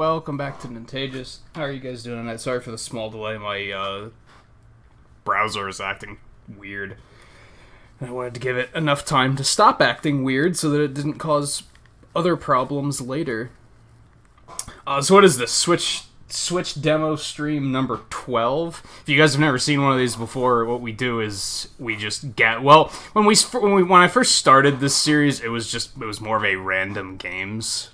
welcome back to Nintagious. How are you guys doing tonight? Sorry for the small delay, my browser is acting weird. And I wanted to give it enough time to stop acting weird so that it didn't cause other problems later. So what is this? Switch demo stream number 12. If you guys have never seen one of these before, what we do is we just get when I first started this series, it was more of a random games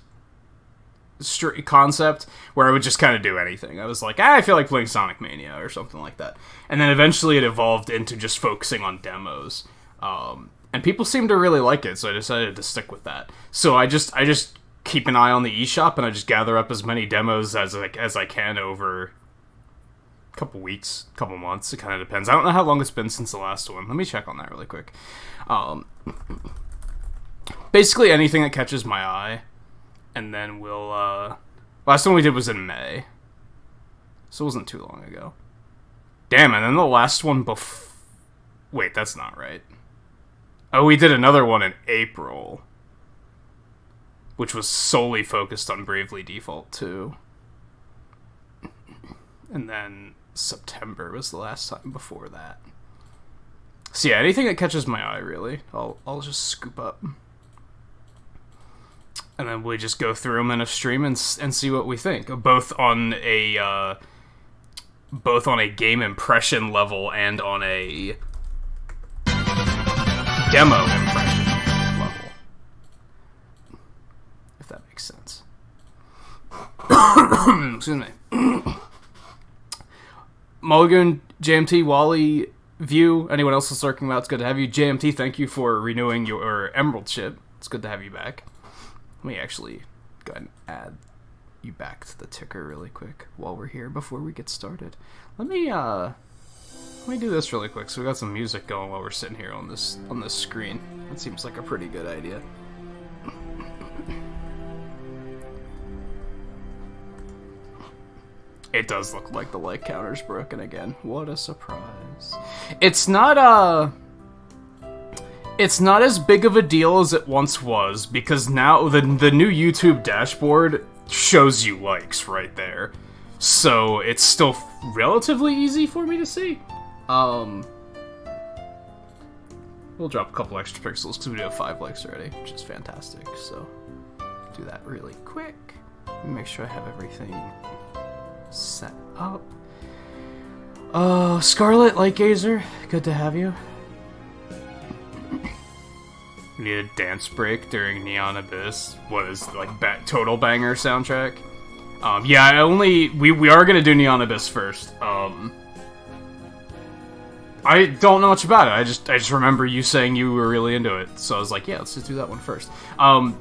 concept where I would just kind of do anything. I was like, I feel like playing Sonic Mania or something like that, and then eventually it evolved into just focusing on demos. And people seem to really like it, so I decided to stick with that. So I just keep an eye on the eShop, and I just gather up as many demos as I can over a couple weeks, couple months. It kind of depends. I don't know how long it's been since the last one. Let me check on that really quick. Basically anything that catches my eye, and then we'll, last one we did was in May, so it wasn't too long ago. Damn, and then the last one wait, that's not right. Oh, we did another one in April, which was solely focused on Bravely Default 2. And then September was the last time before that. So yeah, anything that catches my eye, really, I'll just scoop up. And then we just go through them in a stream and see what we think, both on a game impression level and on a demo impression level, if that makes sense. Excuse me. Mulligan, JMT, Wally, View, anyone else is lurking about, it's good to have you. JMT, thank you for renewing your Emerald ship. It's good to have you back. Let me actually go ahead and add you back to the ticker really quick while we're here before we get started. Let me do this really quick, so we got some music going while we're sitting here on this screen. That seems like a pretty good idea. It does look like the like counter's broken again. What a surprise. It's not as big of a deal as it once was, because now the new YouTube dashboard shows you likes right there. So it's still relatively easy for me to see. We'll drop a couple extra pixels because we do have 5 likes already, which is fantastic. So do that really quick. Make sure I have everything set up. Scarlet Lightgazer, good to have you. We need a dance break during Neon Abyss. What is like total banger soundtrack? Yeah, we are gonna do Neon Abyss first. I don't know much about it. I just remember you saying you were really into it, so I was like, yeah, let's just do that one first. I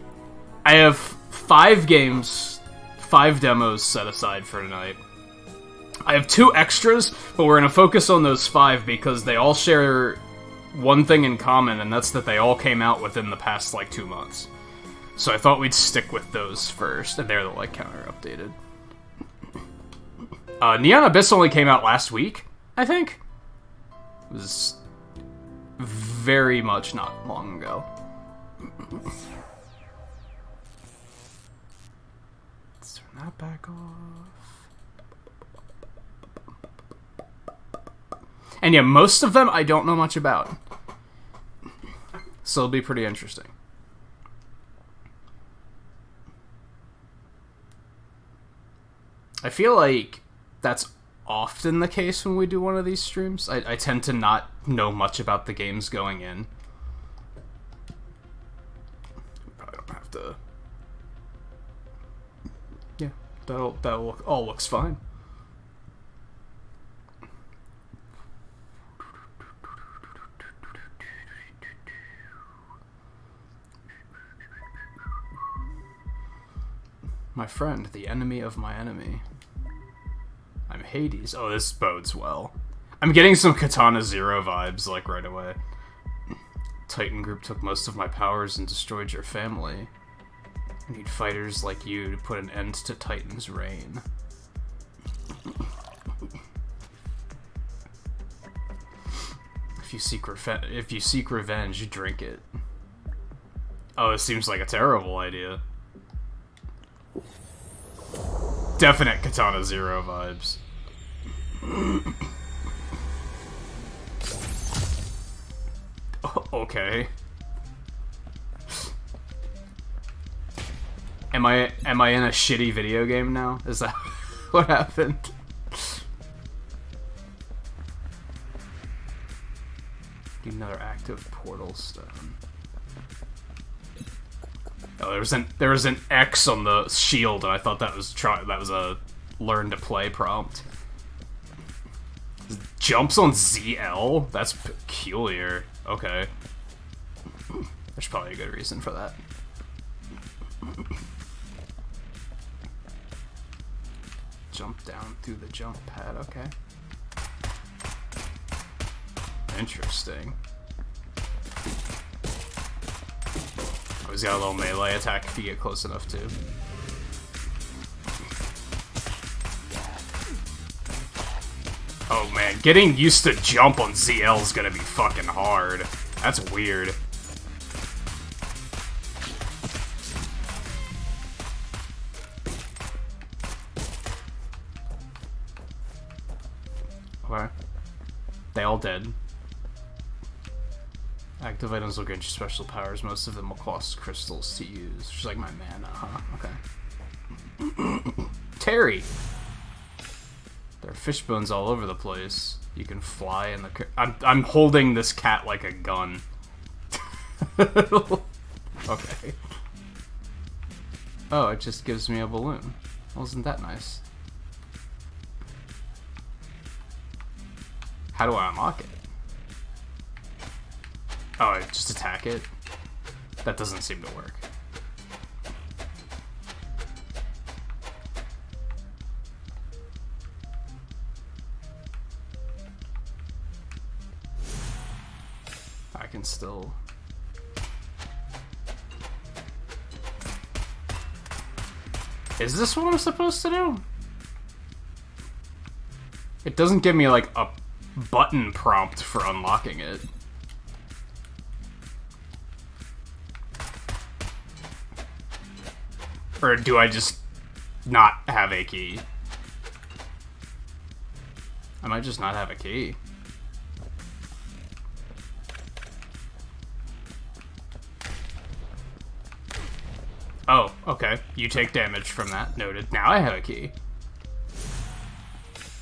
have 5 games, 5 demos set aside for tonight. I have 2 extras, but we're gonna focus on those 5 because they all share one thing in common, and that's that they all came out within the past, 2 months. So I thought we'd stick with those first, and they're the like counter updated. Neon Abyss only came out last week, I think? It was very much not long ago. Let's turn that back off. And yeah, most of them I don't know much about. So it'll be pretty interesting. I feel like that's often the case when we do one of these streams. I tend to not know much about the games going in. Probably don't have to. Yeah, that'll all looks fine. My friend, the enemy of my enemy. I'm Hades. Oh, this bodes well. I'm getting some Katana Zero vibes, right away. Titan group took most of my powers and destroyed your family. I need fighters like you to put an end to Titan's reign. If you seek revenge, drink it. Oh, it seems like a terrible idea. Definite Katana Zero vibes. Okay. Am I in a shitty video game now? Is that what happened? Another active portal stone. Oh, there was an X on the shield, and I thought that was a learn to play prompt. Jumps on ZL? That's peculiar. Okay. There's probably a good reason for that. Jump down through the jump pad, okay. Interesting. Oh, he's got a little melee attack if you get close enough to. Oh man, getting used to jump on ZL is gonna be fucking hard. That's weird. Okay. They all dead. Active items will grant you special powers. Most of them will cost crystals to use. She's like my mana, huh? Okay. Terry! There are fish bones all over the place. You can fly in the... I'm holding this cat like a gun. Okay. Oh, it just gives me a balloon. Well, isn't that nice? How do I unlock it? Oh, I just attack it? That doesn't seem to work. I can still... Is this what I'm supposed to do? It doesn't give me, like, a button prompt for unlocking it. Or do I just not have a key? I might just not have a key. Oh, okay. You take damage from that. Noted. Now I have a key.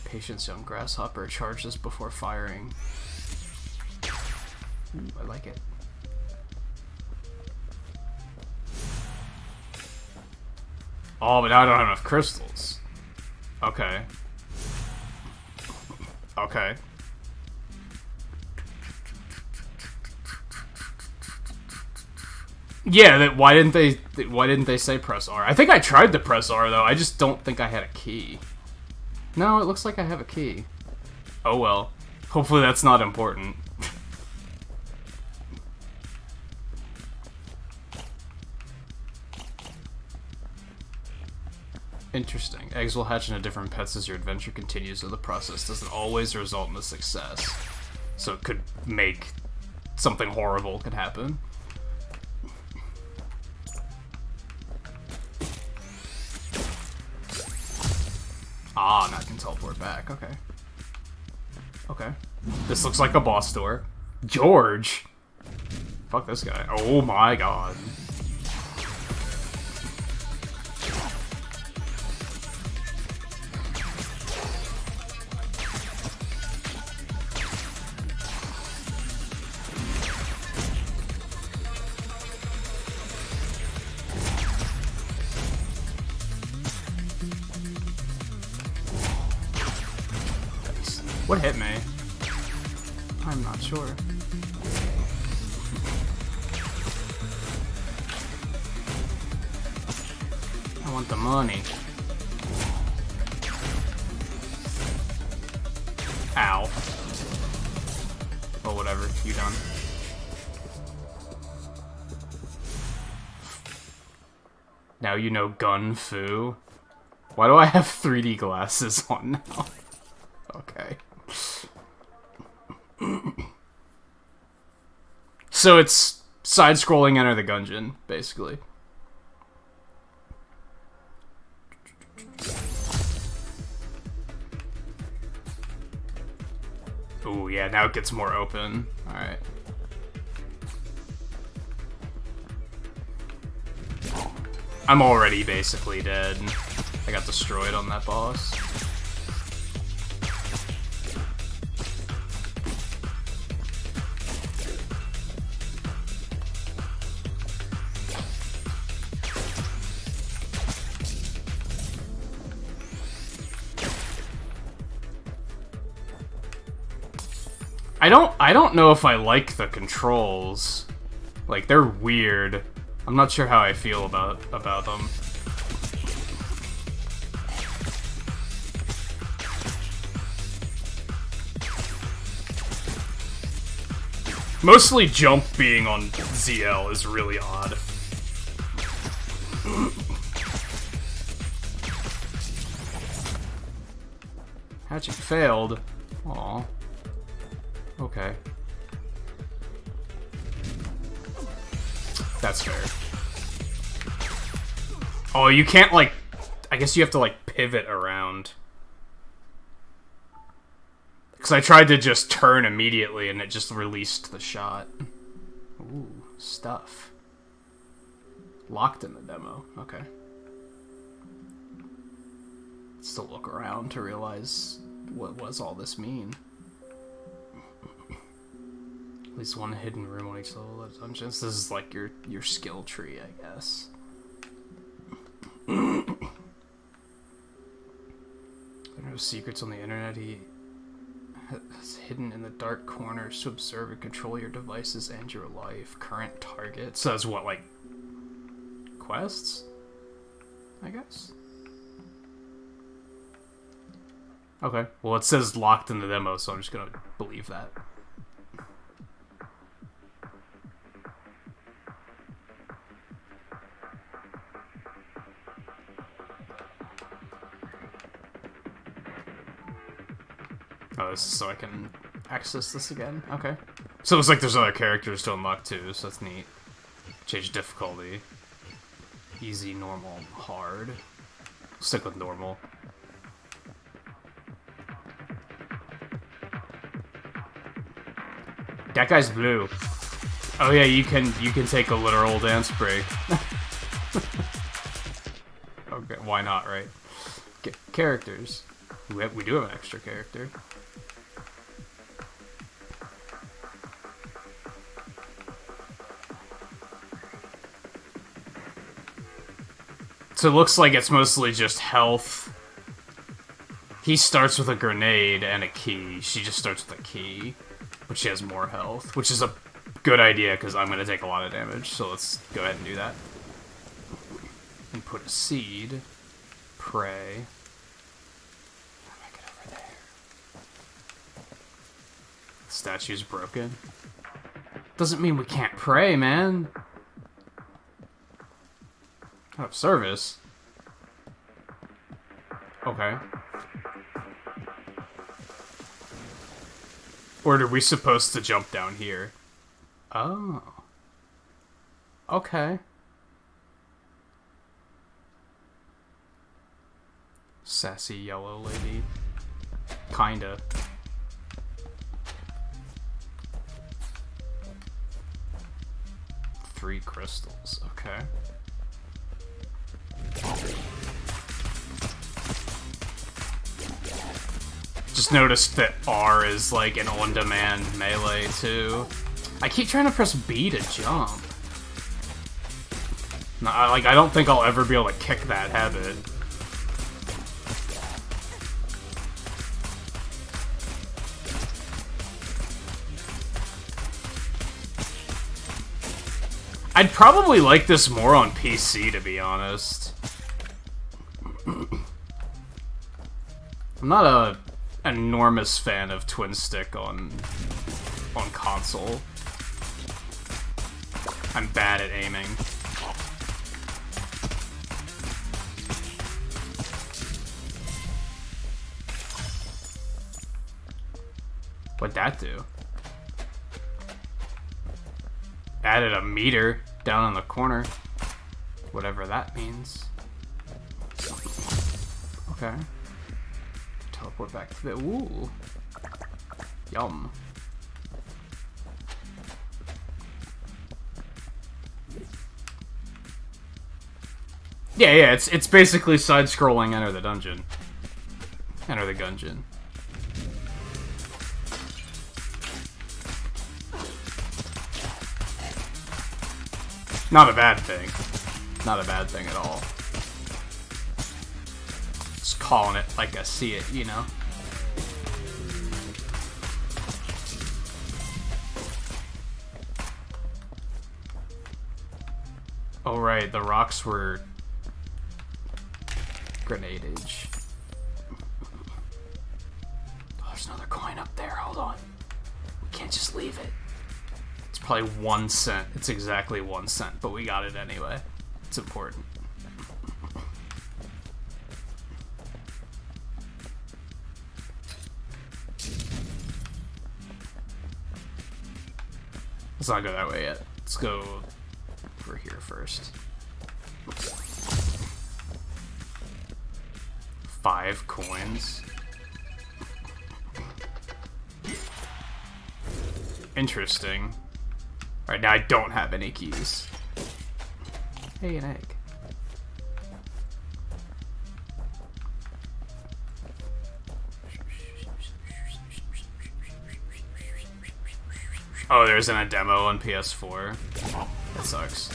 Patience, young grasshopper. Charges before firing. Ooh, I like it. Oh, but now I don't have enough crystals. Okay. Okay. Yeah, why didn't they say press R? I think I tried to press R though. I just don't think I had a key. No, it looks like I have a key. Oh well. Hopefully that's not important. Interesting. Eggs will hatch into different pets as your adventure continues, so the process doesn't always result in a success. So it could make something horrible could happen. Ah, now I can teleport back. Okay. Okay. This looks like a boss door. George! Fuck this guy. Oh my god. What hit me? I'm not sure. I want the money. Ow. Well, whatever. You done? Now you know gun fu. Why do I have 3D glasses on now? Okay. So it's side-scrolling Enter the Gungeon, basically. Ooh, yeah, now it gets more open. Alright. I'm already basically dead. I got destroyed on that boss. I don't know if I like the controls. Like, they're weird. I'm not sure how I feel about them. Mostly jump being on ZL is really odd. Hatching failed. Aw. Okay. That's fair. Oh, you can't, like... I guess you have to, like, pivot around. Because I tried to just turn immediately and it just released the shot. Ooh, stuff. Locked in the demo. Okay. Still look around to realize what does all this mean. At least one hidden room on each level of dungeons. This is like your skill tree, I guess. There are no secrets on the internet. He has hidden in the dark corners to observe and control your devices and your life. Current target. So that's what, like, quests? I guess? Okay. Well, it says locked in the demo, so I'm just gonna believe that. Oh, this is so I can access this again? Okay. So it's like there's other characters to unlock too, so that's neat. Change difficulty. Easy, normal, hard. Stick with normal. That guy's blue. Oh yeah, you can take a literal dance break. Okay, why not, right? Characters. We do have an extra character. So it looks like it's mostly just health. He starts with a grenade and a key. She just starts with a key, but she has more health, which is a good idea because I'm going to take a lot of damage. So let's go ahead and do that. And put a seed. Pray. How do I get over there? The statue's broken. Doesn't mean we can't pray, man. Out of service. Okay. Or are we supposed to jump down here? Oh. Okay. Sassy yellow lady. Kinda. Three crystals. Okay. Just noticed that R is like an on-demand melee too. I keep trying to press B to jump. No, I don't think I'll ever be able to kick that habit. I'd probably like this more on PC, to be honest. I'm not a enormous fan of twin stick on console. I'm bad at aiming. What'd that do? Added a meter down in the corner. Whatever that means. Okay. Teleport back to the... Ooh. Yum. Yeah, it's basically side-scrolling Enter the Dungeon. Enter the Gungeon. Not a bad thing. Not a bad thing at all. Just calling it like I see it, you know? Oh right, the rocks were grenadage. Oh, there's another coin up there, hold on. We can't just leave it. It's probably 1 cent. It's exactly 1 cent, but we got it anyway. It's important. Let's not go that way yet. Let's go over here first. 5 coins. Interesting. Alright, now I don't have any keys. Hey, an egg. Oh, there isn't a demo on PS4. That sucks.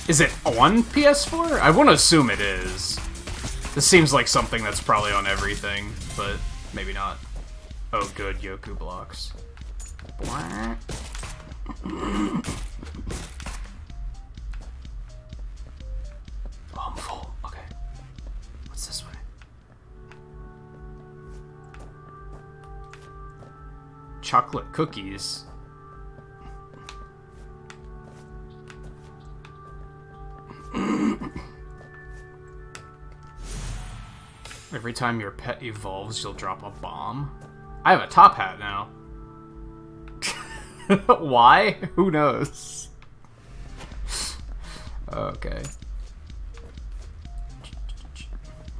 Is it on PS4? I want to assume it is. This seems like something that's probably on everything, but maybe not. Oh, good, Yoku blocks. Oh, I'm full. Okay. What's this way? Chocolate cookies. Every time your pet evolves, you'll drop a bomb. I have a top hat now. Why? Who knows? Okay.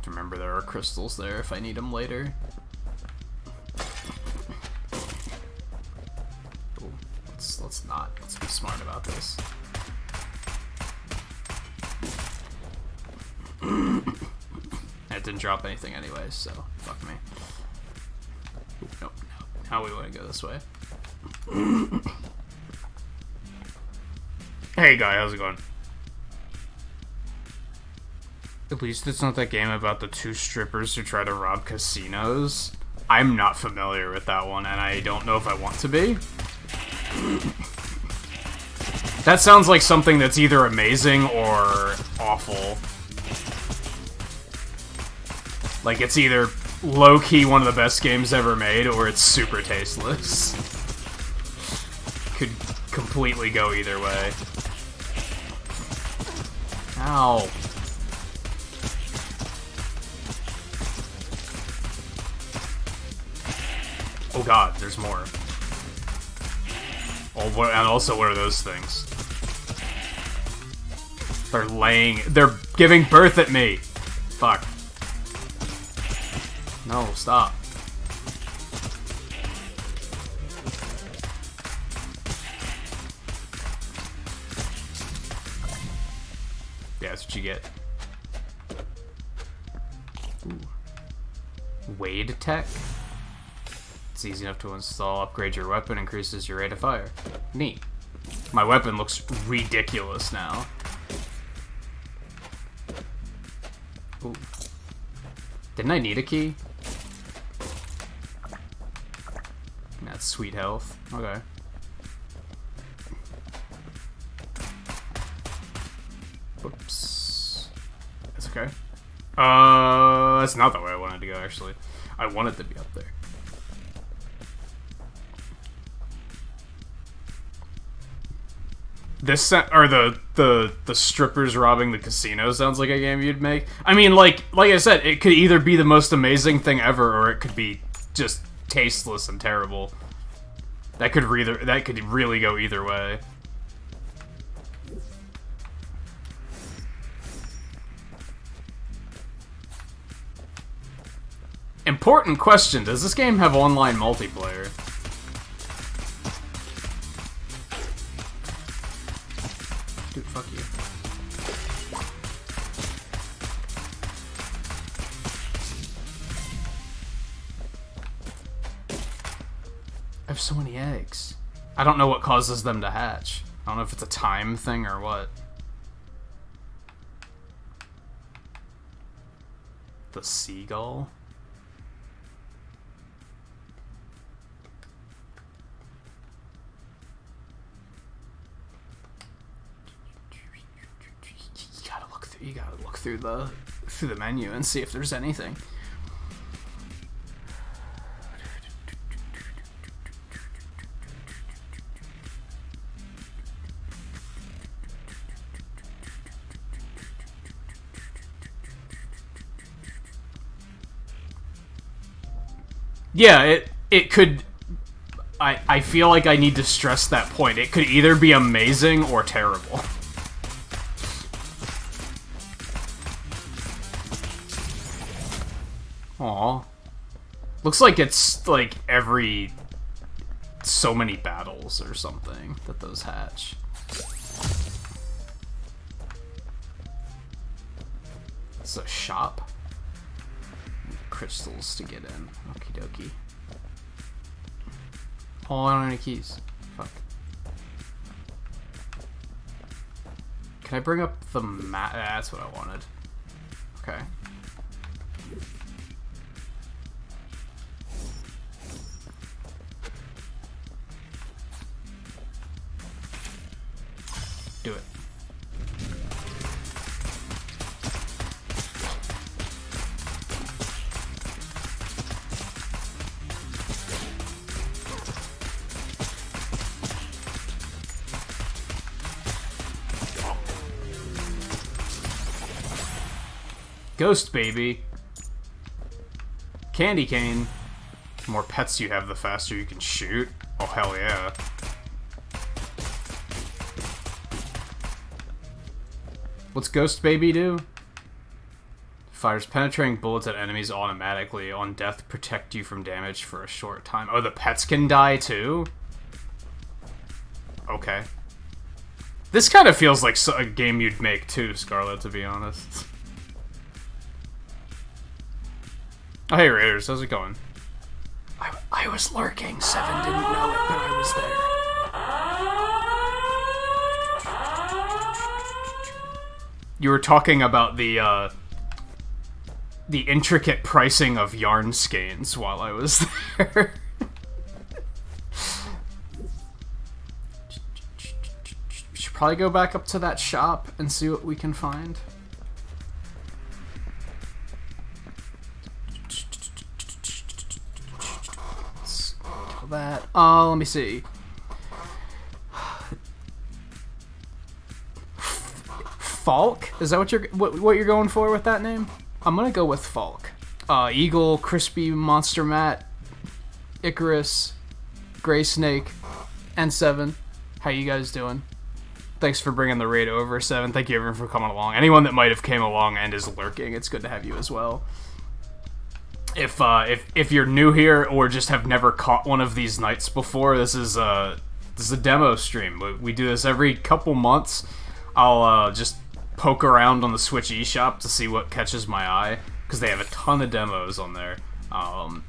Remember there are crystals there if I need them later. Ooh, let's not. Let's be smart about this. It didn't drop anything anyway, so fuck me. Ooh, nope. Now we want to go this way. Hey guy, how's it going? At least it's not that game about the 2 strippers who try to rob casinos. I'm not familiar with that one, and I don't know if I want to be. That sounds like something that's either amazing or awful. Like, it's either low-key one of the best games ever made, or it's super tasteless. Could completely go either way. Ow. Oh god, there's more. Oh, and also, what are those things? They're giving birth at me. Fuck. No, stop. Yeah, that's what you get. Ooh. Wade Tech? It's easy enough to install. Upgrade your weapon, increases your rate of fire. Neat. My weapon looks ridiculous now. Ooh. Didn't I need a key? That's sweet health. Okay. Whoops. That's okay. That's not the way I wanted to go, actually. I wanted to be up there. This or the strippers robbing the casino sounds like a game you'd make. I mean, like I said, it could either be the most amazing thing ever, or it could be just tasteless and terrible. That could really go either way. important question, does this game have online multiplayer? Dude, fuck you. I have so many eggs. I don't know what causes them to hatch. I don't know if it's a time thing or what. The seagull? You gotta look through the menu and see if there's anything. Yeah, it could. I feel like I need to stress that point. It could either be amazing or terrible. Aw. Looks like it's like every so many battles or something that those hatch. It's a shop. Crystals to get in. Okie dokie. Oh, I don't have any keys. Fuck. Can I bring up the map? That's what I wanted. Okay. Do it. Ghost baby. Candy cane. The more pets you have, the faster you can shoot. Oh, hell yeah. What's Ghost Baby do? Fires penetrating bullets at enemies automatically. On death, protect you from damage for a short time. Oh, the pets can die too? Okay. This kind of feels like a game you'd make too, Scarlet, to be honest. Oh, hey Raiders, how's it going? I was lurking. Seven didn't know it, but I was there. You were talking about the intricate pricing of yarn skeins while I was there. We should probably go back up to that shop and see what we can find. Let's kill that. Let me see. Falk? Is that what you're going for with that name? I'm gonna go with Falk. Eagle, Crispy, Monster Matt, Icarus, Gray Snake, and Seven. How you guys doing? Thanks for bringing the raid over, Seven. Thank you everyone for coming along. Anyone that might have came along and is lurking, it's good to have you as well. If you're new here or just have never caught one of these nights before, this is a demo stream. We do this every couple months. I'll just poke around on the Switch eShop to see what catches my eye, because they have a ton of demos on there. And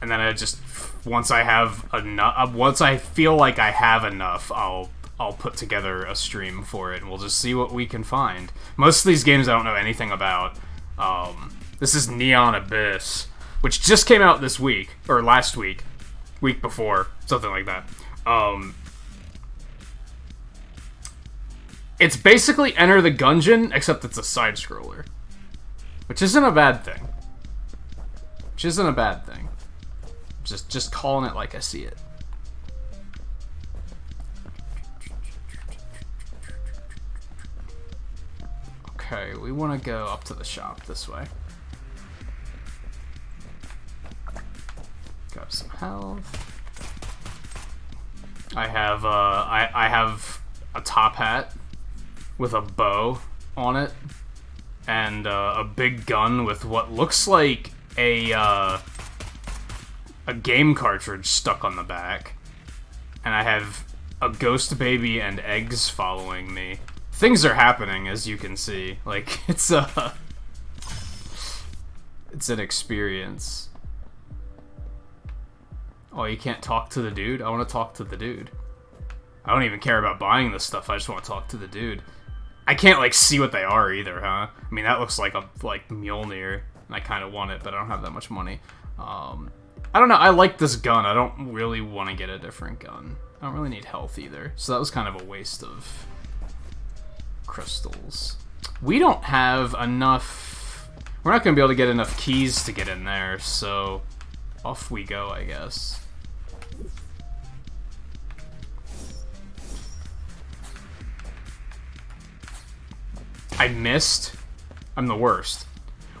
then I just once I have enough, once I feel like I have enough, I'll put together a stream for it, and we'll just see what we can find. Most of these games I don't know anything about. This is Neon Abyss, which just came out this week, or last week, week before, something like that. It's basically Enter the Gungeon, except it's a side-scroller. Which isn't a bad thing. Just calling it like I see it. Okay, we want to go up to the shop this way. Grab some health. I have a top hat with a bow on it, and a big gun with what looks like a a game cartridge stuck on the back, and I have a ghost baby and eggs following me. Things are happening, as you can see. Like, it's an experience. Oh, you can't talk to the dude? I want to talk to the dude. I don't even care about buying this stuff, I just want to talk to the dude. I can't, like, see what they are either, huh? I mean, that looks like a, like, Mjolnir, and I kind of want it, but I don't have that much money. I don't know, I like this gun. I don't really want to get a different gun. I don't really need health either, so that was kind of a waste of crystals. We don't have enough... We're not going to be able to get enough keys to get in there, so off we go, I guess. I missed? I'm the worst.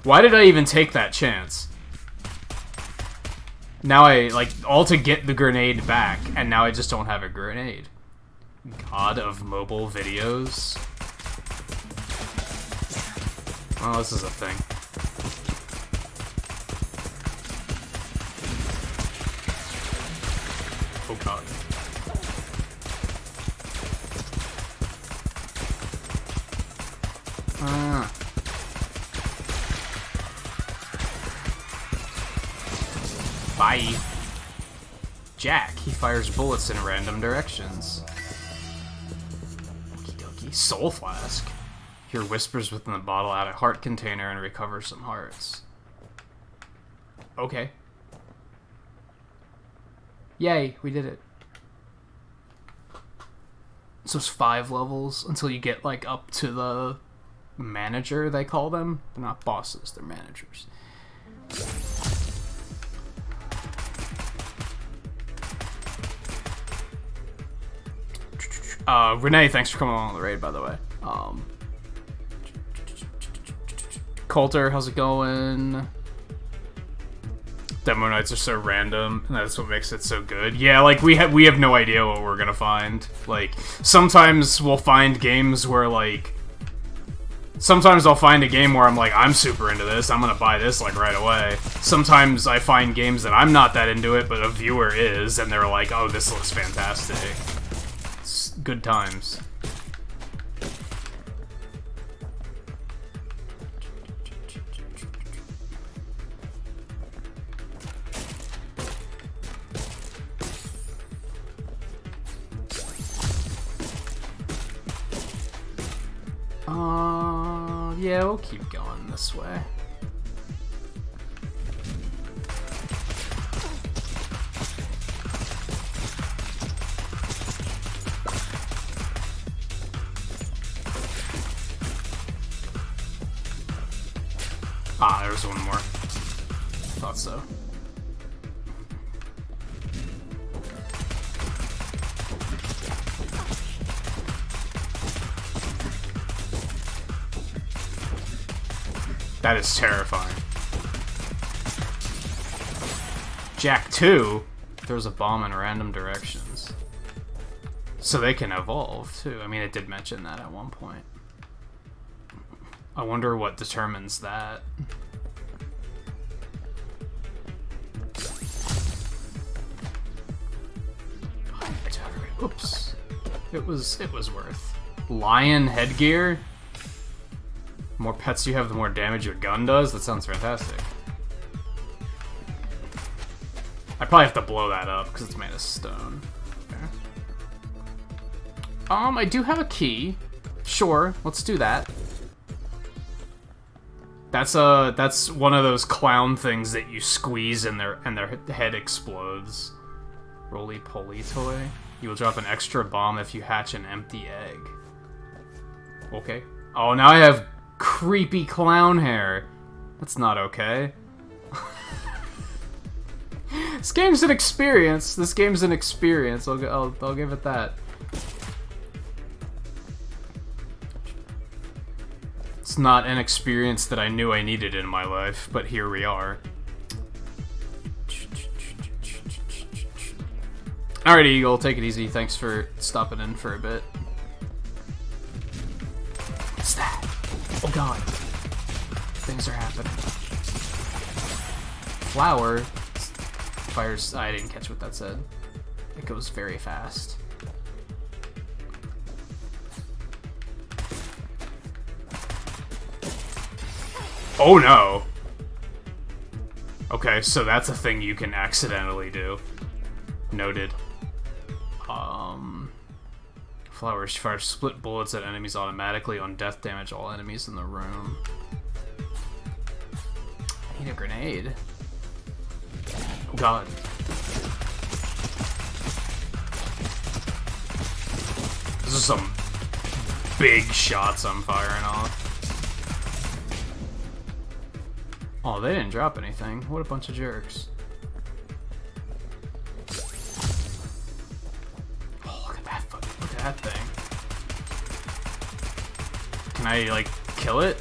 Why did I even take that chance? Now I, like, all to get the grenade back, and now I just don't have a grenade. God of mobile videos. Well, this is a thing. Oh god. Bye. Jack, he fires bullets in random directions. Okie dokie. Soul flask. Hear whispers within the bottle, add a heart container, and recover some hearts. Okay. Yay, we did it. So it's 5 levels until you get, like, up to the manager, they call them. They're not bosses, they're managers. Renee, thanks for coming along the raid, by the way. Coulter, how's it going? Demo nights are so random, and that's what makes it so good. Yeah, like, we have no idea what we're gonna find. Like, sometimes we'll find games where, like... Sometimes I'll find a game where I'm like, I'm super into this, I'm gonna buy this, like, right away. Sometimes I find games that I'm not that into it, but a viewer is, and they're like, oh, this looks fantastic. It's good times. Yeah, we'll keep going this way. Ah, there was one more. Thought so. That is terrifying. Jack 2, there's a bomb in random directions. So they can evolve, too. I mean, it did mention that at one point. I wonder what determines that. Oops. It was worth. Lion headgear? The more pets you have, the more damage your gun does? That sounds fantastic. I probably have to blow that up because it's made of stone. Okay. I do have a key. Sure, let's do that. That's one of those clown things that you squeeze and their head explodes. Roly-poly toy. You will drop an extra bomb if you hatch an empty egg. Okay. Oh, now I have creepy clown hair. That's not okay. This game's an experience. This game's an experience. I'll give it that. It's not an experience that I knew I needed in my life, but here we are. Alright, Eagle, take it easy. Thanks for stopping in for a bit. What's that? Oh god. Things are happening. Flower? Fires. I didn't catch what that said. It goes very fast. Oh no! Okay, so that's a thing you can accidentally do. Noted. Flowers fire split bullets at enemies automatically. On death damage all enemies in the room. I need a grenade. Oh god. This is some big shots I'm firing off. Oh, they didn't drop anything. What a bunch of jerks. Oh, look at that look at that thing. Can I, like, kill it?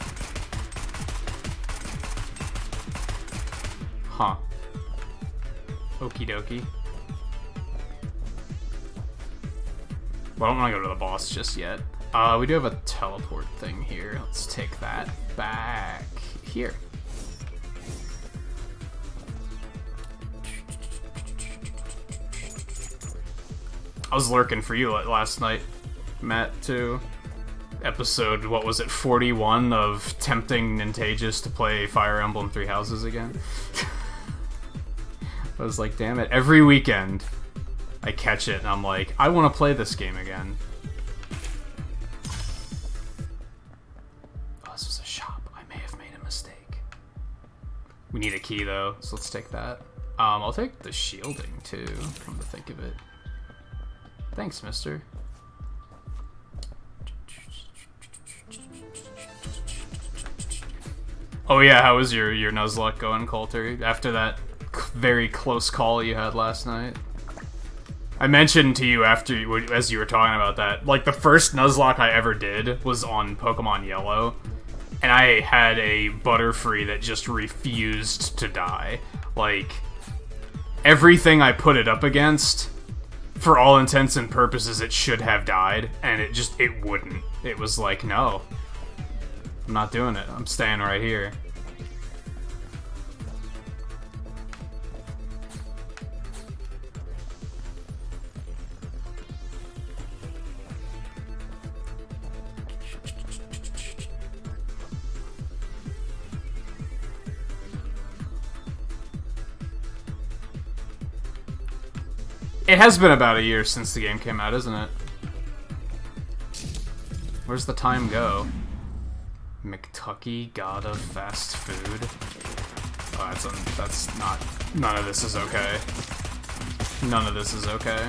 Huh. Okie dokie. Well, I don't want to go to the boss just yet. We do have a teleport thing here. Let's take that back here. I was lurking for you last night, Matt, too. Episode, what was it, 41 of tempting Nintagious to play Fire Emblem Three Houses again. I was like, damn it, every weekend I catch it and I'm like, I want to play this game again. Oh, this was a shop. I may have made a mistake. We need a key though, so let's take that. I'll take the shielding too, come to think of it. Thanks, mister. Oh yeah, how was your Nuzlocke going, Coulter? After that very close call you had last night? I mentioned to you as you were talking about that, like the first Nuzlocke I ever did was on Pokemon Yellow, and I had a Butterfree that just refused to die. Like, everything I put it up against, for all intents and purposes, it should have died, and it wouldn't. It was like, no. I'm not doing it. I'm staying right here. It has been about a year since the game came out, isn't it? Where's the time go? McTucky, god of fast food. Oh, that's not... None of this is okay. None of this is okay.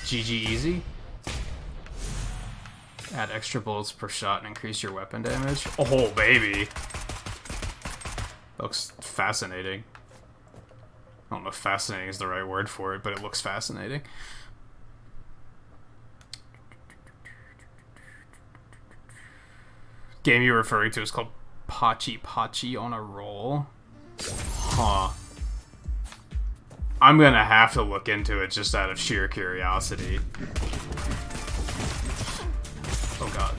GG easy. Add extra bullets per shot and increase your weapon damage. Oh, baby. Looks fascinating. I don't know if fascinating is the right word for it, but it looks fascinating. Game you're referring to is called Pachi Pachi on a Roll. Huh. I'm gonna have to look into it just out of sheer curiosity. Oh god.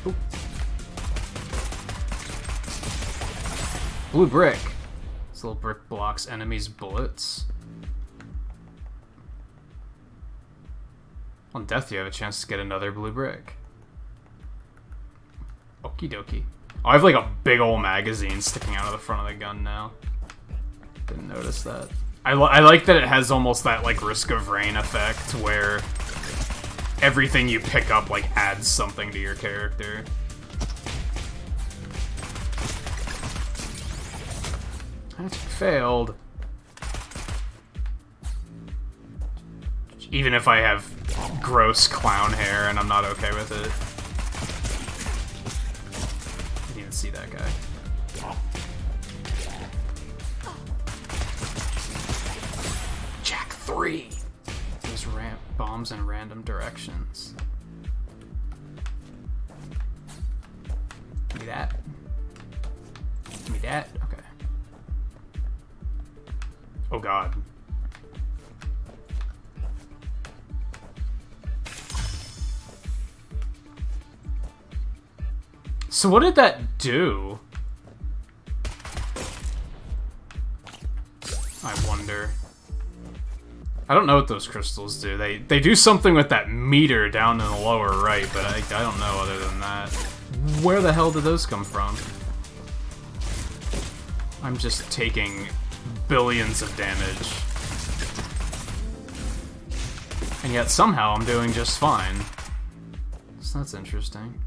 Ooh. Blue brick. This little brick blocks enemies' bullets. On death, you have a chance to get another blue brick. Okie dokie. Oh, I have like a big old magazine sticking out of the front of the gun now. Didn't notice that. I like that it has almost that like Risk of Rain effect where everything you pick up like adds something to your character. That failed. Even if I have gross clown hair and I'm not okay with it. See that guy. Jack 3. Those ramp bombs. bombs in random directions. Give me that. Give me that. Okay. Oh god. So what did that do? I wonder. I don't know what those crystals do. They do something with that meter down in the lower right, but I don't know other than that. Where the hell did those come from? I'm just taking billions of damage. And yet somehow I'm doing just fine. So that's interesting.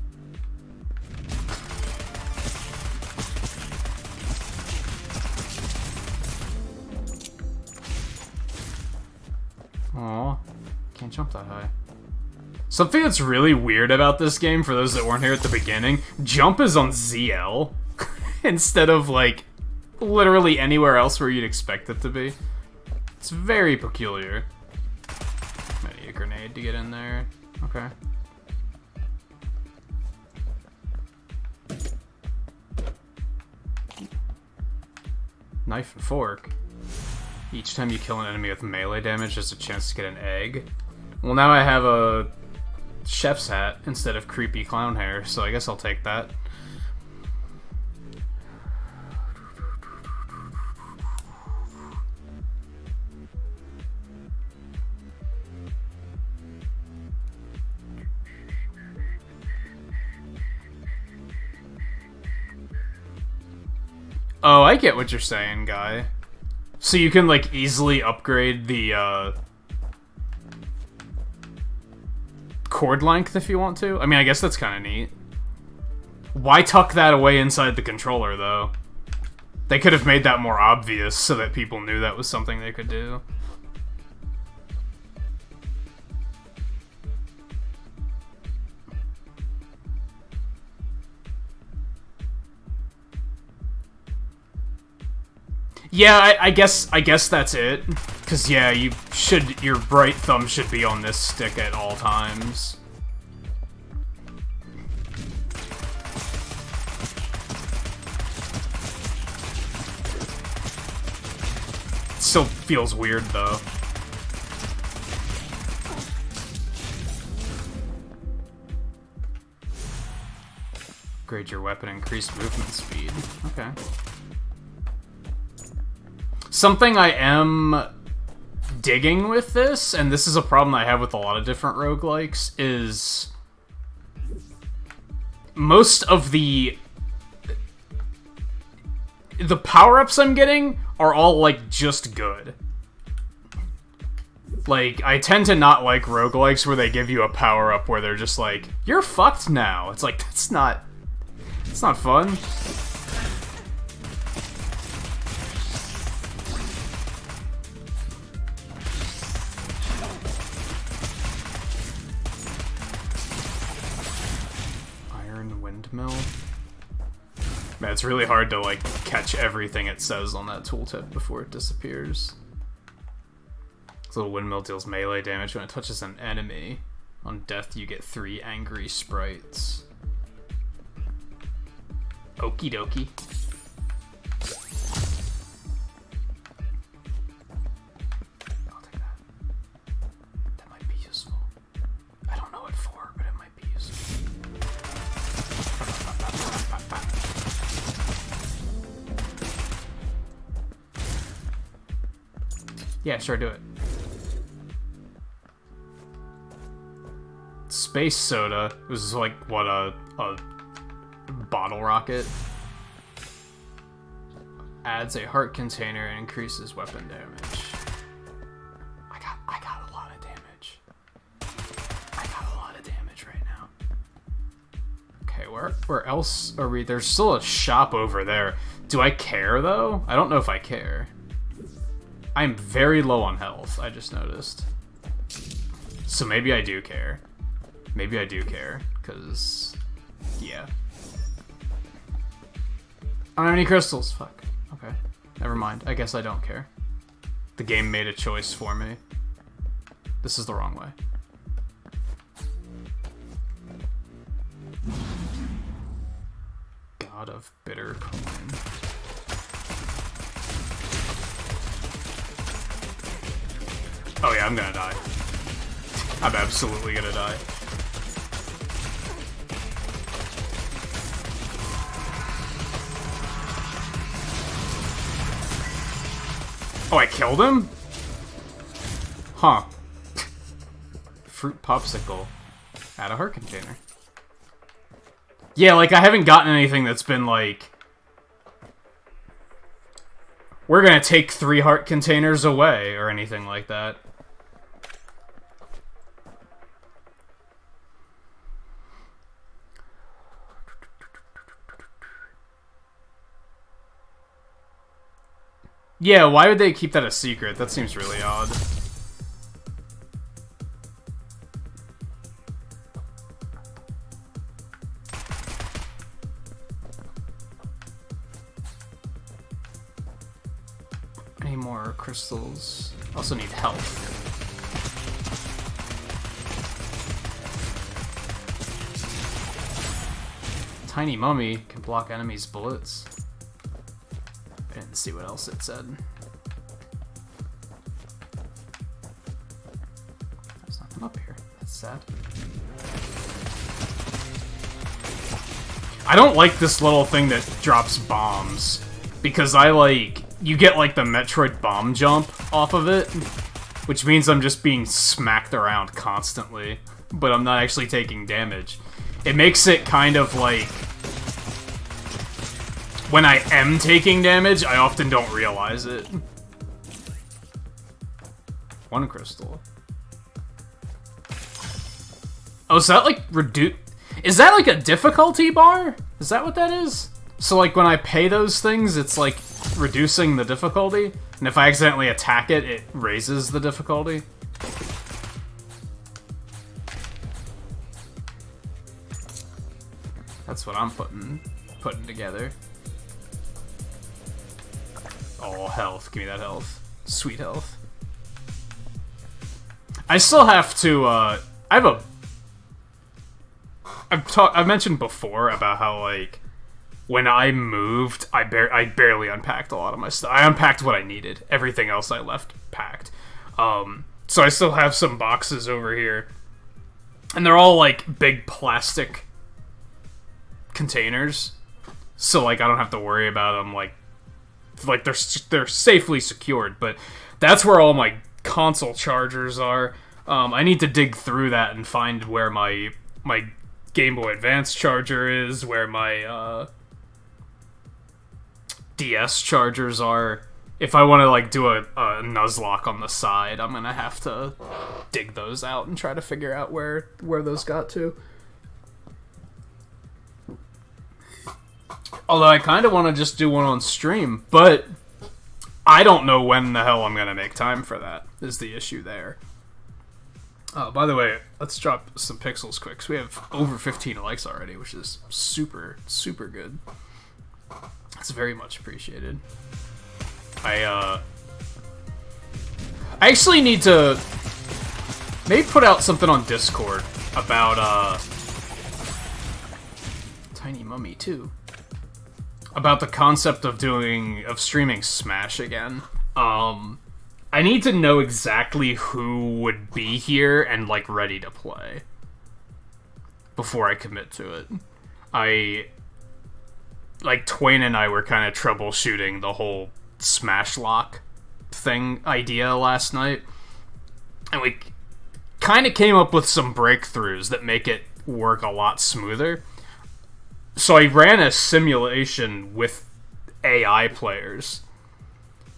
Aw, can't jump that high. Something that's really weird about this game, for those that weren't here at the beginning, jump is on ZL instead of, like, literally anywhere else where you'd expect it to be. It's very peculiar. I need a grenade to get in there. Okay. Knife and fork. Each time you kill an enemy with melee damage, there's a chance to get an egg. Well, now I have a chef's hat instead of creepy clown hair, so I guess I'll take that. Oh, I get what you're saying, guy. So you can, like, easily upgrade the, cord length if you want to? I mean, I guess that's kind of neat. Why tuck that away inside the controller, though? They could have made that more obvious so that people knew that was something they could do. Yeah, I guess that's it. Cause yeah, your right thumb should be on this stick at all times. It still feels weird though. Upgrade your weapon, increase movement speed. Okay. Something I am digging with this, and this is a problem I have with a lot of different roguelikes, is most of the power-ups I'm getting are all, like, just good. Like, I tend to not like roguelikes where they give you a power-up where they're just like, you're fucked now. It's like, it's not fun. Windmill. Man, it's really hard to, like, catch everything it says on that tooltip before it disappears. This little windmill deals melee damage when it touches an enemy. On death, you get 3 angry sprites. Okie dokie. I'll take that. That might be useful. I don't know what for, but it might be useful. Yeah, sure, do it. Space soda was like, what, a bottle rocket? Adds a heart container and increases weapon damage. I got a lot of damage. I got a lot of damage right now. Okay, where else are we? There's still a shop over there. Do I care, though? I don't know if I care. I'm very low on health, I just noticed. So maybe I do care. Maybe I do care, because, yeah. I don't have any crystals, fuck. Okay, never mind. I guess I don't care. The game made a choice for me. This is the wrong way. God of bitter coin. Oh yeah, I'm gonna die. I'm absolutely gonna die. Oh, I killed him? Huh. Fruit popsicle. Add a heart container. Yeah, like, I haven't gotten anything that's been like... We're gonna take 3 heart containers away, or anything like that. Yeah, why would they keep that a secret? That seems really odd. Any more crystals? Also need health. Tiny mummy can block enemies' bullets. I didn't see what else it said. There's nothing up here. That's sad. I don't like this little thing that drops bombs. Because you get like the Metroid bomb jump off of it. Which means I'm just being smacked around constantly. But I'm not actually taking damage. It makes it kind of like... When I am taking damage, I often don't realize it. 1 crystal. Oh, so that like is that like a difficulty bar? Is that what that is? So like when I pay those things, it's like reducing the difficulty? And if I accidentally attack it, it raises the difficulty? That's what I'm putting together. Oh, health. Give me that health. Sweet health. I still have to, I've mentioned before about how, like, when I moved, I barely unpacked a lot of my stuff. I unpacked what I needed. Everything else I left packed. So I still have some boxes over here. And they're all, like, big plastic containers. So, like, I don't have to worry about them, like they're safely secured, but that's where all my console chargers are. I need to dig through that and find where my Game Boy Advance charger is, where my DS chargers are. If I want to like do a Nuzlocke on the side, I'm gonna have to dig those out and try to figure out where those got to. Although I kind of want to just do one on stream, but I don't know when the hell I'm going to make time for that, is the issue there. Oh, by the way, let's drop some pixels quick, because we have over 15 likes already, which is super, super good. It's very much appreciated. I actually need to maybe put out something on Discord about, Tiny Mummy, too. About the concept of streaming Smash again. I need to know exactly who would be here and, like, ready to play before I commit to it. Like, Twain and I were kind of troubleshooting the whole Smash Lock thing idea last night, and we kind of came up with some breakthroughs that make it work a lot smoother. So I ran a simulation with AI players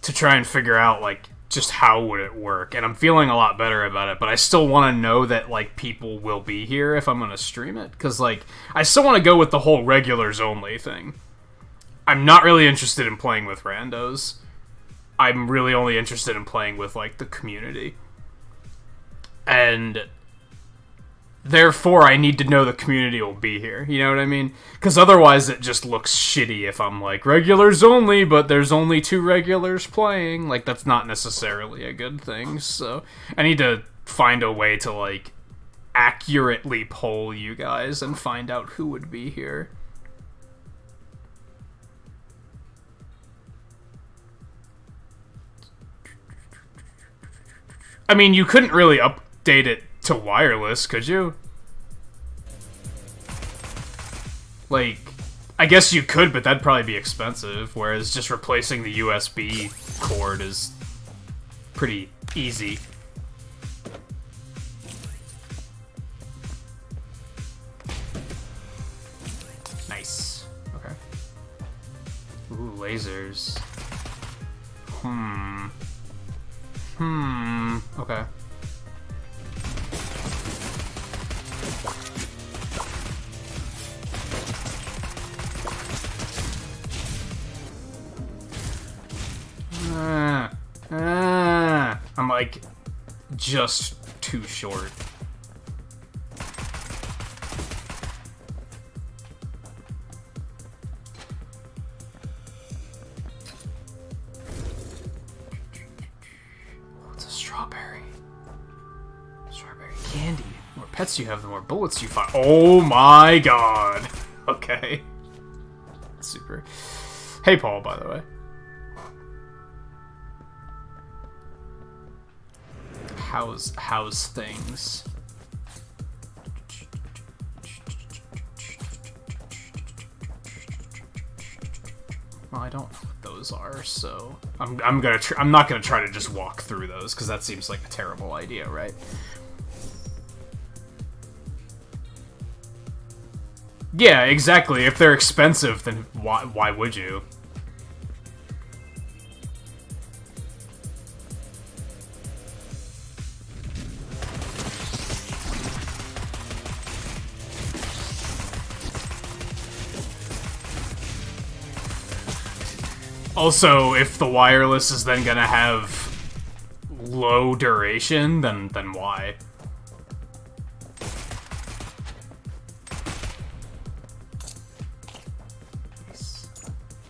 to try and figure out, like, just how would it work. And I'm feeling a lot better about it, but I still want to know that, like, people will be here if I'm going to stream it. Because, like, I still want to go with the whole regulars only thing. I'm not really interested in playing with randos. I'm really only interested in playing with, like, the community. And therefore, I need to know the community will be here. You know what I mean? Because otherwise, it just looks shitty if I'm like, regulars only, but there's only 2 regulars playing. Like, that's not necessarily a good thing. So, I need to find a way to, like, accurately poll you guys and find out who would be here. I mean, you couldn't really update it to wireless, could you? Like, I guess you could, but that'd probably be expensive, whereas just replacing the USB cord is pretty easy. Nice. Okay. Ooh, lasers. Okay. I'm like just too short. What's a strawberry? Strawberry candy. The more pets you have, the more bullets you fire. Oh my god. Okay. Super. Hey, Paul, by the way. How's things? Well, I don't know what those are, so I'm not gonna try to just walk through those because that seems like a terrible idea, right? Yeah, exactly. If they're expensive, then why would you? Also, if the wireless is then gonna have low duration, then why?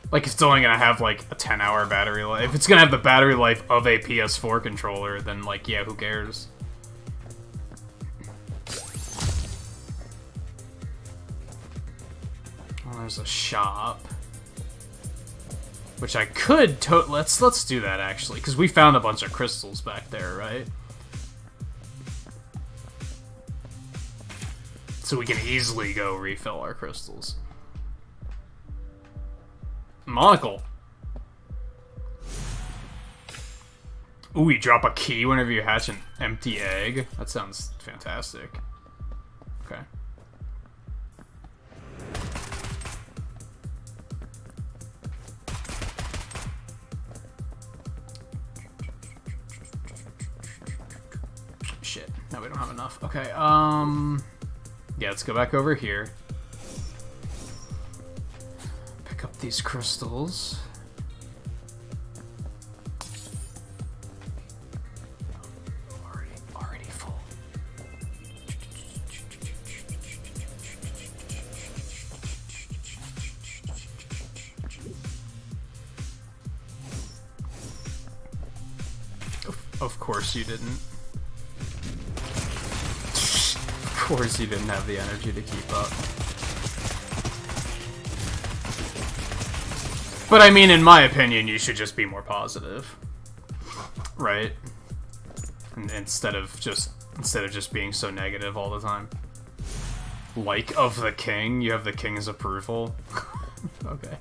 Like, it's only gonna have, like, a 10-hour battery life. If it's gonna have the battery life of a PS4 controller, then, like, yeah, who cares? Oh, there's a shop. Which I could let's do that, actually, because we found a bunch of crystals back there, right? So we can easily go refill our crystals. Monocle. Ooh, you drop a key whenever you hatch an empty egg. That sounds fantastic. Okay. Shit. No, we don't have enough. Okay, yeah, let's go back over here. Pick up these crystals. Already full. Of course you didn't. Of course you didn't have the energy to keep up. But I mean, in my opinion, you should just be more positive. Right? Instead of just being so negative all the time. Like of the king, you have the king's approval. Okay.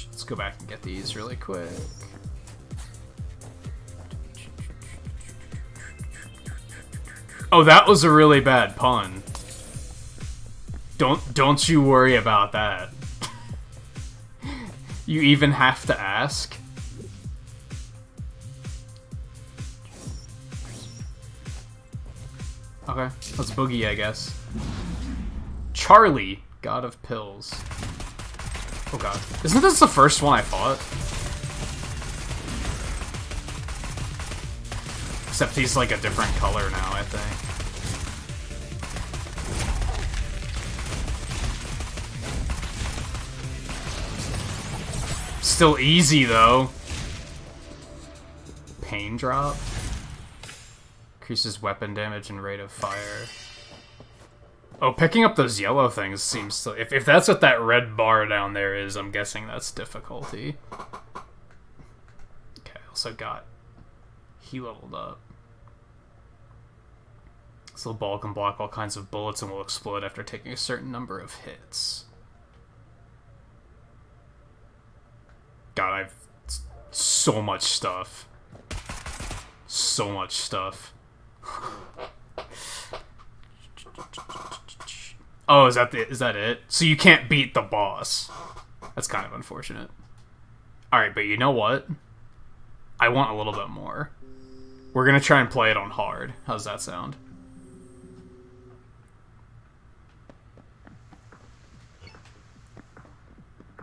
Let's go back and get these really quick. Oh, that was a really bad pun. Don't you worry about that. You even have to ask? Okay, let's boogie, I guess. Charlie, God of Pills. Oh god. Isn't this the first one I fought? Except he's like a different color now, I think. Still easy, though. Pain drop. Increases weapon damage and rate of fire. Oh, picking up those yellow things seems to... If that's what that red bar down there is, I'm guessing that's difficulty. Okay, also got... He leveled up. This little ball can block all kinds of bullets and will explode after taking a certain number of hits. God, I've... So much stuff. So much stuff. Oh, is that it? So you can't beat the boss. That's kind of unfortunate. Alright, but you know what? I want a little bit more. We're gonna try and play it on hard. How's that sound?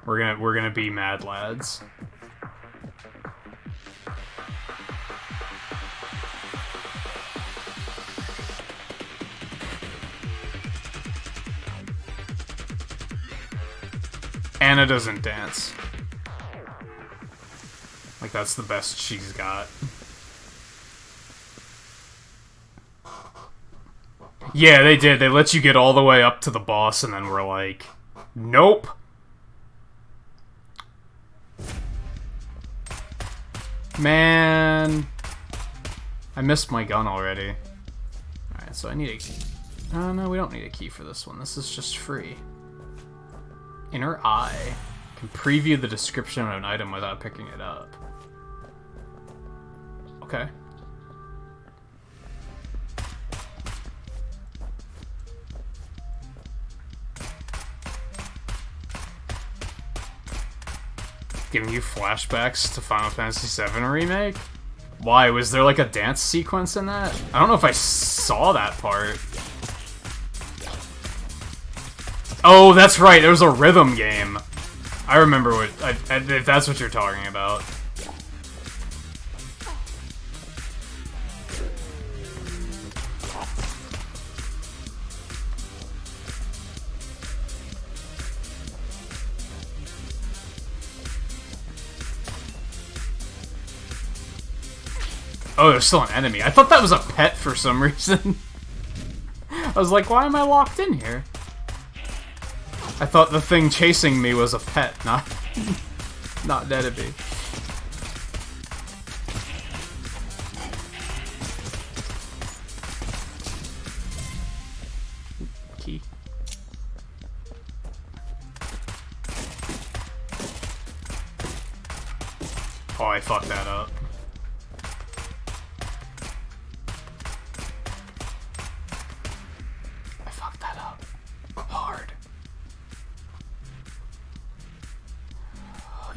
We're gonna be mad lads. Anna doesn't dance. Like, that's the best she's got. Yeah, they did. They let you get all the way up to the boss, and then we're like, nope. Man. I missed my gun already. Alright, so I need a key. Oh, no, we don't need a key for this one. This is just free. Inner eye. Can preview the description of an item without picking it up. Okay. Giving you flashbacks to Final Fantasy VII Remake? Why? Was there like a dance sequence in that? I don't know if I saw that part. Oh, that's right. There was a rhythm game. I remember what... if that's what you're talking about. Oh, there's still an enemy. I thought that was a pet for some reason. I was like, why am I locked in here? I thought the thing chasing me was a pet, not an enemy. Key. Oh, I fucked that up.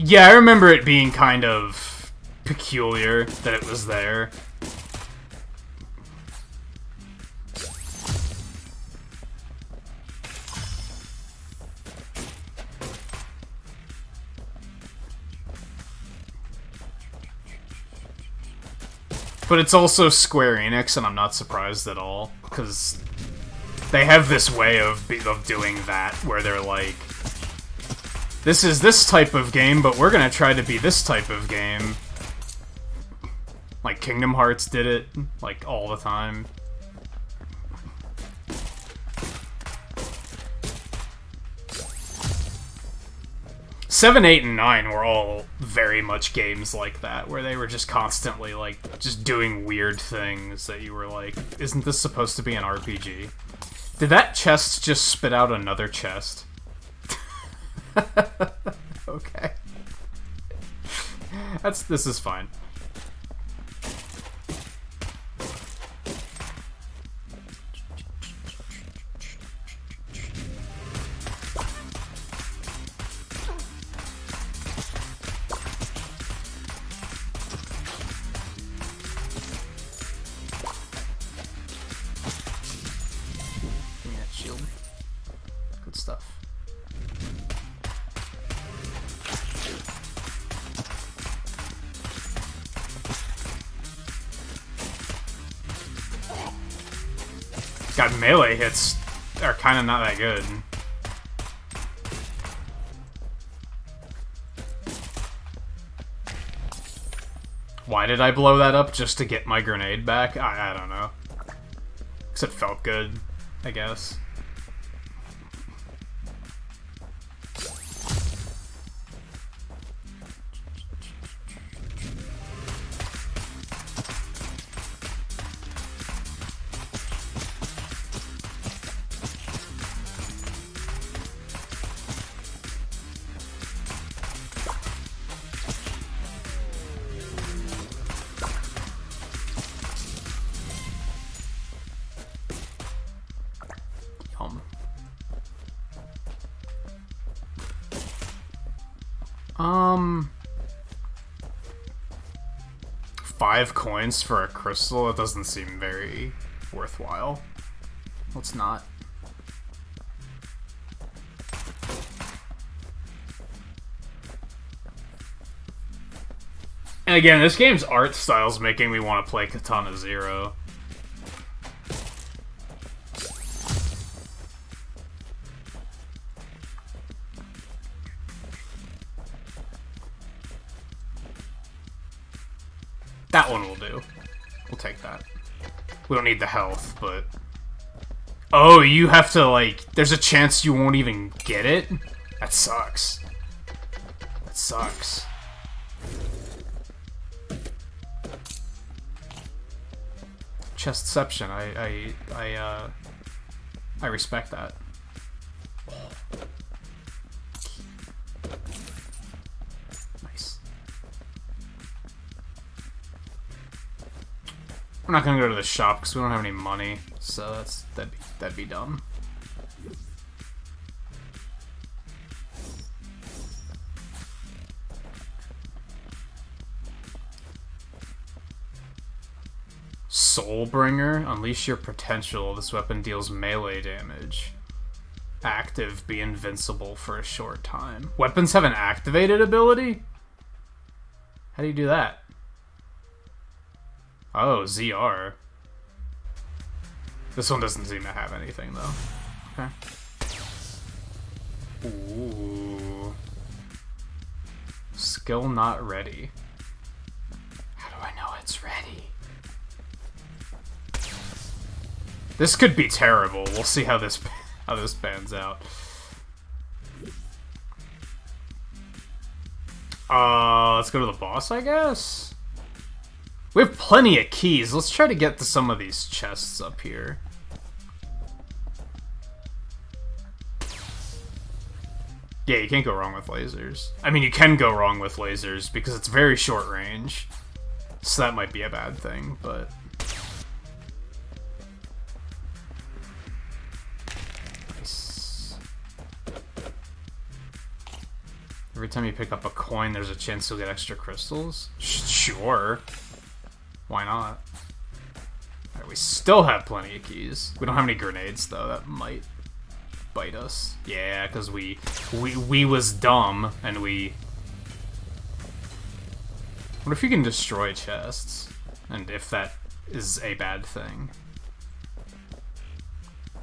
Yeah, I remember it being kind of peculiar that it was there. But it's also Square Enix, and I'm not surprised at all, because they have this way of doing that, where they're like, this is this type of game, but we're gonna try to be this type of game. Like, Kingdom Hearts did it, like, all the time. Seven, 8, and 9 were all very much games like that, where they were just constantly, like, just doing weird things that you were like, isn't this supposed to be an RPG? Did that chest just spit out another chest? Okay. This is fine. Give me that shield. Good stuff. God, melee hits are kind of not that good. Why did I blow that up? Just to get my grenade back? I don't know. Because it felt good, I guess. 5 coins for a crystal? It doesn't seem very worthwhile. Let's not. And again, this game's art style's making me want to play Katana Zero. That one will do. We'll take that. We don't need the health, but... Oh, you have to, like... There's a chance you won't even get it? That sucks. That sucks. Chestception. I respect that. Nice. We're not gonna go to the shop because we don't have any money, so that'd be dumb. Soulbringer, unleash your potential. This weapon deals melee damage. Active, be invincible for a short time. Weapons have an activated ability? How do you do that? Oh, ZR. This one doesn't seem to have anything, though. Okay. Ooh. Skill not ready. How do I know it's ready? This could be terrible. We'll see how this pans out. Let's go to the boss, I guess? We have plenty of keys. Let's try to get to some of these chests up here. Yeah, you can't go wrong with lasers. I mean, you can go wrong with lasers because it's very short range. So that might be a bad thing, but... Nice. Every time you pick up a coin, there's a chance you'll get extra crystals? Sure. Why not? Alright, we still have plenty of keys. We don't have any grenades, though. That might bite us. Yeah, because we was dumb, and we... What if you can destroy chests? And if that is a bad thing?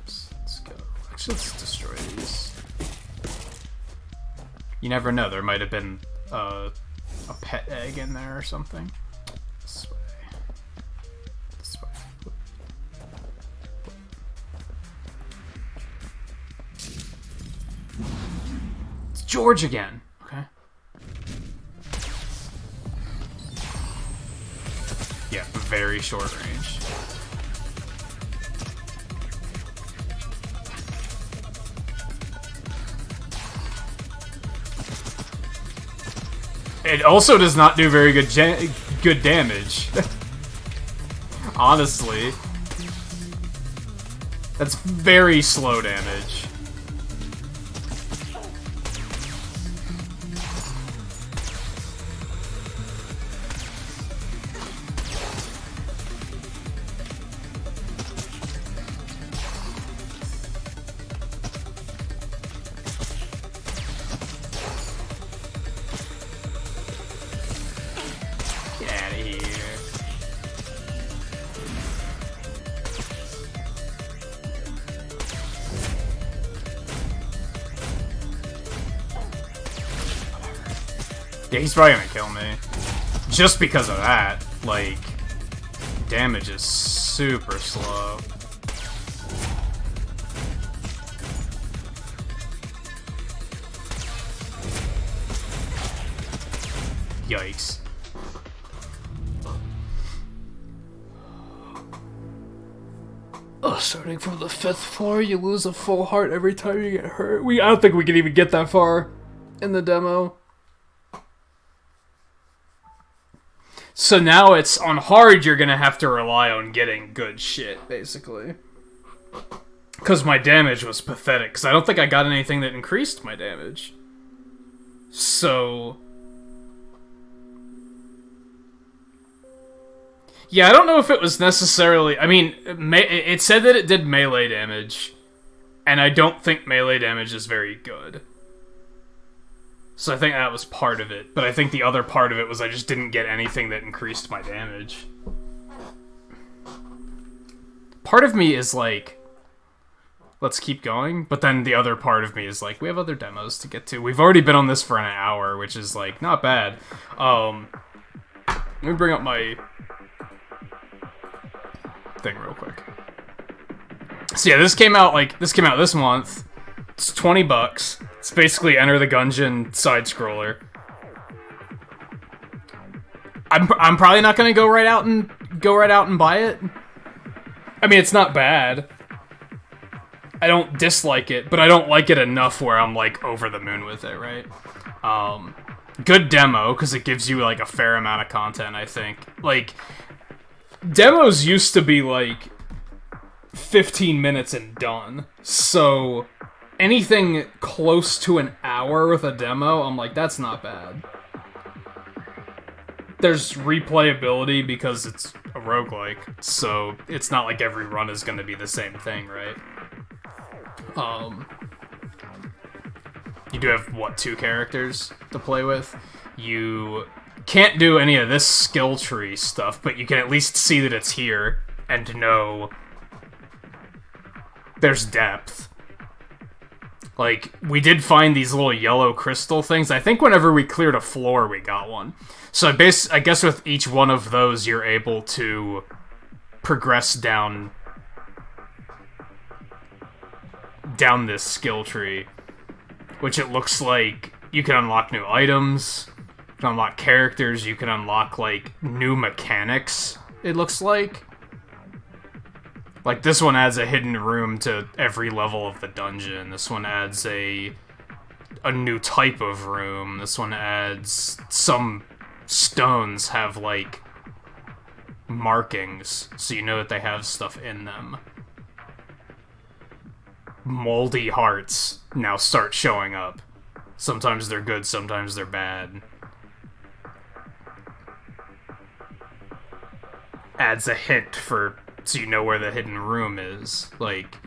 Let's go. Actually, let's destroy these. You never know. There might have been a pet egg in there or something. This way. This way. It's George again. Okay. Yeah, very short range. It also does not do very good damage. Honestly. That's very slow damage. Yeah, he's probably gonna kill me. Just because of that. Like, damage is super slow. Yikes. Oh, starting from the 5th floor, you lose a full heart every time you get hurt. I don't think we can even get that far in the demo. So now it's on hard, you're gonna have to rely on getting good shit, basically. Because my damage was pathetic, because I don't think I got anything that increased my damage. So, Yeah, I don't know if it was necessarily... I mean, it said that it did melee damage, and I don't think melee damage is very good. So I think that was part of it, but I think the other part of it was I just didn't get anything that increased my damage. Part of me is like, let's keep going, but then the other part of me is like, we have other demos to get to. We've already been on this for an hour, which is like, not bad. Let me bring up my thing real quick. So yeah, this came out this month. It's $20. It's basically Enter the Gungeon side-scroller. I'm probably not gonna go right out and buy it. I mean, it's not bad. I don't dislike it, but I don't like it enough where I'm like over the moon with it, right? Good demo, because it gives you like a fair amount of content, I think. Like, demos used to be like 15 minutes and done. So anything close to an hour with a demo, I'm like, that's not bad. There's replayability because it's a roguelike, so it's not like every run is going to be the same thing, right? You do have, what, 2 characters to play with? You can't do any of this skill tree stuff, but you can at least see that it's here, and know there's depth. Like, we did find these little yellow crystal things. I think whenever we cleared a floor, we got one. So I guess with each one of those, you're able to progress down this skill tree, which it looks like you can unlock new items, you can unlock characters, you can unlock, like, new mechanics, it looks like. Like, this one adds a hidden room to every level of the dungeon. This one adds a new type of room. This one adds some stones have, like, markings, so you know that they have stuff in them. Moldy hearts now start showing up. Sometimes they're good, sometimes they're bad. Adds a hint so you know where the hidden room is. Like,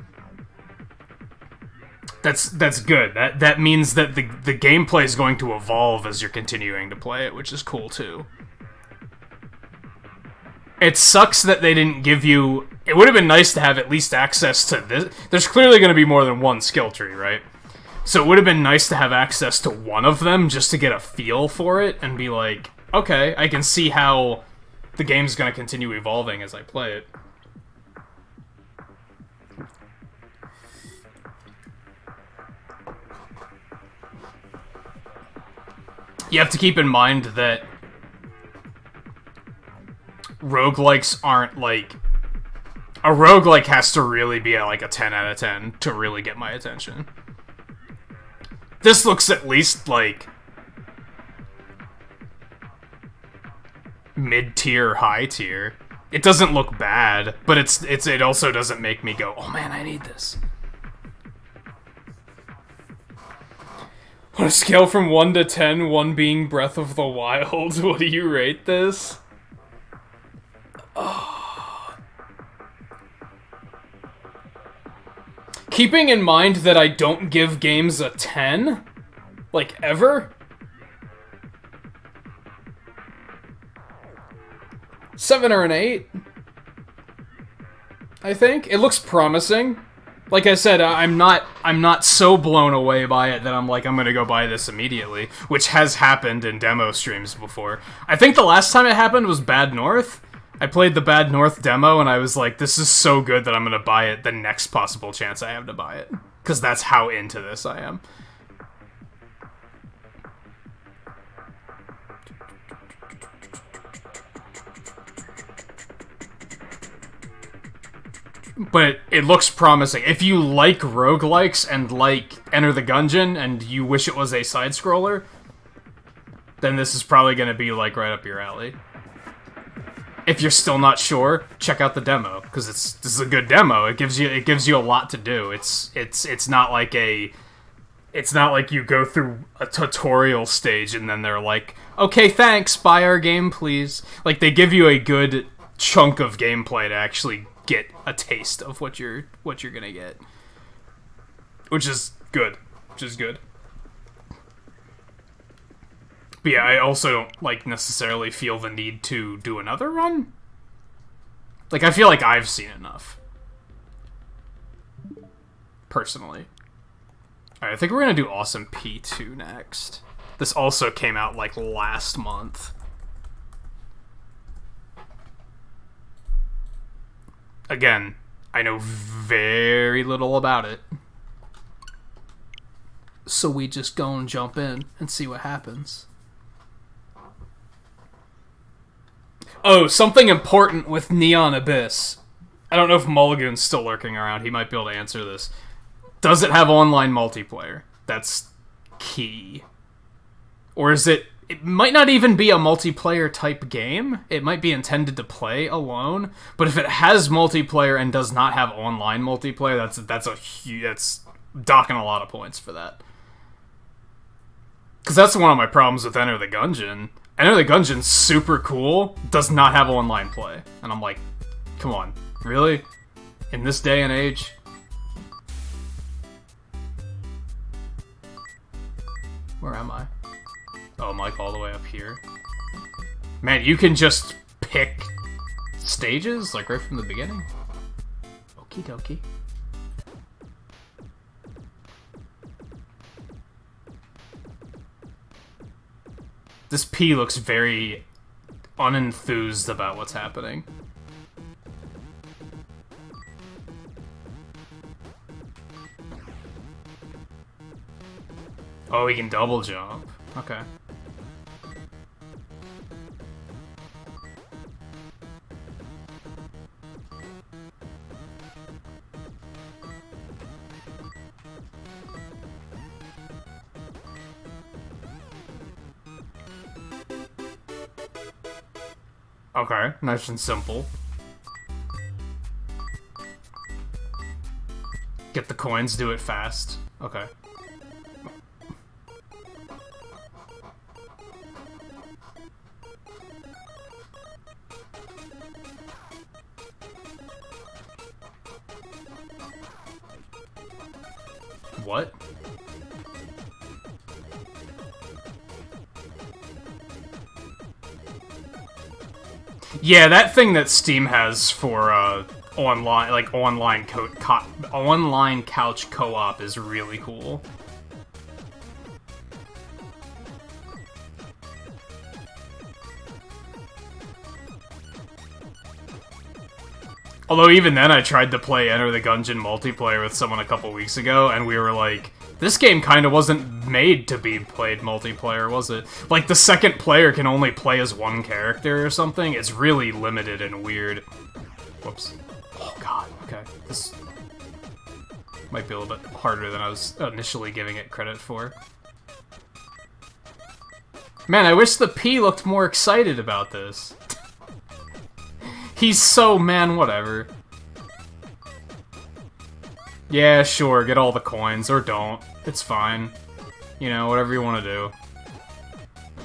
that's good. That means that the gameplay is going to evolve as you're continuing to play it, which is cool too. It sucks that they didn't give you... It would have been nice to have at least access to this. There's clearly going to be more than one skill tree, right? So it would have been nice to have access to one of them just to get a feel for it and be like, okay, I can see how the game's going to continue evolving as I play it. You have to keep in mind that roguelikes aren't like... A roguelike has to really be at like a 10 out of 10 to really get my attention. This looks at least like mid-tier, high-tier. It doesn't look bad, but it also doesn't make me go, oh man, I need this. On a scale from 1 to 10, 1 being Breath of the Wild, what do you rate this? Oh. Keeping in mind that I don't give games a 10, like, ever? 7 or an 8? I think. It looks promising. Like I said, I'm not so blown away by it that I'm like, I'm gonna go buy this immediately, which has happened in demo streams before. I think the last time it happened was Bad North. I played the Bad North demo, and I was like, this is so good that I'm gonna buy it the next possible chance I have to buy it. Because that's how into this I am. But it looks promising. If you like roguelikes and like Enter the Gungeon, and you wish it was a side-scroller, then this is probably gonna be, like, right up your alley. If you're still not sure, check out the demo, because this is a good demo. It gives you a lot to do. It's not like you go through a tutorial stage and then they're like, okay, thanks, buy our game, please. Like, they give you a good chunk of gameplay to actually get a taste of what you're gonna get, which is good. But yeah, I also don't like necessarily feel the need to do another run. Like, I feel like I've seen enough, personally. Alright, I think we're gonna do Awesome P2 next. This also came out, like, last month. Again, I know very little about it. So we just go and jump in and see what happens. Oh, something important with Neon Abyss. I don't know if Mulligan's still lurking around. He might be able to answer this. Does it have online multiplayer? That's key. Or is it... It might not even be a multiplayer type game. It might be intended to play alone. But if it has multiplayer and does not have online multiplayer, that's docking a lot of points for that. Because that's one of my problems with Enter the Gungeon. Enter the Gungeon's super cool, does not have online play. And I'm like, come on, really? In this day and age? Where am I? Oh, I'm like all the way up here. Man, you can just pick stages, like right from the beginning? Okie dokie. This P looks very unenthused about what's happening. Oh, he can double jump. Okay. Okay, nice and simple. Get the coins, do it fast. Okay. What? Yeah, that thing that Steam has for online couch co-op is really cool. Although even then I tried to play Enter the Gungeon multiplayer with someone a couple weeks ago, and we were like, this game kind of wasn't made to be played multiplayer, was it? Like, the second player can only play as one character or something. It's really limited and weird. Whoops. Oh god, okay. This might be a little bit harder than I was initially giving it credit for. Man, I wish the P looked more excited about this. He's so, man, whatever. Yeah, sure, get all the coins, or don't. It's fine. You know, whatever you want to do.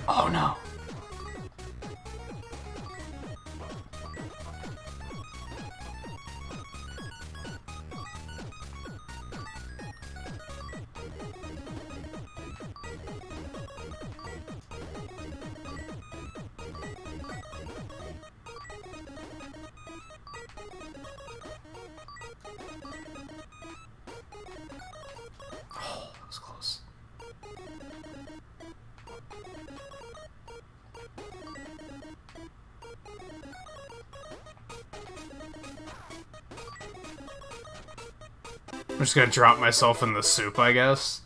Oh, no. I'm just gonna drop myself in the soup, I guess.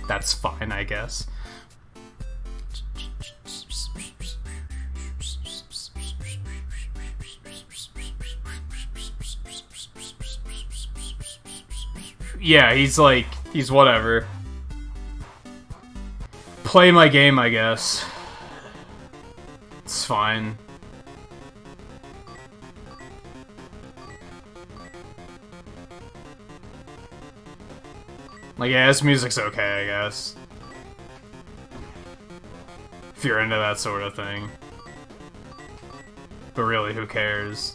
That's fine, I guess. Yeah, he's whatever. Play my game, I guess. It's fine. Like, yeah, this music's okay, I guess. if you're into that sort of thing. But really, who cares?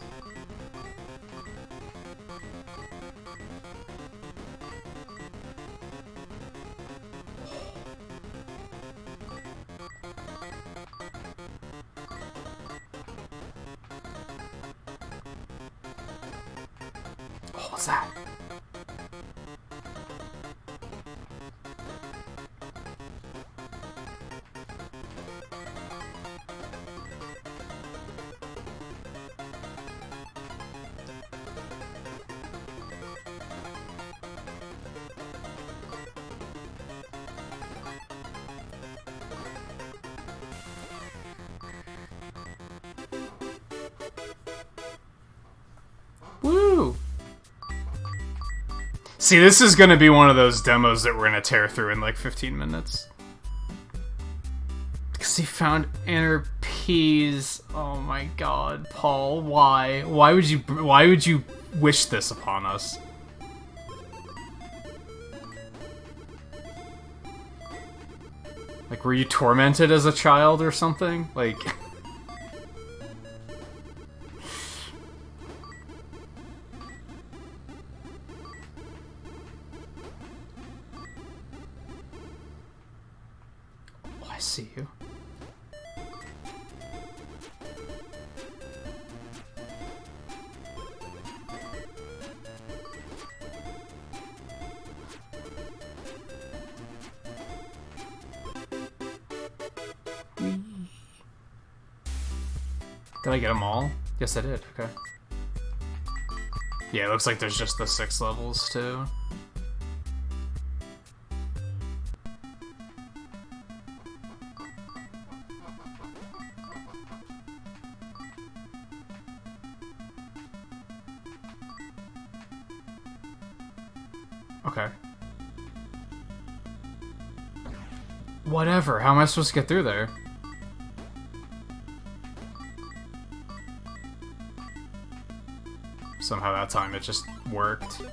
Oh, what's that? Woo! See, this is gonna be one of those demos that we're gonna tear through in like 15 minutes. Because he found inner peas. Oh my god, Paul, why? Why would you wish this upon us? Like, were you tormented as a child or something? Like... Oh, I see you. Did I get them all? Yes, I did. Okay. Yeah, it looks like there's just the 6 levels, too. Okay. Whatever. How am I supposed to get through there? Somehow that time it just worked.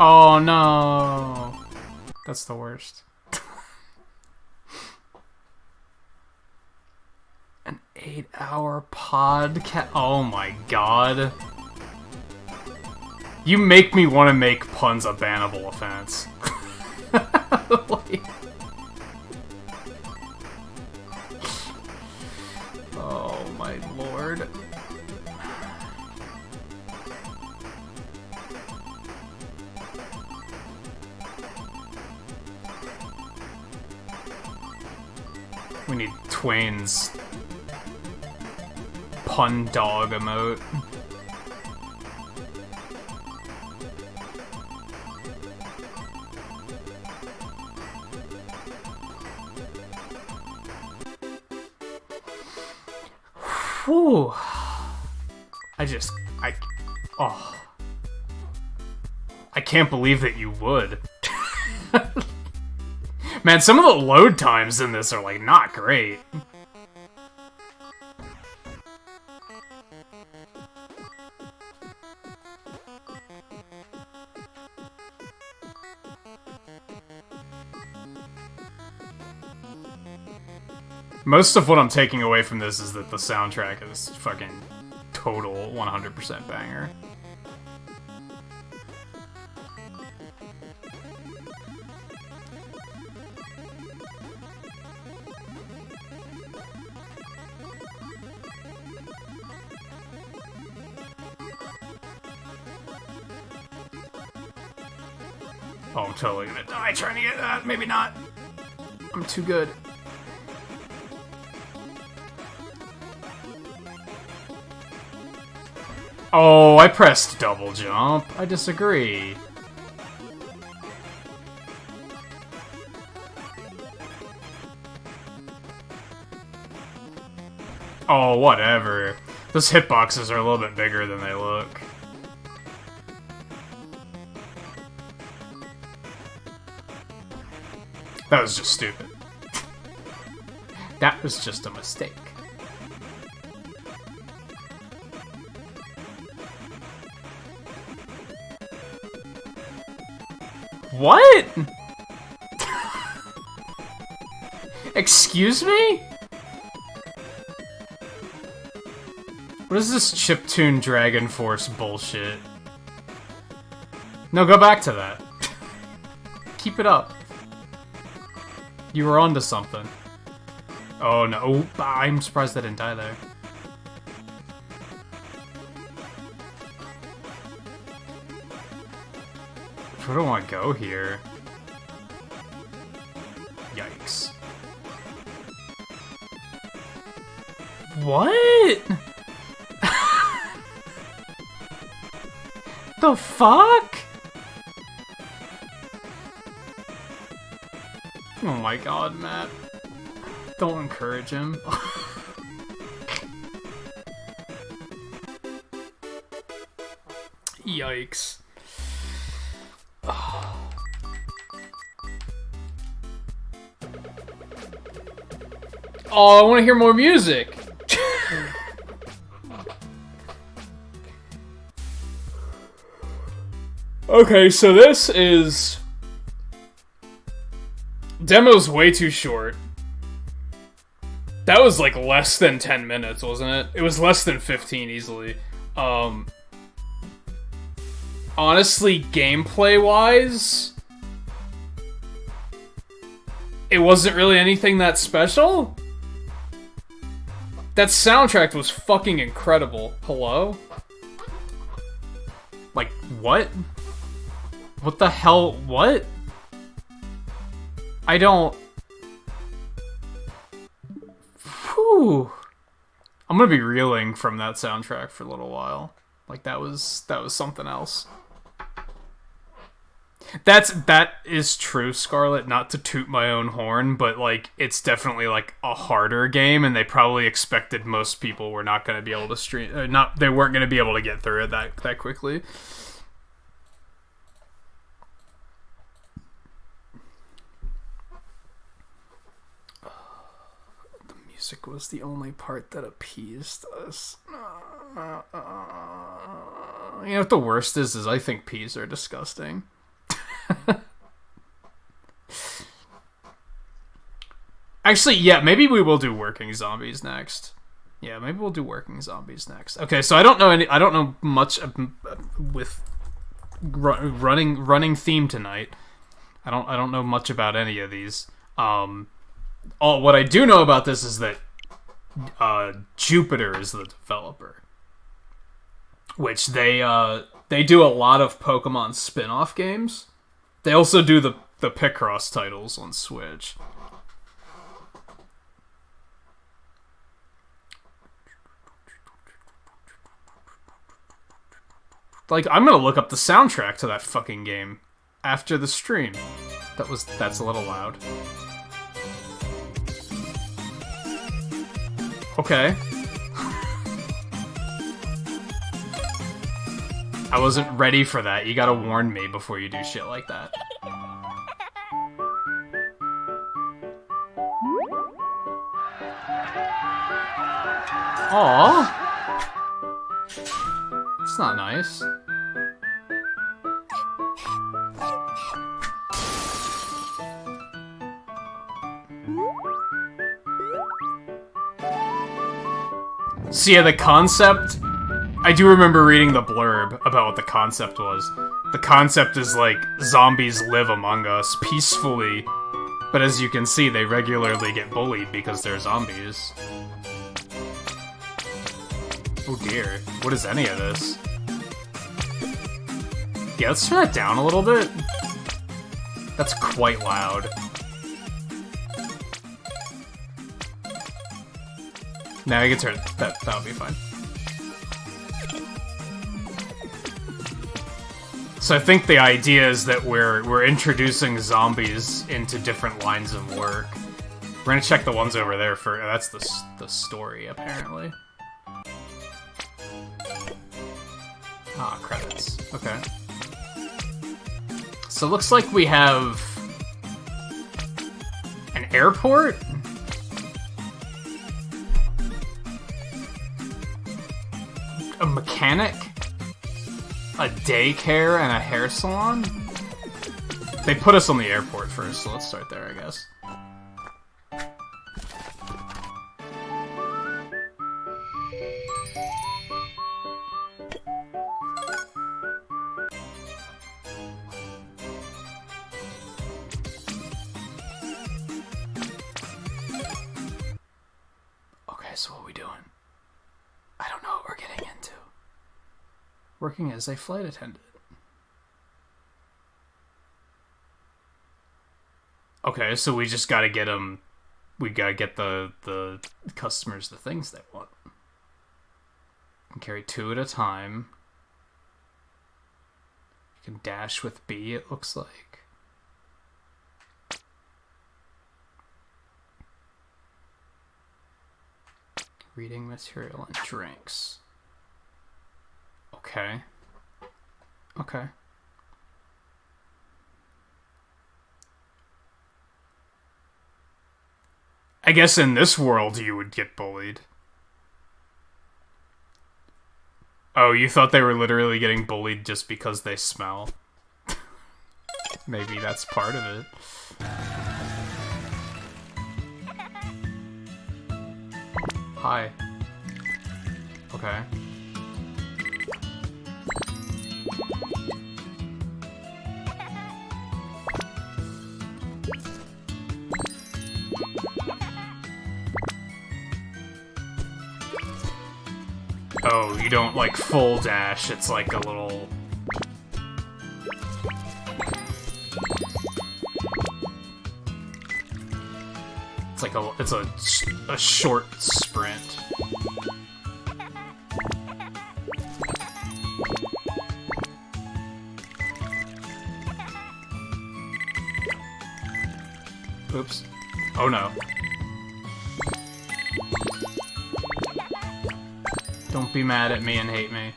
Oh no! That's the worst. An 8-hour podcast. Oh my god. You make me want to make puns a bannable offense. Like... Oh my lord. We need Twain's pun dog emote. Whew. Oh. I can't believe that you would. Man, some of the load times in this are, like, not great. Most of what I'm taking away from this is that the soundtrack is fucking total 100% banger. Oh, I'm totally gonna die trying to get that. Maybe not. I'm too good. Oh, I pressed double jump. I disagree. Oh, whatever. Those hitboxes are a little bit bigger than they look. That was just stupid. That was just a mistake. What? Excuse me? What is this chiptune Dragon Force bullshit? No, go back to that. Keep it up. You were onto something. Oh no, oh, I'm surprised I didn't die there. Where do I want to go here? Yikes. What? The fuck? Oh my god, Matt. Don't encourage him. Yikes. Oh, I want to hear more music. Okay, so this is... Demo's way too short. That was like less than 10 minutes, wasn't it? It was less than 15 easily. Honestly, gameplay-wise, it wasn't really anything that special. That soundtrack was fucking incredible. Hello? Like, what? What the hell? What? I don't... Whew. I'm gonna be reeling from that soundtrack for a little while. Like, that was something else. That is true, Scarlet, not to toot my own horn, but, like, it's definitely, like, a harder game, and they probably expected most people were not gonna be able to stream... they weren't gonna be able to get through it that quickly. The music was the only part that appeased us. You know what the worst is I think peas are disgusting. Actually, yeah, maybe we will do Working Zombies next. Yeah, maybe we'll do Working Zombies next. Okay, so I don't know much with running theme tonight. I don't know much about any of these. What I do know about this is that Jupiter is the developer, which they do a lot of Pokemon spin-off games. They also do the Picross titles on Switch. Like, I'm gonna look up the soundtrack to that fucking game after the stream. That's a little loud. Okay. I wasn't ready for that. You gotta warn me before you do shit like that. Aww. It's not nice. So yeah, the concept... I do remember reading the blurb about what the concept was. The concept is like, zombies live among us peacefully, but as you can see, they regularly get bullied because they're zombies. Oh dear, what is any of this? Yeah, let's turn that down a little bit. That's quite loud. Nah, I can turn that'll be fine. So I think the idea is that we're introducing zombies into different lines of work. We're gonna check the ones over there for that's the story apparently. Ah, credits. Okay. So it looks like we have airport? A mechanic? A daycare and a hair salon? They put us on the airport first, so let's start there, I guess. Okay, so what are we doing? I don't know what we're getting into. Working as a flight attendant. Okay, so we just gotta get them. We gotta get the customers the things they want. You can carry 2 at a time. You can dash with B, it looks like. Reading material and drinks. Okay. Okay. I guess in this world you would get bullied. Oh, you thought they were literally getting bullied just because they smell? Maybe that's part of it. Hi. Okay. Oh, you don't like full dash, it's like a little... It's like a short sprint. Oops. Oh no. Don't be mad at me and hate me.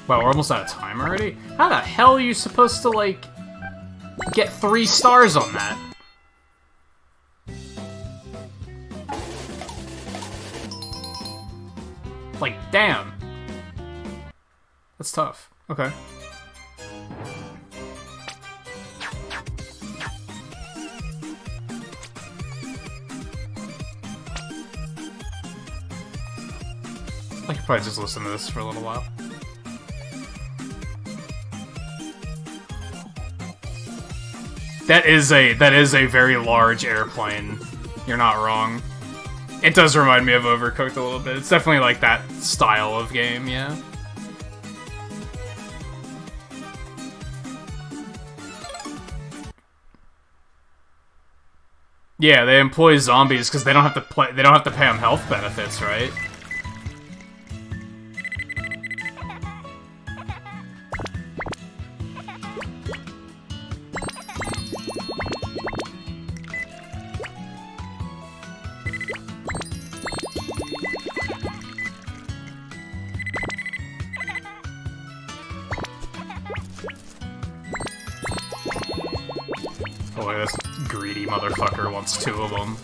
Wow, we're almost out of time already? How the hell are you supposed to, like, get 3 stars on that? Like, damn. That's tough. Okay. I could probably just listen to this for a little while. That is a very large airplane. You're not wrong. It does remind me of Overcooked a little bit. It's definitely like that style of game, yeah. Yeah, they employ zombies because they don't have to they don't have to pay them health benefits, right? Boy, this greedy motherfucker wants 2 of them.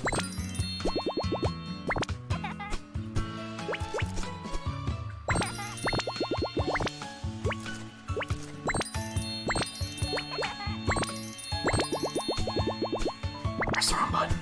Press the wrong button.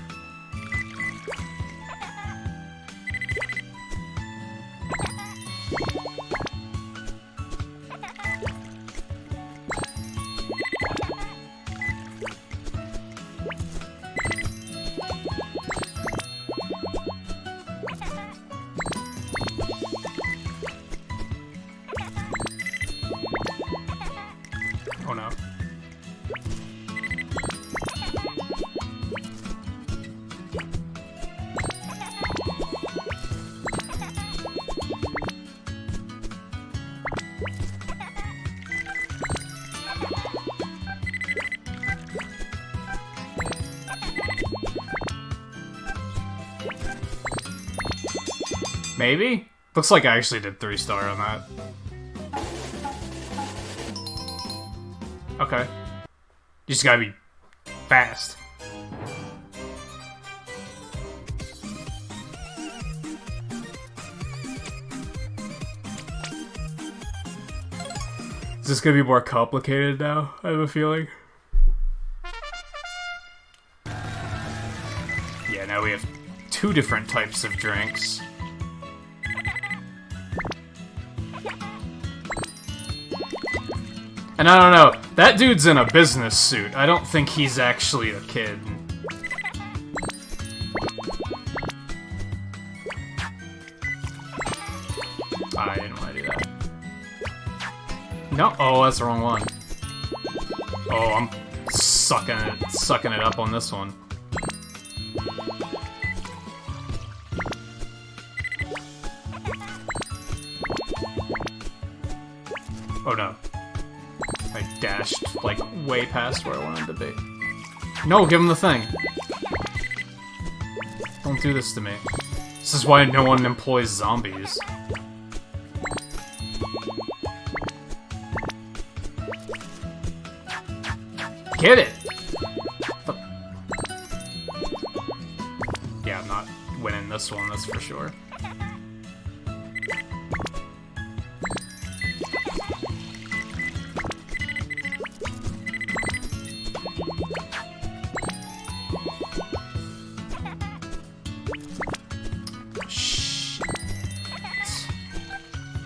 Oh no. Maybe? Looks like I actually did 3-star on that. Okay. You just gotta be fast. just gonna be more complicated now, I have a feeling. Yeah, now we have 2 different types of drinks. And I don't know, that dude's in a business suit. I don't think he's actually a kid. I didn't want to do that. No, oh, that's the wrong one. Oh, I'm sucking it up on this one. Oh no. I dashed, like, way past where I wanted to be. No, give him the thing! Don't do this to me. This is why no one employs zombies. Get it! Yeah, I'm not winning this one, that's for sure.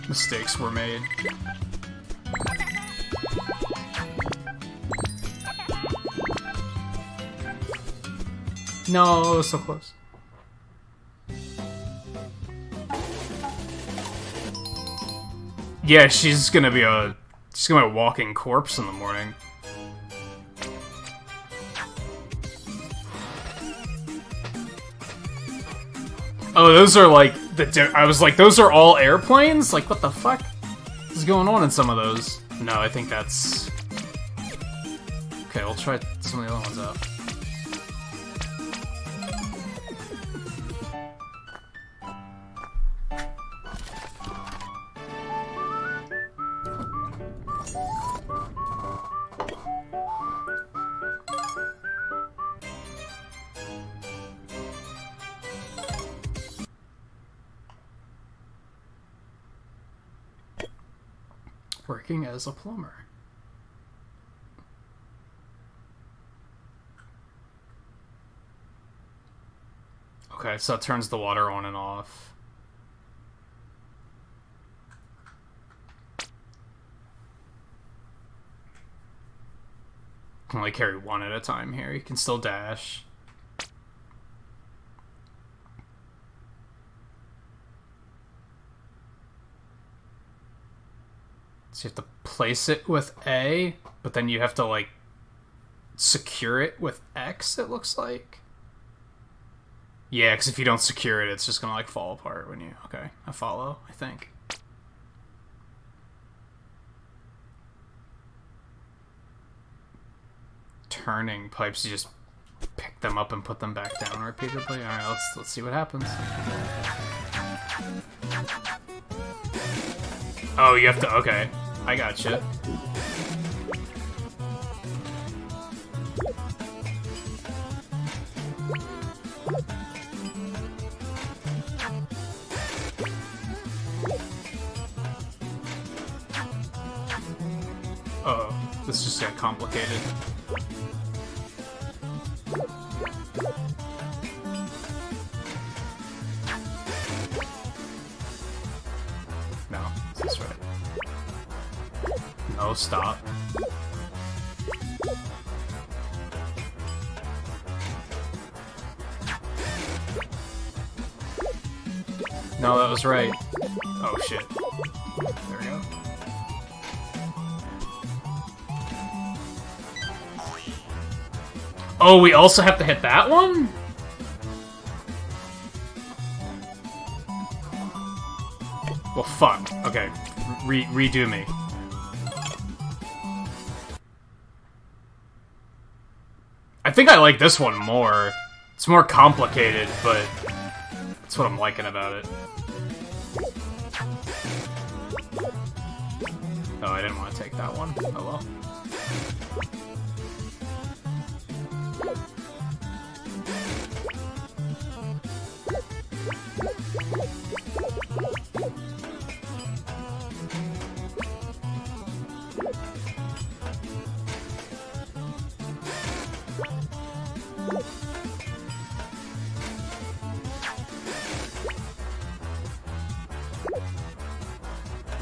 Mistakes were made. No, so close. Yeah, she's gonna be a walking corpse in the morning. Oh, those are like I was like, those are all airplanes? Like, what the fuck is going on in some of those? No, I think that's... Okay, we'll try some of the other ones out. Working as a plumber. Okay, so it turns the water on and off. Can only carry one at a time here. You can still dash. So you have to place it with A, but then you have to, like, secure it with X, it looks like. Yeah, because if you don't secure it, it's just gonna, like, fall apart when you... Okay, I follow, I think. Turning pipes, you just pick them up and put them back down repeatedly. Alright, let's see what happens. Oh, you have to... Okay. I gotcha. Uh-oh. This just got complicated. No, is this right? No, stop. No, that was right. Oh shit. There we go. Oh, we also have to hit that one? Well, fuck. Okay. Redo me. I think I like this one more. It's more complicated, but that's what I'm liking about it. Oh, I didn't want to take that one. Oh well.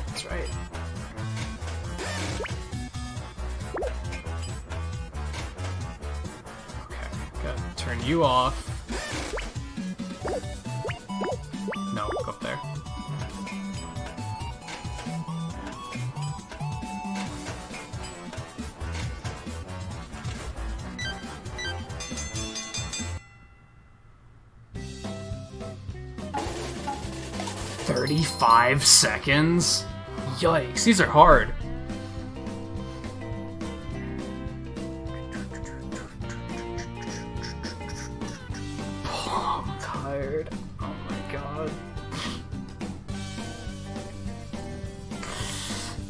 That's right. Okay, gotta turn you off. No, go up there. "35 seconds? Yikes, these are hard. Oh, I'm tired. Oh my god.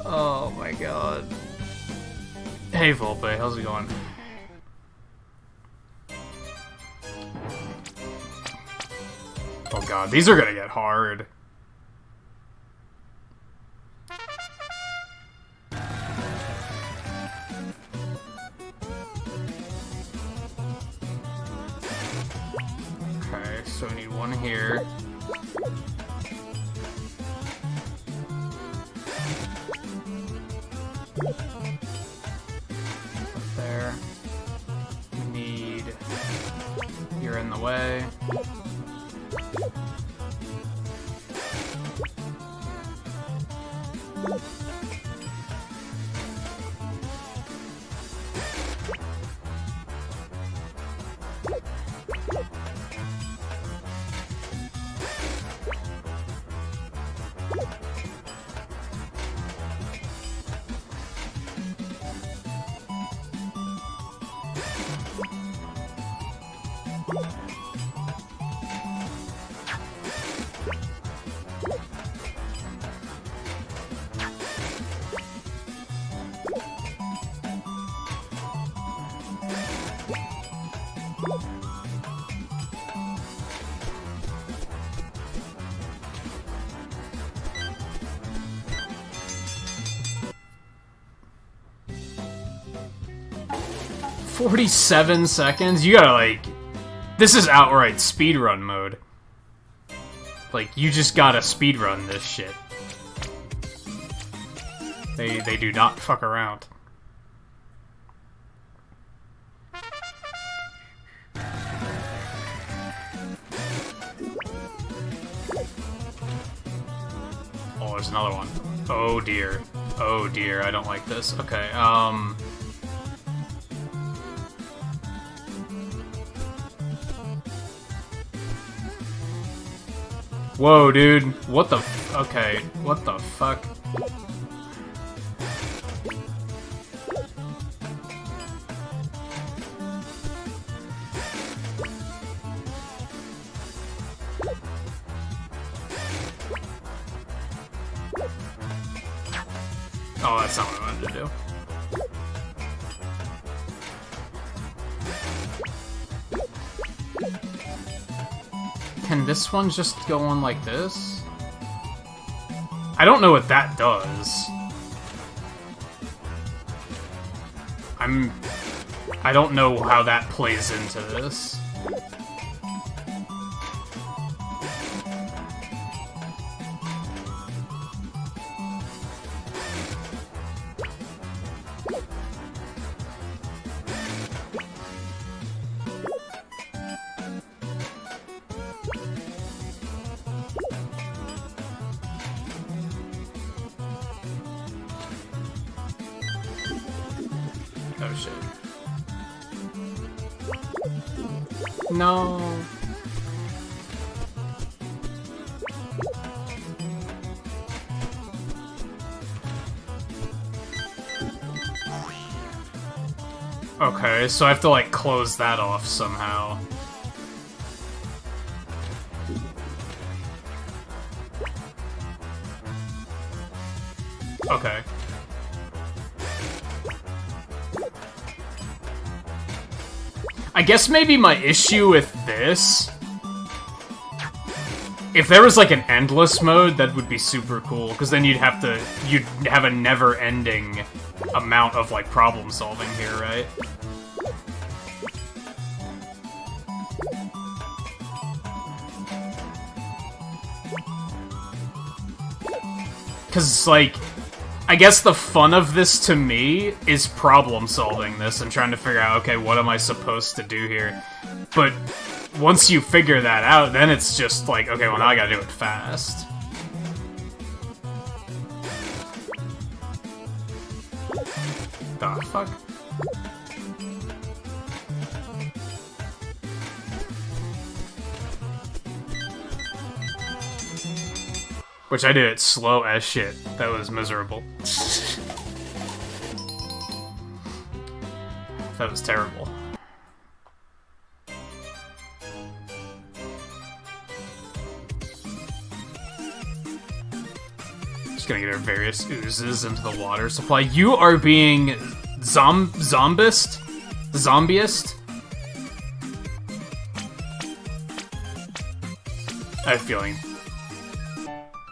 Oh my god. Hey Volpe, how's it going? Oh god, these are gonna get hard. Okay, so we need one here. Up there. We need... You're in the way. "47 seconds? You gotta, like... This is outright speedrun mode. Like, you just gotta speedrun this shit. They do not fuck around. Oh, there's another one. Oh dear. Oh dear, I don't like this. Okay, Whoa, dude. What the okay, what the fuck? Oh, that's not what I wanted to do. Can this one just go on like this? I don't know what that does. I don't know how that plays into this. Oh shit. No. Okay, so I have to like close that off somehow. Okay. I guess maybe my issue with this... If there was like an endless mode, that would be super cool, because then you'd have a never-ending amount of like problem solving here, right? Because, like, I guess the fun of this to me is problem solving this and trying to figure out, okay, what am I supposed to do here? But once you figure that out, then it's just like, okay, well, now I gotta do it fast. The fuck? Which I did it slow as shit. That was miserable. That was terrible. Just gonna get our various oozes into the water supply. You are being zombist? Zombiest? I have a feeling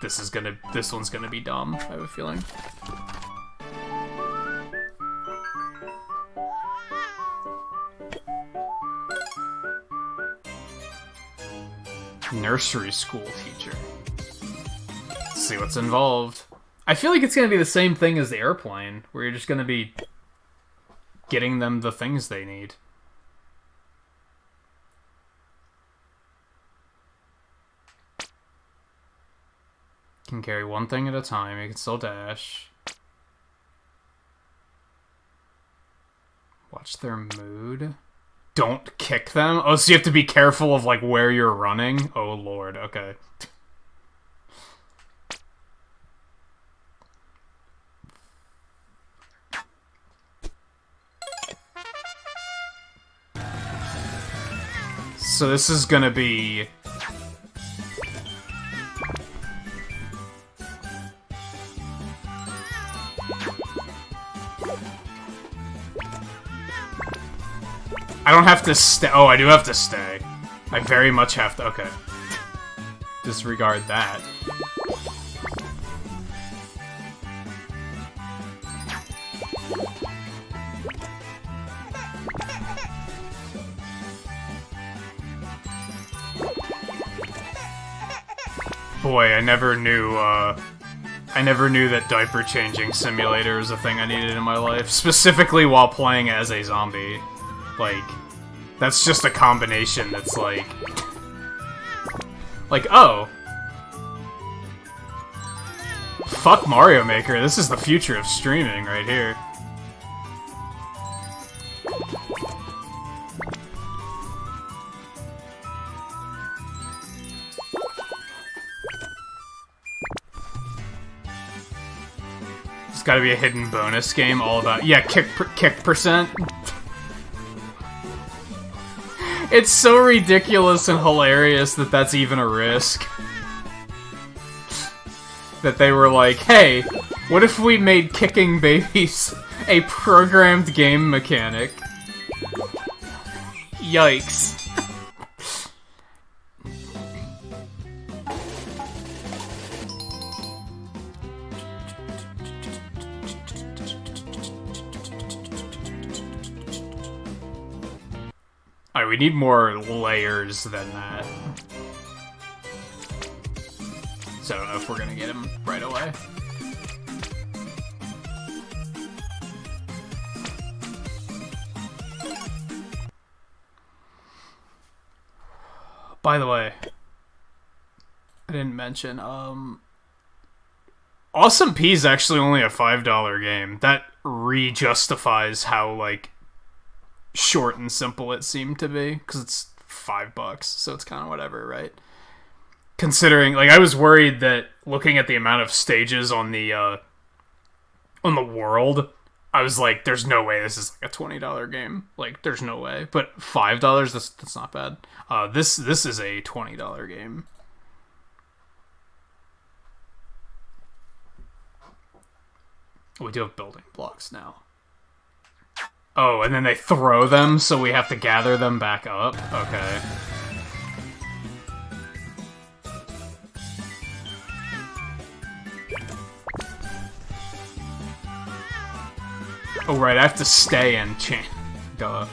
this one's gonna be dumb. I have a feeling. Nursery school teacher. Let's see what's involved. I feel like it's gonna be the same thing as the airplane, where you're just gonna be getting them the things they need. Can carry one thing at a time. You can still dash. Watch their mood. Don't kick them? Oh, so you have to be careful of, like, where you're running? Oh, Lord. Okay. So this is gonna be... I don't have to stay. Oh, I do have to stay. I very much have to. Okay. Disregard that. Boy, I never knew that diaper changing simulator was a thing I needed in my life. Specifically while playing as a zombie. Like, that's just a combination that's like... Like, oh. Fuck Mario Maker, this is the future of streaming right here. It's gotta be a hidden bonus game all about... Yeah, kick percent. It's so ridiculous and hilarious that that's even a risk. That they were like, hey, what if we made kicking babies a programmed game mechanic? Yikes. Alright, we need more layers than that. So I don't know if we're gonna get him right away. By the way, I didn't mention, Awesome P is actually only a $5 game. That re-justifies how, like, short and simple it seemed to be, because it's $5, so it's kind of whatever, right? Considering, like, I was worried that looking at the amount of stages on the world, I was like, there's no way this is like a $20 game. Like, there's no way. But $5, that's not bad. This is a $20 game. We do have building blocks now. Oh, and then they throw them, so we have to gather them back up? Okay. Oh, right, I have to stay and change. Duh.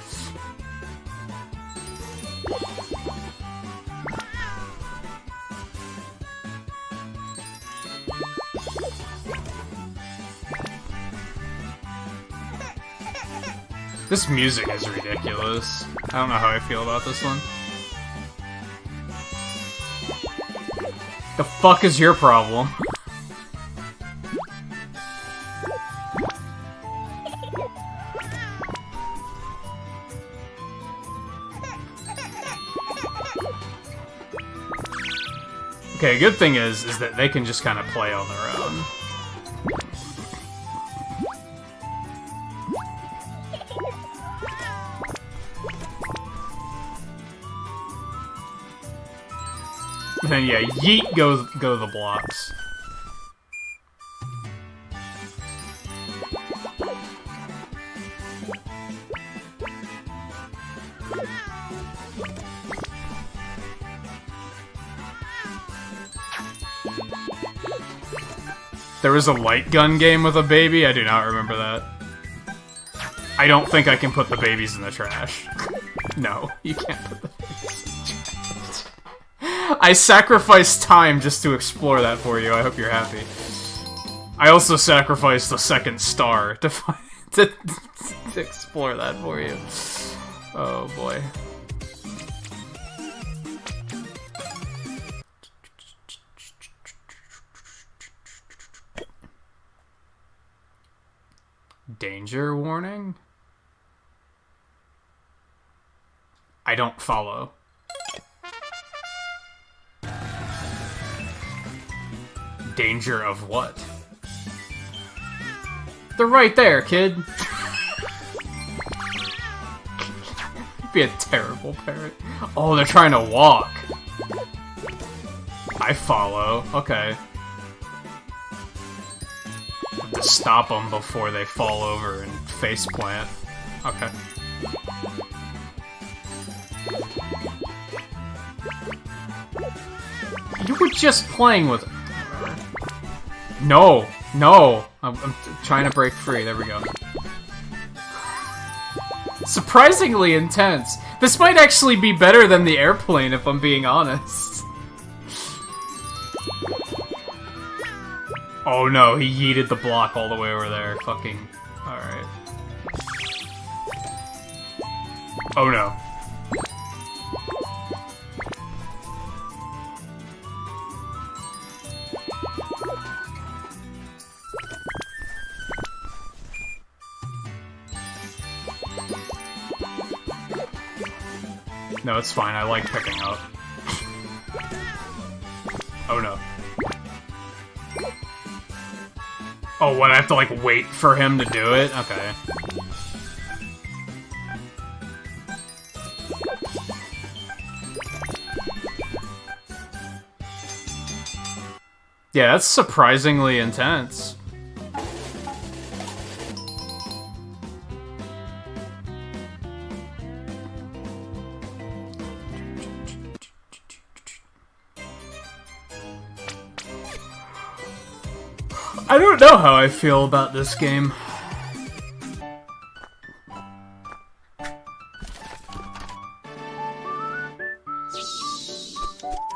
This music is ridiculous. I don't know how I feel about this one. The fuck is your problem? Okay, good thing is that they can just kind of play on their own. And then yeah, yeet go the blocks. There was a light gun game with a baby? I do not remember that. I don't think I can put the babies in the trash. No, you can't put the babies in the trash. I sacrificed time just to explore that for you. I hope you're happy. I also sacrificed the second star to to explore that for you. Oh boy. Danger warning? I don't follow. Danger of what? They're right there, kid. You'd be a terrible parent. Oh, they're trying to walk. I follow. Okay. Have to stop them before they fall over and faceplant. Okay. You were just playing with... No! No! I'm trying to break free. There we go. Surprisingly intense. This might actually be better than the airplane, if I'm being honest. Oh no, he yeeted the block all the way over there. Fucking... Alright. Oh no. No, it's fine. I like picking up. Oh no. Oh, what? I have to, like, wait for him to do it? Okay. Yeah, that's surprisingly intense. I don't know how I feel about this game.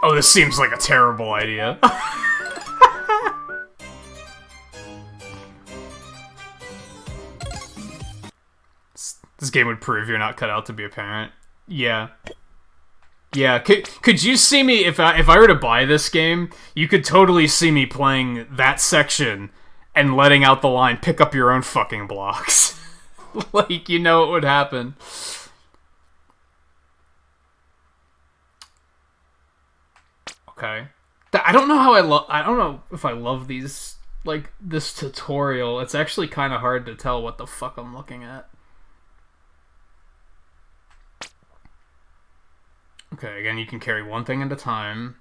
Oh, this seems like a terrible idea. This game would prove you're not cut out to be a parent. Yeah. Yeah, could you see me, if I were to buy this game, you could totally see me playing that section and letting out the line, pick up your own fucking blocks. Like, you know what would happen. Okay. I don't know how I don't know if I love these, like, this tutorial. It's actually kind of hard to tell what the fuck I'm looking at. Okay, again, you can carry one thing at a time.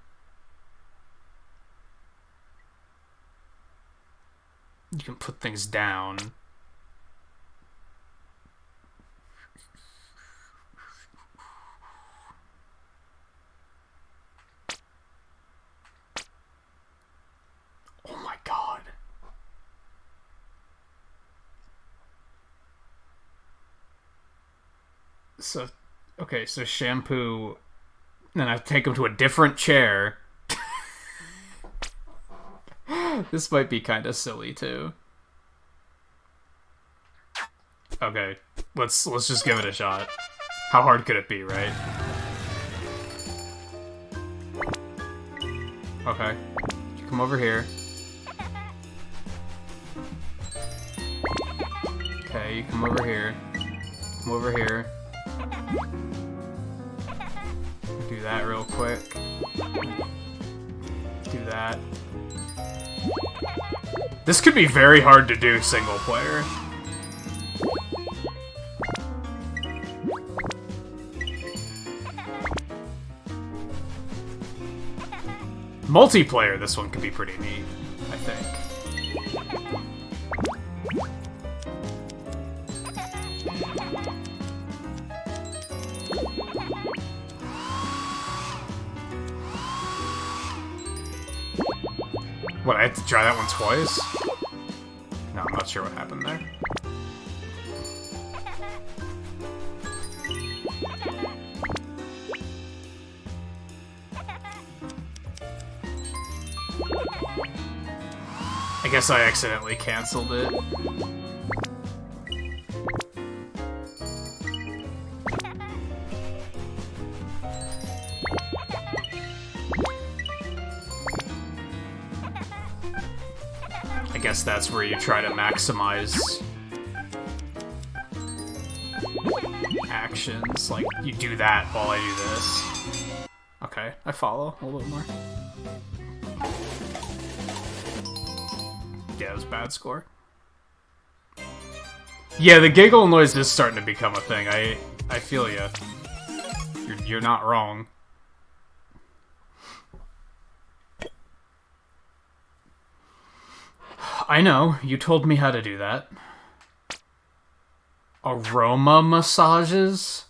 You can put things down. Oh my god. So, okay, so shampoo... Then I take him to a different chair. This might be kind of silly, too. Okay, let's just give it a shot. How hard could it be, right? Okay, you come over here. Okay, you come over here. Come over here. Do that real quick. Do that. This could be very hard to do single player. Multiplayer, this one could be pretty neat, I think. What, I have to try that one twice? No, I'm not sure what happened there. I guess I accidentally canceled it. I guess that's where you try to maximize actions. Like, you do that while I do this. Okay, I follow a little bit more. Yeah, it was a bad score. Yeah, the giggle noise is starting to become a thing. I feel ya. You're not wrong. I know, you told me how to do that. Aroma massages?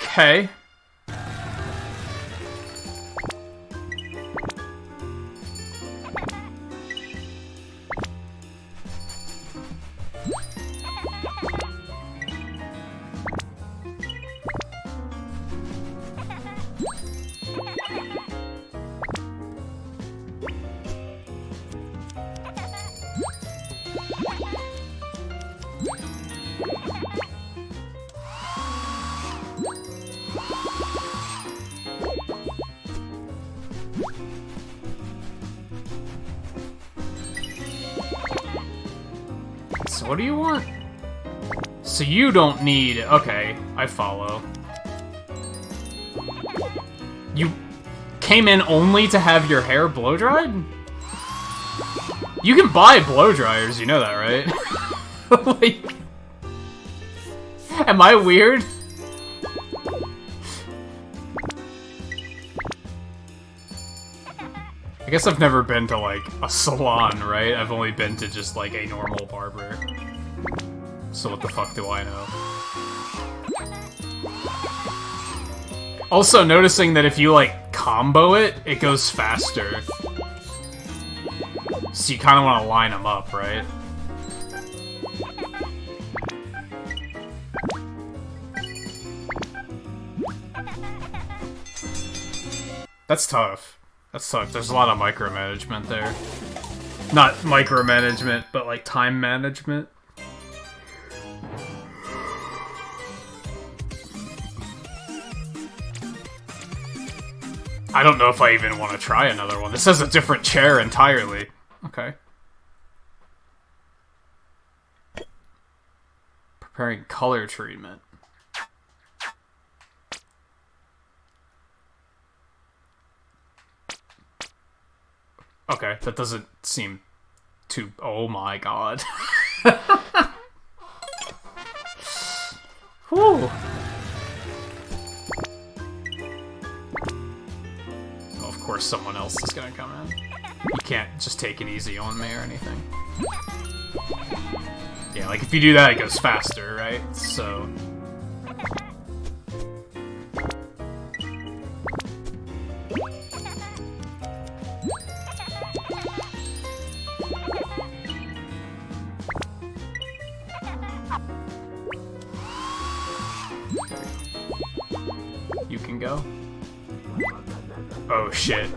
Okay. So what do you want? So you don't need... Okay, I follow. You came in only to have your hair blow-dried? You can buy blow-dryers, you know that, right? Like... Am I weird? I guess I've never been to, like, a salon, right? I've only been to just, like, a normal barber. So what the fuck do I know? Also, noticing that if you, like, combo it, it goes faster. So you kind of want to line them up, right? That's tough. That's tough. There's a lot of micromanagement there. Not micromanagement, but like time management. I don't know if I even want to try another one. This has a different chair entirely. Okay. Preparing color treatment. Okay, that doesn't seem too... Oh my god. Whew. Well, of course someone else is gonna come in. You can't just take it easy on me or anything. Yeah, like if you do that, it goes faster, right? So... You can go. Oh shit.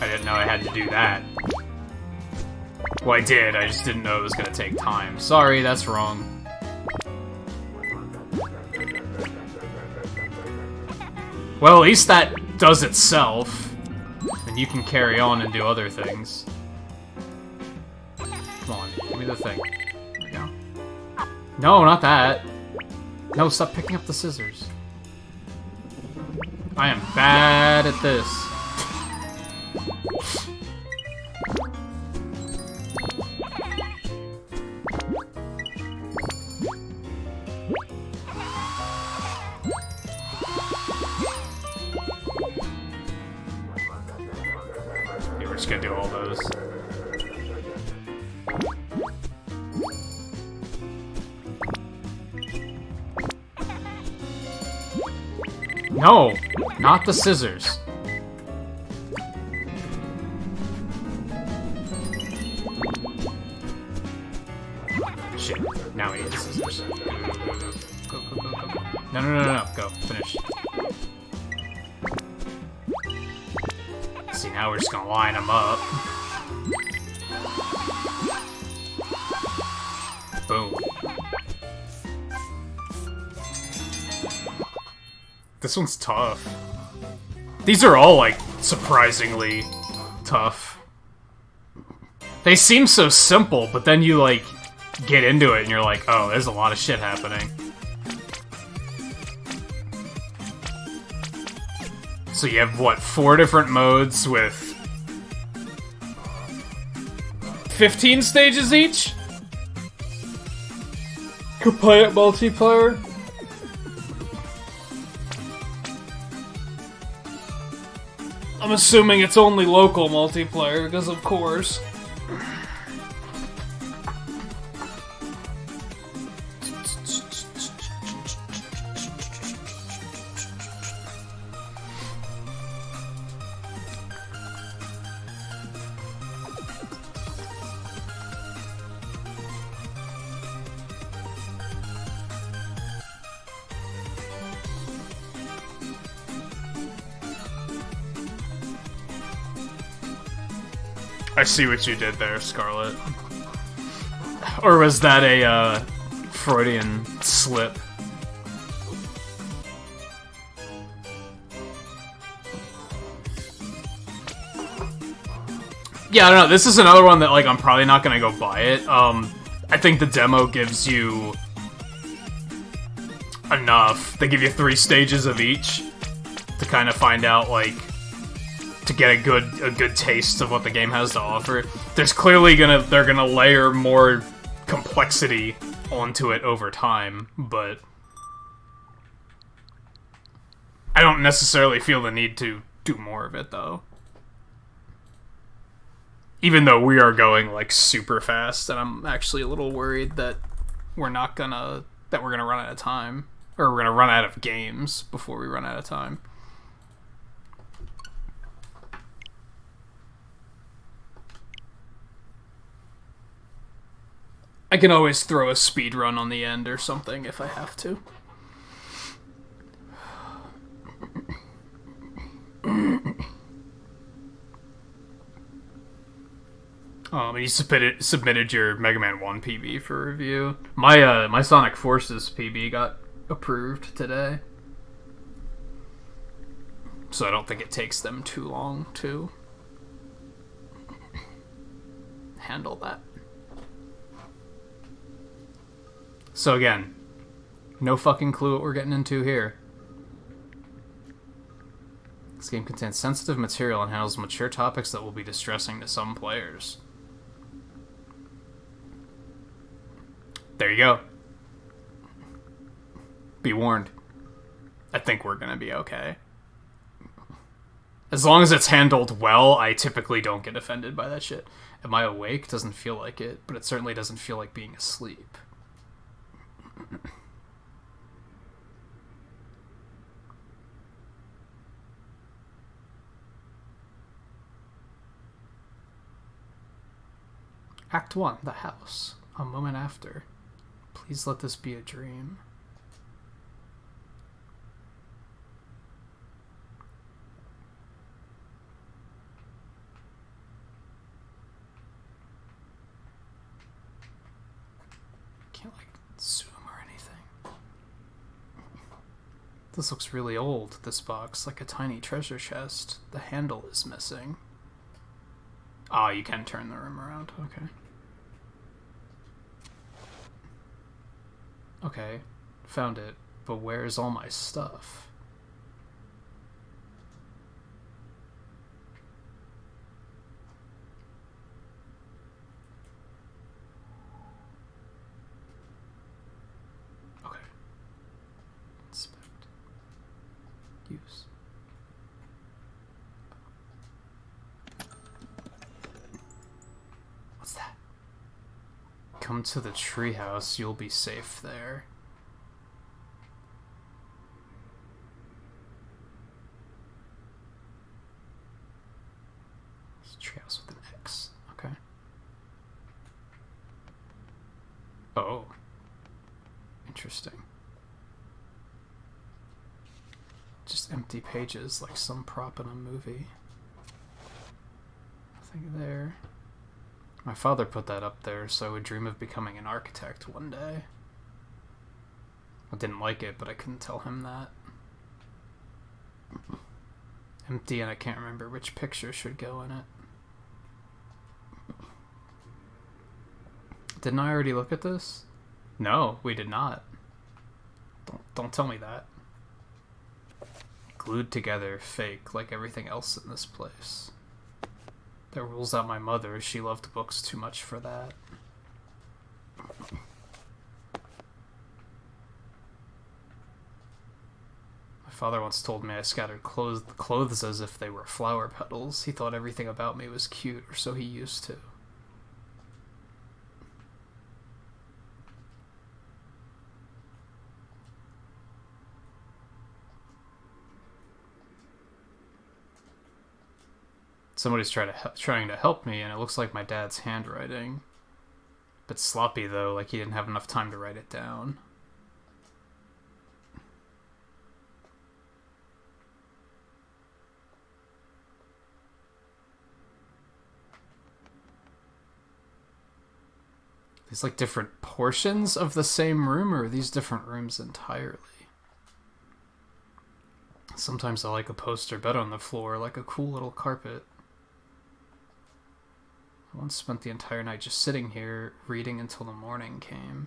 I didn't know I had to do that. Well, I did, I just didn't know it was gonna take time. Sorry, that's wrong. Well, at least that does itself. And you can carry on and do other things. Come on, give me the thing. There we go. No, not that. No, stop picking up the scissors. I am bad at this. Yeah, we're just gonna do all those. No, not the scissors. Shit, now we need the scissors. Go, go, go, go, go. No, no, no, no, no, go, finish. See, now we're just gonna line them up. Boom. This one's tough. These are all, like, surprisingly tough. They seem so simple, but then you, like, get into it and you're like, oh, there's a lot of shit happening. So you have, what, 4 different modes with 15 stages each? Could play it multiplayer? I'm assuming it's only local multiplayer, because of course. I see what you did there, Scarlet. Or was that a, Freudian slip? Yeah, I don't know, this is another one that, like, I'm probably not gonna go buy it. I think the demo gives you enough. They give you 3 stages of each to kind of find out, like, to get a good taste of what the game has to offer. There's clearly they're gonna layer more complexity onto it over time, but I don't necessarily feel the need to do more of it, though. Even though we are going, like, super fast, and I'm actually a little worried that we're gonna run out of time. Or we're gonna run out of games before we run out of time. I can always throw a speed run on the end or something if I have to. You submitted your Mega Man 1 PB for review. My Sonic Forces PB got approved today. So I don't think it takes them too long to handle that. So again, no fucking clue what we're getting into here. This game contains sensitive material and handles mature topics that will be distressing to some players. There you go. Be warned. I think we're gonna be okay. As long as it's handled well, I typically don't get offended by that shit. Am I awake? Doesn't feel like it, but it certainly doesn't feel like being asleep. Act 1, the house. A moment after. Please let this be a dream. This looks really old, this box, like a tiny treasure chest. The handle is missing. Ah, you can turn the room around. Okay. Okay, found it. But where's all my stuff? Okay. Inspect. Use. What's that? Come to the treehouse, you'll be safe there. It's a treehouse with an X. Okay. Oh. Interesting. Just empty pages, like some prop in a movie. Nothing there. My father put that up there so I would dream of becoming an architect one day. I didn't like it, but I couldn't tell him that. Empty, and I can't remember which picture should go in it. Didn't I already look at this? No, we did not. Don't tell me that. Glued together, fake, like everything else in this place. That rules out my mother. She loved books too much for that. My father once told me I scattered clothes as if they were flower petals. He thought everything about me was cute, or so he used to. Somebody's trying to help me, and it looks like my dad's handwriting. Bit sloppy, though, like he didn't have enough time to write it down. These like different portions of the same room, or are these different rooms entirely? Sometimes I like a poster bed on the floor, like a cool little carpet. I once spent the entire night just sitting here, reading until the morning came.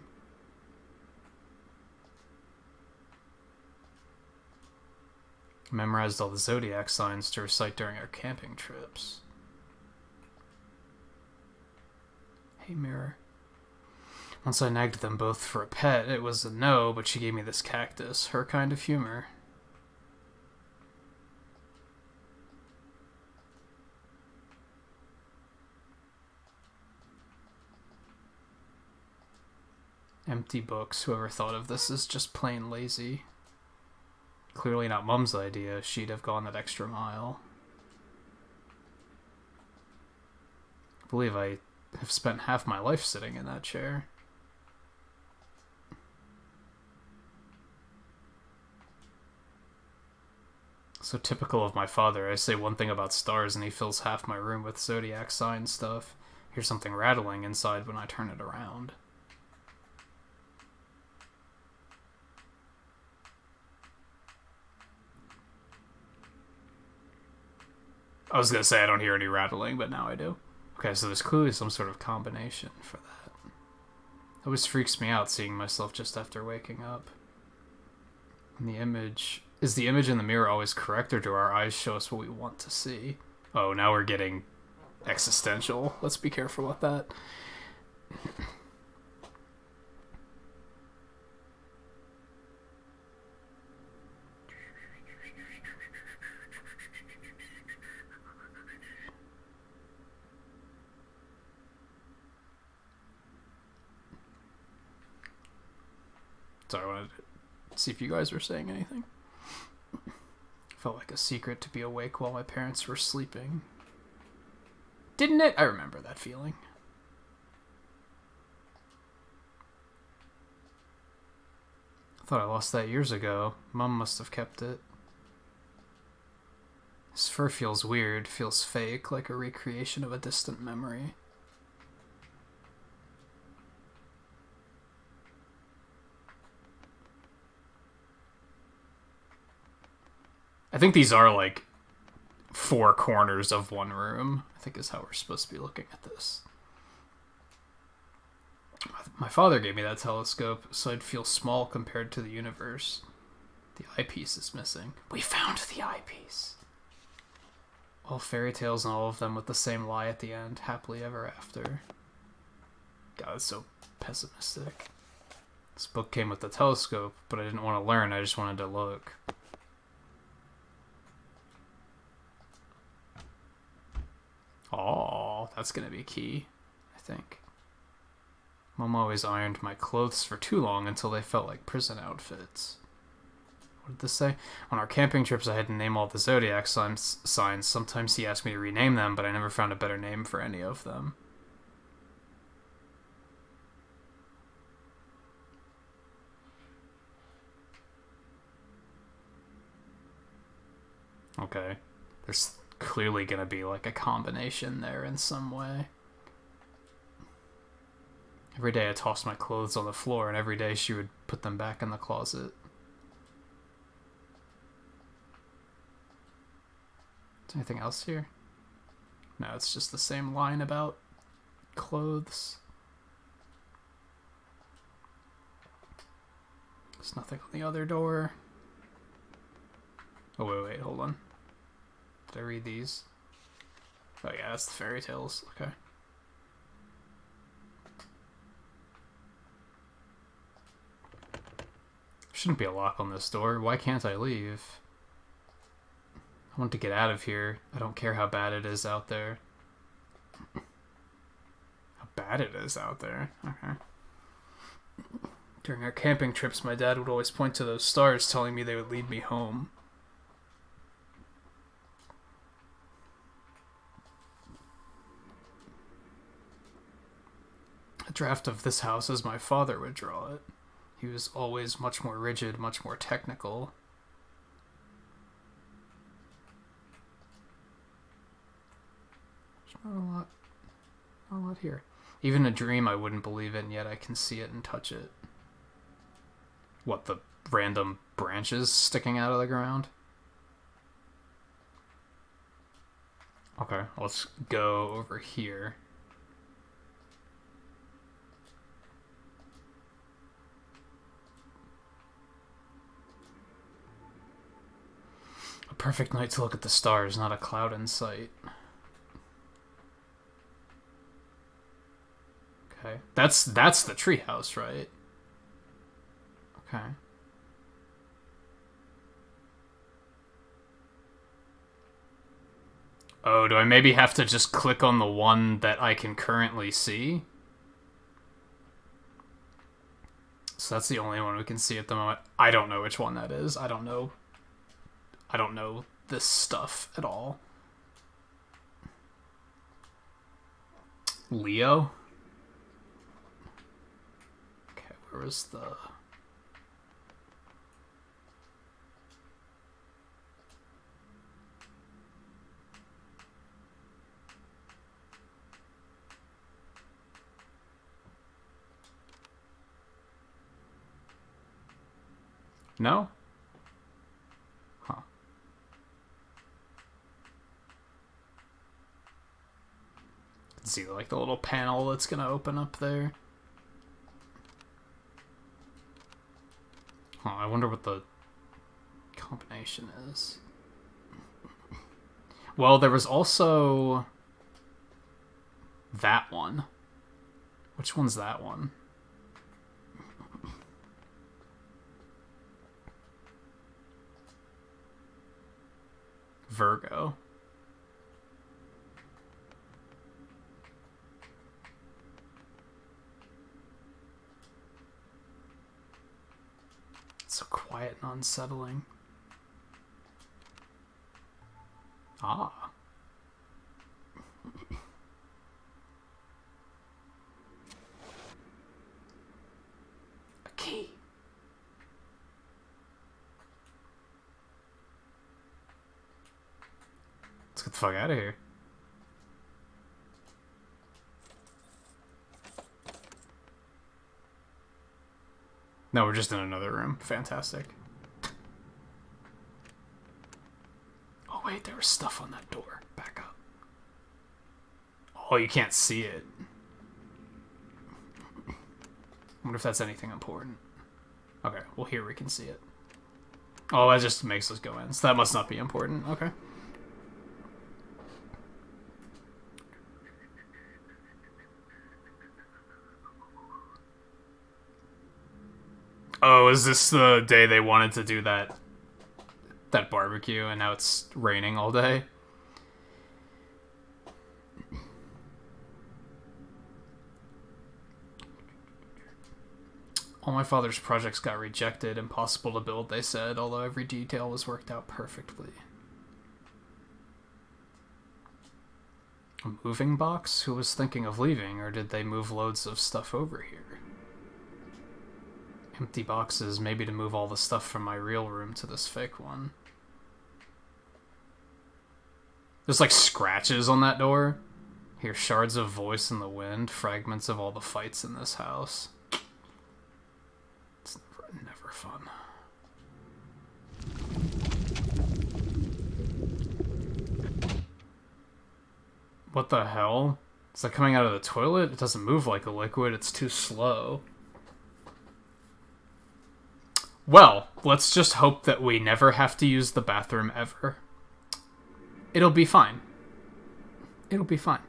I memorized all the zodiac signs to recite during our camping trips. Hey, mirror. Once I nagged them both for a pet. It was a no, but she gave me this cactus. Her kind of humor. Empty books. Whoever thought of this is just plain lazy. Clearly not Mum's idea. She'd have gone that extra mile. I believe I have spent half my life sitting in that chair. So typical of my father. I say one thing about stars and he fills half my room with zodiac sign stuff. Here's something rattling inside when I turn it around. I was gonna say I don't hear any rattling, but now I do. Okay, so there's clearly some sort of combination for that. It always freaks me out seeing myself just after waking up. And the image... Is the image in the mirror always correct, or do our eyes show us what we want to see? Oh, now we're getting existential. Let's be careful with that. Sorry, I wanted to see if you guys were saying anything. Felt like a secret to be awake while my parents were sleeping. Didn't it? I remember that feeling. I thought I lost that years ago. Mum must have kept it. His fur feels weird, feels fake, like a recreation of a distant memory. I think these are like 4 corners of one room, I think is how we're supposed to be looking at this. My father gave me that telescope so I'd feel small compared to the universe. The eyepiece is missing. We found the eyepiece. All fairy tales and all of them with the same lie at the end. Happily ever after. God, it's so pessimistic. This book came with the telescope, but I didn't want to learn. I just wanted to look. Oh, that's going to be key, I think. Mom always ironed my clothes for too long until they felt like prison outfits. What did this say? On our camping trips, I had to name all the zodiac signs. Sometimes he asked me to rename them, but I never found a better name for any of them. Okay. There's clearly going to be like a combination there in some way. Every day I tossed my clothes on the floor, and every day she would put them back in the closet. Is there anything else here? No, it's just the same line about clothes. There's nothing on the other door. Oh, wait, hold on. Did I read these? Oh yeah, that's the fairy tales. Okay. Shouldn't be a lock on this door. Why can't I leave? I want to get out of here. I don't care how bad it is out there. How bad it is out there. Okay. During our camping trips, my dad would always point to those stars, telling me they would lead me home. A draft of this house as my father would draw it. He was always much more rigid, much more technical. There's not a lot here. Even a dream I wouldn't believe in, yet I can see it and touch it. What, the random branches sticking out of the ground? Okay, let's go over here. A perfect night to look at the stars, not a cloud in sight. Okay, that's the treehouse, right? Okay. Oh, do I maybe have to just click on the one that I can currently see? So that's the only one we can see at the moment. I don't know which one that is. I don't know this stuff at all. Leo? Okay, where was the... No? Huh. See, like, the little panel that's gonna open up there. Oh, I wonder what the combination is. Well, there was also that one. Which one's that one? Virgo. It's so quiet and unsettling. Ah. A key. Let's get the fuck out of here. No, we're just in another room. Fantastic. wait, there was stuff on that door. Back up. Oh, you can't see it. I wonder if that's anything important. Okay, well here we can see it. Oh, that just makes us go in. So that must not be important. Okay. Oh, is this the day they wanted to do that barbecue and now it's raining all day? All my father's projects got rejected. Impossible to build, they said, although every detail was worked out perfectly. A moving box? Who was thinking of leaving, or did they move loads of stuff over here? Empty boxes, maybe to move all the stuff from my real room to this fake one. There's like scratches on that door. Hear shards of voice in the wind, fragments of all the fights in this house. It's never fun. What the hell? Is that coming out of the toilet? It doesn't move like a liquid, it's too slow. Well, let's just hope that we never have to use the bathroom ever. It'll be fine. It'll be fine.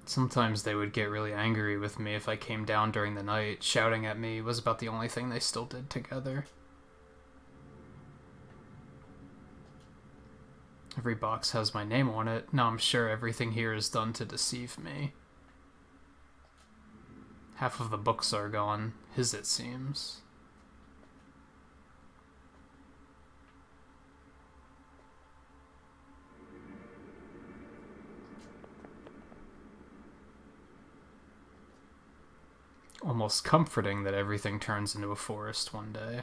Sometimes they would get really angry with me if I came down during the night. Shouting at me was about the only thing they still did together. Every box has my name on it. Now I'm sure everything here is done to deceive me. Half of the books are gone. His, it seems. Almost comforting that everything turns into a forest one day.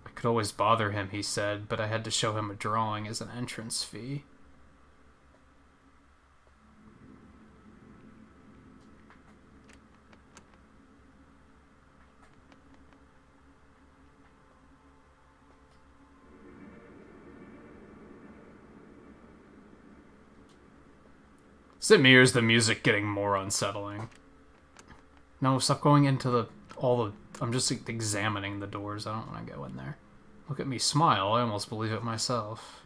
I could always bother him, he said, but I had to show him a drawing as an entrance fee. Is it me or is the music getting more unsettling? No, stop going into I'm just examining the doors. I don't want to go in there. Look at me smile. I almost believe it myself.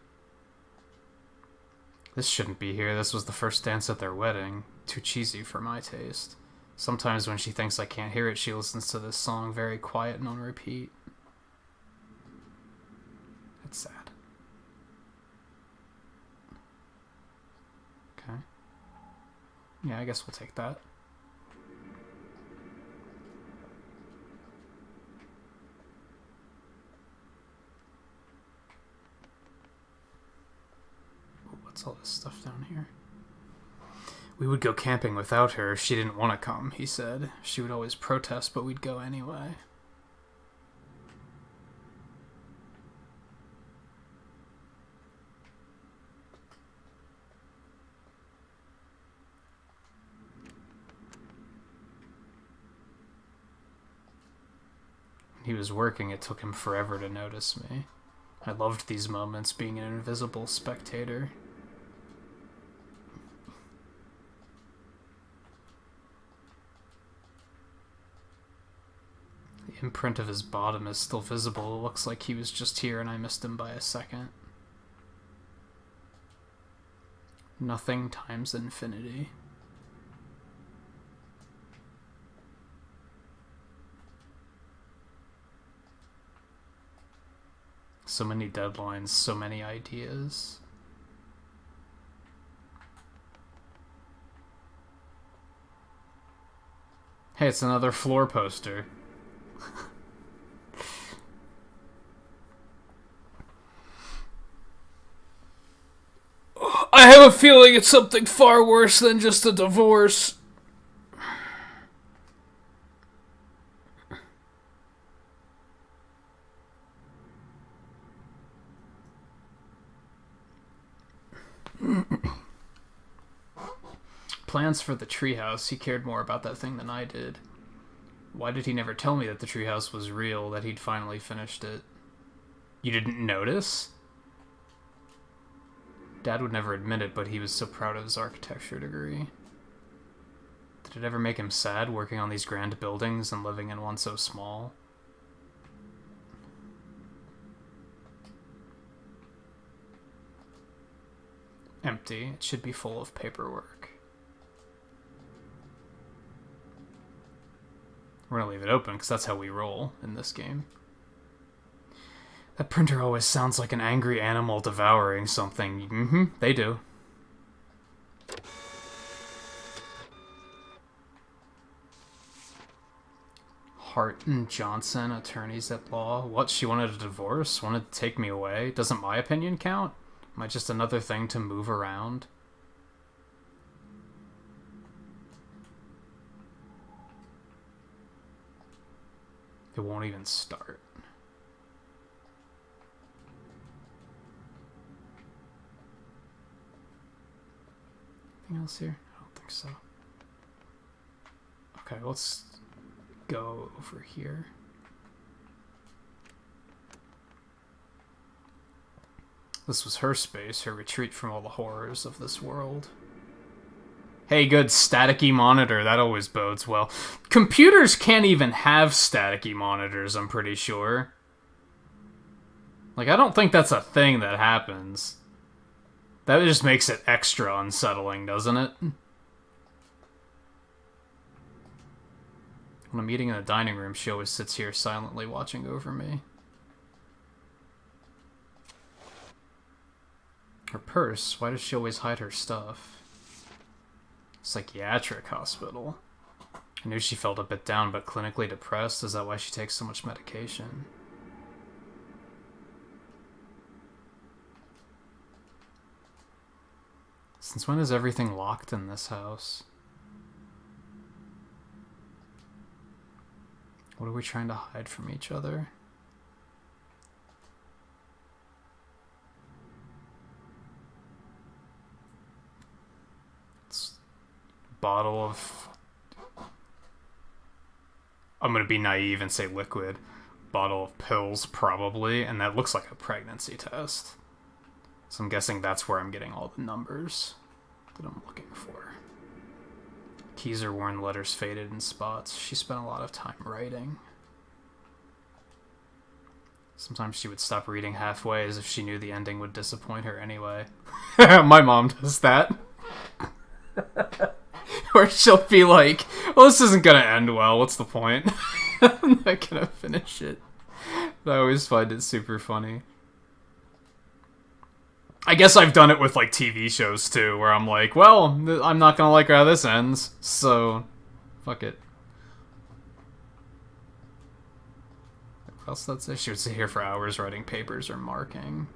This shouldn't be here. This was the first dance at their wedding. Too cheesy for my taste. Sometimes when she thinks I can't hear it, she listens to this song very quiet and on repeat. It's sad. Okay. Yeah, I guess we'll take that. What's all this stuff down here? We would go camping without her. She didn't want to come, he said. She would always protest, but we'd go anyway. When he was working, it took him forever to notice me. I loved these moments, being an invisible spectator. The imprint of his bottom is still visible. It looks like he was just here and I missed him by a second. Nothing times infinity. So many deadlines, so many ideas. Hey, it's another floor poster. I have a feeling it's something far worse than just a divorce. Plans for the treehouse. He cared more about that thing than I did. Why did he never tell me that the treehouse was real, that he'd finally finished it? You didn't notice? Dad would never admit it, but he was so proud of his architecture degree. Did it ever make him sad, working on these grand buildings and living in one so small? Empty. It should be full of paperwork. We're gonna leave it open, because that's how we roll in this game. That printer always sounds like an angry animal devouring something. Mm-hmm, they do. Hart and Johnson, attorneys at law. What, she wanted a divorce? Wanted to take me away? Doesn't my opinion count? Am I just another thing to move around? It won't even start. Anything else here? I don't think so. Okay, let's go over here. This was her space, her retreat from all the horrors of this world. Hey, good staticky monitor. That always bodes well. Computers can't even have staticky monitors, I'm pretty sure. Like, I don't think that's a thing that happens. That just makes it extra unsettling, doesn't it? When I'm eating in the dining room, she always sits here silently watching over me. Her purse? Why does she always hide her stuff? Psychiatric hospital. I knew she felt a bit down, but clinically depressed. Is that why she takes so much medication? Since when is everything locked in this house? What are we trying to hide from each other? It's a bottle of... I'm gonna be naive and say liquid. Bottle of pills, probably, and that looks like a pregnancy test. So I'm guessing that's where I'm getting all the numbers that I'm looking for. Keys are worn, letters faded in spots. She spent a lot of time writing. Sometimes she would stop reading halfway as if she knew the ending would disappoint her anyway. My mom does that. Or she'll be like, well, this isn't gonna end well, what's the point? I'm not gonna finish it. I always find it super funny. I guess I've done it with, like, TV shows, too, where I'm like, well, I'm not gonna like how this ends, so fuck it. What else that's it? She would sit here for hours writing papers or marking.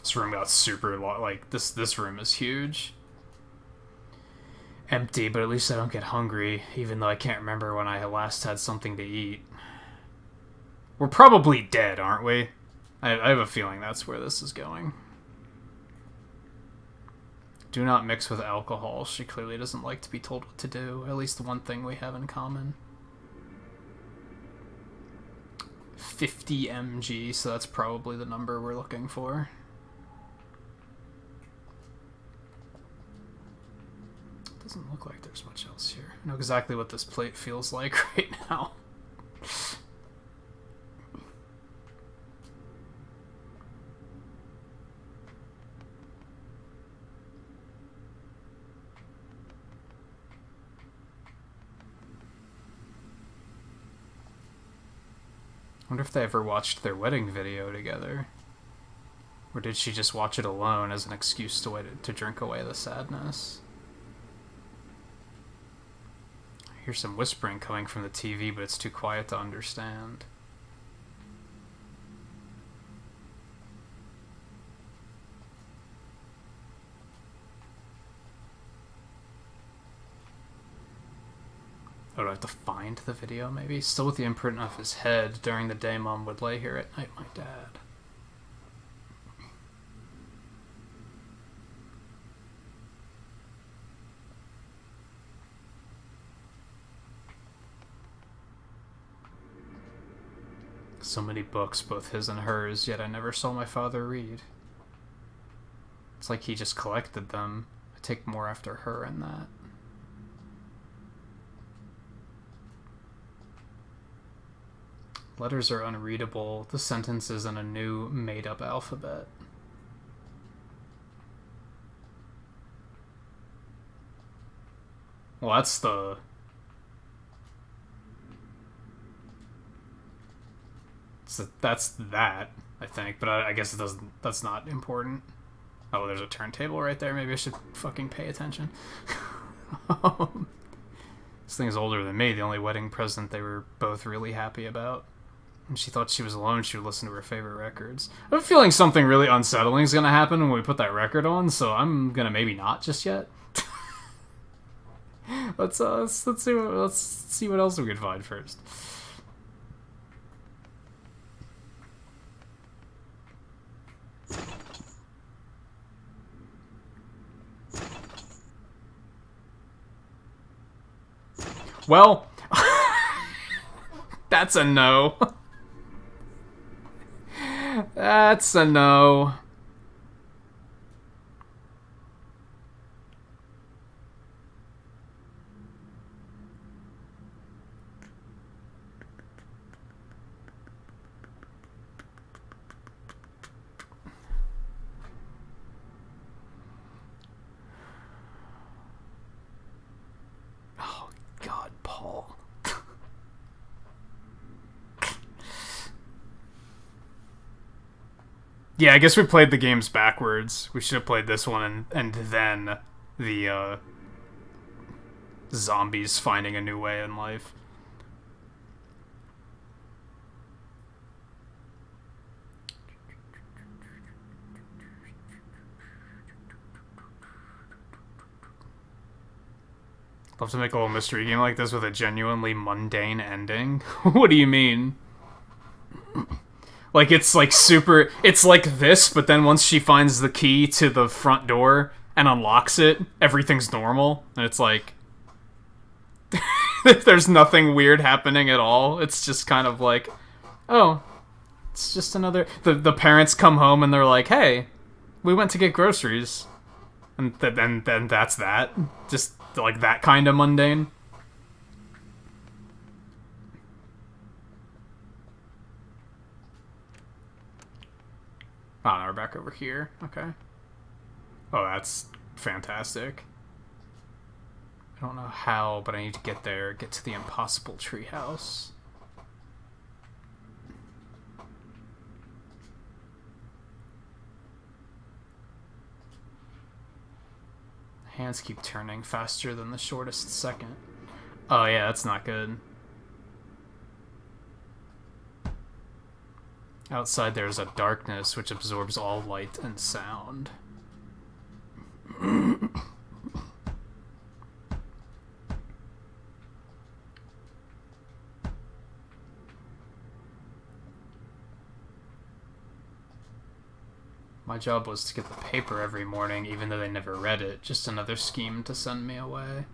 This room got super, like, this room is huge. Empty, but at least I don't get hungry, even though I can't remember when I last had something to eat. We're probably dead, aren't we? I have a feeling that's where this is going. Do not mix with alcohol. She clearly doesn't like to be told what to do. At least the one thing we have in common. 50 mg, so that's probably the number we're looking for. Doesn't look like there's much else here. I know exactly what this plate feels like right now. I wonder if they ever watched their wedding video together. Or did she just watch it alone as an excuse to drink away the sadness? I hear some whispering coming from the TV, but it's too quiet to understand. Oh, do I have to find the video, maybe? Still with the imprint of his head. During the day, Mom would lay here at night, my dad. So many books, both his and hers, yet I never saw my father read. It's like he just collected them. I take more after her in that. Letters are unreadable. The sentence is in a new, made-up alphabet. Well, that's the... That's that, I think. But I guess it doesn't... That's not important. Oh, there's a turntable right there. Maybe I should fucking pay attention. This thing is older than me. The only wedding present they were both really happy about. And she thought she was alone. She would listen to her favorite records. I'm feeling something really unsettling is gonna happen when we put that record on, so I'm gonna maybe not just yet. let's see what else we can find first. Well, that's a no. That's a no. Oh, God, Paul. Yeah, I guess we played the games backwards. We should have played this one and then the zombies finding a new way in life. Love to make a little mystery game like this with a genuinely mundane ending. What do you mean? Like, it's like super... It's like this, but then once she finds the key to the front door and unlocks it, everything's normal. And it's like... There's nothing weird happening at all. It's just kind of like... Oh, it's just another... The parents come home and they're like, hey, we went to get groceries. And then that's that. Just like that kind of mundane. Oh, now we're back over here. Okay. Oh, that's fantastic. I don't know how, but I need to get there. Get to the impossible treehouse. Hands keep turning faster than the shortest second. Oh yeah, that's not good. Outside there's a darkness which absorbs all light and sound. My job was to get the paper every morning, even though they never read it. Just another scheme to send me away.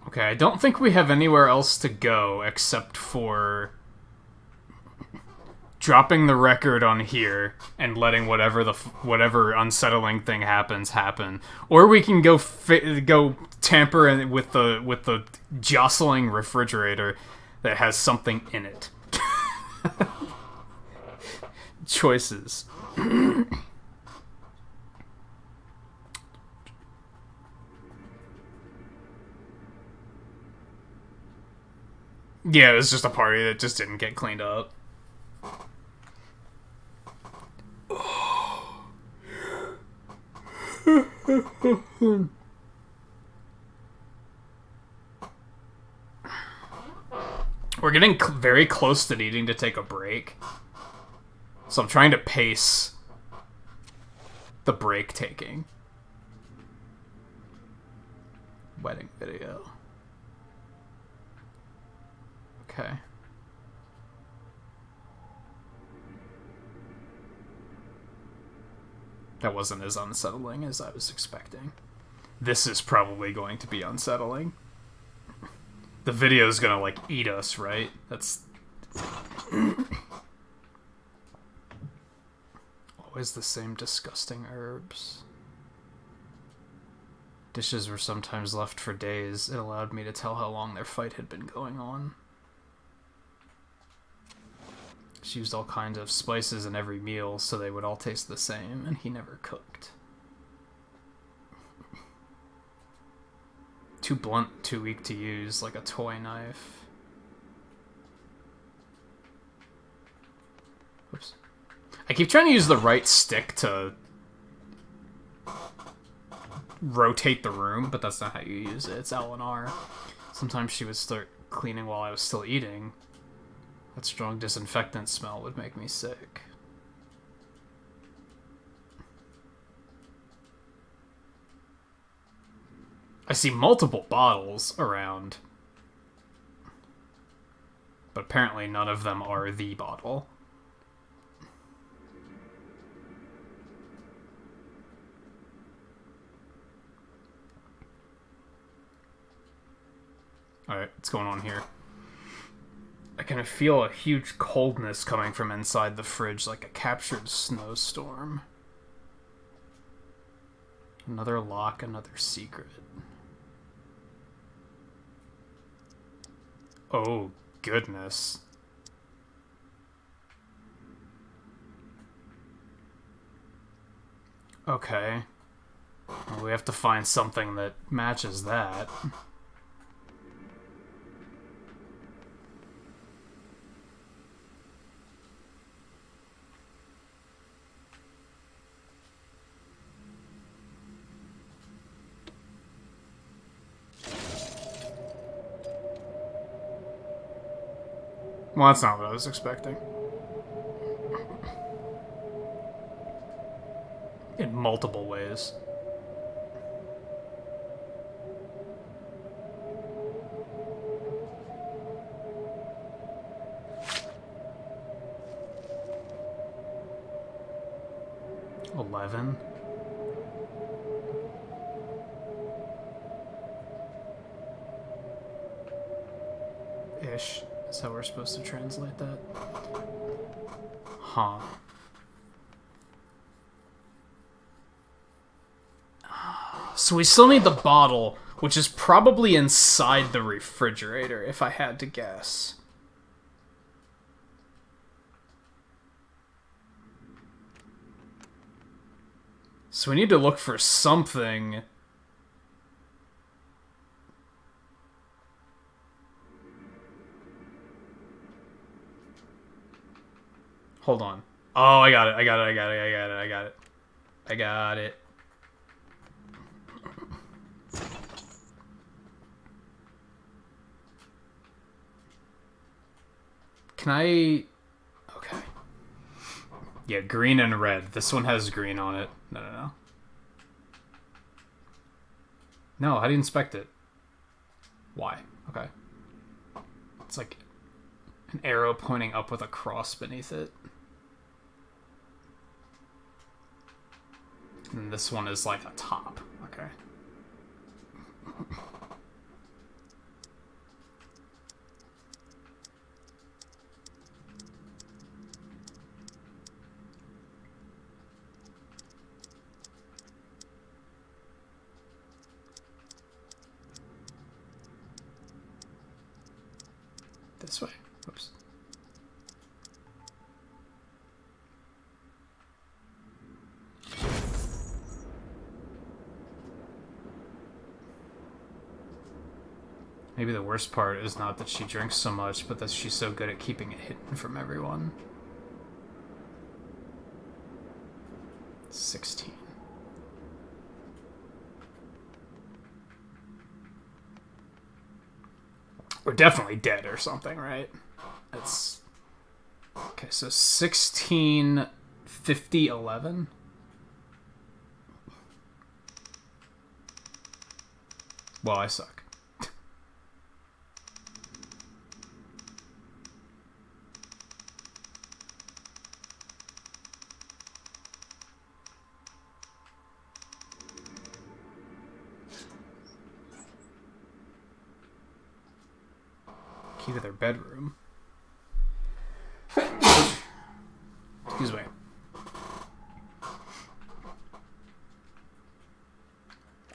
Okay, I don't think we have anywhere else to go except for dropping the record on here and letting whatever unsettling thing happen, or we can go tamper with the jostling refrigerator that has something in it. Choices. Yeah, it was just a party that just didn't get cleaned up. We're getting very close to needing to take a break. So I'm trying to pace the break taking. Wedding video. Okay. That wasn't as unsettling as I was expecting. This is probably going to be unsettling. The video's gonna, like, eat us, right? That's... Always the same disgusting herbs. Dishes were sometimes left for days. It allowed me to tell how long their fight had been going on. She used all kinds of spices in every meal so they would all taste the same, and he never cooked. Too blunt, too weak to use, like a toy knife. Oops. I keep trying to use the right stick to rotate the room, but that's not how you use it. It's L and R. Sometimes she would start cleaning while I was still eating. That strong disinfectant smell would make me sick. I see multiple bottles around, but apparently none of them are the bottle. Alright, what's going on here? I can feel a huge coldness coming from inside the fridge, like a captured snowstorm. Another lock, another secret. Oh, goodness. Okay. Well, we have to find something that matches that. Well, that's not what I was expecting. In multiple ways. $11. Ish. Is how we're supposed to translate that. Huh. So we still need the bottle, which is probably inside the refrigerator, if I had to guess. So we need to look for something. Hold on. Oh, I got it. I got it. Can I... Okay. Yeah, green and red. This one has green on it. No. No, how do you inspect it? Why? Okay. It's like an arrow pointing up with a cross beneath it. And this one is like a top. Okay. This way. Oops. Maybe the worst part is not that she drinks so much, but that she's so good at keeping it hidden from everyone. 16. We're definitely dead or something, right? That's... Okay, so 16, 50, 11? Well, I suck. Key to their bedroom. Excuse me.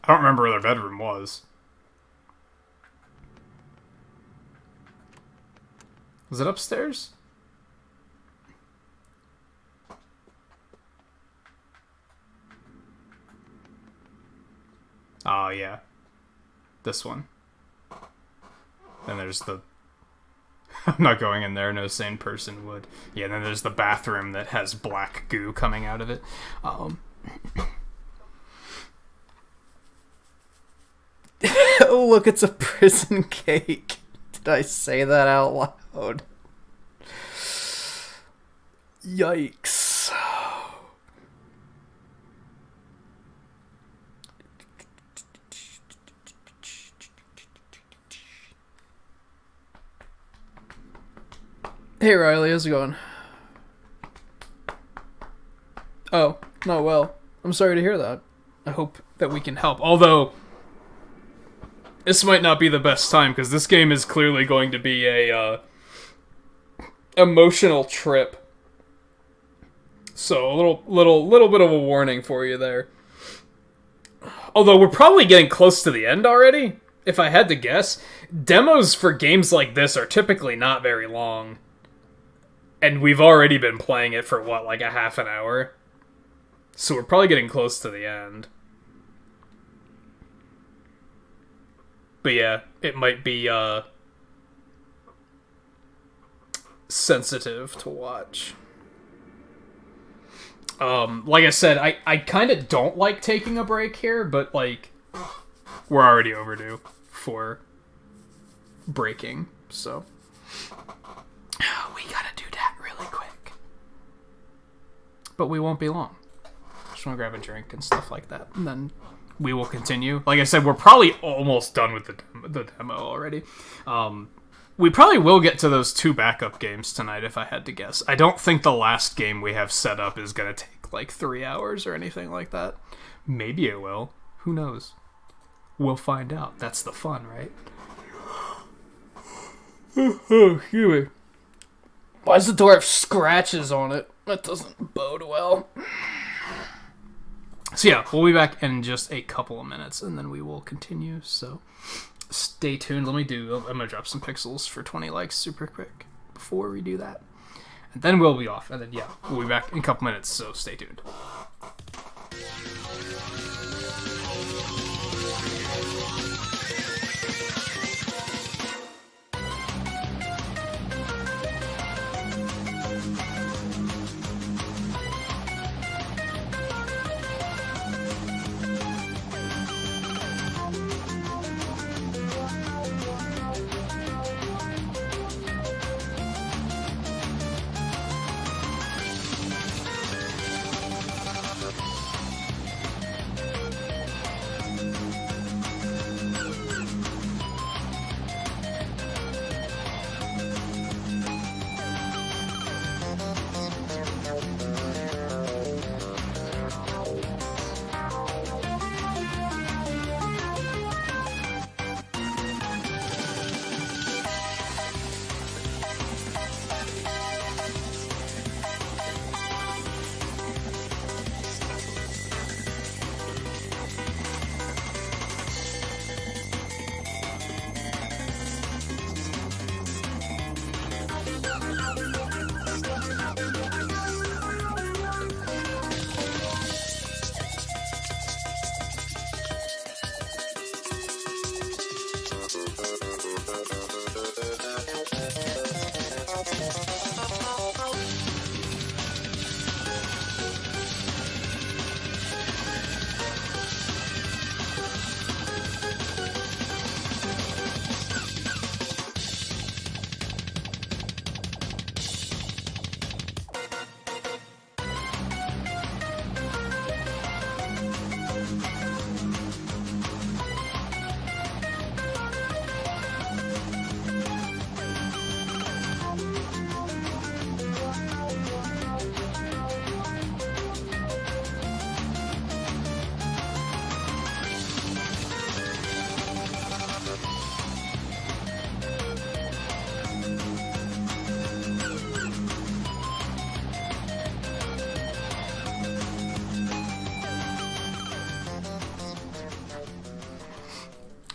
I don't remember where their bedroom was. Was it upstairs? Oh, yeah. This one. Then there's the... I'm not going in there, no sane person would. Yeah, then there's the bathroom that has black goo coming out of it. Oh, look, it's a prison cake. Did I say that out loud? Yikes. Hey Riley, how's it going? Oh, not well. I'm sorry to hear that. I hope that we can help. Although, this might not be the best time, because this game is clearly going to be a emotional trip. So, a little bit of a warning for you there. Although, we're probably getting close to the end already, if I had to guess. Demos for games like this are typically not very long. And we've already been playing it for, what, like a half an hour? So we're probably getting close to the end. But yeah, it might be, sensitive to watch. Like I said, I kind of don't like taking a break here, but, like, we're already overdue for breaking, so... We gotta do that really quick. But we won't be long. Just wanna grab a drink and stuff like that, and then we will continue. Like I said, we're probably almost done with the demo already. We probably will get to those 2 backup games tonight, if I had to guess. I don't think the last game we have set up is gonna take, like, 3 hours or anything like that. Maybe it will. Who knows? We'll find out. That's the fun, right? Oh, excuse me. Why does the door have scratches on it? That doesn't bode well. So yeah, we'll be back in just a couple of minutes, and then we will continue, so stay tuned. I'm gonna drop some pixels for 20 likes super quick before we do that. And then we'll be off, and then yeah, we'll be back in a couple minutes, so stay tuned.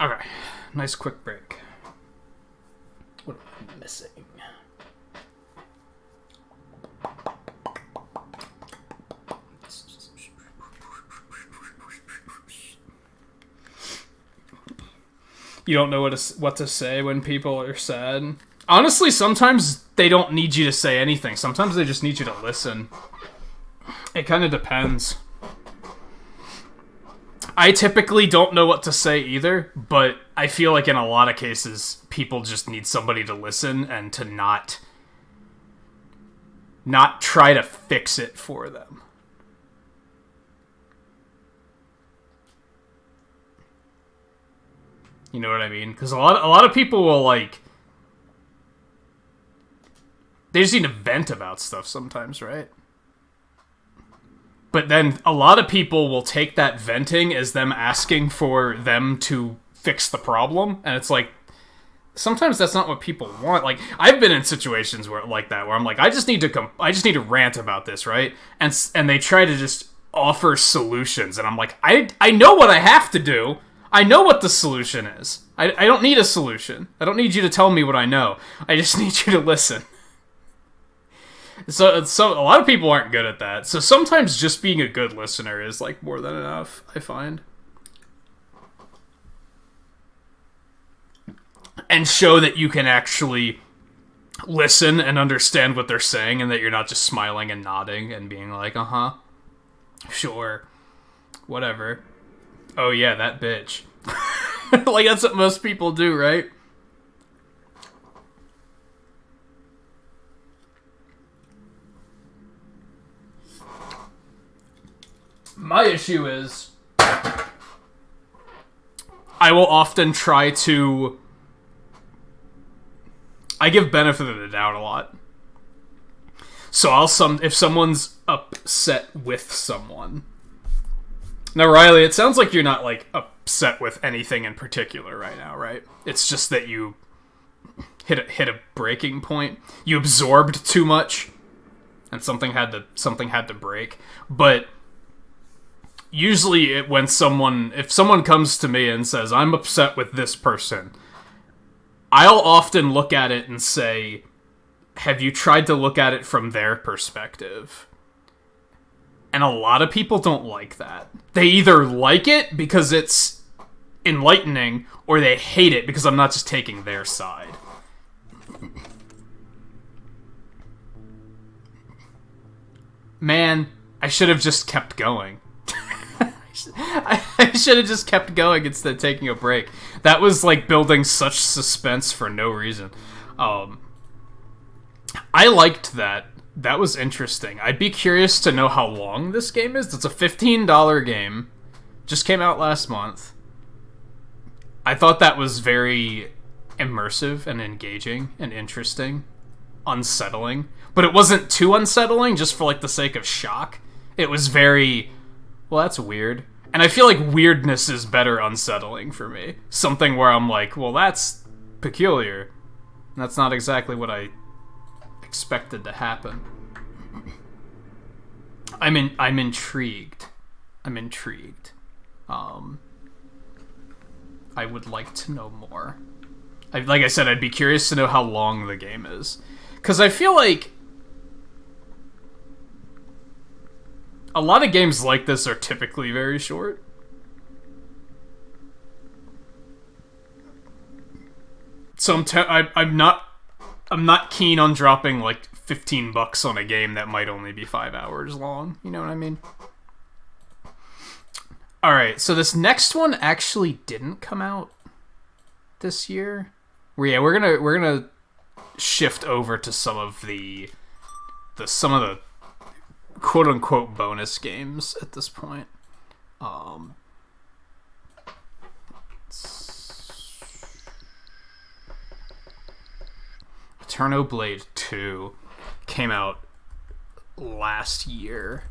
Okay, nice quick break. What am I missing? You don't know what to say when people are sad. Honestly, sometimes they don't need you to say anything. Sometimes they just need you to listen. It kind of depends. I typically don't know what to say either, but I feel like in a lot of cases, people just need somebody to listen and to not try to fix it for them. You know what I mean? Because a lot of people will, like, they just need to vent about stuff sometimes, right? But then a lot of people will take that venting as them asking for them to fix the problem, and it's like, sometimes that's not what people want. Like, I've been in situations where like that, where I'm like, I just need to rant about this, right? And they try to just offer solutions, and I'm like, I know what I have to do. I know what the solution is. I don't need a solution. I don't need you to tell me what I know. I just need you to listen. So a lot of people aren't good at that. So sometimes just being a good listener is like more than enough, I find. And show that you can actually listen and understand what they're saying, and that you're not just smiling and nodding and being like, uh-huh, sure, whatever. Oh yeah, that bitch. Like, that's what most people do, right? My issue is I will often try to... I give benefit of the doubt a lot. So if someone's upset with someone... Now, Riley, it sounds like you're not, like, upset with anything in particular right now, right? It's just that you hit a breaking point. You absorbed too much, and something had to break. But usually, if someone comes to me and says, I'm upset with this person, I'll often look at it and say, have you tried to look at it from their perspective? And a lot of people don't like that. They either like it because it's enlightening, or they hate it because I'm not just taking their side. Man, I should have just kept going. I should have just kept going instead of taking a break. That was like building such suspense for no reason. I liked that. That was interesting. I'd be curious to know how long this game is. It's a $15 game. Just came out last month. I thought that was very immersive and engaging and interesting. Unsettling. But it wasn't too unsettling just for like the sake of shock. It was very, well, that's weird. And I feel like weirdness is better unsettling for me. Something where I'm like, well, that's peculiar. That's not exactly what I expected to happen. I'm intrigued. I'm intrigued. I would like to know more. Like I said, I'd be curious to know how long the game is. Because I feel like a lot of games like this are typically very short. So I'm not keen on dropping like $15 on a game that might only be 5 hours long. You know what I mean? Alright, so this next one actually didn't come out this year. We're gonna shift over to some of the quote unquote bonus games at this point. Blade 2 came out last year.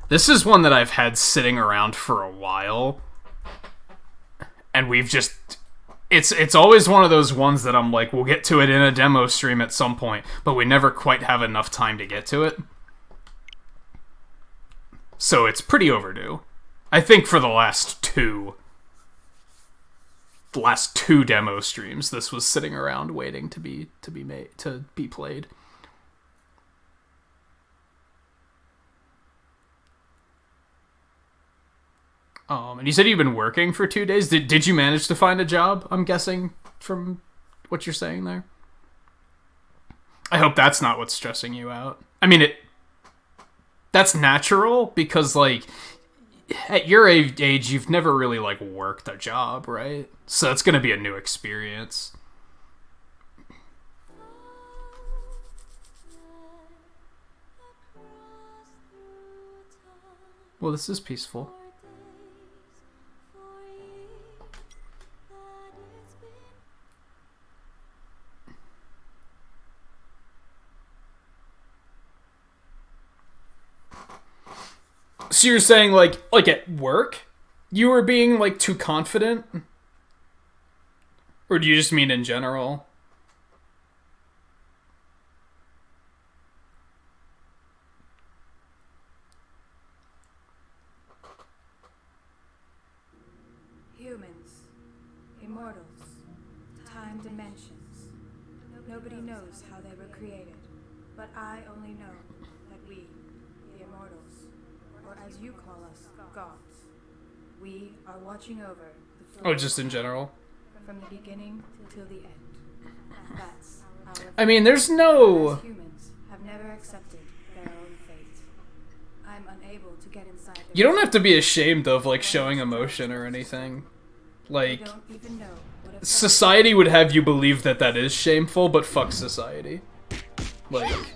This is one that I've had sitting around for a while, and we've just... It's always one of those ones that I'm like, we'll get to it in a demo stream at some point, but we never quite have enough time to get to it. So it's pretty overdue. I think for the last two. the last 2 demo streams, this was sitting around waiting to be played. And you said you've been working for 2 days. Did you manage to find a job? I'm guessing from what you're saying there. I hope that's not what's stressing you out. I mean, that's natural because, like, at your age, you've never really, like, worked a job, right? So it's going to be a new experience. Well, this is peaceful. So you're saying, like at work, you were being, like, too confident? Or do you just mean in general? Humans, immortals, time dimensions. Nobody knows how they were created, but I only know that we, the immortals, or as you call us, gods, we are watching over the Oh, just in general? From the beginning till the end. That's our I mean, there's no... humans have never accepted their own fate. I'm unable to get inside. You don't have to be ashamed of, like, showing emotion or anything. Like, don't even know what society would have you believe that that is shameful, but fuck society. Like...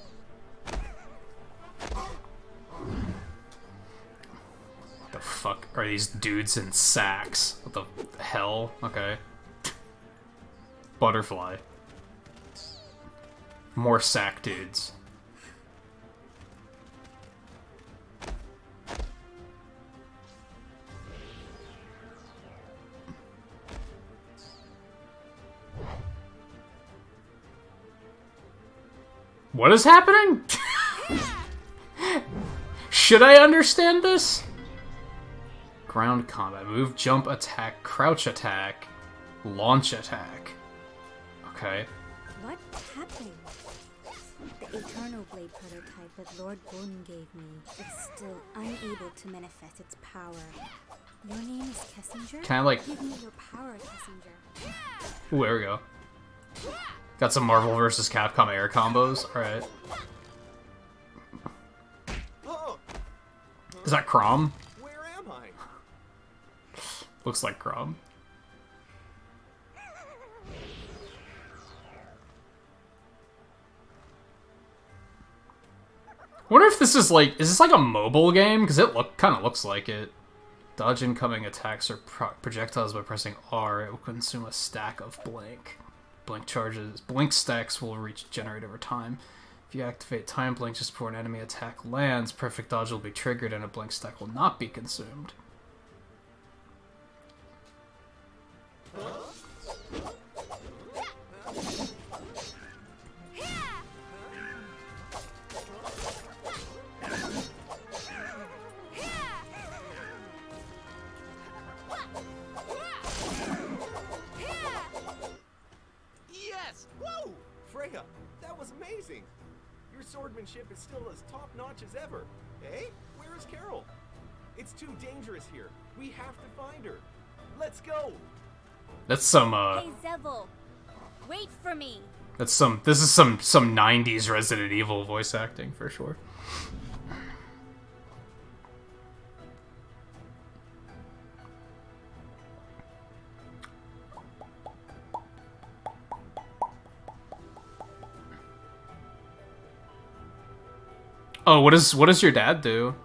the fuck are these dudes in sacks? What the hell? Okay. Butterfly. More sack dudes. What is happening? Should I understand this? Ground combat. Move, jump, attack, crouch attack, launch attack. Okay. What's happening? The Eternal Blade prototype that Lord Gun gave me is still unable to manifest its power. Your name is Kessinger? Can I, like... Give me your power, Kessinger. Ooh, there we go. Got some Marvel vs. Capcom air combos. Alright. Is that Crom? Where am I? Looks like Crom. Wonder if this is like... Is this like a mobile game? Because it kind of looks like it. Dodge incoming attacks or projectiles by pressing R. It will consume a stack of blank. Blink charges. Blink stacks will regenerate over time. If you activate Time Blink just before an enemy attack lands, Perfect Dodge will be triggered and a blink stack will not be consumed. Yes! Whoa! Freya, that was amazing! Your swordmanship is still as top-notch as ever. Hey, where is Carol? It's too dangerous here. We have to find her. Let's go! That's some, Hey, Zevel! Wait for me! This is some 90s Resident Evil voice acting, for sure. Oh, what does your dad do?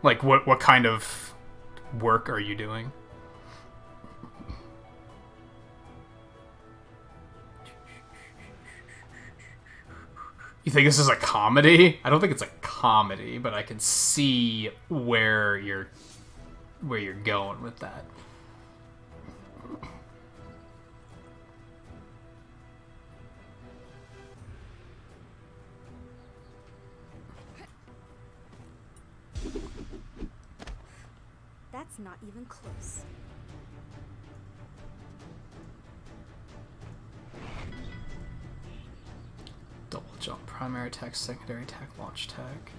Like, what kind of work are you doing? You think this is a comedy? I don't think it's a comedy, but I can see where you're going with that. That's not even close. primary attack, secondary attack, launch attack.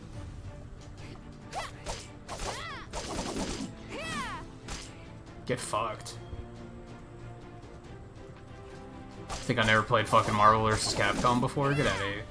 Get fucked. I think I never played fucking Marvel vs. Capcom before. Get out of here.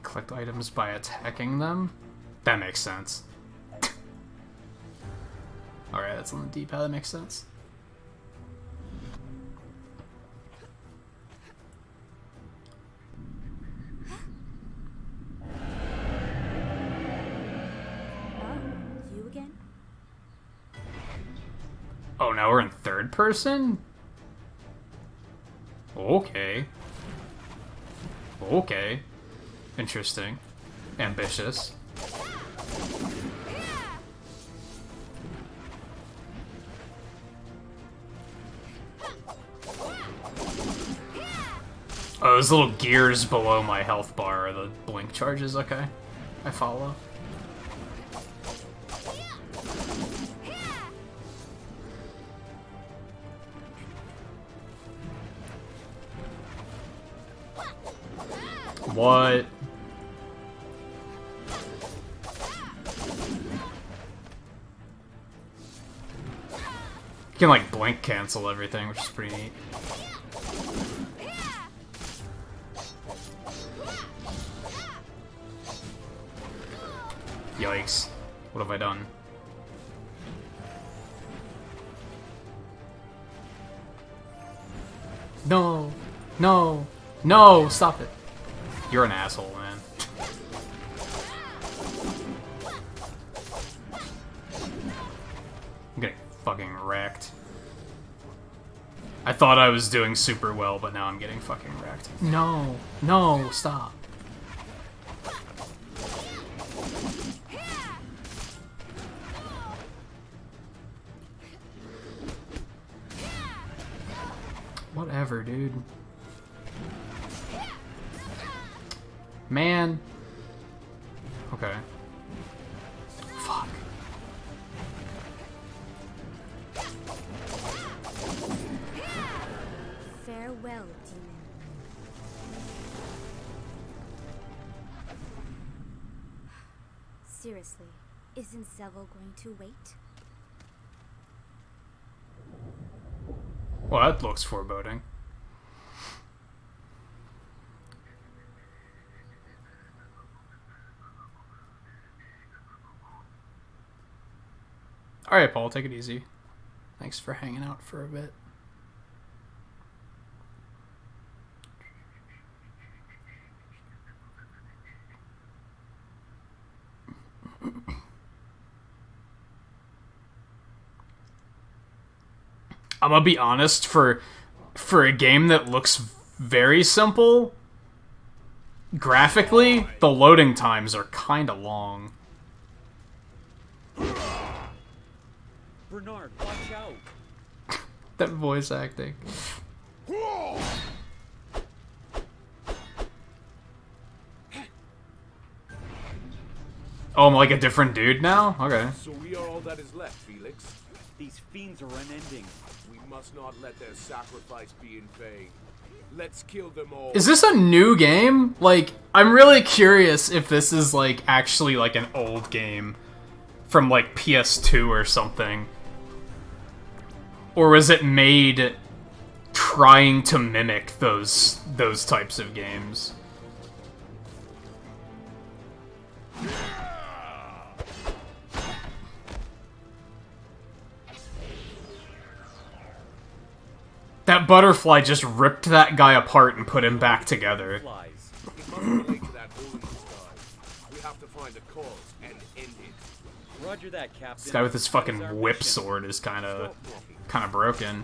Collect items by attacking them? That makes sense. Alright, that's on the D-pad, that makes sense. Oh, you again? Oh, now we're in third person? Okay. Okay. Interesting. Ambitious. Oh, those little gears below my health bar are the blink charges, okay. I follow. What? You can like blink cancel everything, which is pretty neat. Yikes. What have I done? No! No! No! Stop it! You're an asshole, man. I'm getting fucking wrecked. I thought I was doing super well, but now I'm getting fucking wrecked. No! No! Stop! Whatever, dude. Man. Okay. Fuck. Farewell, demon. Seriously, isn't Zevel going to wait? Well, that looks foreboding. Alright, Paul, take it easy. Thanks for hanging out for a bit. I'm gonna be honest, for a game that looks very simple, graphically, the loading times are kinda long. Bernard, watch out! That voice acting. Oh, I'm like a different dude now? Okay. So we are all that is left, Felix. These fiends are unending. We must not let their sacrifice be in vain. Let's kill them all. Is this a new game? Like, I'm really curious if this is, like, actually, like, an old game from, like, PS2 or something. Or was it made trying to mimic those types of games? That butterfly just ripped that guy apart and put him back together. Flies. It must relate to that hole in the sky. We have to find the cause and end it. Roger that, Captain. This guy with his fucking That is our whip mission. sword is kind of Stop walking. broken.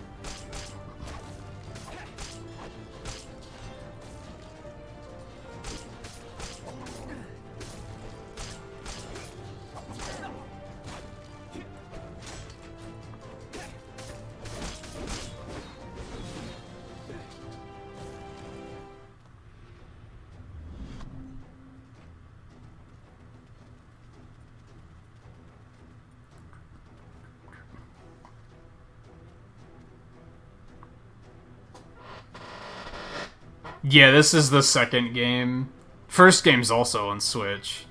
Yeah, this is the second game. First game's also on Switch.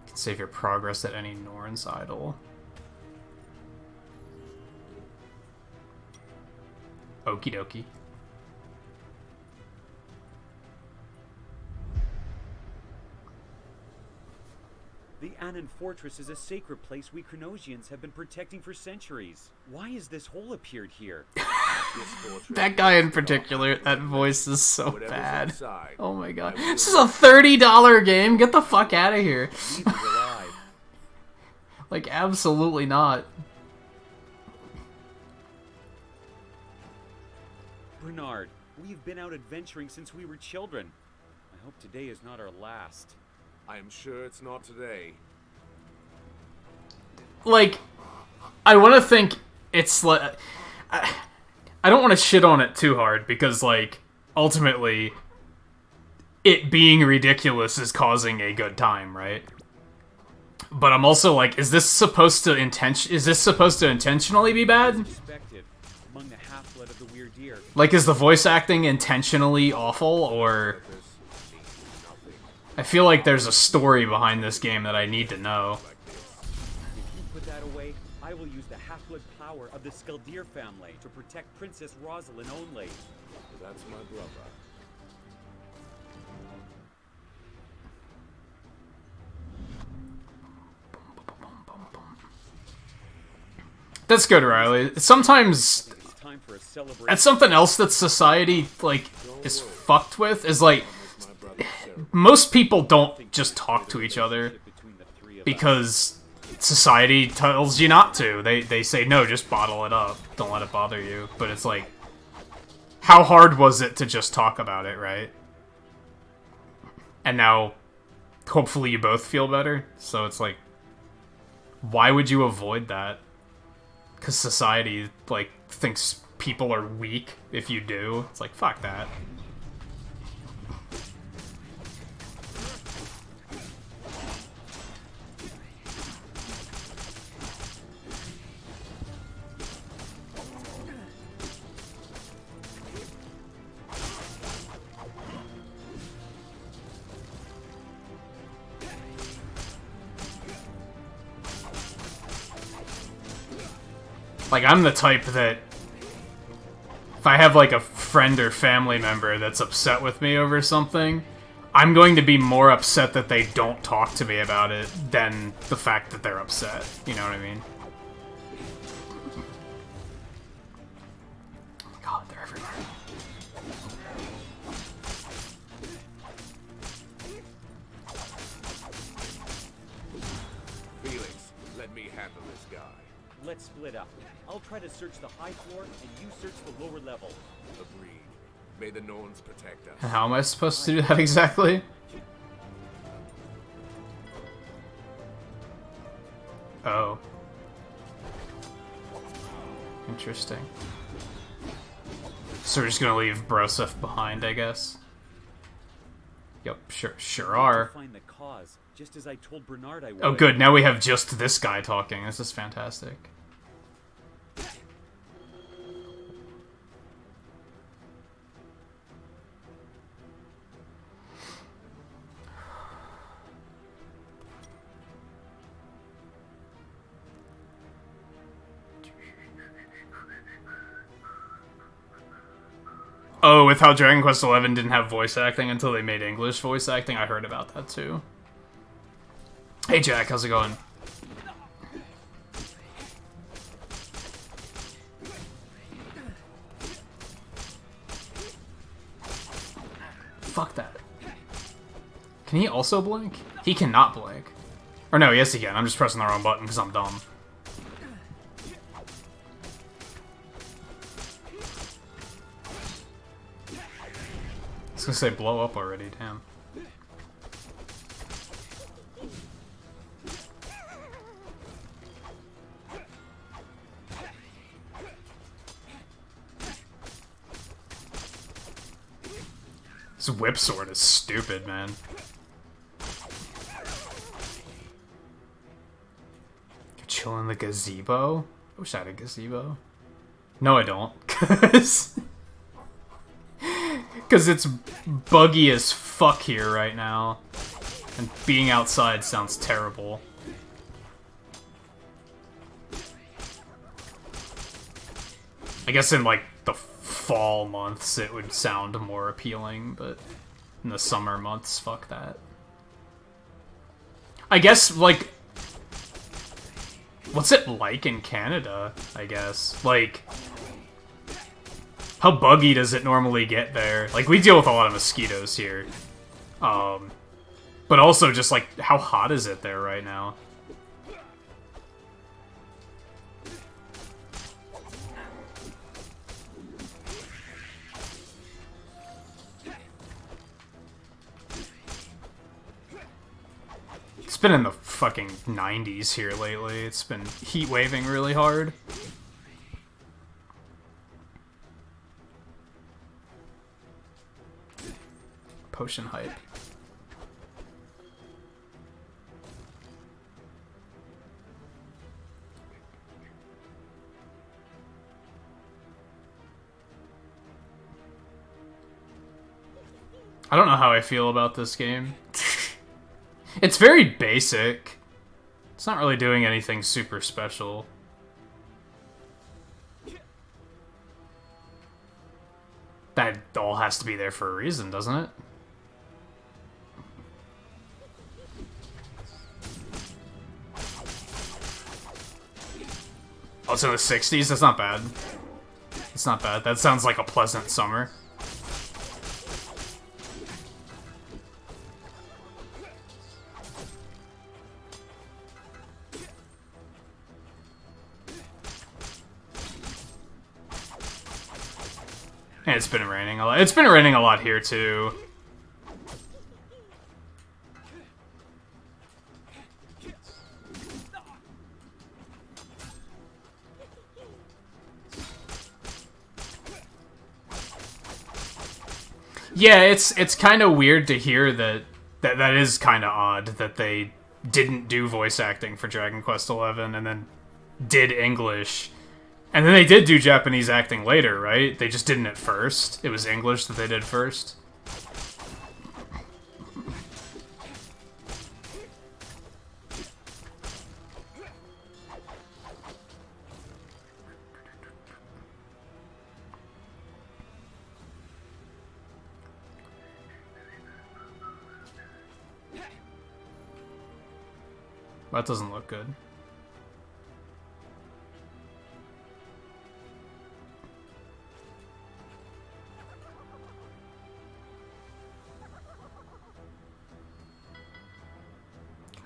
You can save your progress at any Norn's idol. Okie dokie. The Anon Fortress is a sacred place we Chronosians have been protecting for centuries. Why has this hole appeared here? That guy in particular, that voice is so Whatever's bad. inside, Oh my god. I will- This is a $30 game. Get the fuck out of here. Leave us alive. Like, absolutely not. Bernard, we've been out adventuring since we were children. I hope today is not our last. I am sure it's not today. Like, I want to think it's like... I don't want to shit on it too hard, because, like, ultimately, it being ridiculous is causing a good time, right? But I'm also like, is this supposed to intentionally be bad? Suspected among the half-blood of the weird deer. Like, is the voice acting intentionally awful, or... I feel like there's a story behind this game that I need to know. If you put that away, I will use the half-blood power of the Skaldir family to protect Princess Rosalind only. That's my brother. That's good, Riley. Sometimes... It's time for a celebration. That's something else that society, like, is fucked with, is like... My brother Sarah. Most people don't just talk to each other Between the three of us. because society tells you not to. They say, no, just bottle it up. Don't let it bother you. But it's like, how hard was it to just talk about it, right? And now, hopefully you both feel better. So it's like, why would you avoid that? Because society, like, thinks people are weak if you do. It's like, fuck that. Like, I'm the type that if I have, like, a friend or family member that's upset with me over something, I'm going to be more upset that they don't talk to me about it than the fact that they're upset. You know what I mean? Oh my god, they're everywhere. Felix, let me handle this guy. Let's split up. I'll try to search the high floor, and you search the lower level. Agreed. May the Norns protect us. And how am I supposed to do that exactly? Oh. Interesting. So we're just gonna leave Broseph behind, I guess. Yep, sure To are. find the cause, just as I told Bernard I would. Oh good, now we have just this guy talking. This is fantastic. Oh, with how Dragon Quest XI didn't have voice acting until they made English voice acting, I heard about that too. Hey Jack, how's it going? Fuck that. Can he also blink? He cannot blink. Or no, yes he can. I'm just pressing the wrong button because I'm dumb. I was gonna say blow up already, damn. This whip sword is stupid, man. You're chilling in the gazebo? I wish I had a gazebo. No, I don't, 'cause Because it's buggy as fuck here right now. And being outside sounds terrible. I guess in, like, the fall months it would sound more appealing, but in the summer months, fuck that. I guess, like... What's it like in Canada, I guess? Like... How buggy does it normally get there? Like, we deal with a lot of mosquitoes here. But also just, like, how hot is it there right now? It's been in the fucking 90s here lately. It's been heat waving really hard. Potion hype. I don't know how I feel about this game. It's very basic. It's not really doing anything super special. That all has to be there for a reason, doesn't it? Oh, it's in the 60s? That's not bad. It's not bad. That sounds like a pleasant summer. And it's been raining a lot. It's been raining a lot here, too. Yeah, it's kind of weird to hear that is kind of odd that they didn't do voice acting for Dragon Quest XI and then did English. And then they did do Japanese acting later, right? They just didn't at first. It was English that they did first. That doesn't look good.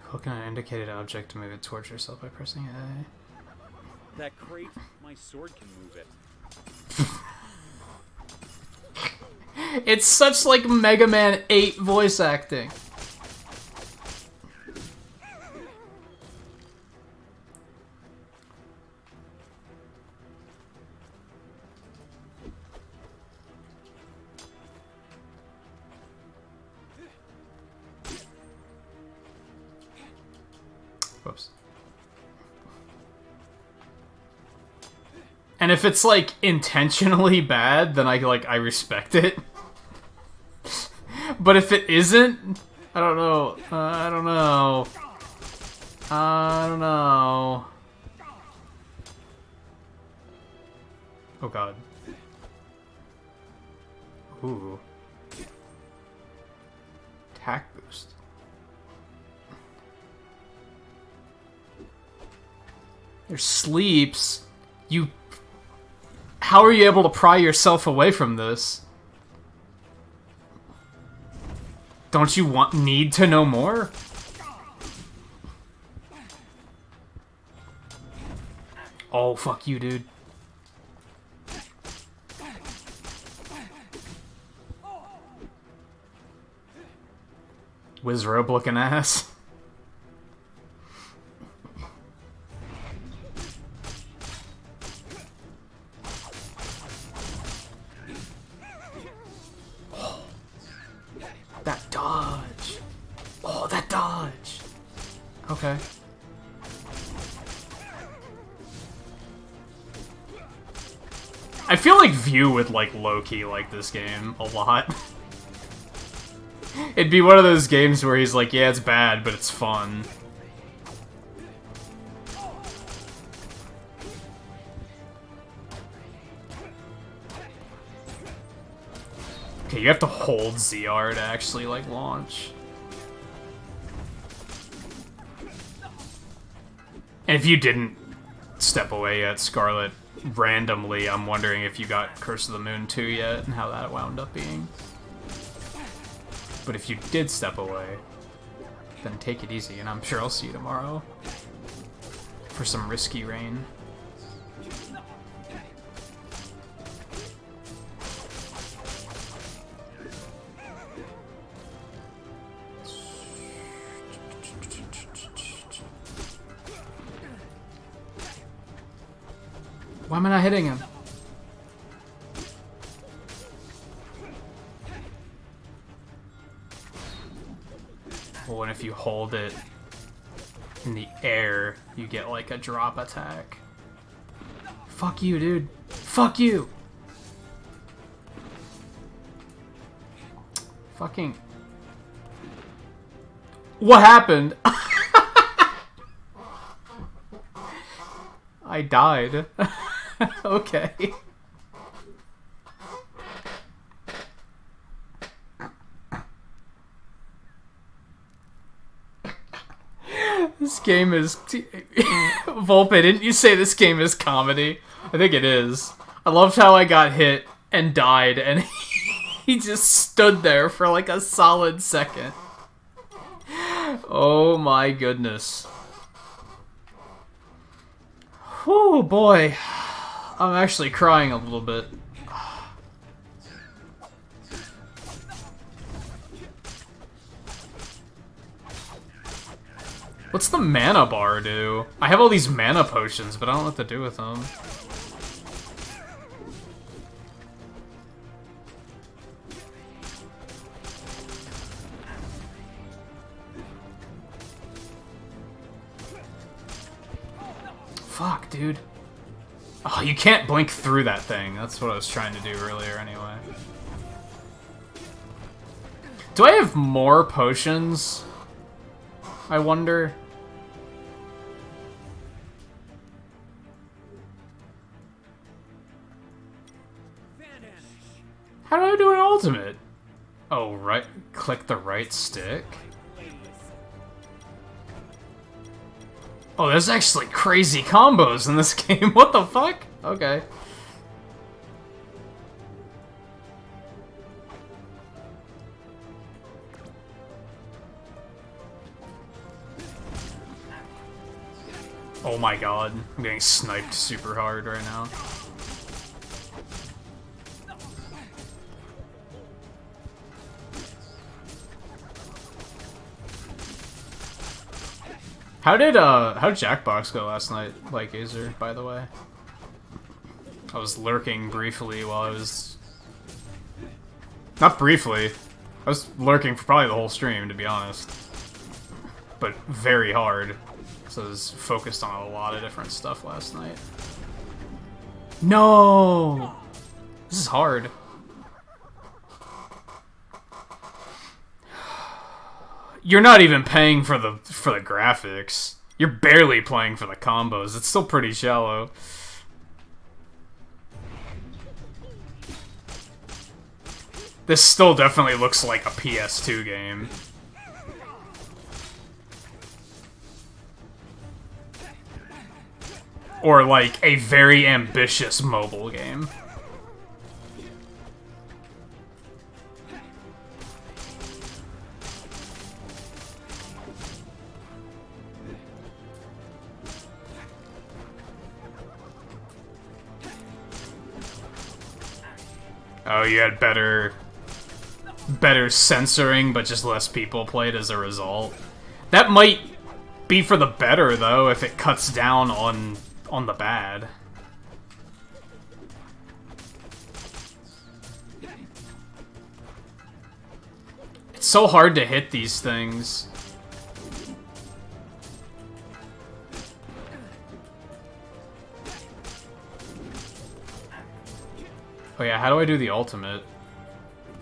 Click on an indicated object to move it towards yourself by pressing A. That crate, my sword can move it. It's such like Mega Man 8 voice acting. Whoops. And if it's like intentionally bad, then I respect it. But if it isn't, I don't know. I don't know. I don't know. Oh god. Ooh. Attack boost. Your sleeps. You. How are you able to pry yourself away from this? Don't you need to know more? Oh, fuck you, dude. Wizrobe looking ass. That dodge. Oh, that dodge. Okay. I feel like View would, like, low-key like this game a lot. It'd be one of those games where he's like, yeah, it's bad, but it's fun. Okay, you have to hold ZR to actually, like, launch. And if you didn't step away yet, Scarlet, randomly, I'm wondering if you got Curse of the Moon 2 yet, and how that wound up being. But if you did step away, then take it easy, and I'm sure I'll see you tomorrow for some Risky Rain. Why am I not hitting him? Well, and if you hold it in the air, you get like a drop attack. Fuck you, dude. Fuck you! Fucking... What happened? I died. Okay. This game is... Volpe, didn't you say this game is comedy? I think it is. I loved how I got hit and died, and he just stood there for like a solid second. Oh my goodness. Oh boy. I'm actually crying a little bit. What's the mana bar do? I have all these mana potions, but I don't know what to do with them. Fuck, dude. Oh, you can't blink through that thing. That's what I was trying to do earlier anyway. Do I have more potions? I wonder. How do I do an ultimate? Oh, right. Click the right stick. Oh, there's actually crazy combos in this game. What the fuck? Okay. Oh my god. I'm getting sniped super hard right now. How'd Jackbox go last night, like Azer, by the way? I was lurking briefly while I was... Not briefly. I was lurking for probably the whole stream, to be honest. But very hard. So I was focused on a lot of different stuff last night. No! This is hard. You're not even paying for the graphics. You're barely playing for the combos. It's still pretty shallow. This still definitely looks like a PS2 game. Or like a very ambitious mobile game. Oh, you had better censoring, but just less people played as a result. That might be for the better, though, if it cuts down on the bad. It's so hard to hit these things. Oh yeah, how do I do the ultimate?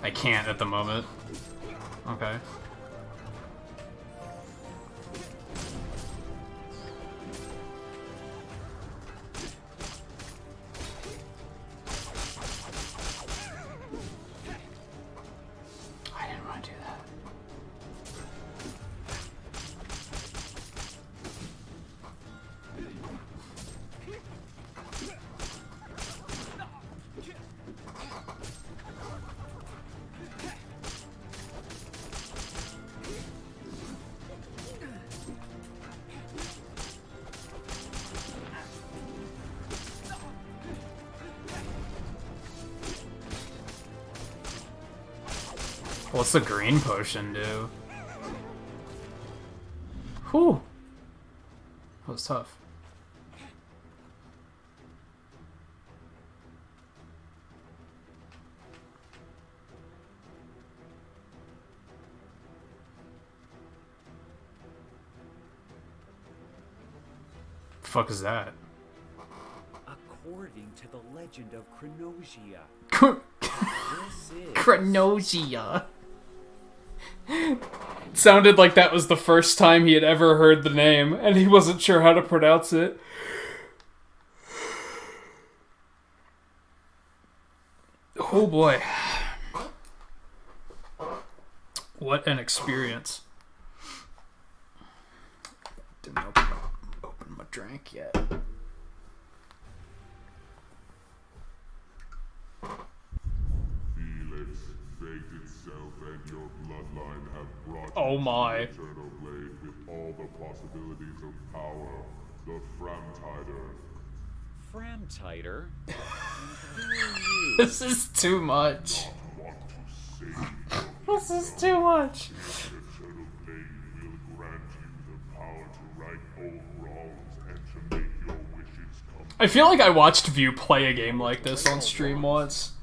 I can't at the moment. Okay. I didn't want to do that. What's the green potion do? Whew. That was tough. The fuck is that? According to the legend of Chronosia, this is... Chronosia. Sounded like that was the first time he had ever heard the name, and he wasn't sure how to pronounce it. Oh boy. What an experience. Didn't open my drink yet. Felix, fate itself and your bloodline have brought Oh you my. to the Eternal Blade with all the possibilities of power, the Framtider. Framtider? Who are you? This is too much. Want to save This is too much. the Eternal Blade will grant you the power to right old wrongs and to make your wishes come I feel like I watched View play a game like this on stream once.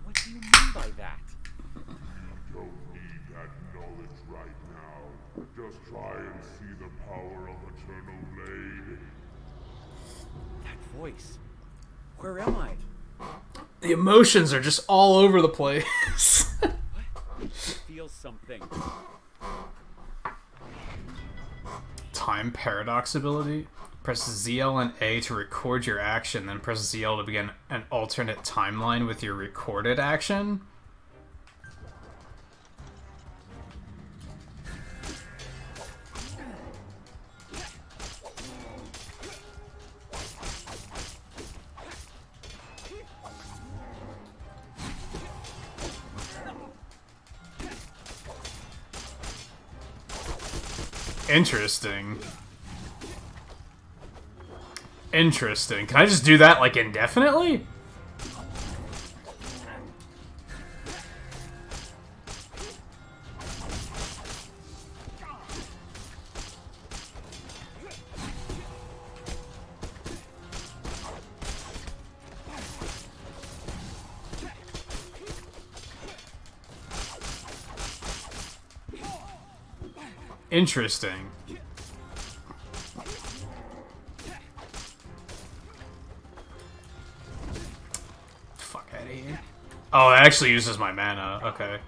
What do you mean by that? Don't need that knowledge right now. Just try and see the power of Eternal Blade. That voice. Where am I? The emotions are just all over the place. I feel something. Time paradox ability. Press ZL and A to record your action, then press ZL to begin an alternate timeline with your recorded action. Interesting. Interesting. Can I just do that, like, indefinitely? Interesting. Fuck out of here. Oh, it actually uses my mana. Okay.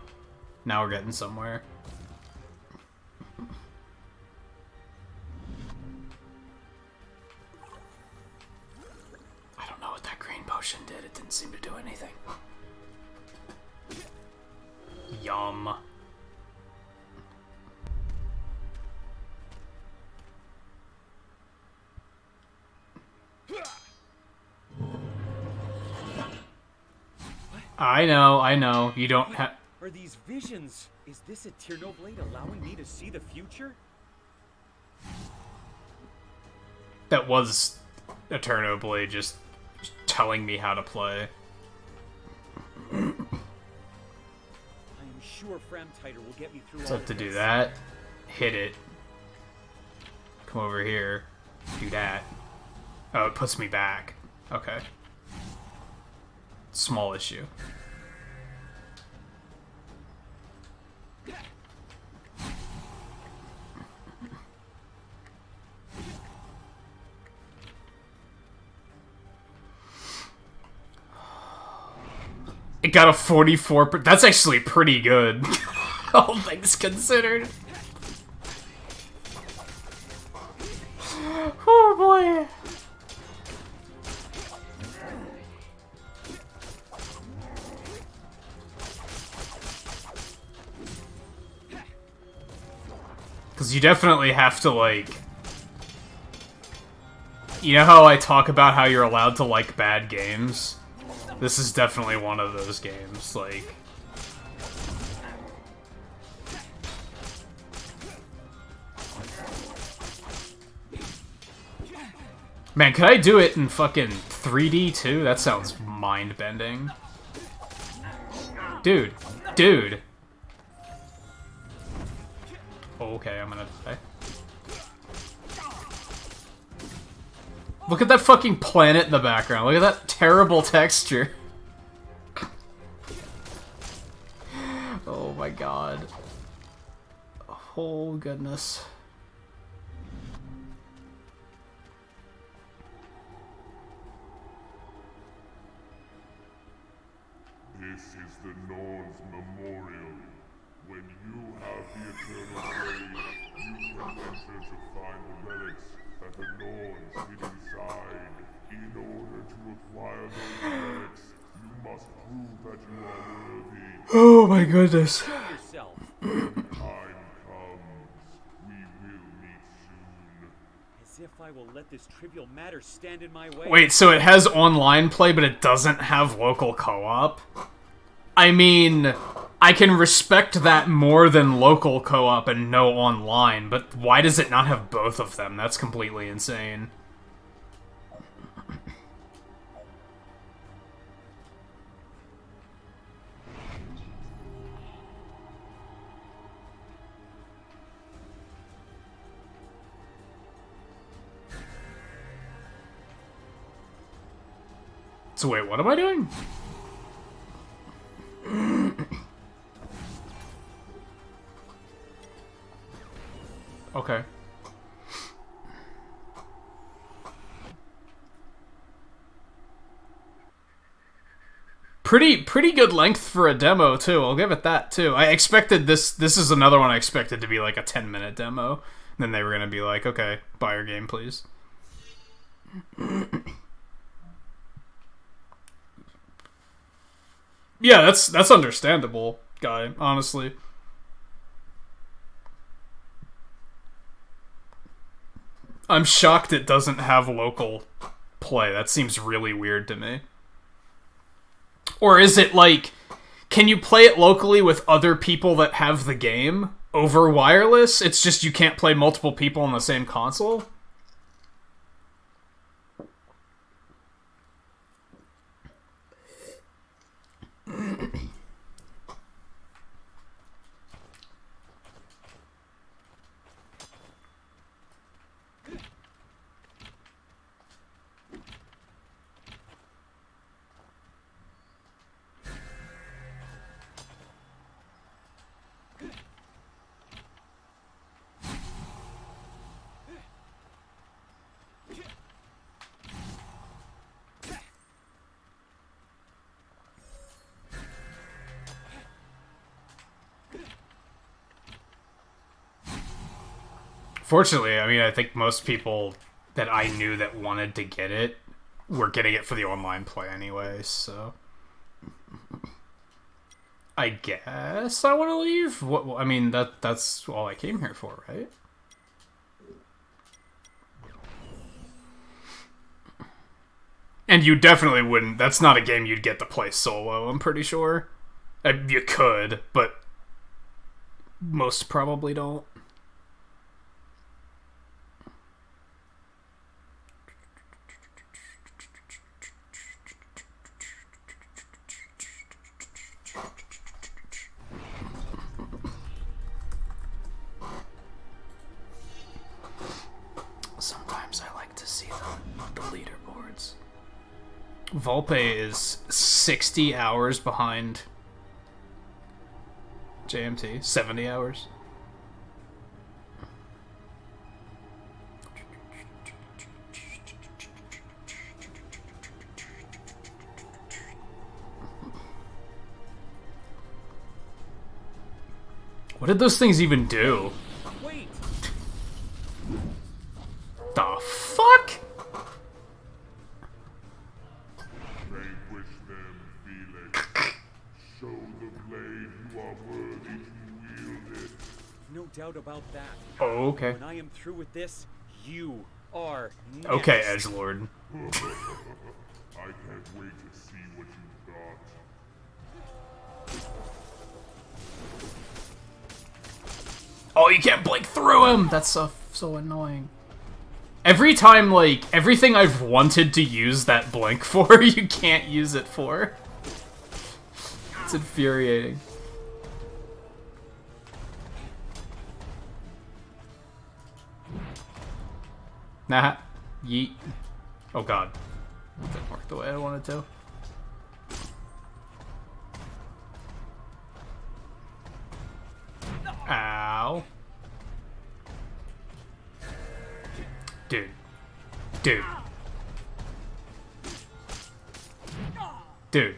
Now we're getting somewhere. I don't know what that green potion did. It didn't seem to do anything. Yum. I know. You don't have... Are these visions? Is this Eternal Blade allowing me to see the future? That was Eterno Blade just telling me how to play. I am sure Framtider will get me through So all of to do this. that, hit it. Come over here. Do that. Oh, it puts me back. Okay. Small issue. It got a 44. That's actually pretty good, all things considered. Oh boy. Because you definitely have to, like... You know how I talk about how you're allowed to like bad games? This is definitely one of those games, like... Man, could I do it in fucking 3D too? That sounds mind-bending. Dude. Dude. Okay, I'm gonna die. Look at that fucking planet in the background. Look at that terrible texture. Oh my god. Oh goodness. This is the Norn's memorial. When you have the eternal blade, you can enter to find the relics that the Norns hid inside. In order to acquire those relics, you must prove that you are worthy. Oh my goodness. Yourself. Time comes, we will meet soon. As if I will let this trivial matter stand in my way. Wait, so it has online play, but it doesn't have local co-op? I mean, I can respect that more than local co-op and no online, but why does it not have both of them? That's completely insane. So wait, what am I doing? Okay. Pretty good length for a demo too. I'll give it that too. I expected this is another one I expected to be like a 10-minute demo. Then they were going to be like, "Okay, buy your game, please." Yeah, that's understandable, guy, honestly. I'm shocked it doesn't have local play. That seems really weird to me. Or is it like, can you play it locally with other people that have the game over wireless? It's just you can't play multiple people on the same console? Fortunately, I mean, I think most people that I knew that wanted to get it were getting it for the online play anyway, so... I guess I want to leave? What? I mean, that's all I came here for, right? And you definitely wouldn't... That's not a game you'd get to play solo, I'm pretty sure. You could, but... most probably don't. Sometimes I like to see the leaderboards. Volpe is 60 hours behind JMT. 70 hours. What did those things even do? Wait! The fuck? Vanquish them, Felix. Show the blade you are worthy to wield it. No doubt about that. Oh, okay. When I am through with this, you are next. Okay, edgelord. I can't wait to see what you've got. Oh, you can't blink through him! That's so annoying. Every time, like, everything I've wanted to use that blink for, you can't use it for. It's infuriating. Nah. Yeet. Oh god. Didn't work the way I wanted to. Ow. Dude. Dude. Dude.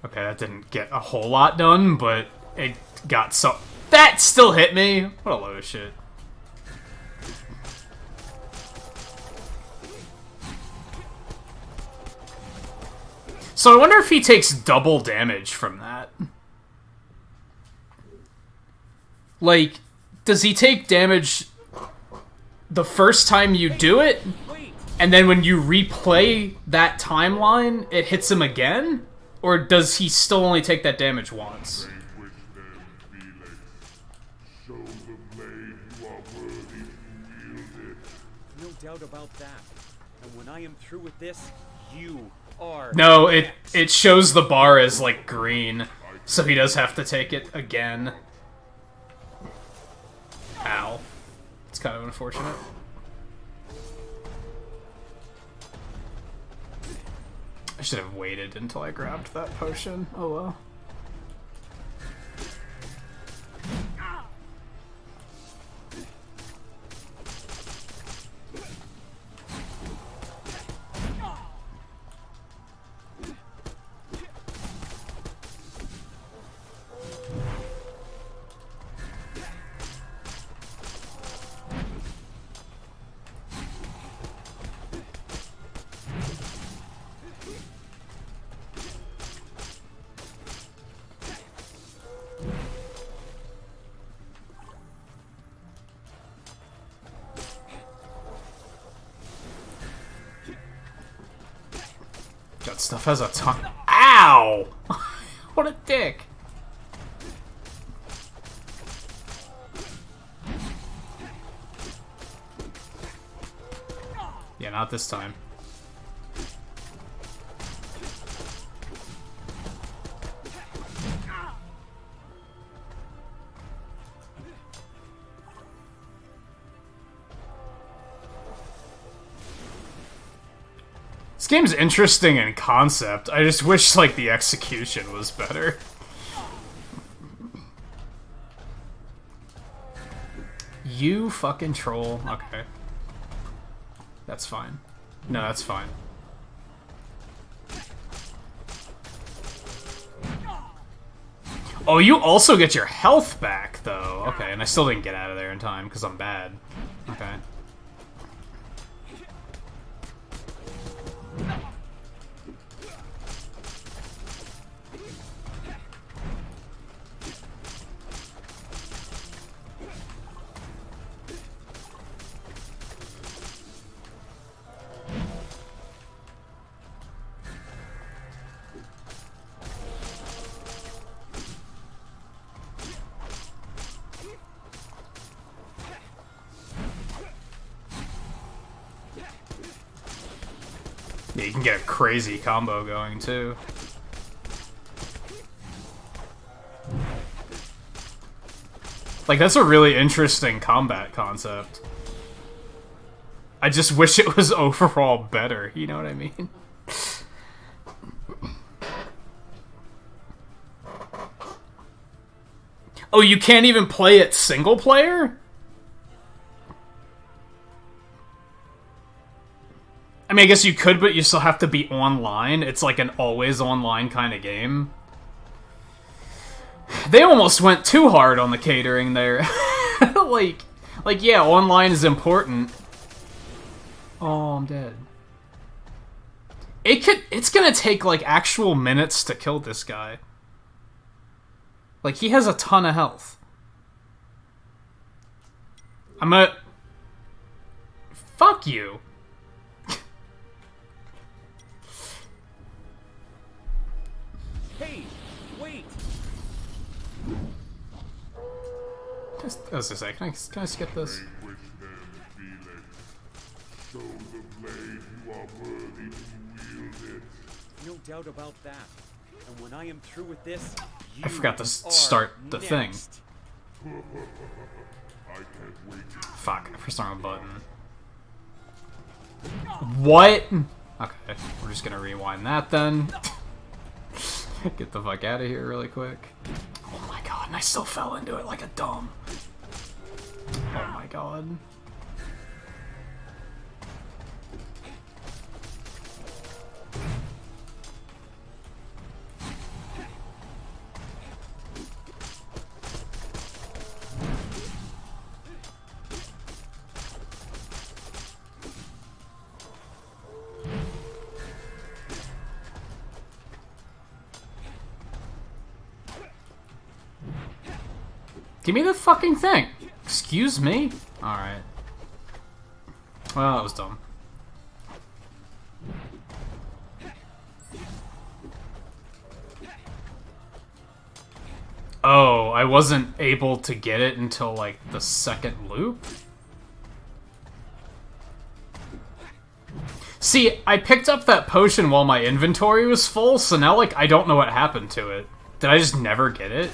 Okay, that didn't get a whole lot done, but it got so... That still hit me! What a load of shit. So I wonder if he takes double damage from that. Like, does he take damage the first time you do it? And then when you replay that timeline, it hits him again? Or does he still only take that damage once? Vanquish them, Felix. Show the blade you are worthy to wield it. No doubt about that. And when I am through with this, you are No, next. it shows the bar as, like, green. So he does have to take it again. Ow. It's kind of unfortunate. I should have waited until I grabbed that potion. Oh well. That stuff has a ton. Ow! What a dick. Yeah, not this time. This game's interesting in concept. I just wish, like, the execution was better. You fucking troll. Okay. That's fine. No, that's fine. Oh, you also get your health back, though. Okay, and I still didn't get out of there in time, because I'm bad. Okay. Yeah, you can get a crazy combo going, too. Like, that's a really interesting combat concept. I just wish it was overall better, you know what I mean? Oh, you can't even play it single player? I mean, I guess you could, but you still have to be online. It's like an always online kind of game. They almost went too hard on the catering there. like, yeah, online is important. Oh, I'm dead. It's gonna take, like, actual minutes to kill this guy. Like, he has a ton of health. I'm gonna... Fuck you. Hey, wait! I was gonna say, can I skip this? Vanquish them, Felix. Show the blade you are worthy to wield it. No doubt about that. And when I am through with this, I forgot to are start the thing. next. I can't wait to Fuck, I pressed the wrong button. What? Okay, we're just gonna rewind that then. Get the fuck out of here really quick. Oh my god, and I still fell into it like a dumb. Oh my god. Give me the fucking thing. Excuse me? Alright. Well, that was dumb. Oh, I wasn't able to get it until, like, the second loop? See, I picked up that potion while my inventory was full, so now, like, I don't know what happened to it. Did I just never get it?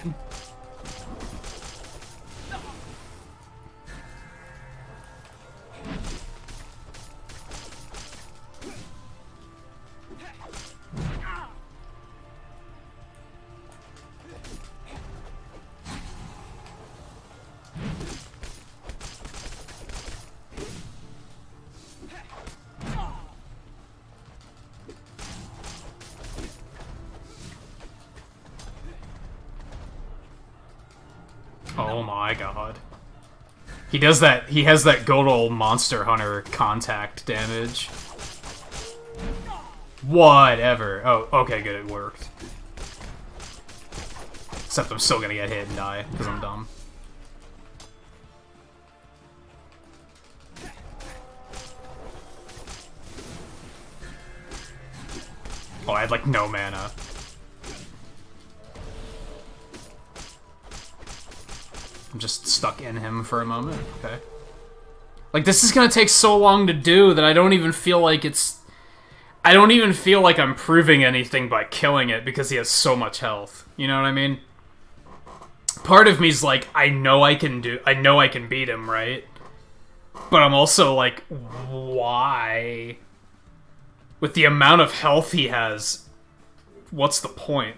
Oh my god. He does that, he has that good old Monster Hunter contact damage. Whatever. Oh, okay, good, it worked. Except I'm still gonna get hit and die, because I'm dumb. Oh, I had, like, no mana. I'm just stuck in him for a moment. Okay. Like, this is gonna take so long to do that I don't even feel like it's... I don't even feel like I'm proving anything by killing it because he has so much health. You know what I mean? Part of me's like, I know I can beat him, right? But I'm also like, why? With the amount of health he has, what's the point?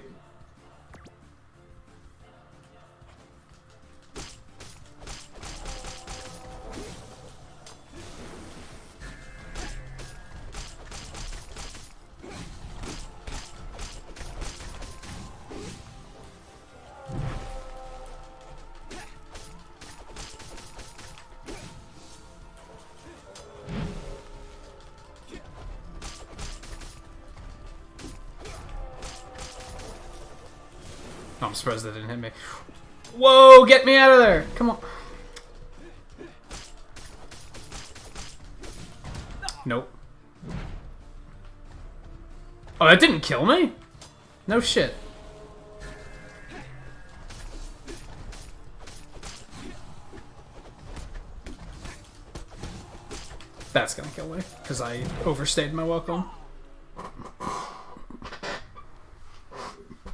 Oh, I'm surprised that didn't hit me. Whoa, get me out of there! Come on. Nope. Oh, that didn't kill me? No shit. That's gonna kill me, because I overstayed my welcome.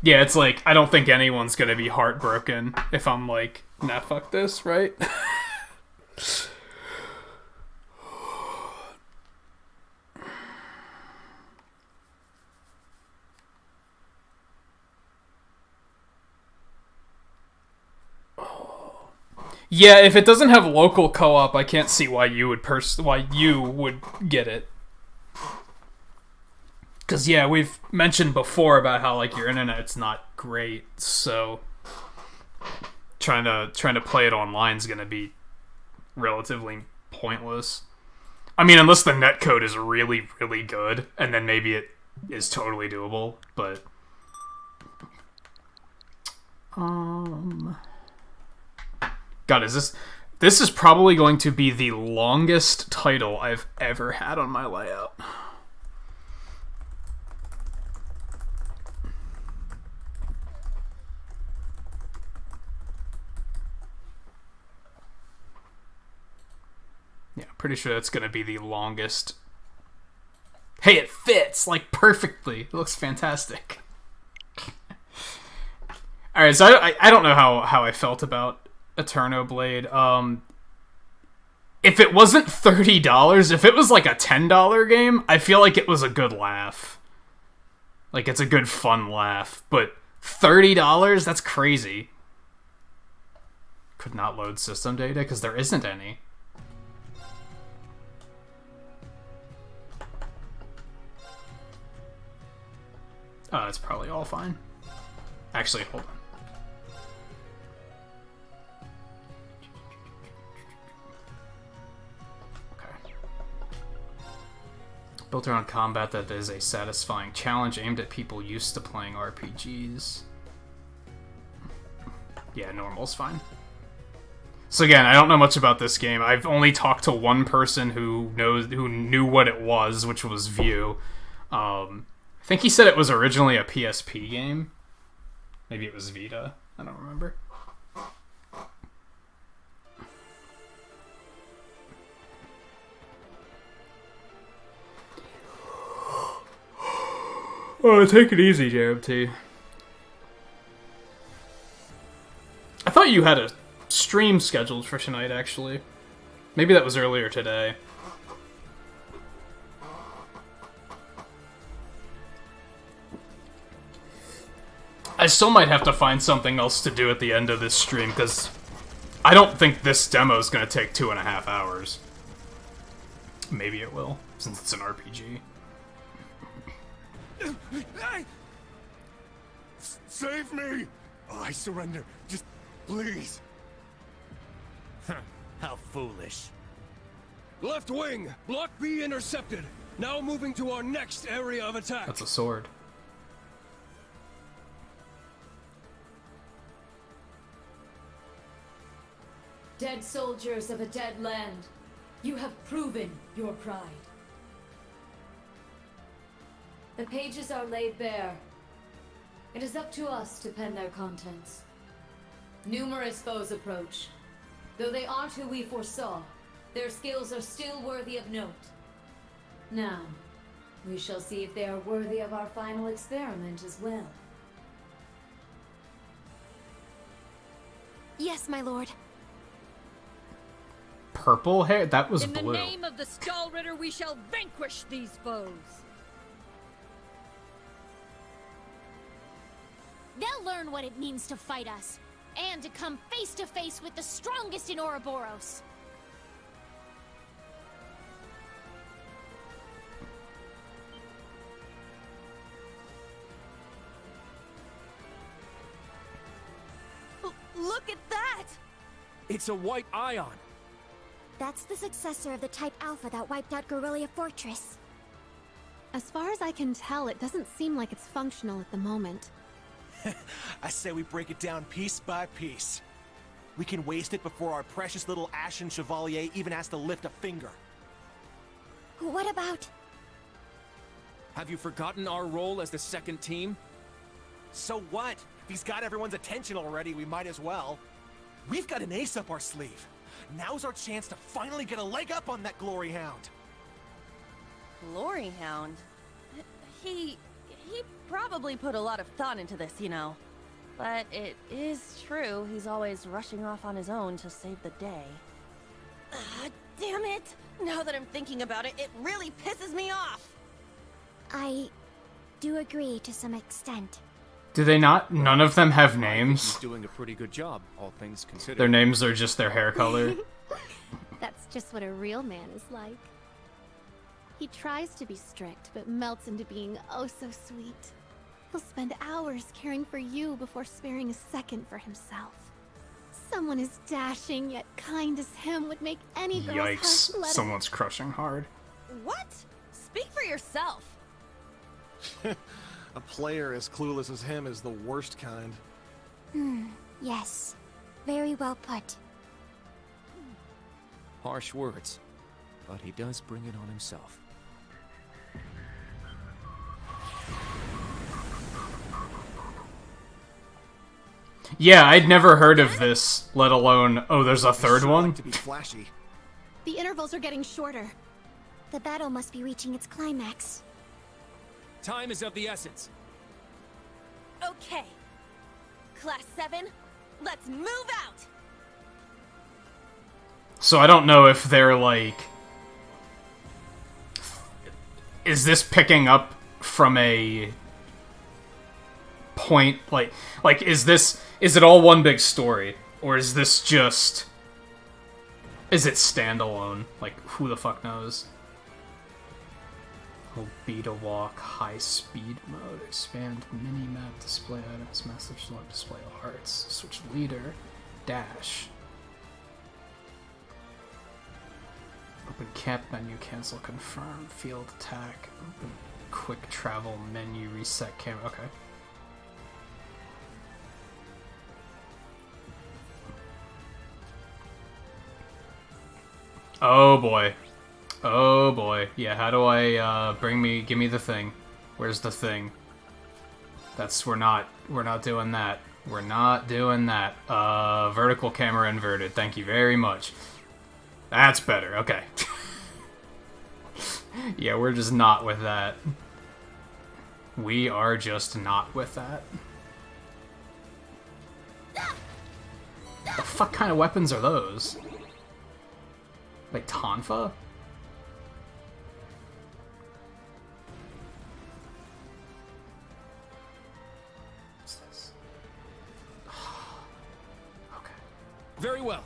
Yeah, it's like, I don't think anyone's gonna be heartbroken if I'm like, nah, fuck this, right? Yeah, if it doesn't have local co-op, I can't see why you would get it. Because, yeah, we've mentioned before about how, like, your internet's not great, so trying to play it online is going to be relatively pointless. I mean, unless the netcode is really, really good, and then maybe it is totally doable, but... God, this is probably going to be the longest title I've ever had on my layout. Yeah, pretty sure that's going to be the longest. Hey, it fits, like, perfectly. It looks fantastic. Alright, so I don't know how I felt about Eterno Blade. If it wasn't $30, if it was like a $10 game, I feel like it was a good laugh. Like, it's a good, fun laugh. But $30? That's crazy. Could not load system data, because there isn't any. Oh, it's probably all fine. Actually, hold on. Okay. Built around combat that is a satisfying challenge aimed at people used to playing RPGs. Yeah, normal's fine. So again, I don't know much about this game. I've only talked to one person who knew what it was, which was View. I think he said it was originally a PSP game. Maybe it was Vita. I don't remember. Oh, take it easy, JMT. I thought you had a stream scheduled for tonight, actually. Maybe that was earlier today. I still might have to find something else to do at the end of this stream, because I don't think this demo is going to take 2.5 hours. Maybe it will, since it's an RPG. Save me! Oh, I surrender. Just please. How foolish. Left wing, block B intercepted. Now moving to our next area of attack. That's a sword. Dead soldiers of a dead land, you have proven your pride. The pages are laid bare. It is up to us to pen their contents. Numerous foes approach. Though they aren't who we foresaw, their skills are still worthy of note. Now, we shall see if they are worthy of our final experiment as well. Yes, my lord. Purple hair? That was In blue. the name of the Skull Ritter, we shall vanquish these foes. They'll learn what it means to fight us, and to come face to face with the strongest in Ouroboros. Look at that! It's a white ion. That's the successor of the Type Alpha that wiped out Guerrilla Fortress. As far as I can tell, it doesn't seem like it's functional at the moment. I say we break it down piece by piece. We can waste it before our precious little Ashen Chevalier even has to lift a finger. What about... Have you forgotten our role as the second team? So what? If he's got everyone's attention already, we might as well. We've got an ace up our sleeve. Now's our chance to finally get a leg up on that Glory Hound. Glory Hound? He probably put a lot of thought into this, you know. But it is true, he's always rushing off on his own to save the day. Damn it! Now that I'm thinking about it, it really pisses me off! I do agree to some extent. Do they not? None of them have names. He's doing a pretty good job, all things considered. Their names are just their hair color. That's just what a real man is like. He tries to be strict, but melts into being oh so sweet. He'll spend hours caring for you before sparing a second for himself. Someone as dashing yet kind as him would make any girl's heart Yikes. flutter. Someone's crushing hard. What? Speak for yourself. A player as clueless as him is the worst kind. Yes. Very well put. Harsh words, but he does bring it on himself. Yeah, I'd never heard of this, let alone, oh, there's a third one? Like to be flashy. The intervals are getting shorter. The battle must be reaching its climax. Time is of the essence. Okay. Class 7, let's move out! So I don't know if they're like... Is this picking up from a point, like is it all one big story? Or is this just... Is it standalone? Like, who the fuck knows? Beta walk, high speed mode, expand mini-map, display items, message log, display arts, switch leader, dash. Open camp menu, cancel, confirm, field attack, open quick travel menu, reset camera, okay. Oh boy. Oh boy. Yeah, how do I, give me the thing. Where's the thing? We're not doing that. We're not doing that. Vertical camera inverted. Thank you very much. That's better, okay. Yeah, we're just not with that. We are just not with that. The fuck kind of weapons are those? Like Tonfa? What's this? Okay. Very well.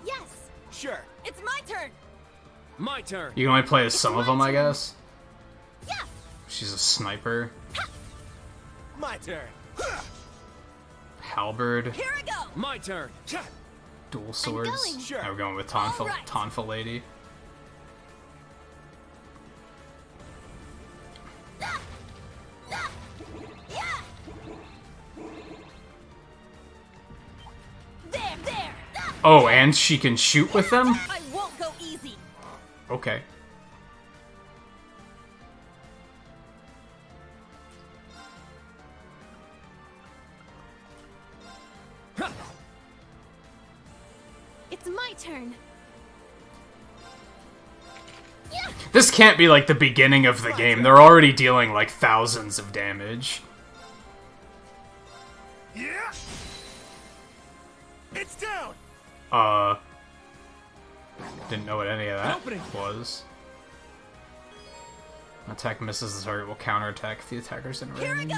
Yes! Sure. It's my turn! My turn. You can only play as some of them, I guess? Yeah! She's a sniper. My turn. Halberd. Here I go! My turn. Dual swords. going. Sure. Now we're going with Tonfa, All right. Tonfa lady. Yeah! There! Oh, and she can shoot with them? I won't go easy! Okay. It's my turn. This can't be like the beginning of the game. They're already dealing like thousands of damage. Yeah. It's down. Didn't know what any of that Opening. was. Attack misses the target will counterattack if the attacker's in Here I range. go.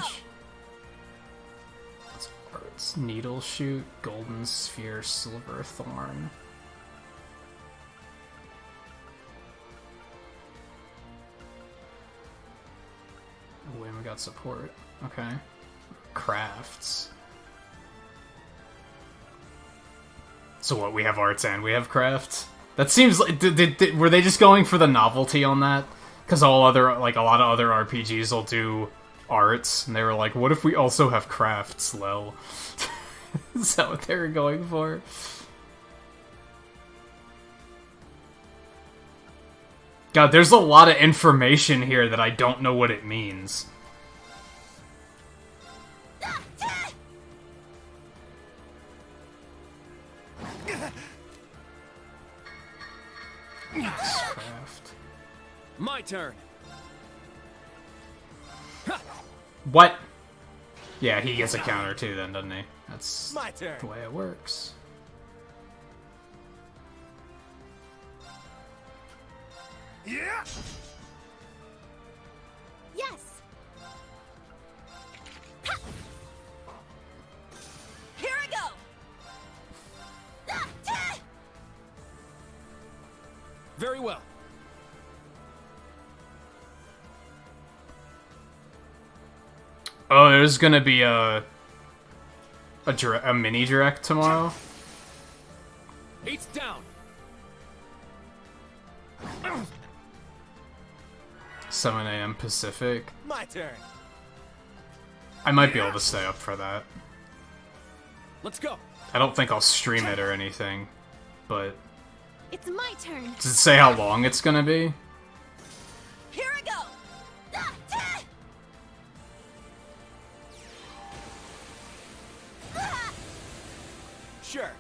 That's arts. Needle shoot, golden sphere, silver thorn. Oh, and we got support. Okay. Crafts. So what, we have arts and we have crafts? That seems like... were they just going for the novelty on that? Because a lot of other RPGs will do arts, and they were like, what if we also have crafts, lol? Is that what they were going for? God, there's a lot of information here that I don't know what it means. Craft. My turn. What? Yeah, he gets a counter too then, doesn't he? That's My turn. the way it works. Yeah. Yes! Here I go! Very well. Oh, there's gonna be a mini direct tomorrow. Eight's down. 7 a.m. Pacific. My turn. I might be able to stay up for that. Let's go. I don't think I'll stream it or anything, but It's my turn. does it say how long it's gonna be? Here I go. Sure.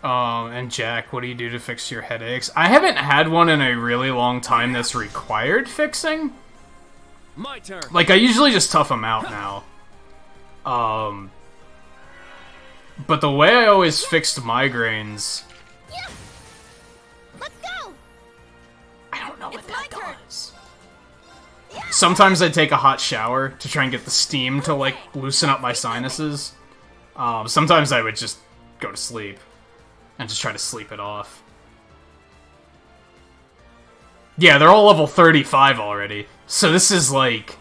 And Jack, what do you do to fix your headaches? I haven't had one in a really long time that's required fixing. My turn. Like, I usually just tough them out now. But the way I always fixed migraines... Let's go. I don't know what that does. Sometimes I take a hot shower to try and get the steam to, like, loosen up my sinuses. Sometimes I would just go to sleep and just try to sleep it off. Yeah, they're all level 35 already, so this is, like,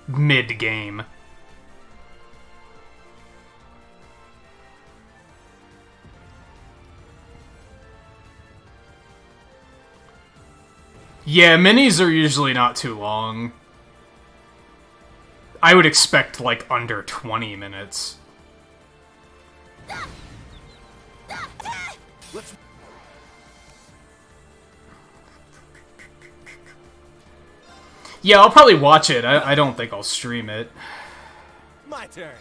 mid-game. Yeah, minis are usually not too long. I would expect, like, under 20 minutes. Let's. Yeah, I'll probably watch it. I don't think I'll stream it. My turn.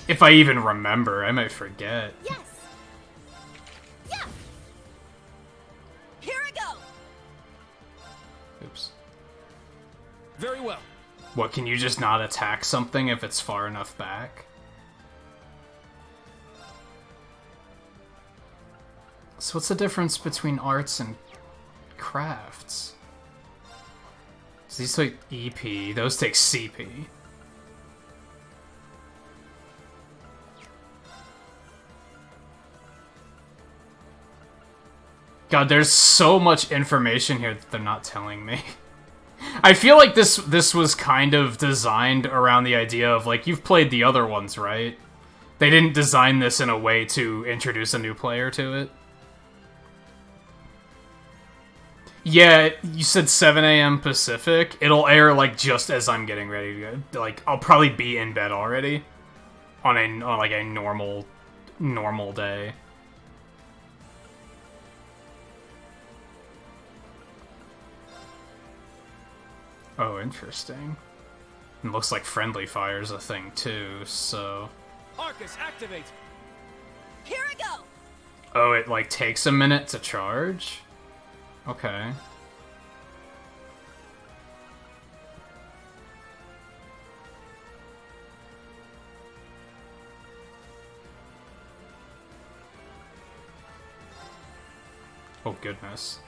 If I even remember, I might forget. Yes. Yeah. Here I go. Oops. Very well. What, can you just not attack something if it's far enough back? So what's the difference between arts and crafts? So these take EP, those take CP. God, there's so much information here that they're not telling me. I feel like this was kind of designed around the idea of, like, you've played the other ones, right? They didn't design this in a way to introduce a new player to it. Yeah, you said 7 a.m. Pacific. It'll air, like, just as I'm getting ready to go. Like, I'll probably be in bed already on like a normal day. Oh, interesting. It looks like friendly fire's a thing too, so... Arcus, activate! Here I go! Oh, it, like, takes a minute to charge? Okay. Oh, goodness.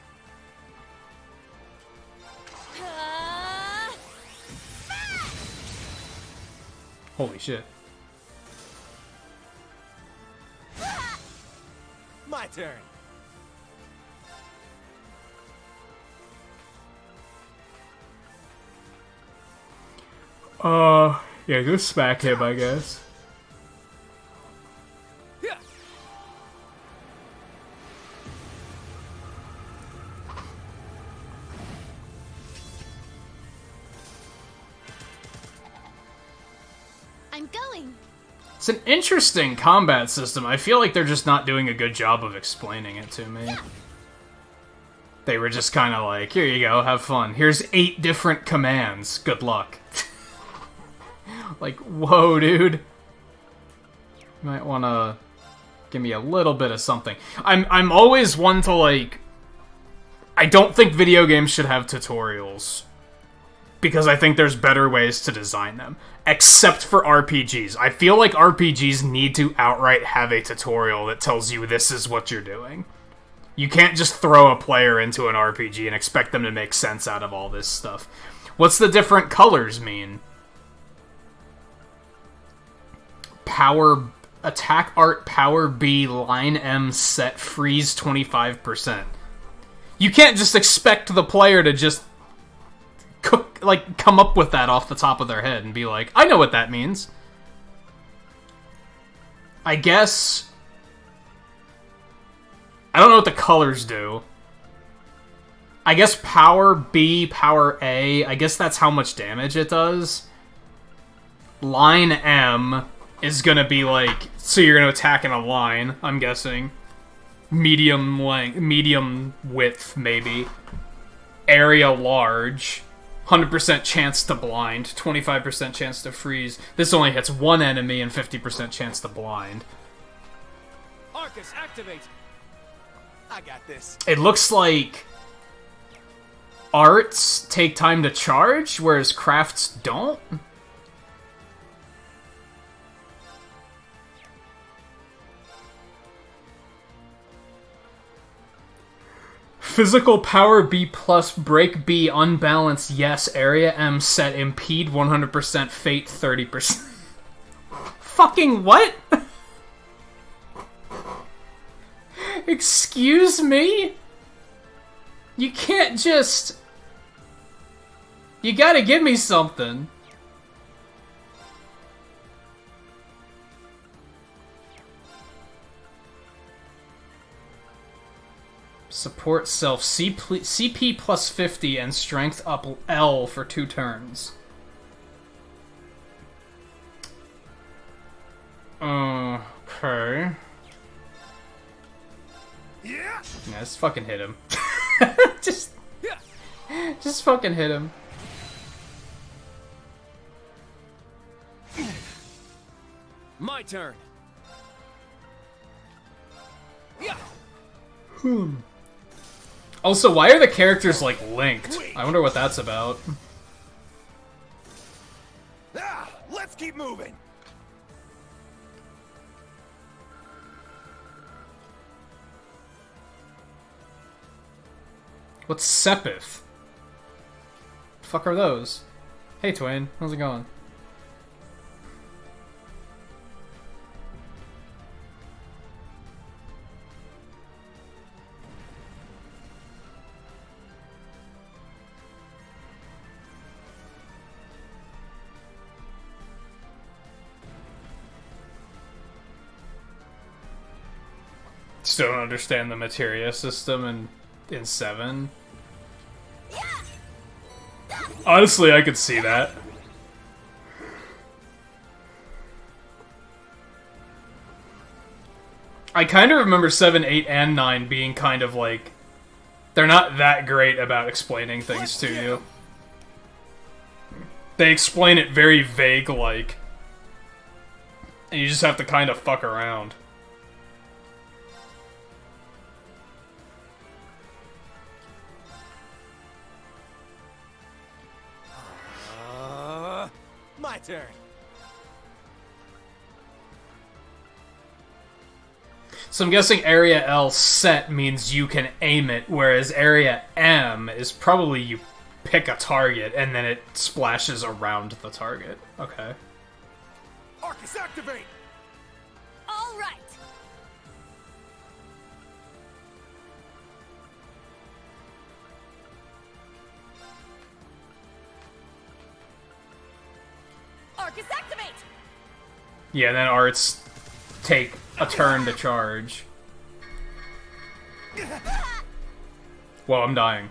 Holy shit. My turn. Yeah, go smack him, I guess. Yeah. I'm going. It's an interesting combat system. I feel like they're just not doing a good job of explaining it to me. They were just kind of like, here you go, have fun. Here's 8 different commands. Good luck. Like, whoa, dude. You might want to give me a little bit of something. I'm always one to, like... I don't think video games should have tutorials. Because I think there's better ways to design them. Except for RPGs. I feel like RPGs need to outright have a tutorial that tells you this is what you're doing. You can't just throw a player into an RPG and expect them to make sense out of all this stuff. What's the different colors mean? Power... Attack Art Power B Line M Set Freeze 25%. You can't just expect the player to just... like come up with that off the top of their head and be like, I know what that means. I guess I don't know what the colors do. I guess power B, power A, I guess that's how much damage it does. Line M is gonna be like, so you're gonna attack in a line, I'm guessing. Medium length, medium width, maybe. Area large. 100% chance to blind, 25% chance to freeze. This only hits one enemy and 50% chance to blind. Arcus, activate! I got this. It looks like arts take time to charge, whereas crafts don't. Physical power B plus, break B, unbalanced yes, area M set, impede 100%, fate 30%. Fucking what? Excuse me? You can't just... You gotta give me something. Support self CP plus 50 and strength up L for 2 turns. Okay. Yeah, just fucking hit him. just fucking hit him. My turn. Also, why are the characters, like, linked? I wonder what that's about. Let's keep moving. What's Sepith? The fuck are those? Hey, Twain. How's it going? Still don't understand the materia system in 7. Honestly, I could see that. I kind of remember 7, 8, and 9 being kind of like... They're not that great about explaining things to you. They explain it very vague-like. And you just have to kind of fuck around. My turn. So I'm guessing Area L set means you can aim it, whereas Area M is probably you pick a target and then it splashes around the target. Okay. Arcus, activate! All right. Arcus, activate! Yeah, then arts take a turn to charge. Well, I'm dying.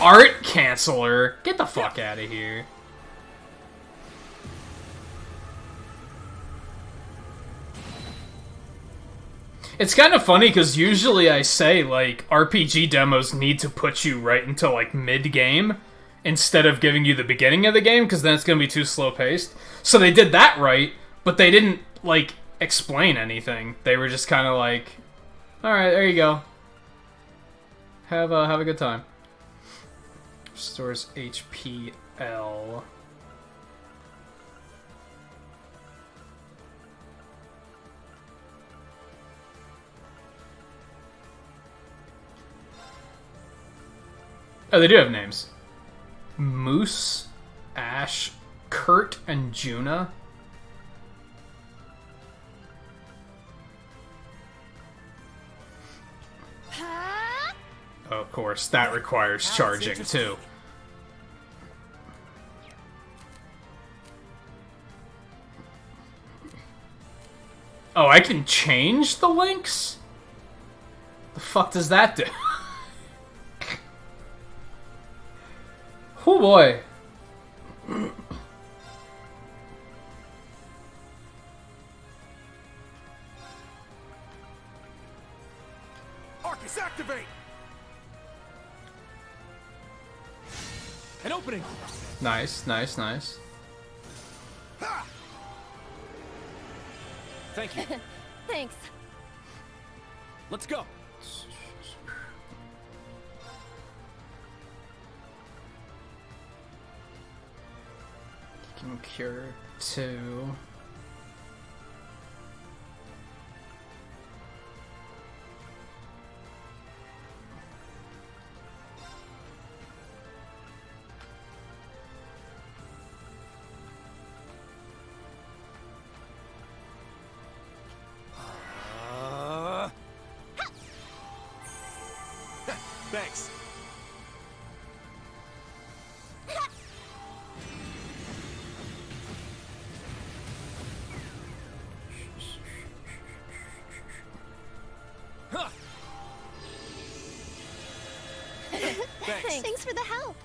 Art Canceller! Get the fuck out of here. It's kind of funny, because usually I say, like, RPG demos need to put you right into, like, mid-game, instead of giving you the beginning of the game, because then it's going to be too slow-paced. So they did that right, but they didn't, like, explain anything. They were just kind of like, alright, there you go. Have a good time. Restores HP L. Oh, they do have names. Moose, Ash, Kurt, and Juna. Of course, that requires charging too. Oh, I can change the links? The fuck does that do? Oh boy. Arcus, activate! An opening! Nice, nice, nice. Thank you. Thanks. Let's go. Can cure 2. Thanks. Thanks for the help.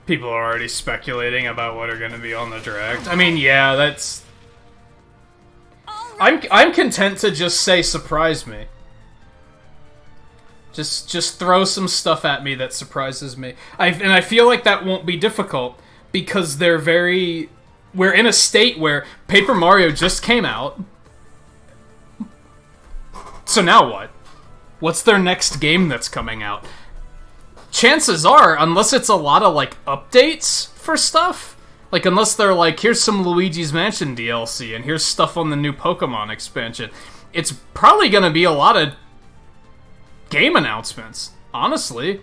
People are already speculating about what are going to be on the direct. I mean, yeah, that's... I'm content to just say surprise me. Just throw some stuff at me that surprises me. And I feel like that won't be difficult because they're very... We're in a state where Paper Mario just came out. So now what? What's their next game that's coming out? Chances are, unless it's a lot of, like, updates for stuff, like, unless they're like, here's some Luigi's Mansion DLC, and here's stuff on the new Pokemon expansion, it's probably gonna be a lot of game announcements, honestly.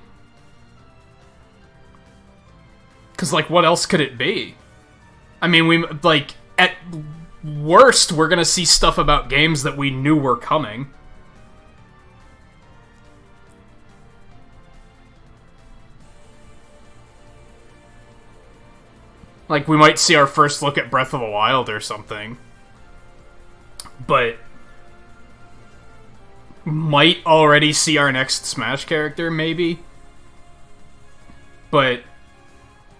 Because, like, what else could it be? I mean, we, like, at worst, we're gonna see stuff about games that we knew were coming. Like, we might see our first look at Breath of the Wild or something. But... might already see our next Smash character, maybe? But...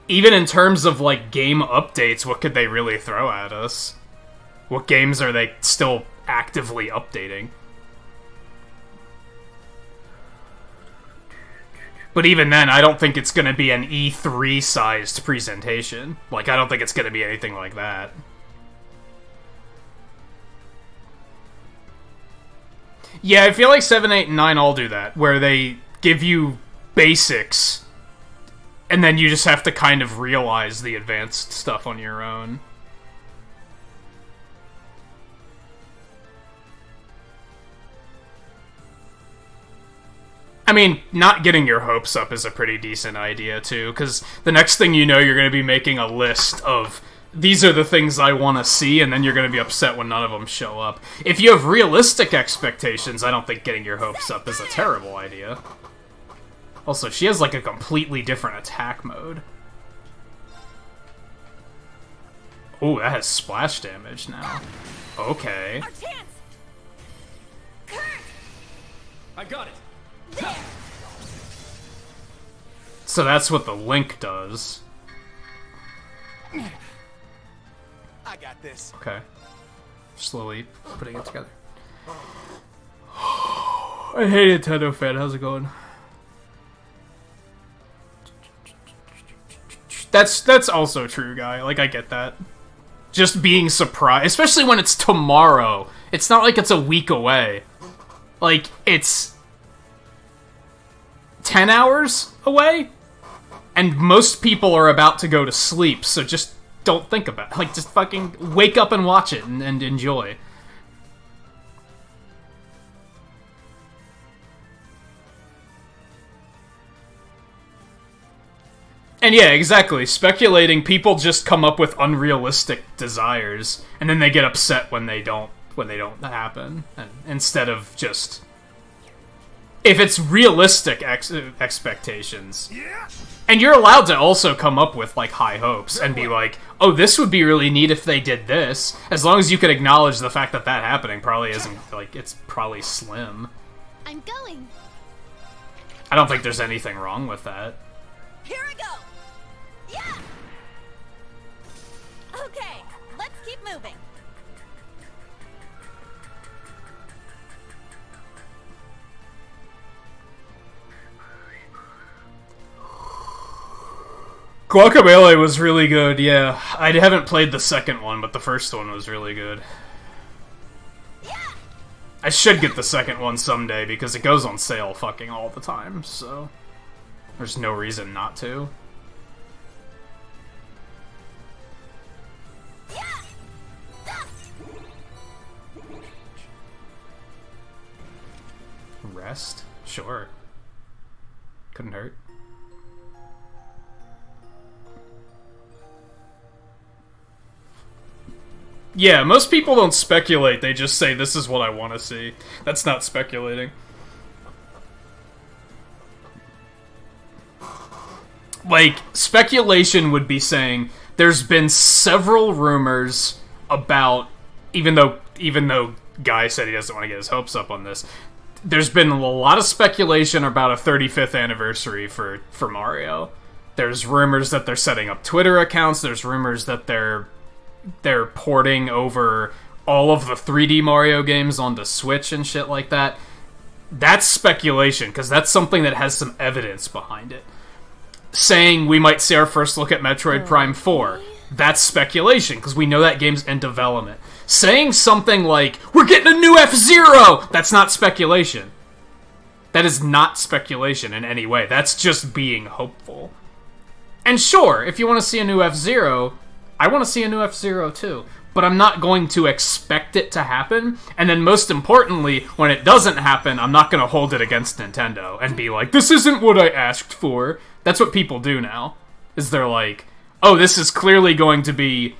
even in terms of, like, game updates, what could they really throw at us? What games are they still actively updating? But even then, I don't think it's going to be an E3-sized presentation. Like, I don't think it's going to be anything like that. Yeah, I feel like 7, 8, and 9 all do that, where they give you basics, and then you just have to kind of realize the advanced stuff on your own. I mean, not getting your hopes up is a pretty decent idea, too, because the next thing you know, you're going to be making a list of, these are the things I want to see, and then you're going to be upset when none of them show up. If you have realistic expectations, I don't think getting your hopes up is a terrible idea. Also, she has, like, a completely different attack mode. Oh, that has splash damage now. Okay. I got it. So that's what the Link does. I got this. Okay. Slowly putting it together. Hey Nintendo fan, how's it going? That's also true, guy. Like, I get that. Just being surprised, especially when it's tomorrow. It's not like it's a week away. Like, it's 10 hours away? And most people are about to go to sleep, so just don't think about it. Like, just fucking wake up and watch it and enjoy. And yeah, exactly. Speculating, people just come up with unrealistic desires, and then they get upset when they don't happen, and instead of just if it's realistic expectations. And you're allowed to also come up with, like, high hopes and be like, oh, this would be really neat if they did this. As long as you could acknowledge the fact that that happening probably isn't, like, it's probably slim. I'm going. I don't think there's anything wrong with that. Here I go! Yeah! Okay, let's keep moving. Guacamelee was really good, yeah. I haven't played the second one, but the first one was really good. I should get the second one someday, because it goes on sale fucking all the time, so... There's no reason not to. Rest? Sure. Couldn't hurt. Yeah, most people don't speculate, they just say, this is what I want to see. That's not speculating. Like, speculation would be saying, there's been several rumors about, even though Guy said he doesn't want to get his hopes up on this, there's been a lot of speculation about a 35th anniversary for Mario. There's rumors that they're setting up Twitter accounts, there's rumors that they're porting over all of the 3D Mario games onto Switch and shit like that. That's speculation, because that's something that has some evidence behind it. Saying we might see our first look at Metroid Prime 4, that's speculation, because we know that game's in development. Saying something like, we're getting a new F-Zero! That's not speculation. That is not speculation in any way. That's just being hopeful. And sure, if you want to see a new F-Zero, I want to see a new F-Zero too, but I'm not going to expect it to happen, and then most importantly, when it doesn't happen, I'm not going to hold it against Nintendo and be like, this isn't what I asked for. That's what people do now, is they're like, oh, this is clearly going to be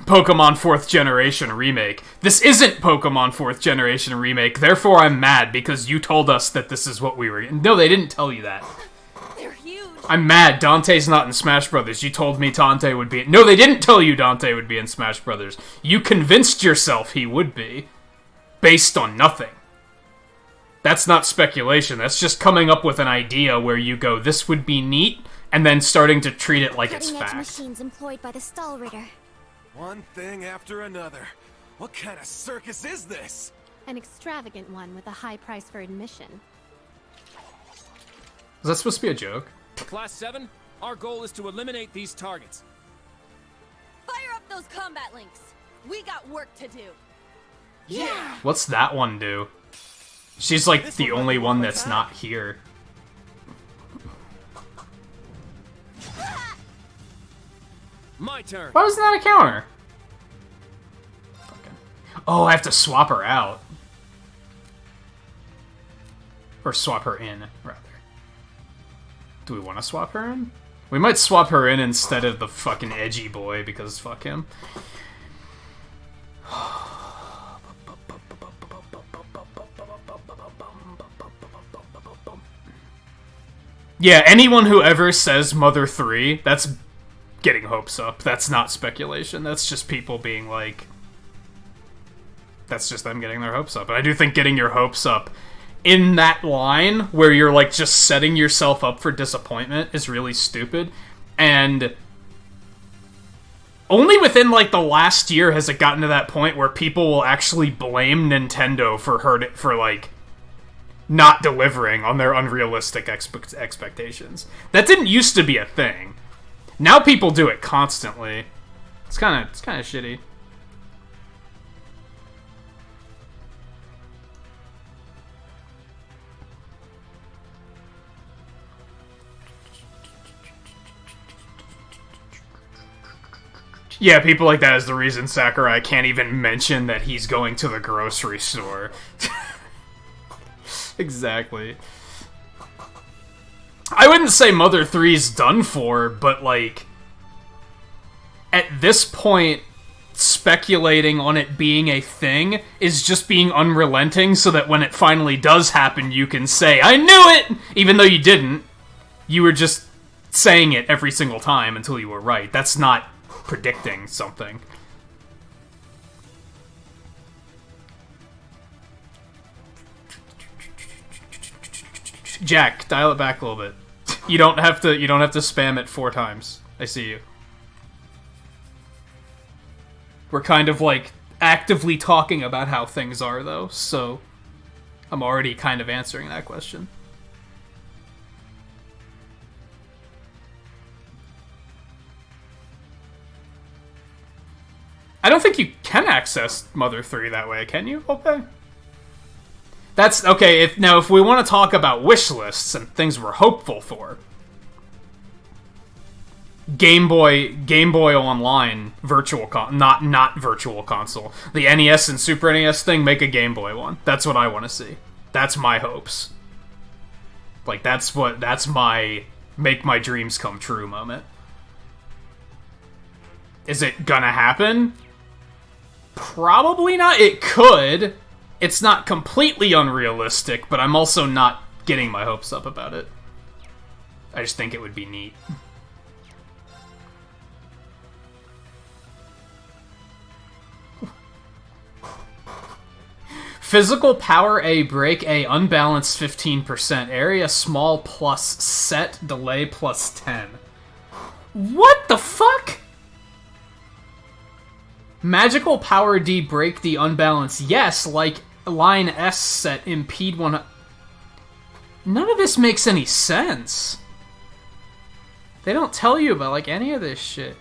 Pokemon 4th Generation Remake. This isn't Pokemon 4th Generation Remake, therefore I'm mad because you told us that this is what we were getting. No, they didn't tell you that. I'm mad. Dante's not in Smash Brothers. You told me Dante would be... No, they didn't tell you Dante would be in Smash Brothers. You convinced yourself he would be. Based on nothing. That's not speculation. That's just coming up with an idea where you go, this would be neat, and then starting to treat it like it's fact. Machines employed by the stall rigger. One thing after another. What kind of circus is this? An extravagant one with a high price for admission. Is that supposed to be a joke? Class 7, our goal is to eliminate these targets. Fire up those combat links. We got work to do. Yeah! What's that one do? She's like the only one that's not here. My turn. Why wasn't that a counter? Fucking... Oh, I have to swap her out. Or swap her in, rather. Do we want to swap her in? We might swap her in instead of the fucking edgy boy, because fuck him. Yeah, anyone who ever says Mother 3, that's getting hopes up. That's not speculation. That's just people being like... That's just them getting their hopes up. And I do think getting your hopes up in that line, where you're like just setting yourself up for disappointment, is really stupid. And only within like the last year has it gotten to that point where people will actually blame Nintendo for like not delivering on their unrealistic expectations. That didn't used to be a thing. Now people do it constantly. It's kind of shitty. Yeah, people like that is the reason Sakurai can't even mention that he's going to the grocery store. Exactly. I wouldn't say Mother 3's done for, but like... At this point, speculating on it being a thing is just being unrelenting so that when it finally does happen, you can say, I knew it! Even though you didn't. You were just saying it every single time until you were right. That's not predicting something. Jack, dial it back a little bit. You don't have to spam it 4 times. I see you. We're kind of like actively talking about how things are though, so I'm already kind of answering that question. I don't think you can access Mother 3 that way, can you? Okay. That's okay. If we want to talk about wish lists and things we're hopeful for, Game Boy Online not virtual console. The NES and Super NES thing, make a Game Boy one. That's what I want to see. That's my hopes. Like that's my make my dreams come true moment. Is it gonna happen? Probably not. It could. It's not completely unrealistic, but I'm also not getting my hopes up about it. I just think it would be neat. Physical power A, break A, unbalanced 15%, area small plus set, delay plus 10. What the fuck? Magical power D, break D, unbalanced. Yes, like line S set, impede one. None of this makes any sense. They don't tell you about like any of this shit.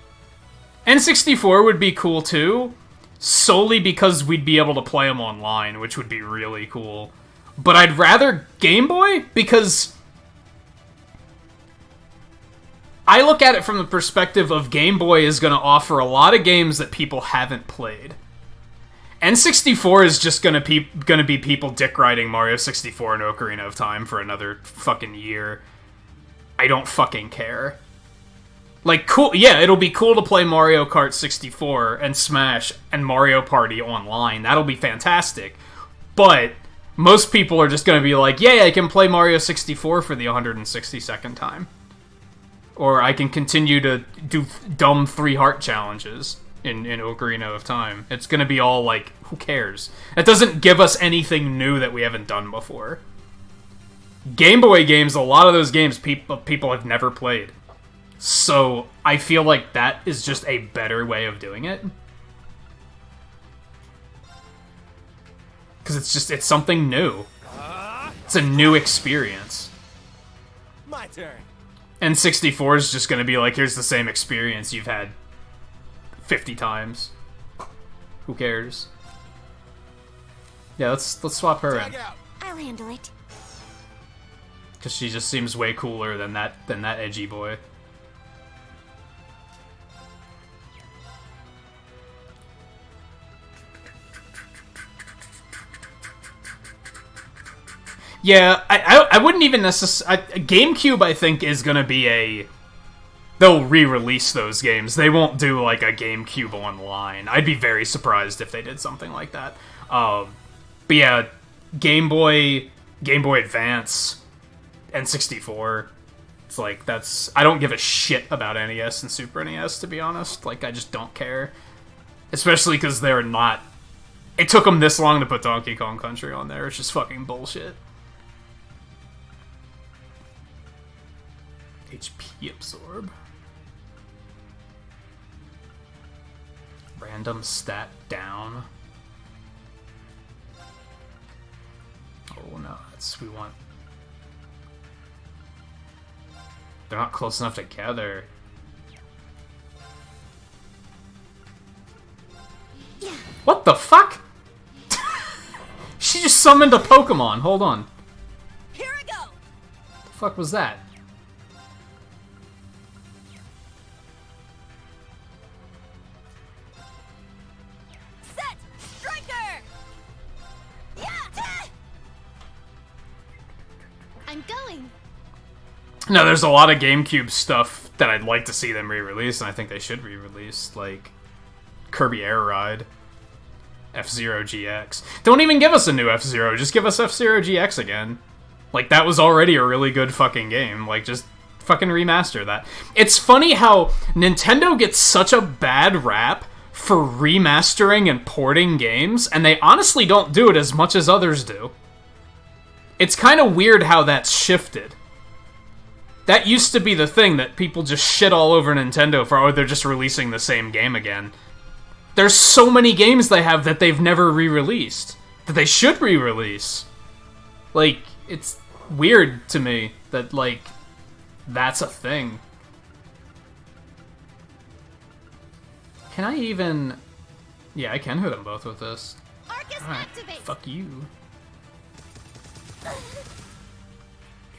N64 would be cool too. Solely because we'd be able to play them online, which would be really cool. But I'd rather Game Boy, because I look at it from the perspective of Game Boy is going to offer a lot of games that people haven't played. N64 is just going to be people dick riding Mario 64 and Ocarina of Time for another fucking year. I don't fucking care. Like, cool, yeah, it'll be cool to play Mario Kart 64 and Smash and Mario Party online. That'll be fantastic. But most people are just going to be like, yeah, I can play Mario 64 for the 162nd time. Or I can continue to do dumb 3-heart challenges in Ocarina of Time. It's going to be all like, who cares? It doesn't give us anything new that we haven't done before. Game Boy games, a lot of those games people have never played. So, I feel like that is just a better way of doing it. Because it's something new. It's a new experience. My turn. N64 is just going to be like, here's the same experience you've had 50 times. Who cares? Yeah, let's swap her in. I'll handle it. Because she just seems way cooler than that edgy boy. Yeah, I wouldn't even necessarily... GameCube, I think, is going to be a... They'll re-release those games. They won't do, like, a GameCube Online. I'd be very surprised if they did something like that. But yeah, Game Boy Advance, N64... It's like, that's... I don't give a shit about NES and Super NES, to be honest. Like, I just don't care. Especially because they're not... It took them this long to put Donkey Kong Country on there. It's just fucking bullshit. HP absorb. Random stat down. Oh no, we want... They're not close enough together. What the fuck? She just summoned a Pokemon. Hold on. Here I go. The fuck was that? Set Striker. Yeah. I'm going. No, there's a lot of GameCube stuff that I'd like to see them re-release, and I think they should re-release, like Kirby Air Ride. F-Zero GX. Don't even give us a new F-Zero, just give us F-Zero GX again. Like, that was already a really good fucking game. Like, just fucking remaster that. It's funny how Nintendo gets such a bad rap for remastering and porting games, and they honestly don't do it as much as others do. It's kind of weird how that's shifted. That used to be the thing that people just shit all over Nintendo for, oh, they're just releasing the same game again. There's so many games they have that they've never re-released, that they should re-release. Like, it's weird to me that, like, that's a thing. Can I even... Yeah, I can hit them both with this. Alright, fuck you.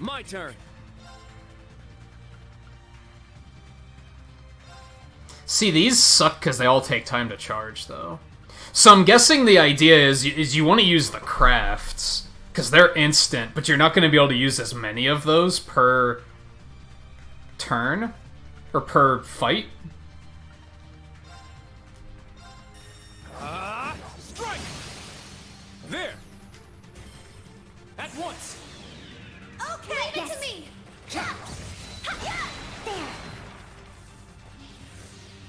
My turn. See, these suck because they all take time to charge, though. So I'm guessing the idea is you want to use the crafts, because they're instant, but you're not going to be able to use as many of those per turn, or per fight. Strike! There! At once! Okay, leave it to me! There.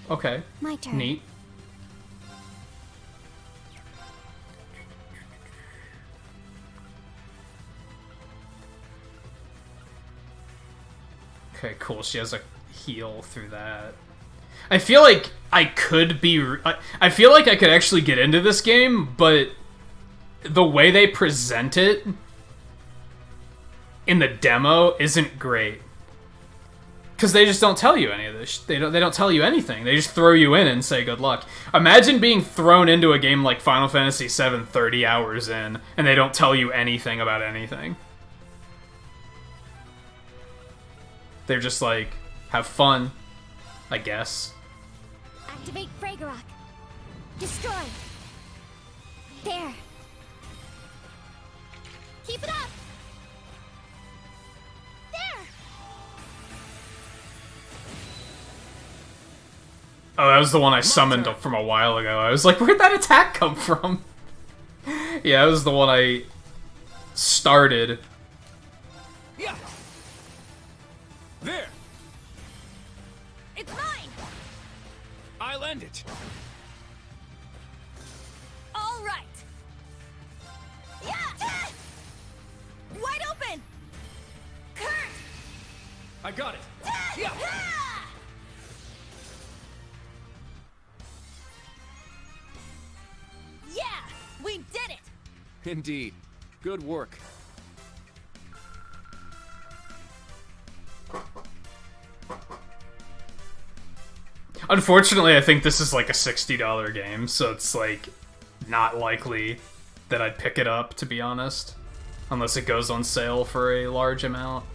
Okay. My turn. Neat. Okay, cool. She has a heal through that. I feel like I could be... I feel like I could actually get into this game, but the way they present it in the demo isn't great. Because they just don't tell you any of this. They don't tell you anything. They just throw you in and say good luck. Imagine being thrown into a game like Final Fantasy VII 30 hours in, and they don't tell you anything about anything. They're just like, have fun, I guess. Activate Fragorok. Destroy. There. Keep it up. There. Oh, that was the one I summoned up from a while ago. I was like, where'd that attack come from? Yeah, that was the one I started. Yeah. There. It's mine. I'll end it. All right. Yeah. Wide open. Kurt. I got it. Yeah. Yeah, we did it. Indeed. Good work. Unfortunately, I think this is like a $60 game, so it's like not likely that I'd pick it up, to be honest. Unless it goes on sale for a large amount.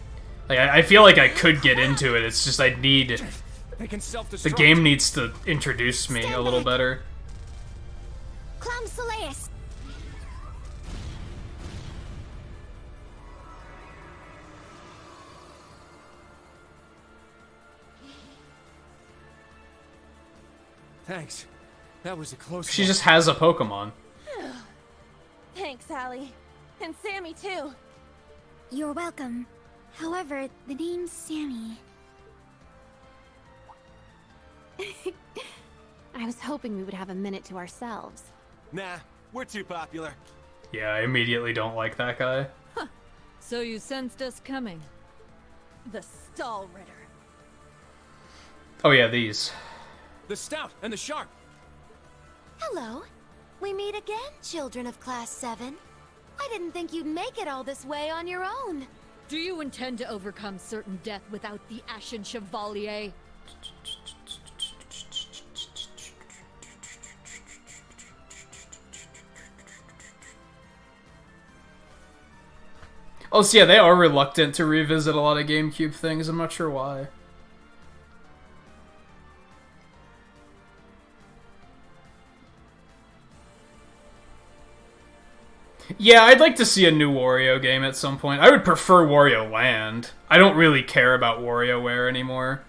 Like, I feel like I could get into it, it's just I'd need... They can self-destruct. The game needs to introduce me a little better. Clam Soleus. Thanks. That was a close She one. just has a Pokemon. Thanks, Allie. And Sammy, too. You're welcome. However, the name's Sammy. I was hoping we would have a minute to ourselves. Nah, we're too popular. Yeah, I immediately don't like that guy. So you sensed us coming? The Stall Ritter. Oh yeah, these. The Stout and the Sharp. Hello. We meet again, children of Class 7. I didn't think you'd make it all this way on your own. Do you intend to overcome certain death without the Ashen Chevalier? Oh, so yeah, they are reluctant to revisit a lot of GameCube things. I'm not sure why. Yeah, I'd like to see a new Wario game at some point. I would prefer Wario Land. I don't really care about WarioWare anymore.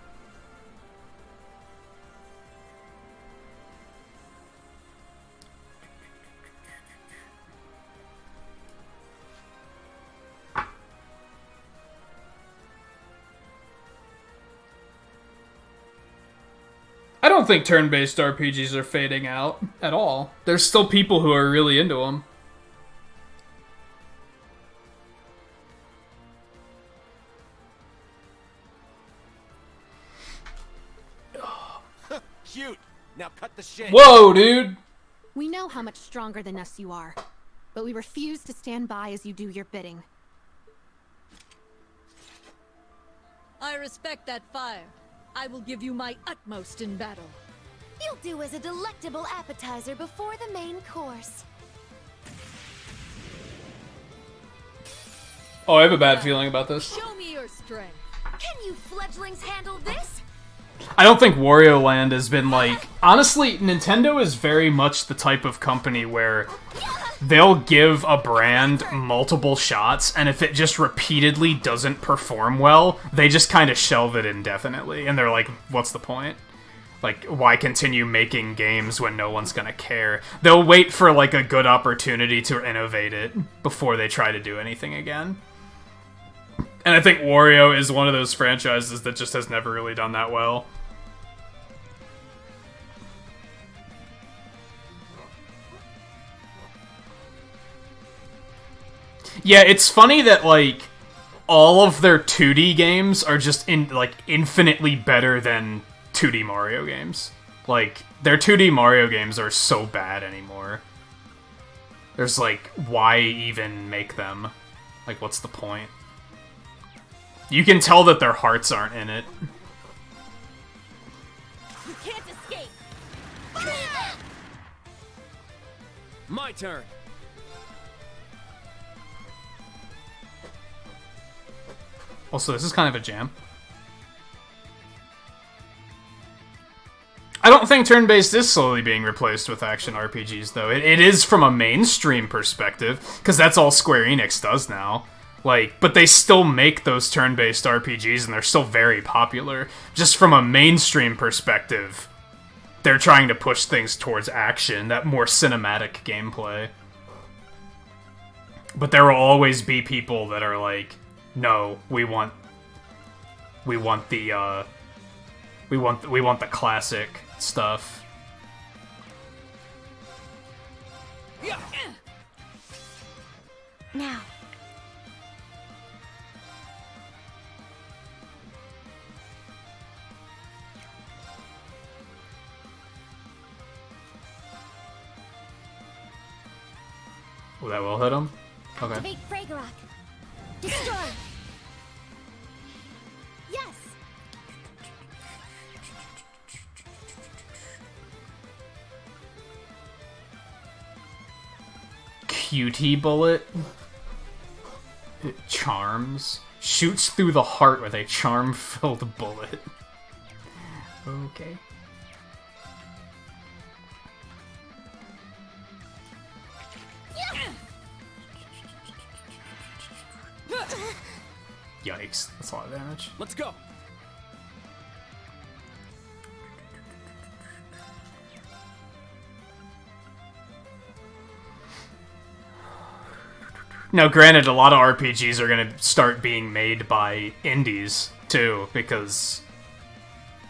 don't think turn-based RPGs are fading out at all. There's still people who are really into them. Cute. Now cut the shit. Whoa, dude. We know how much stronger than us you are, but we refuse to stand by as you do your bidding. I respect that fire. I will give you my utmost in battle. You'll do as a delectable appetizer before the main course. Oh, I have a bad feeling about this. Show me your strength. Can you fledglings handle this? I don't think Wario Land has been like... Honestly, Nintendo is very much the type of company where they'll give a brand multiple shots, and if it just repeatedly doesn't perform well, they just kind of shelve it indefinitely, and they're like, what's the point? Like, why continue making games when no one's gonna care? They'll wait for, like, a good opportunity to innovate it before they try to do anything again. And I think Wario is one of those franchises that just has never really done that well. Yeah, it's funny that, like, all of their 2D games are just, infinitely better than 2D Mario games. Like, their 2D Mario games are so bad anymore. There's, like, why even make them? Like, what's the point? You can tell that their hearts aren't in it. You can't escape. My turn. Also, this is kind of a jam. I don't think turn-based is slowly being replaced with action RPGs, though. It is from a mainstream perspective, because that's all Square Enix does now. Like, but they still make those turn-based RPGs, and they're still very popular. Just from a mainstream perspective, they're trying to push things towards action, that more cinematic gameplay. But there will always be people that are like, no, we want the classic stuff. Now. Will that will hit him? Okay. Activate Fragorock. Destroy. Yes. QT bullet. It charms. Shoots through the heart with a charm-filled bullet. Okay. Yikes, that's a lot of damage. Let's go. Now, granted, a lot of RPGs are going to start being made by indies, too, because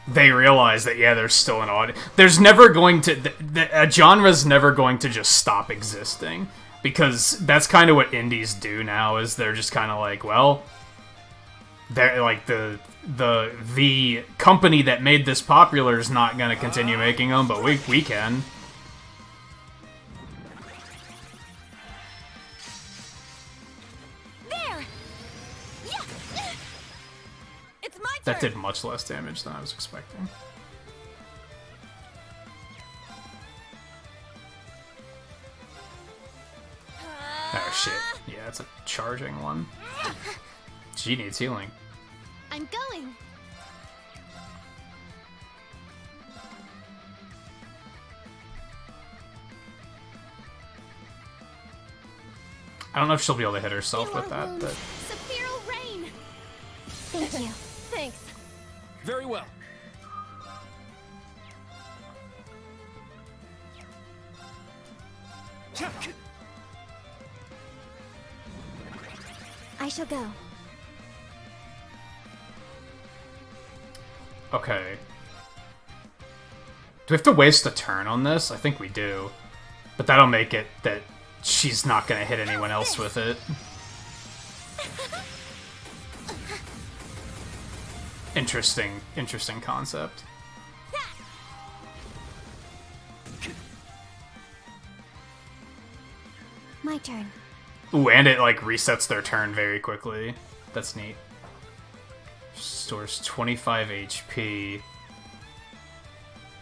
they realize that, yeah, there's still an audience. There's never going to... a genre's never going to just stop existing, because that's kind of what indies do now, is they're just kind of like, well... they're like, the company that made this popular is not going to continue making them, but we can. That did much less damage than I was expecting. Oh shit. Yeah, it's a charging one. She needs healing. I'm going. I don't know if she'll be able to hit herself with that, but... Sephiral Rain! Thank you. Thanks. Very well. I shall go. Okay. we have to waste a turn on this? I think we do. But that'll make it that she's not gonna hit anyone else with it. Interesting concept. My turn. Ooh, and it like resets their turn very quickly. That's neat. Stores 25 HP.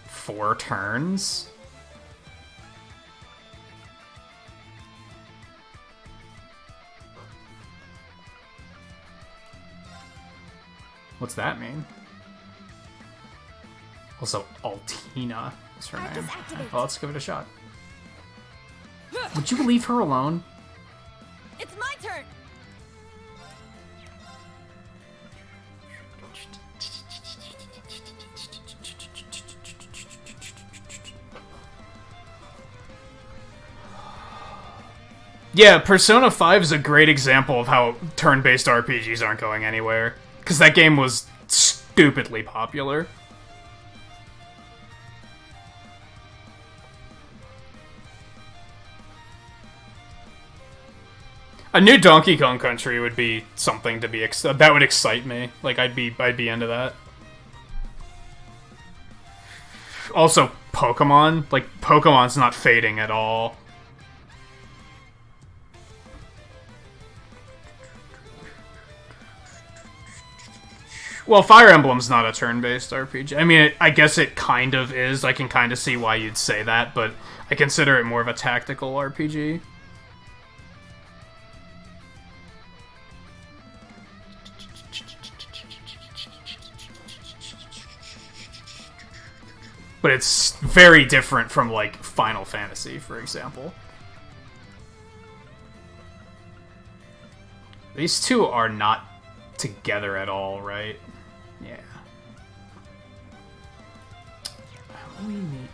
4 turns? What's that mean? Also, Altina is her name. Well, let's give it a shot. Would you leave her alone? It's my turn. Yeah, Persona 5 is a great example of how turn-based RPGs aren't going anywhere. Because that game was stupidly popular. A new Donkey Kong Country would be something to be that would excite me. Like I'd be into that. Also, Pokemon. Like Pokemon's not fading at all. Well, Fire Emblem's not a turn-based RPG. I mean, I guess it kind of is. I can kind of see why you'd say that, but I consider it more of a tactical RPG. But it's very different from, like, Final Fantasy, for example. These two are not together at all, right? Yeah. How do we meet?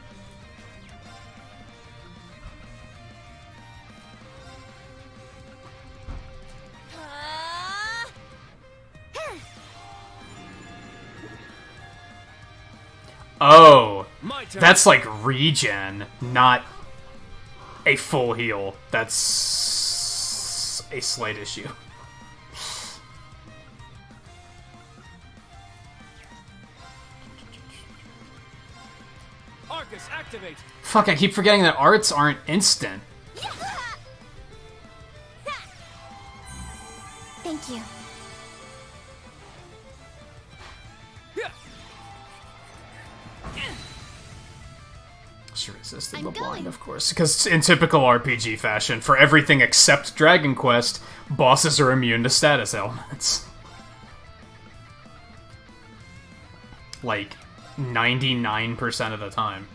Oh, that's like regen, not a full heal. That's a slight issue. Arcus, activate. Fuck, I keep forgetting that arts aren't instant. Thank you. She resisted the blind, of course. Because in typical RPG fashion, for everything except Dragon Quest, bosses are immune to status ailments. Like, 99% of the time.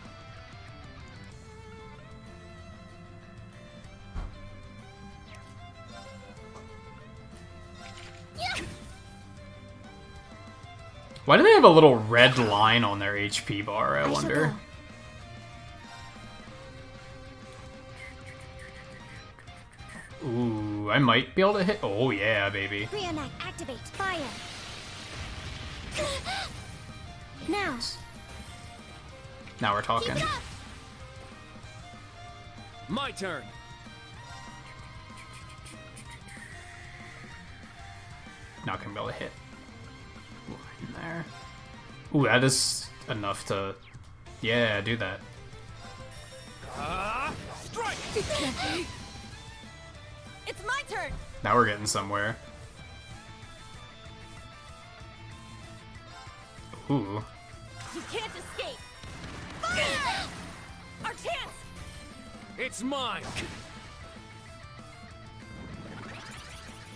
Why do they have a little red line on their HP bar, I wonder? Ooh, I might be able to hit. Oh, yeah, baby. Rionek, activate. Fire. Now. Now we're talking. My turn. Not gonna be able to hit. In there. Ooh, that is enough to. Yeah, do that. Strike! It's my turn. Now we're getting somewhere. Ooh. You can't escape. Fire! Our chance. It's mine.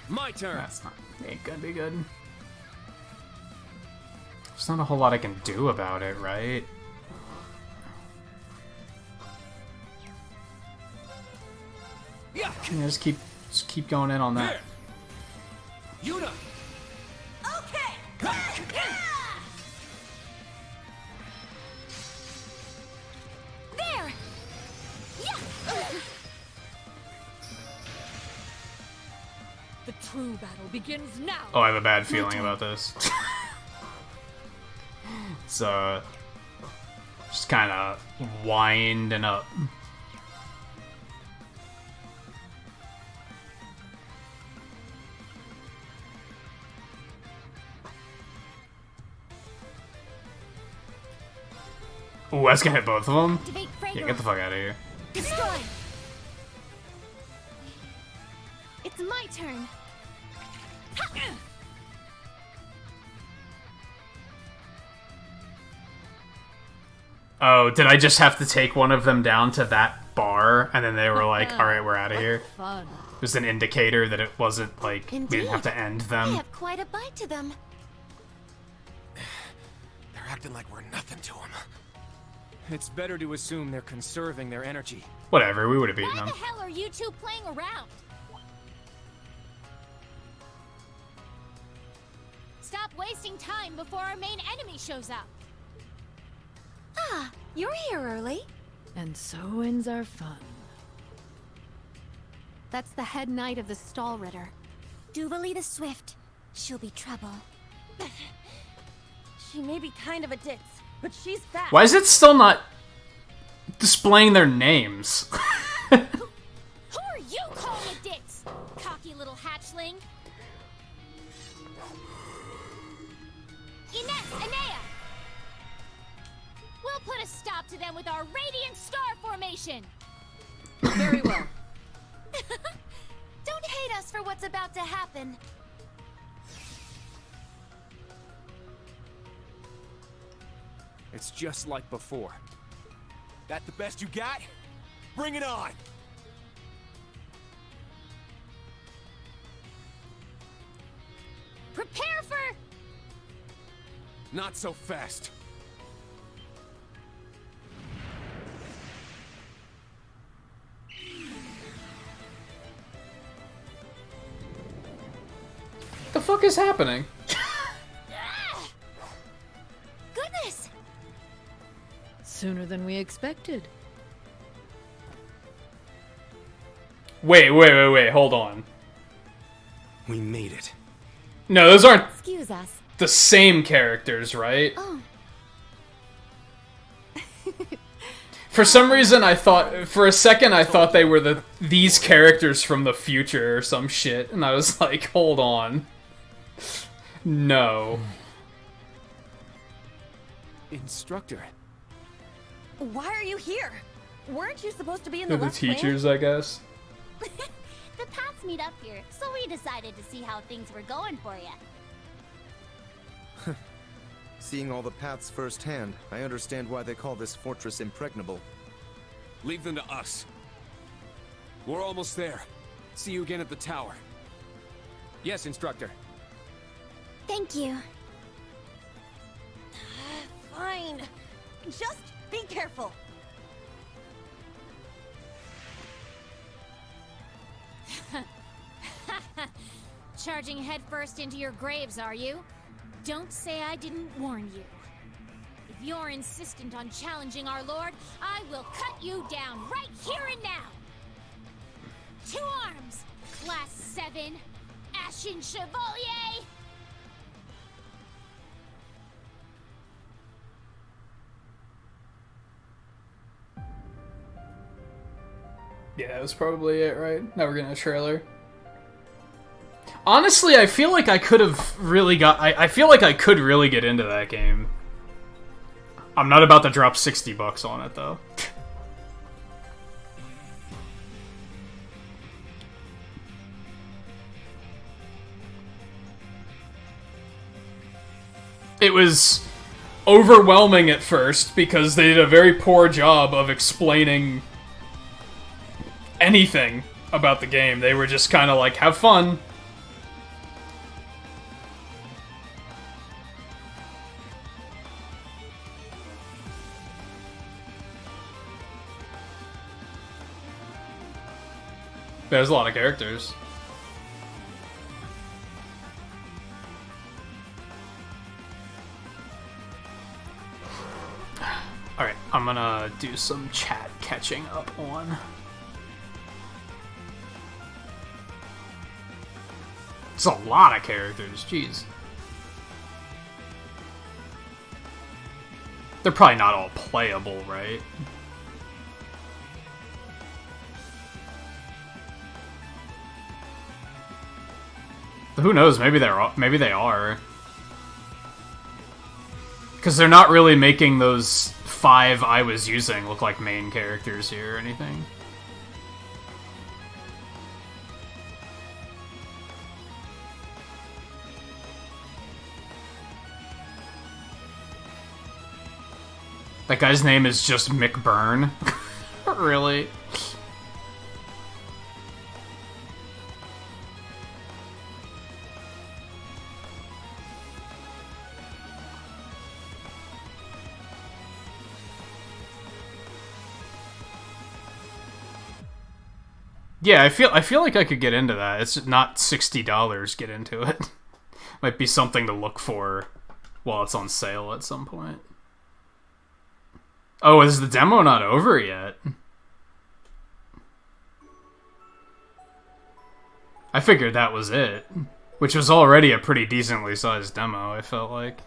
My turn. That's not. Ain't gonna be good. There's not a whole lot I can do about it, right? Yeah. Just keep going in on that. Yuna. Okay. There. The true battle begins now. Oh, I have a bad feeling about this. It's Just kind of winding up. Ooh, that's gonna hit both of them? Yeah, get the fuck out of here. Destroy! It's my turn. Oh, did I just have to take one of them down to that bar, and then they were like, alright, we're out of here? Fun. It was an indicator that it wasn't, like, we didn't have to end They them. have quite a bite to them. They're acting like we're nothing to them. It's better to assume they're conserving their energy. Whatever, we would have beaten Why them. the hell are you two playing around? Stop wasting time before our main enemy shows up. Ah, you're here early. And so ends our fun. That's the head knight of the Stall Ritter. Duvalie the Swift. She'll be trouble. She may be kind of a ditz, but she's fast. Why is it still not displaying their names? Who are you calling a ditz? Cocky little hatchling. Ines, Anea! We'll put a stop to them with our Radiant Star Formation! Very well. Don't hate us for what's about to happen. It's just like before. That the best you got? Bring it on! Prepare for... Not so fast. What the fuck is happening? Goodness! Sooner than we expected. Wait, hold on. We made it. No, those aren't Excuse us. the same characters, right? Oh. For some reason, for a second, I thought they were these characters from the future or some shit, and I was like, hold on. No. Instructor. Why are you here? Weren't you supposed to be in They're the the left wing? teachers, I guess. The paths meet up here, so we decided to see how things were going for you. Seeing all the paths firsthand, I understand why they call this fortress impregnable. Leave them to us. We're almost there. See you again at the tower. Yes, instructor. Thank you. Fine. Just be careful. Charging headfirst into your graves, are you? Don't say I didn't warn you. If you're insistent on challenging our lord, I will cut you down right here and now! 2 arms! Class 7! Ashen Chevalier! Yeah, that was probably it, right? Now we're getting a trailer. Honestly, I feel like I could have really I feel like I could really get into that game. I'm not about to drop $60 on it, though. It was overwhelming at first because they did a very poor job of explaining anything about the game. They were just kind of like, have fun. There's a lot of characters. Alright, I'm gonna do some chat catching up on. It's a lot of characters, jeez. They're probably not all playable, right? Who knows? Maybe they are. Because they're not really making those 5 I was using look like main characters here or anything. That guy's name is just McBurn. Really? Yeah, I feel like I could get into that. It's not $60. Get into it. Might be something to look for while it's on sale at some point. Oh, is the demo not over yet? I figured that was it. Which was already a pretty decently sized demo, I felt like.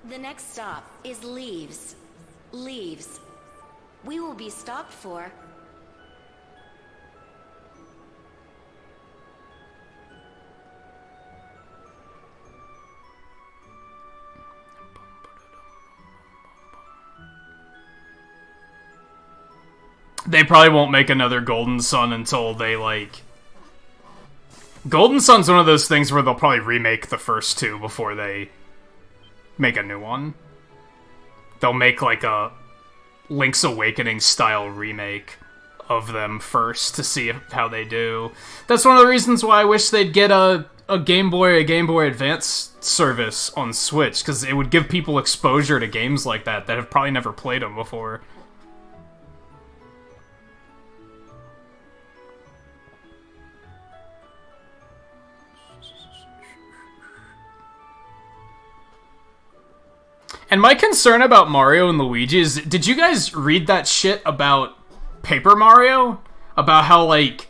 The next stop is Leaves. Leaves. We will be stopped for... They probably won't make another Golden Sun until they, like... Golden Sun's one of those things where they'll probably remake the first 2 before they make a new one. They'll make, like, a Link's Awakening style remake of them first to see how they do. That's one of the reasons why I wish they'd get a Game Boy Advance service on Switch, because it would give people exposure to games like that have probably never played them before. And my concern about Mario and Luigi is, did you guys read that shit about Paper Mario? About how, like,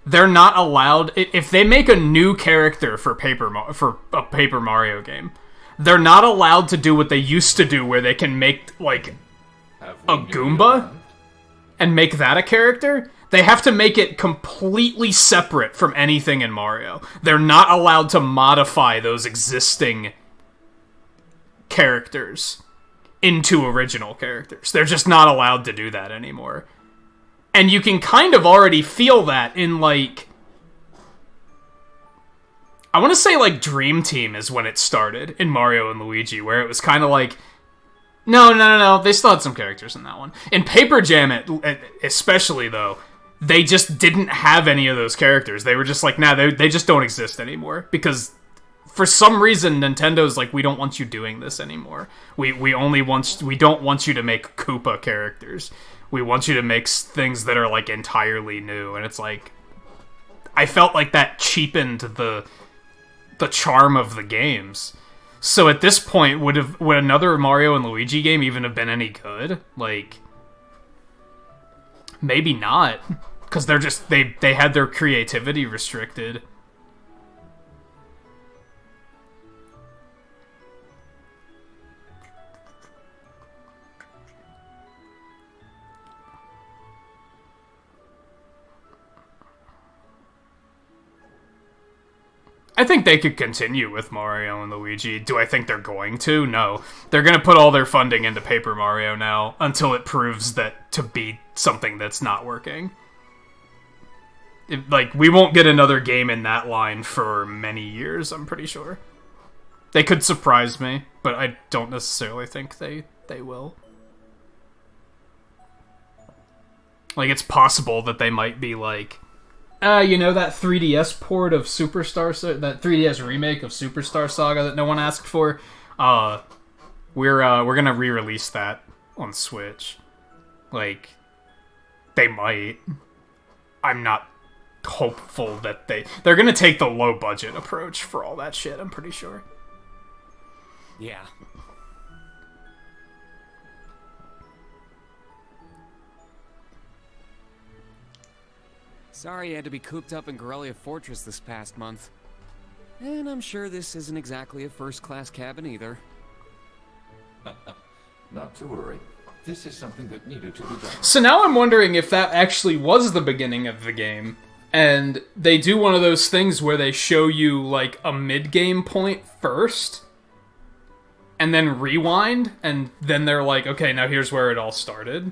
they're not allowed... If they make a new character for a Paper Mario game, they're not allowed to do what they used to do, where they can make, like, a Goomba and make that a character. They have to make it completely separate from anything in Mario. They're not allowed to modify those existing characters into original characters. They're just not allowed to do that anymore. And you can kind of already feel that in, like... I want to say, like, Dream Team is when it started in Mario and Luigi, where it was kind of like... No. They still had some characters in that one. In Paper Jam, especially, though, they just didn't have any of those characters. They were just like, nah, they just don't exist anymore. Because... for some reason, Nintendo's like, we don't want you doing this anymore. We don't want you to make Koopa characters. We want you to make things that are, like, entirely new. And it's like, I felt like that cheapened the charm of the games. So at this point, would another Mario and Luigi game even have been any good? Like, maybe not. Because they had their creativity restricted. I think they could continue with Mario and Luigi. Do I think they're going to? No. They're going to put all their funding into Paper Mario now until it proves that to be something that's not working. We won't get another game in that line for many years, I'm pretty sure. They could surprise me, but I don't necessarily think they will. Like, it's possible that they might be like... you know that 3DS port of that 3DS remake of Superstar Saga that no one asked for? We're gonna re-release that on Switch. Like, they might. I'm not hopeful that they're gonna take the low budget approach for all that shit, I'm pretty sure. Yeah. Sorry you had to be cooped up in Corellia Fortress this past month. And I'm sure this isn't exactly a first-class cabin either. Not to worry. This is something that needed to be done. So now I'm wondering if that actually was the beginning of the game, and they do one of those things where they show you, like, a mid-game point first, and then rewind, and then they're like, okay, now here's where it all started.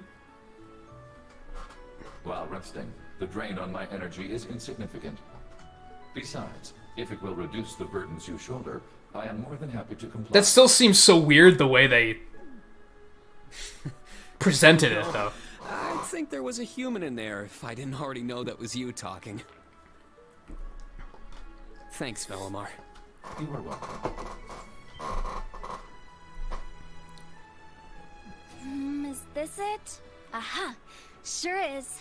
While resting, the drain on my energy is insignificant. Besides, if it will reduce the burdens you shoulder, I am more than happy to comply. That still seems so weird the way they presented it, though. I'd think there was a human in there if I didn't already know that was you talking. Thanks, Velimar. You are welcome. Is this it? Aha! Sure is.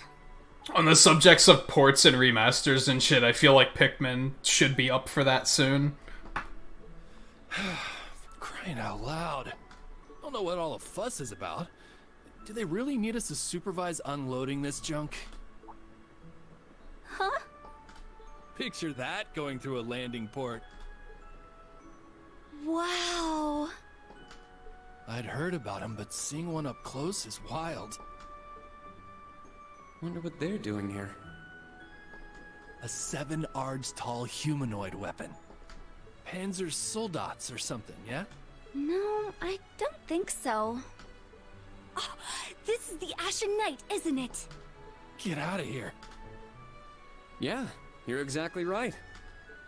On the subjects of ports and remasters and shit, I feel like Pikmin should be up for that soon. Crying out loud. I don't know what all the fuss is about. Do they really need us to supervise unloading this junk? Huh? Picture that going through a landing port. Wow. I'd heard about them, but seeing one up close is wild. Wonder what they're doing here. A 7 ards tall humanoid weapon. Panzer Soldats or something, yeah? No, I don't think so. Oh, this is the Ashen Knight, isn't it? Get out of here. Yeah, you're exactly right.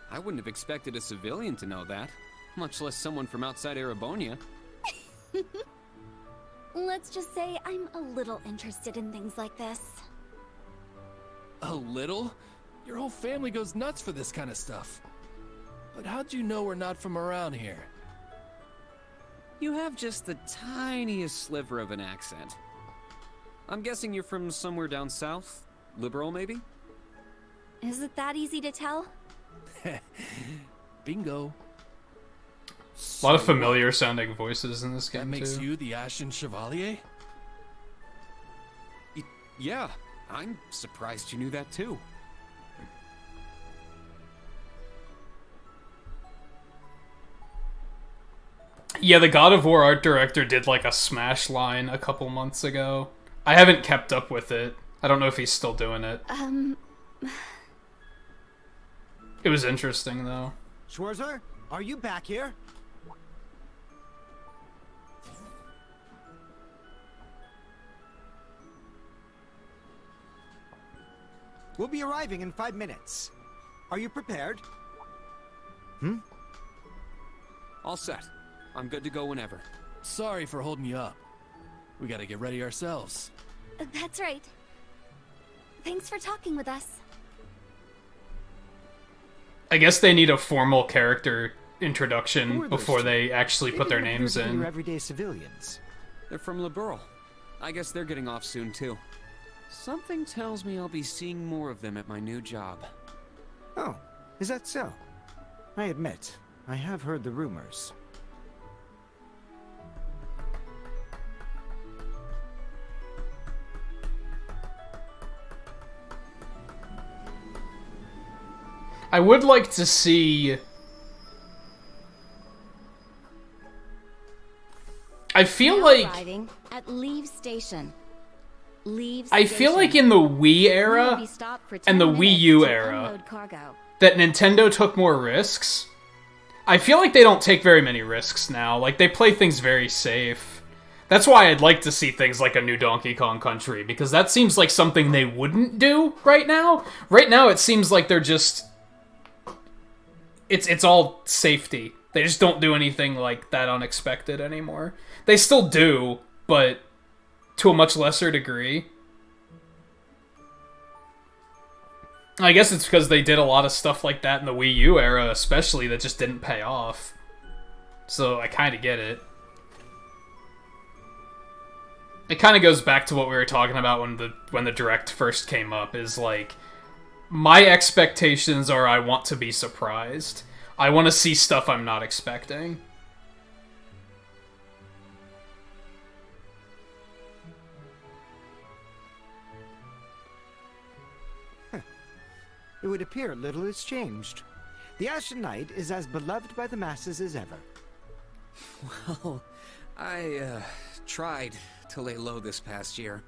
I wouldn't have expected a civilian to know that, much less someone from outside Erebonia. Let's just say I'm a little interested in things like this. A little? Your whole family goes nuts for this kind of stuff. But how'd you know we're not from around here? You have just the tiniest sliver of an accent. I'm guessing you're from somewhere down south? Liberal, maybe? Is it that easy to tell? Bingo. A lot of familiar sounding voices in this game, That makes too. you the Ashen Chevalier? Yeah, I'm surprised you knew that too. Yeah, the God of War art director did like a Smash line a couple months ago. I haven't kept up with it. I don't know if he's still doing it. It was interesting, though. Schwarzer, are you back here? We'll be arriving in 5 minutes. Are you prepared? All set. I'm good to go whenever. Sorry for holding you up. We gotta get ready ourselves. That's right. Thanks for talking with us. I guess they need a formal character introduction before they actually put their names in. Your everyday civilians. They're from Liberal. I guess they're getting off soon, too. Something tells me I'll be seeing more of them at my new job. Oh, is that so? I admit, I have heard the rumors. I would like to see... I feel like... Arriving at Leave Station. Leave I feel like in the Wii era and the Wii U era that Nintendo took more risks. I feel like they don't take very many risks now. Like, they play things very safe. That's why I'd like to see things like a new Donkey Kong Country, because that seems like something they wouldn't do right now. Right now, it seems like they're just... It's all safety. They just don't do anything like that unexpected anymore. They still do, but to a much lesser degree. I guess it's because they did a lot of stuff like that in the Wii U era, especially, that just didn't pay off. So I kind of get it. It kind of goes back to what we were talking about when the Direct first came up, is like, my expectations are I want to be surprised. I want to see stuff I'm not expecting. it would appear little has changed. The Ashen Knight is as beloved by the masses as ever. Well, I, tried to lay low this past year.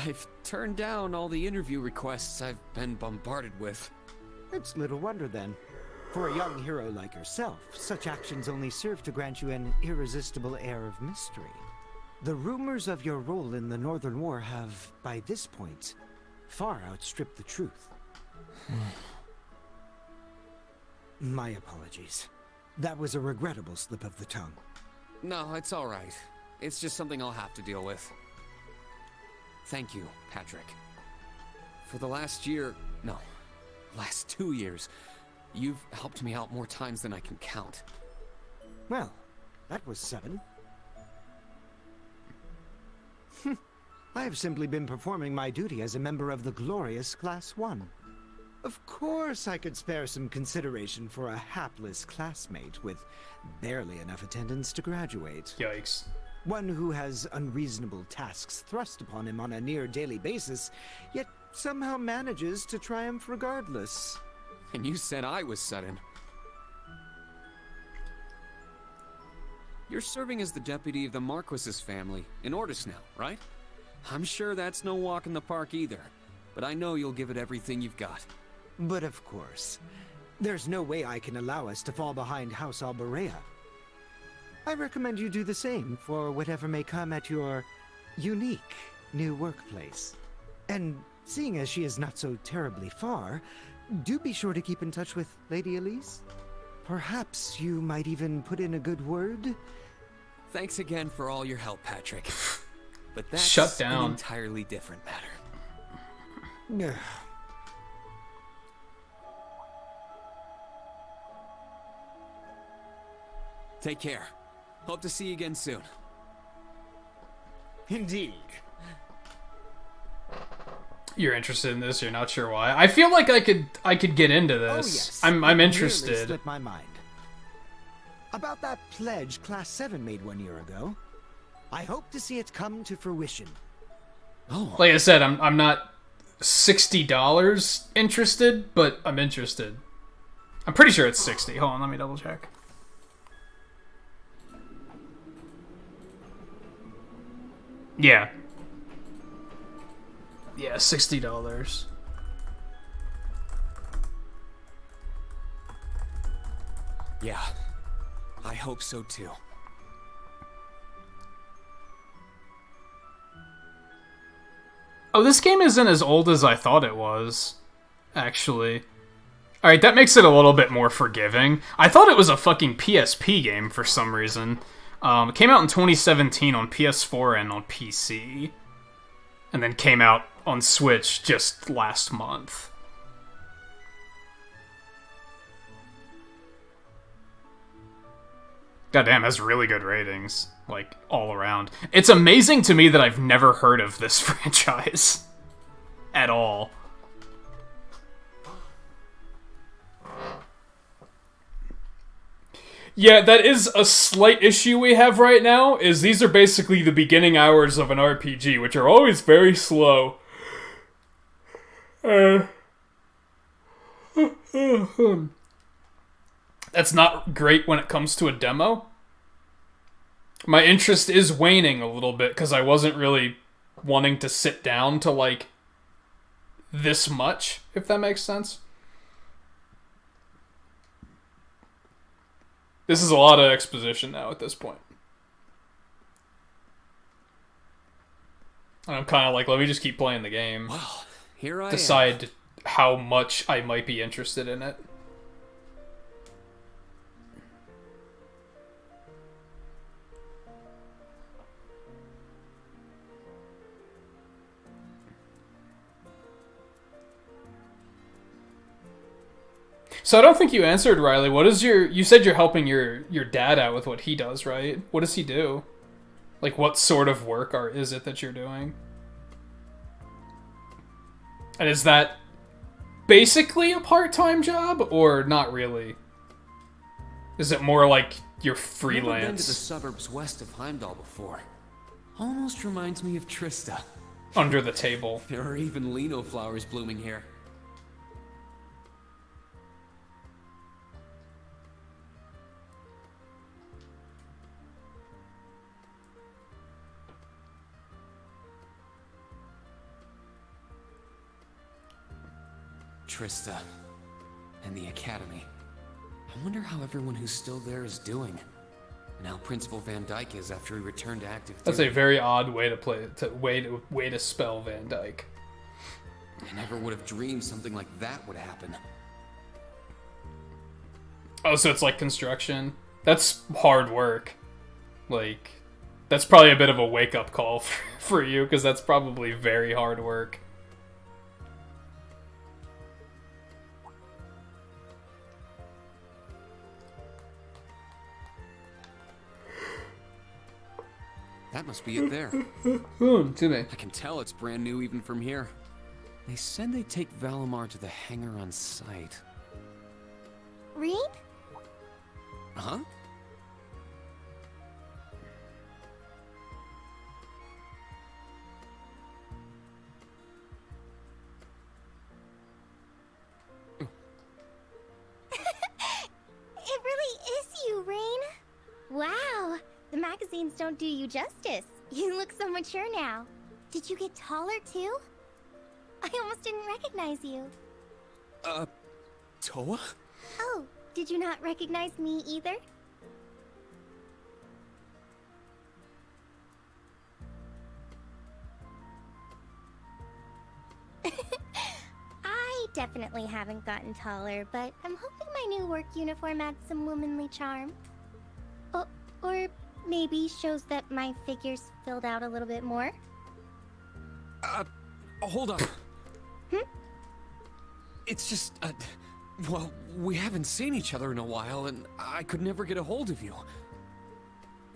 I've turned down all the interview requests I've been bombarded with. It's little wonder then. For a young hero like yourself, such actions only serve to grant you an irresistible air of mystery. The rumors of your role in the Northern War have, by this point, far outstripped the truth. My apologies. That was a regrettable slip of the tongue. No, it's alright. It's just something I'll have to deal with. Thank you, Patrick. For the last 2 years, you've helped me out more times than I can count. Well, that was 7. I have simply been performing my duty as a member of the glorious Class 1. Of course I could spare some consideration for a hapless classmate with barely enough attendance to graduate. Yikes. One who has unreasonable tasks thrust upon him on a near daily basis, yet somehow manages to triumph regardless. And you said I was sudden. You're serving as the deputy of the Marquis's family in Ordis now, right? I'm sure that's no walk in the park either, but I know you'll give it everything you've got. But of course, there's no way I can allow us to fall behind House Alberea. I recommend you do the same for whatever may come at your unique new workplace. And seeing as she is not so terribly far, do be sure to keep in touch with Lady Elise. Perhaps you might even put in a good word? Thanks again for all your help, Patrick. But that's Shut down. an entirely different matter. Take care. Hope to see you again soon. Indeed. You're interested in this, you're not sure why. I feel like I could get into this. Oh, yes. I'm It interested. nearly slipped my mind. About that pledge Class 7 made 1 year ago. I hope to see it come to fruition. Oh. Like I said, I'm not $60 interested, but I'm interested. I'm pretty sure it's 60. Hold on, let me double check. Yeah. Yeah, $60. Yeah, I hope so too. Oh, this game isn't as old as I thought it was, actually. Alright, that makes it a little bit more forgiving. I thought it was a fucking PSP game for some reason. It came out in 2017 on PS4 and on PC. And then came out on Switch just last month. Goddamn, has really good ratings, like, all around. It's amazing to me that I've never heard of this franchise. At all. Yeah, that is a slight issue we have right now, is these are basically the beginning hours of an RPG, which are always very slow. That's not great when it comes to a demo. My interest is waning a little bit, because I wasn't really wanting to sit down to, like, this much, if that makes sense. This is a lot of exposition now at this point. And I'm kind of like, let me just keep playing the game. Well, here I Decide how much I might be interested in it. So I don't think you answered, Riley. What is you said you're helping your dad out with what he does, right? What does he do? Like, what sort of work is it that you're doing? And is that basically a part-time job, or not really? Is it more like you're freelance? Never been to the suburbs west of Heimdall before. Almost reminds me of Trista. Under the table. There are even lino flowers blooming here. Trista, and the Academy. I wonder how everyone who's still there is doing, and how Principal Van Dyke is after he returned to active duty. That's a very odd way to way to spell Van Dyke. I never would have dreamed something like that would happen. Oh, so it's like construction? That's hard work. Like, that's probably a bit of a wake-up call for you, because that's probably very hard work. That must be it there. To me. I can tell it's brand new even from here. They said they take Valimar to the hangar on site. Reed? Huh? It really is you, Rain. Wow, the magazines don't do you justice. You look so mature now. Did you get taller too? I almost didn't recognize you. Toa? Oh, did you not recognize me either? I definitely haven't gotten taller, but I'm hoping my new work uniform adds some womanly charm. Or maybe shows that my figure's filled out a little bit more. Hold up. It's just, well, we haven't seen each other in a while, and I could never get a hold of you.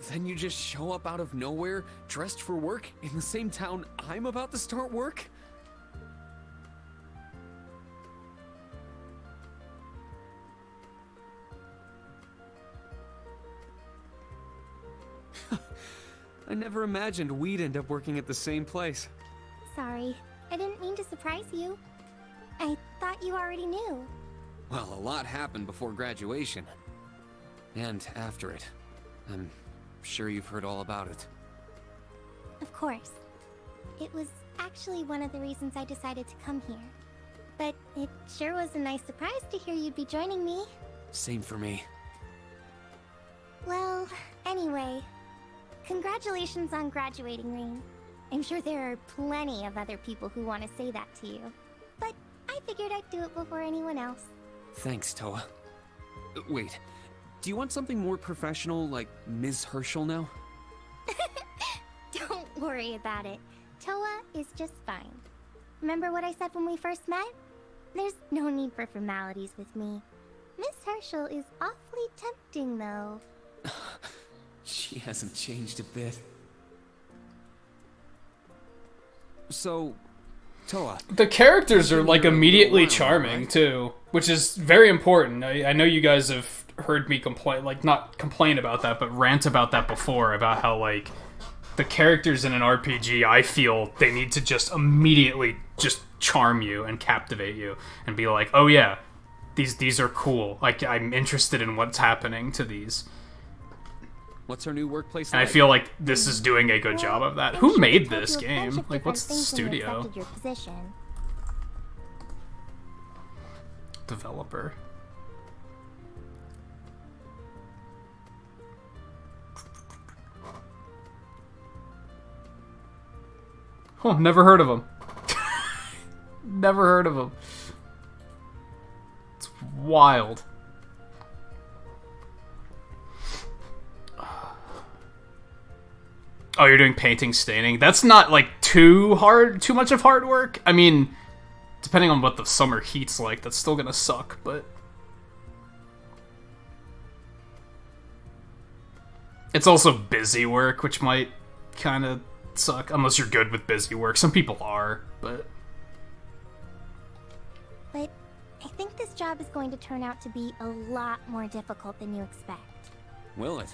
Then you just show up out of nowhere, dressed for work, in the same town I'm about to start work? I never imagined we'd end up working at the same place. Sorry, I didn't mean to surprise you. I thought you already knew. Well, a lot happened before graduation. And after it. I'm sure you've heard all about it. Of course. It was actually one of the reasons I decided to come here. But it sure was a nice surprise to hear you'd be joining me. Same for me. Well, anyway, congratulations on graduating, Rain. I'm sure there are plenty of other people who want to say that to you. But I figured I'd do it before anyone else. Thanks, Toa. Wait, do you want something more professional, like Ms. Herschel now? Don't worry about it. Toa is just fine. Remember what I said when we first met? There's no need for formalities with me. Miss Herschel is awfully tempting, though. She hasn't changed a bit. So, Toa. The characters are like immediately charming too, which is very important. I know you guys have heard me complain, like not complain about that, but rant about that before, about how like the characters in an RPG, I feel they need to just immediately just charm you and captivate you and be like, oh yeah, these are cool. Like I'm interested in what's happening to these. What's our new workplace and like? I feel like this is doing a good job of that. Who made this game? Like, what's the studio? Your position. Developer. Oh, never heard of him. Never heard of him. It's wild. Oh, you're doing painting, staining. That's not like too much of hard work. I mean, depending on what the summer heat's like, that's still gonna suck, but it's also busy work, which might kind of suck, unless you're good with busy work. Some people are, but I think this job is going to turn out to be a lot more difficult than you expect. Will it?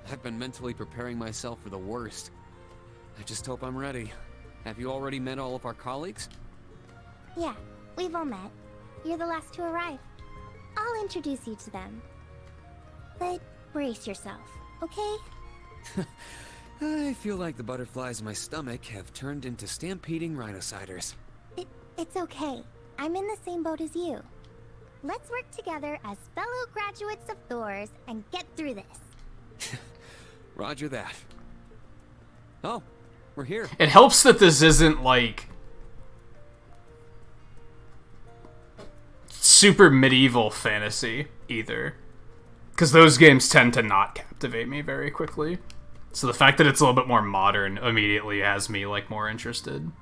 I've been mentally preparing myself for the worst. I just hope I'm ready. Have you already met all of our colleagues? Yeah, we've all met. You're the last to arrive. I'll introduce you to them. But brace yourself, okay? I feel like the butterflies in my stomach have turned into stampeding rhinociders. It's okay. I'm in the same boat as you. Let's work together as fellow graduates of Thors and get through this. Roger that. Oh, we're here. It helps that this isn't like super medieval fantasy either, because those games tend to not captivate me very quickly. So the fact that it's a little bit more modern immediately has me like more interested.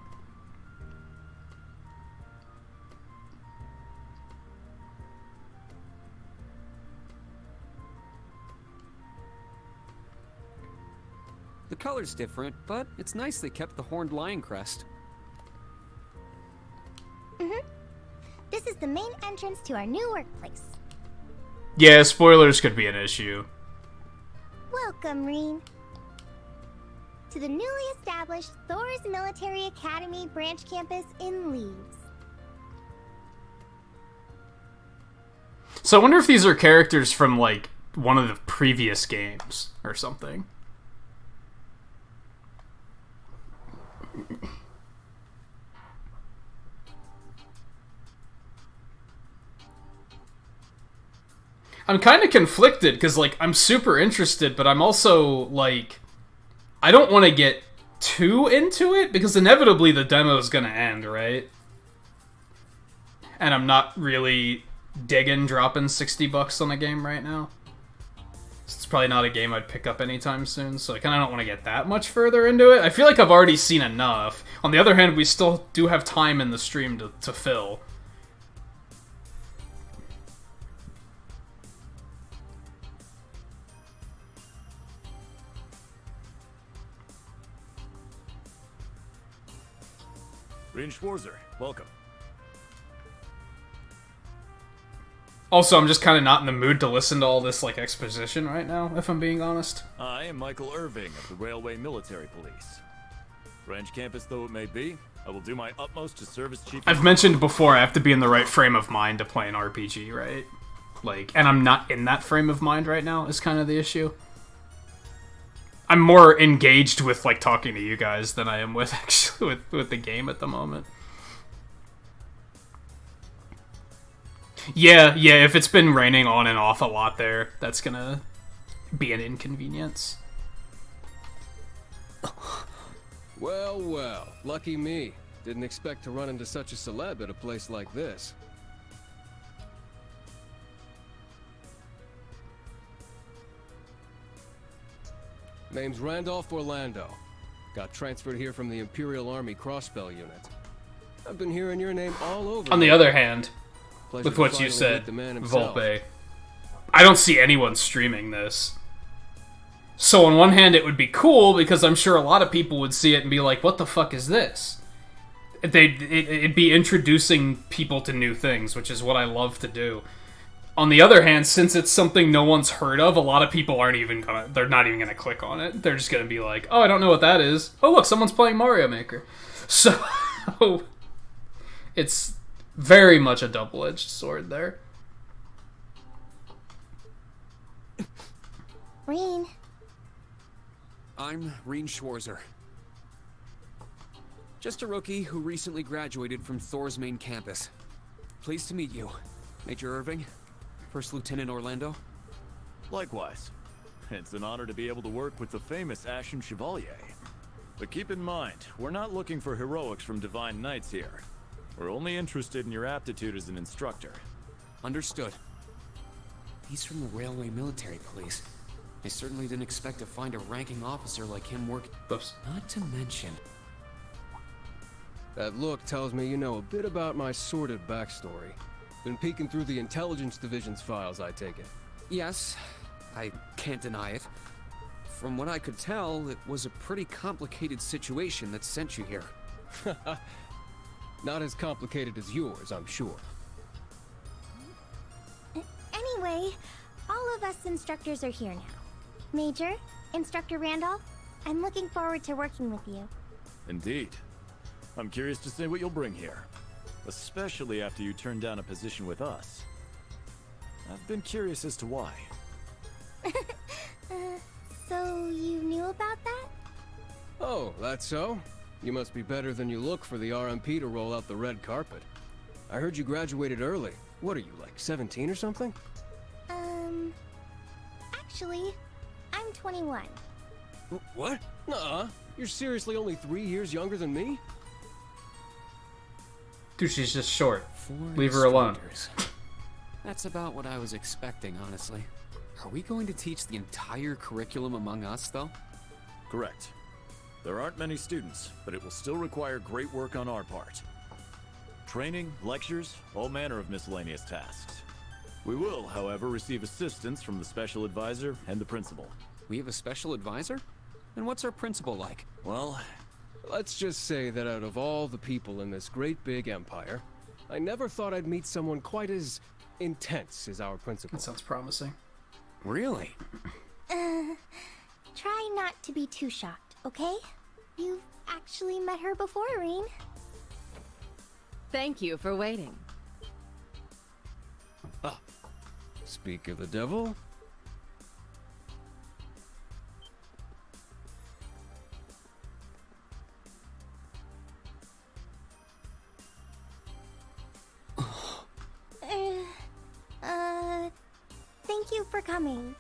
The color's different, but it's nice they kept the horned lion crest. This is the main entrance to our new workplace. Yeah, spoilers could be an issue. Welcome, Reen, to the newly established Thors Military Academy branch campus in Leaves. So I wonder if these are characters from like one of the previous games or something. I'm kind of conflicted because, like, I'm super interested, but I'm also, like, I don't want to get too into it because inevitably the demo is going to end, right? And I'm not really digging dropping $60 on a game right now. So it's probably not a game I'd pick up anytime soon, so I kind of don't want to get that much further into it. I feel like I've already seen enough. On the other hand, we still do have time in the stream to fill. Reen Schwarzer, welcome. Also, I'm just kind of not in the mood to listen to all this, like, exposition right now, if I'm being honest. I am Michael Irving of the Railway Military Police. Branch campus though it may be, I will do my utmost to serve as chief. I've mentioned before I have to be in the right frame of mind to play an RPG, right? Like, and I'm not in that frame of mind right now, is kind of the issue. I'm more engaged with, like, talking to you guys than I am with, actually, with the game at the moment. Yeah, if it's been raining on and off a lot there, that's gonna be an inconvenience. Well, well, lucky me. Didn't expect to run into such a celeb at a place like this. Name's Randolph Orlando. Got transferred here from the Imperial Army Crossbell Unit. I've been hearing your name all over. On the other hand, Pleasure with to what you finally said, meet the man himself. Volpe, I don't see anyone streaming this. So on one hand, it would be cool because I'm sure a lot of people would see it and be like, "What the fuck is this?" It'd be introducing people to new things, which is what I love to do. On the other hand, since it's something no one's heard of, a lot of people they're not even gonna click on it. They're just gonna be like, "Oh, I don't know what that is. Oh, look, someone's playing Mario Maker." So, it's very much a double-edged sword there. Reen. I'm Reen Schwarzer. Just a rookie who recently graduated from Thor's main campus. Pleased to meet you, Major Irving, First Lieutenant Orlando. Likewise. It's an honor to be able to work with the famous Ashen Chevalier. But keep in mind, we're not looking for heroics from Divine Knights here. We're only interested in your aptitude as an instructor. Understood. He's from the Railway Military Police. I certainly didn't expect to find a ranking officer like him work. Oops. Not to mention. That look tells me you know a bit about my sordid backstory. Been peeking through the intelligence division's files, I take it. Yes, I can't deny it. From what I could tell, it was a pretty complicated situation that sent you here. Not as complicated as yours, I'm sure. Anyway, all of us instructors are here now. Major, Instructor Randolph, I'm looking forward to working with you. Indeed. I'm curious to see what you'll bring here. Especially after you turn down a position with us. I've been curious as to why. So you knew about that? Oh, that's so? You must be better than you look for the RMP to roll out the red carpet. I heard you graduated early. What are you, like 17 or something? Actually, I'm 21. What? Nuh-uh. You're seriously only 3 years younger than me? Dude, she's just short. Foreign Leave her alone. strangers. That's about what I was expecting, honestly. Are we going to teach the entire curriculum among us, though? Correct. There aren't many students, but it will still require great work on our part. Training, lectures, all manner of miscellaneous tasks. We will, however, receive assistance from the special advisor and the principal. We have a special advisor? And what's our principal like? Well, let's just say that out of all the people in this great big empire, I never thought I'd meet someone quite as intense as our principal. That sounds promising. Really? Try not to be too shocked, okay? You've actually met her before, Rain. Thank you for waiting. Ah, speak of the devil. Thank you for coming.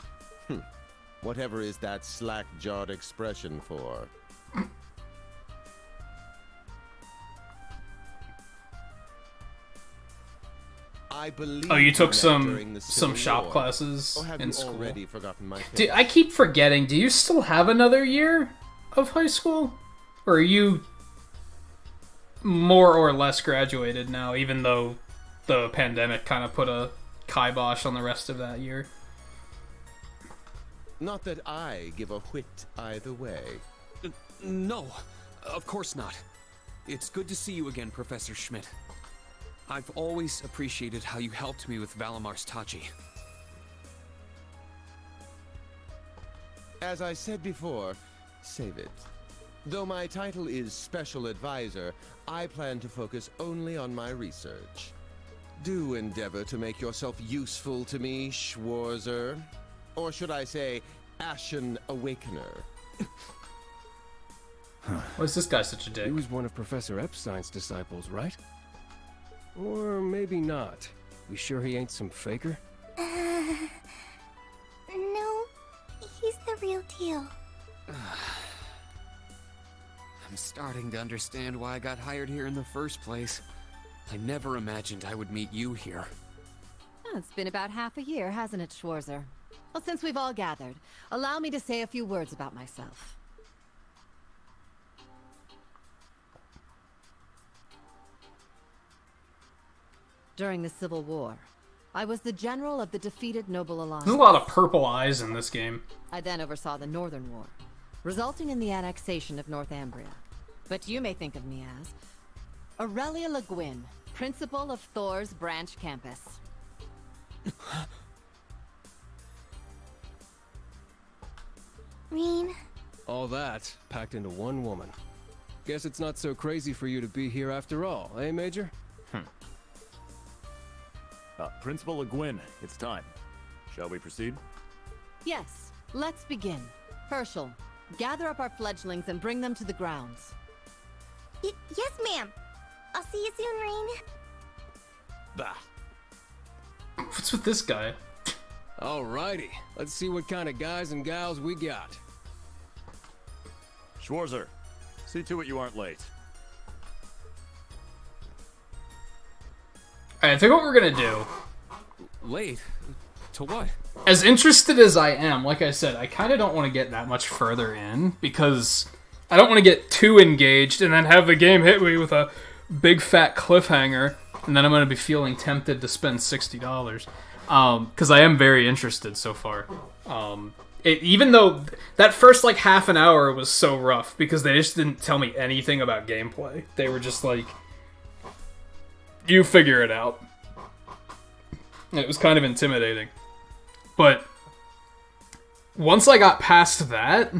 Whatever is that slack-jawed expression for? I believe Oh, you took during the some Civil shop War. classes Or have in you school. already forgotten my face? Dude, I keep forgetting. Do you still have another year of high school? Or are you more or less graduated now, even though the pandemic kind of put a kibosh on the rest of that year? Not that I give a whit either way. No, of course not. It's good to see you again, Professor Schmidt. I've always appreciated how you helped me with Valamar's Tachi. As I said before, save it. Though my title is Special Advisor, I plan to focus only on my research. Do endeavor to make yourself useful to me, Schwarzer. Or should I say, Ashen Awakener. Why is this guy such a dick? He was one of Professor Epstein's disciples, right? Or maybe not. You sure he ain't some faker? No, he's the real deal. I'm starting to understand why I got hired here in the first place. I never imagined I would meet you here. Oh, it's been about half a year, hasn't it, Schwarzer? Well, since we've all gathered, allow me to say a few words about myself. During the Civil War, I was the general of the defeated Noble Alliance. There's a lot of purple eyes in this game. I then oversaw the Northern War, resulting in the annexation of Northumbria. But you may think of me as Aurelia Le Guin, principal of Thor's branch campus. Rain. All that packed into one woman. Guess it's not so crazy for you to be here after all, eh, Major? Principal Le Guin, it's time. Shall we proceed? Yes, let's begin. Herschel, gather up our fledglings and bring them to the grounds. Yes, ma'am. I'll see you soon, Rain. Bah. What's with this guy? Alrighty, let's see what kind of guys and gals we got. Schwarzer, see to it you aren't late. Alright, I think what we're gonna do... Late? To what? As interested as I am, like I said, I kind of don't want to get that much further in, because I don't want to get too engaged and then have the game hit me with a big fat cliffhanger, and then I'm going to be feeling tempted to spend $60. Because I am very interested so far. Even though that first like half an hour was so rough, because they just didn't tell me anything about gameplay. They were just like, you figure it out. And it was kind of intimidating. But once I got past that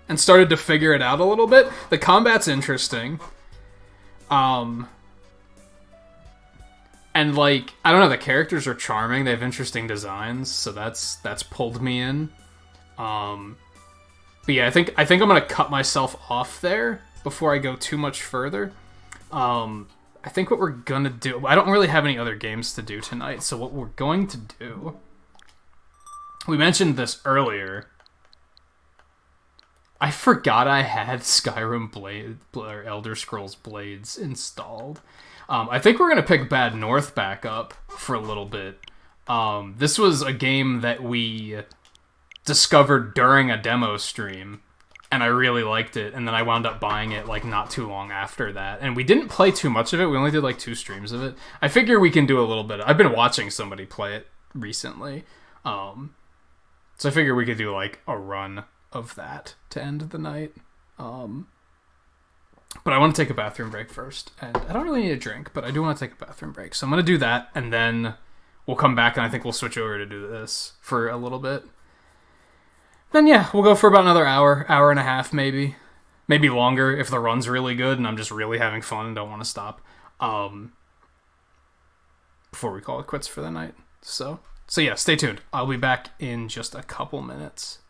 and started to figure it out a little bit, the combat's interesting. And like, I don't know, the characters are charming. They have interesting designs, so that's pulled me in. But yeah, I think I'm gonna cut myself off there before I go too much further. I think what we're gonna do... I don't really have any other games to do tonight, so what we're going to do... We mentioned this earlier. I forgot I had Skyrim or Elder Scrolls Blades installed. I think we're gonna pick Bad North back up for a little bit. This was a game that we discovered during a demo stream, and I really liked it, and then I wound up buying it, like, not too long after that. And we didn't play too much of it, we only did, like, 2 streams of it. I figure we can do a little bit. I've been watching somebody play it recently, so I figure we could do, like, a run of that to end the night. But I want to take a bathroom break first, and I don't really need a drink, but I do want to take a bathroom break. So I'm going to do that, and then we'll come back, and I think we'll switch over to do this for a little bit. Then yeah, we'll go for about another hour and a half, maybe. Maybe longer if the run's really good and I'm just really having fun and don't want to stop. Before we call it quits for the night. So yeah, stay tuned. I'll be back in just a couple minutes.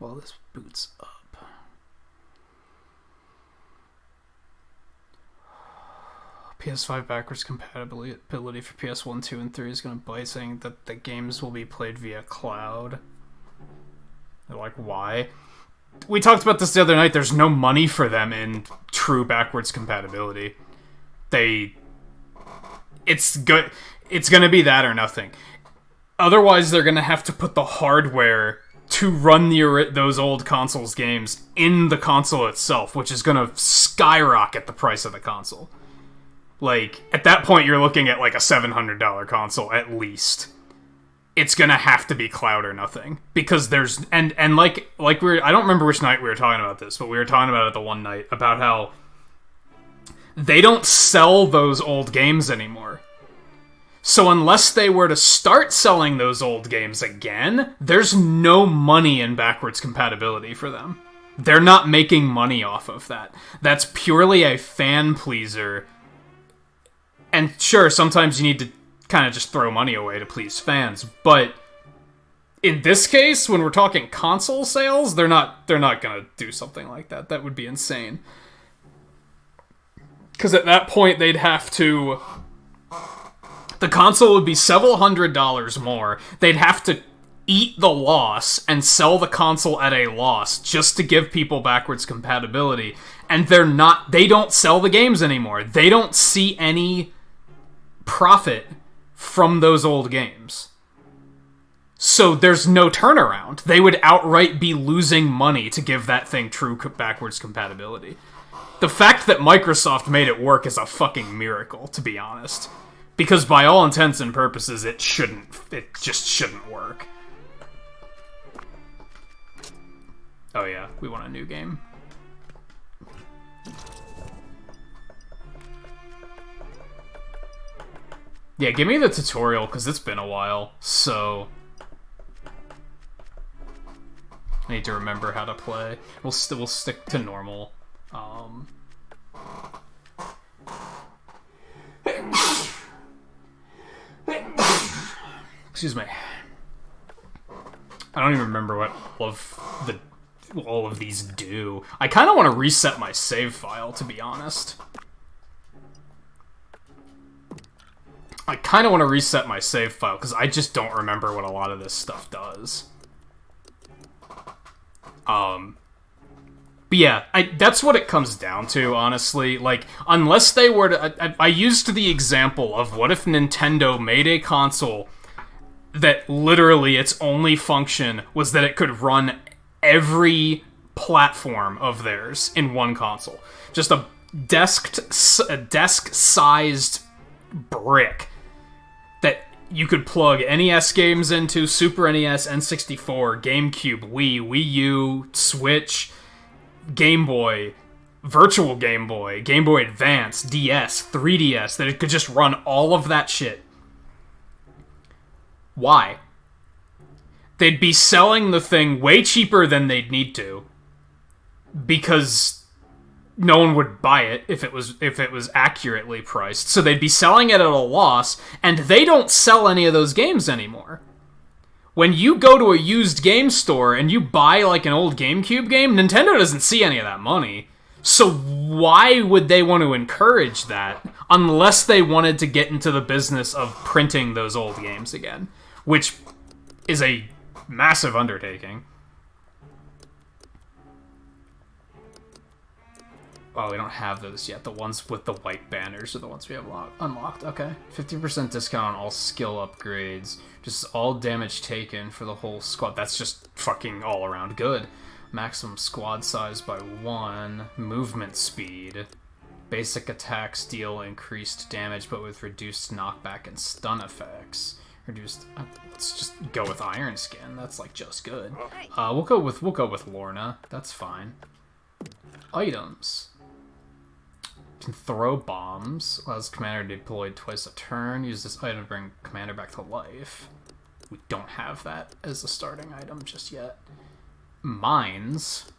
while this boots up. PS5 backwards compatibility for PS1, 2, and 3 is going to bite, saying that the games will be played via cloud. They're like, why? We talked about this the other night. There's no money for them in true backwards compatibility. It's going to be that or nothing. Otherwise, they're going to have to put the hardware to run those old consoles games in the console itself, which is going to skyrocket the price of the console. Like, at that point, you're looking at like a $700 console at least. It's gonna have to be cloud or nothing, because there's and like I don't remember which night we were talking about this, but we were talking about it the one night about how they don't sell those old games anymore. So unless they were to start selling those old games again, there's no money in backwards compatibility for them. They're not making money off of that. That's purely a fan pleaser. And sure, sometimes you need to kind of just throw money away to please fans, but in this case, when we're talking console sales, they're not gonna do something like that. That would be insane. Because at that point, they'd have to... The console would be several $100s more. They'd have to eat the loss and sell the console at a loss just to give people backwards compatibility. And they don't sell the games anymore. They don't see any profit from those old games. So there's no turnaround. They would outright be losing money to give that thing true backwards compatibility. The fact that Microsoft made it work is a fucking miracle, to be honest. Because by all intents and purposes, it just shouldn't work. Oh yeah, we want a new game. Yeah, give me the tutorial, because it's been a while, so... I need to remember how to play. We'll stick to normal. Excuse me. I don't even remember what all of these do. I kind of want to reset my save file, to be honest. I kind of want to reset my save file, because I just don't remember what a lot of this stuff does. But yeah, that's what it comes down to, honestly. Like, unless they were to... I used the example of what if Nintendo made a console that literally its only function was that it could run every platform of theirs in one console. Just a desk-sized brick that you could plug NES games into, Super NES, N64, GameCube, Wii, Wii U, Switch, Game Boy, Virtual Game Boy, Game Boy Advance, DS, 3DS, that it could just run all of that shit. Why? They'd be selling the thing way cheaper than they'd need to, because no one would buy it if it was accurately priced. So they'd be selling it at a loss, and they don't sell any of those games anymore. When you go to a used game store and you buy like an old GameCube game, Nintendo doesn't see any of that money. So why would they want to encourage that unless they wanted to get into the business of printing those old games again, which is a massive undertaking. Oh, we don't have those yet. The ones with the white banners are the ones we have unlocked. Okay. 50% discount on all skill upgrades. Just all damage taken for the whole squad. That's just fucking all around good. Maximum squad size by 1. Movement speed. Basic attacks deal increased damage, but with reduced knockback and stun effects. Reduced. Let's just go with Iron Skin. That's like just good. We'll go with Lorna. That's fine. Items. Can throw bombs. Allows commander deployed twice a turn. Use this item to bring commander back to life. We don't have that as a starting item just yet. Mines,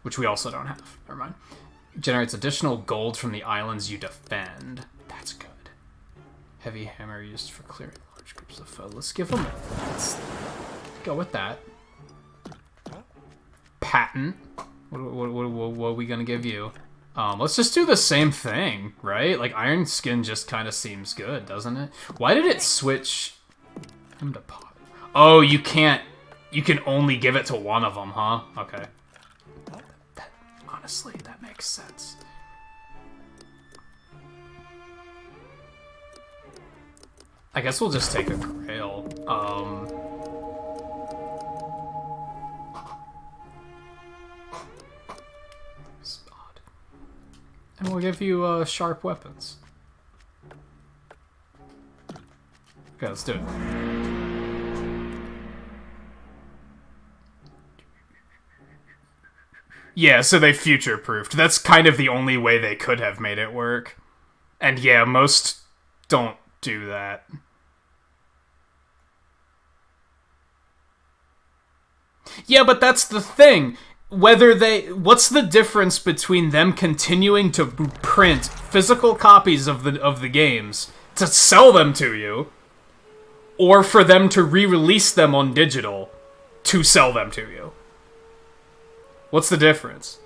which we also don't have. Never mind. Generates additional gold from the islands you defend. That's good. Heavy hammer used for clearing large groups of foe. Let's go with that. Latin. What are we gonna give you? Let's just do the same thing, right? Like, Iron Skin just kind of seems good, doesn't it? Why did it switch him to pot? Oh, you can't... You can only give it to one of them, huh? Okay. Honestly, that makes sense. I guess we'll just take a Grail. And we'll give you sharp weapons. Okay, let's do it. Yeah, so they future-proofed. That's kind of the only way they could have made it work. And yeah, most don't do that. Yeah, but that's the thing. What's the difference between them continuing to print physical copies of the games to sell them to you, or for them to re-release them on digital to sell them to you? What's the difference?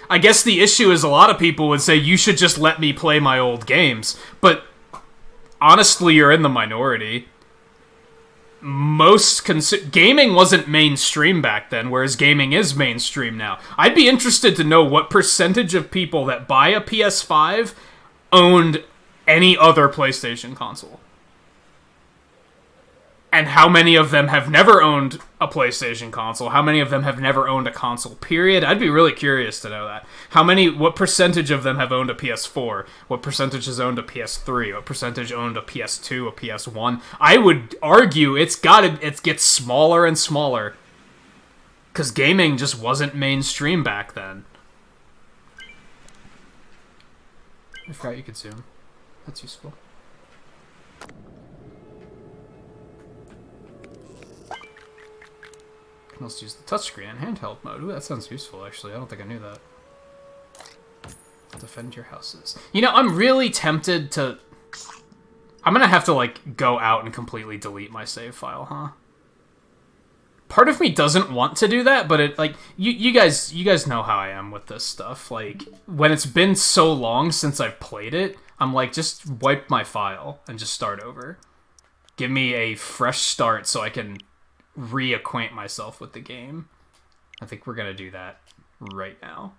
I guess the issue is a lot of people would say you should just let me play my old games, but honestly, you're in the minority. Gaming wasn't mainstream back then, whereas gaming is mainstream now. I'd be interested to know what percentage of people that buy a PS5 owned any other PlayStation console. And how many of them have never owned a PlayStation console? How many of them have never owned a console, period? I'd be really curious to know that. What percentage of them have owned a PS4? What percentage has owned a PS3? What percentage owned a PS2, a PS1? I would argue it gets smaller and smaller. Because gaming just wasn't mainstream back then. I forgot you could zoom. That's useful. can also use the touchscreen in handheld mode. Ooh, that sounds useful, actually. I don't think I knew that. Defend your houses. You know, I'm really tempted to... I'm gonna have to, like, go out and completely delete my save file, huh? Part of me doesn't want to do that, but it, like, you guys know how I am with this stuff. Like, when it's been so long since I've played it, I'm like, just wipe my file and just start over. Give me a fresh start so I can reacquaint myself with the game. I think we're gonna do that right now.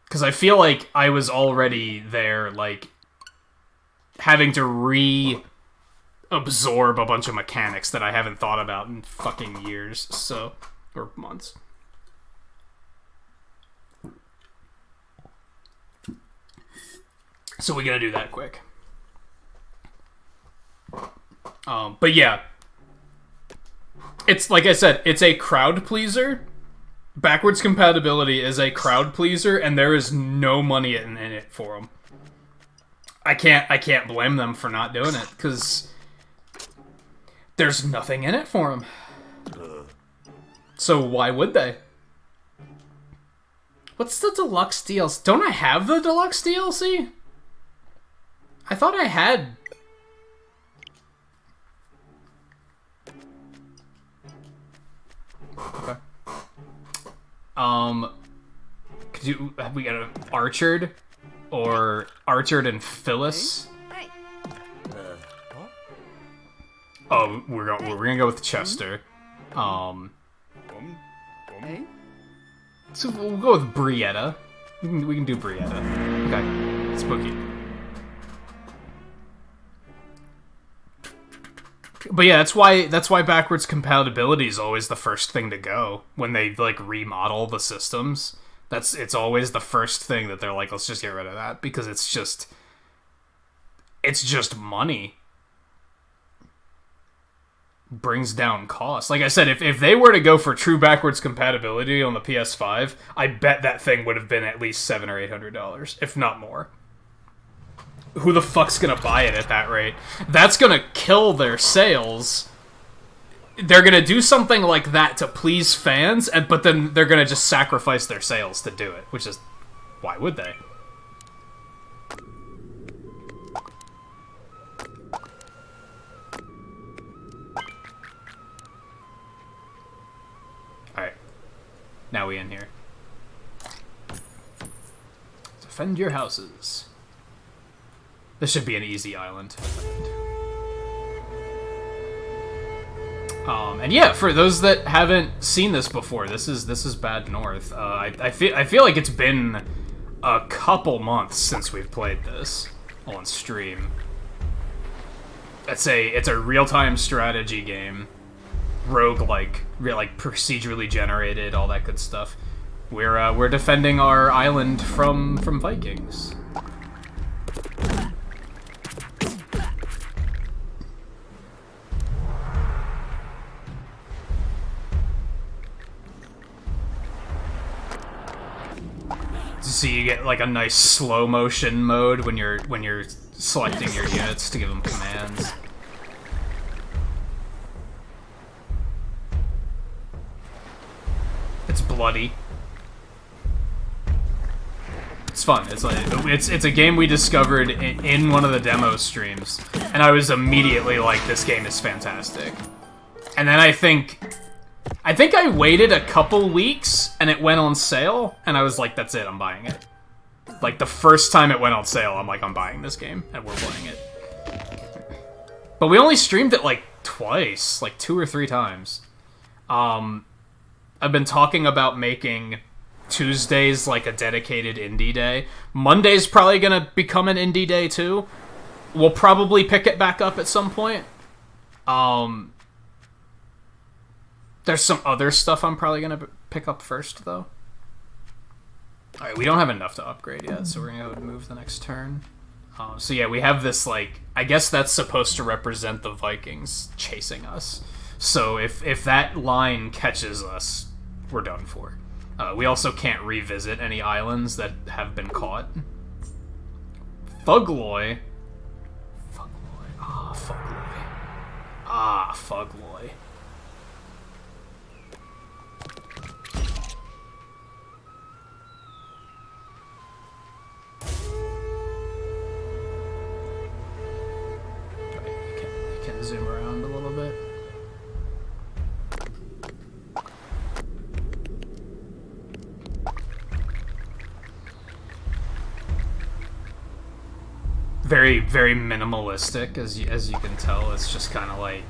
Because I feel like I was already there, like, having to re-absorb a bunch of mechanics that I haven't thought about in fucking years, so... or months. So we're gonna do that quick. But yeah. It's, like I said, it's a crowd pleaser. Backwards compatibility is a crowd pleaser, and there is no money in it for them. I can't blame them for not doing it, because there's nothing in it for them. So why would they? What's the deluxe DLC? Don't I have the deluxe DLC? I thought I had... Okay. We got an Archered, or Archered and Phyllis. Oh, we're gonna go with Chester. So we'll go with Brietta. We can do Brietta. Okay, spooky. But yeah, that's why backwards compatibility is always the first thing to go when they like remodel the systems. It's always the first thing that they're like, let's just get rid of that, because it's just money. Brings down costs. Like I said, if they were to go for true backwards compatibility on the PS5, I bet that thing would have been at least $700 or $800, if not more. Who the fuck's gonna buy it at that rate? That's gonna kill their sales. They're gonna do something like that to please fans, but then they're gonna just sacrifice their sales to do it, which is... why would they? Now we in here. Defend your houses. This should be an easy island. And yeah, for those that haven't seen this before, this is Bad North. I feel like it's been a couple months since we've played this on stream. It's a real-time strategy game, roguelike, like procedurally generated, all that good stuff. We're defending our island from Vikings. So you get like a nice slow motion mode when you're selecting your units to give them commands. It's bloody. It's fun. It's like it's a game we discovered in one of the demo streams, and I was immediately like, this game is fantastic. And then I think I waited a couple weeks and it went on sale, and I was like, that's it, I'm buying it. Like, the first time it went on sale, I'm like, I'm buying this game, and we're playing it. But we only streamed it like twice, like 2 or 3 times. I've been talking about making Tuesdays like a dedicated indie day. Monday's probably gonna become an indie day too. We'll probably pick it back up at some point. There's some other stuff I'm probably gonna pick up first though. Alright, we don't have enough to upgrade yet, so we're gonna go move the next turn. So yeah, we have this, like, I guess that's supposed to represent the Vikings chasing us. So if that line catches us, we're done for. We also can't revisit any islands that have been caught. Fugloy. Ah, Fugloy. Ah, Fugloy. You can zoom around a little bit. Very, very minimalistic, as you can tell. It's just kind of like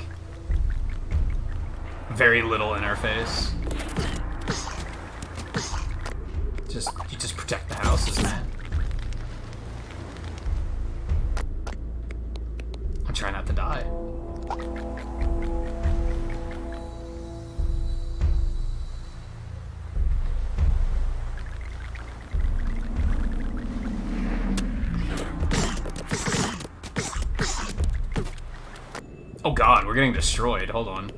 very little interface. You just protect the houses, man. I'm trying not to die. Oh god, we're getting destroyed. Hold on.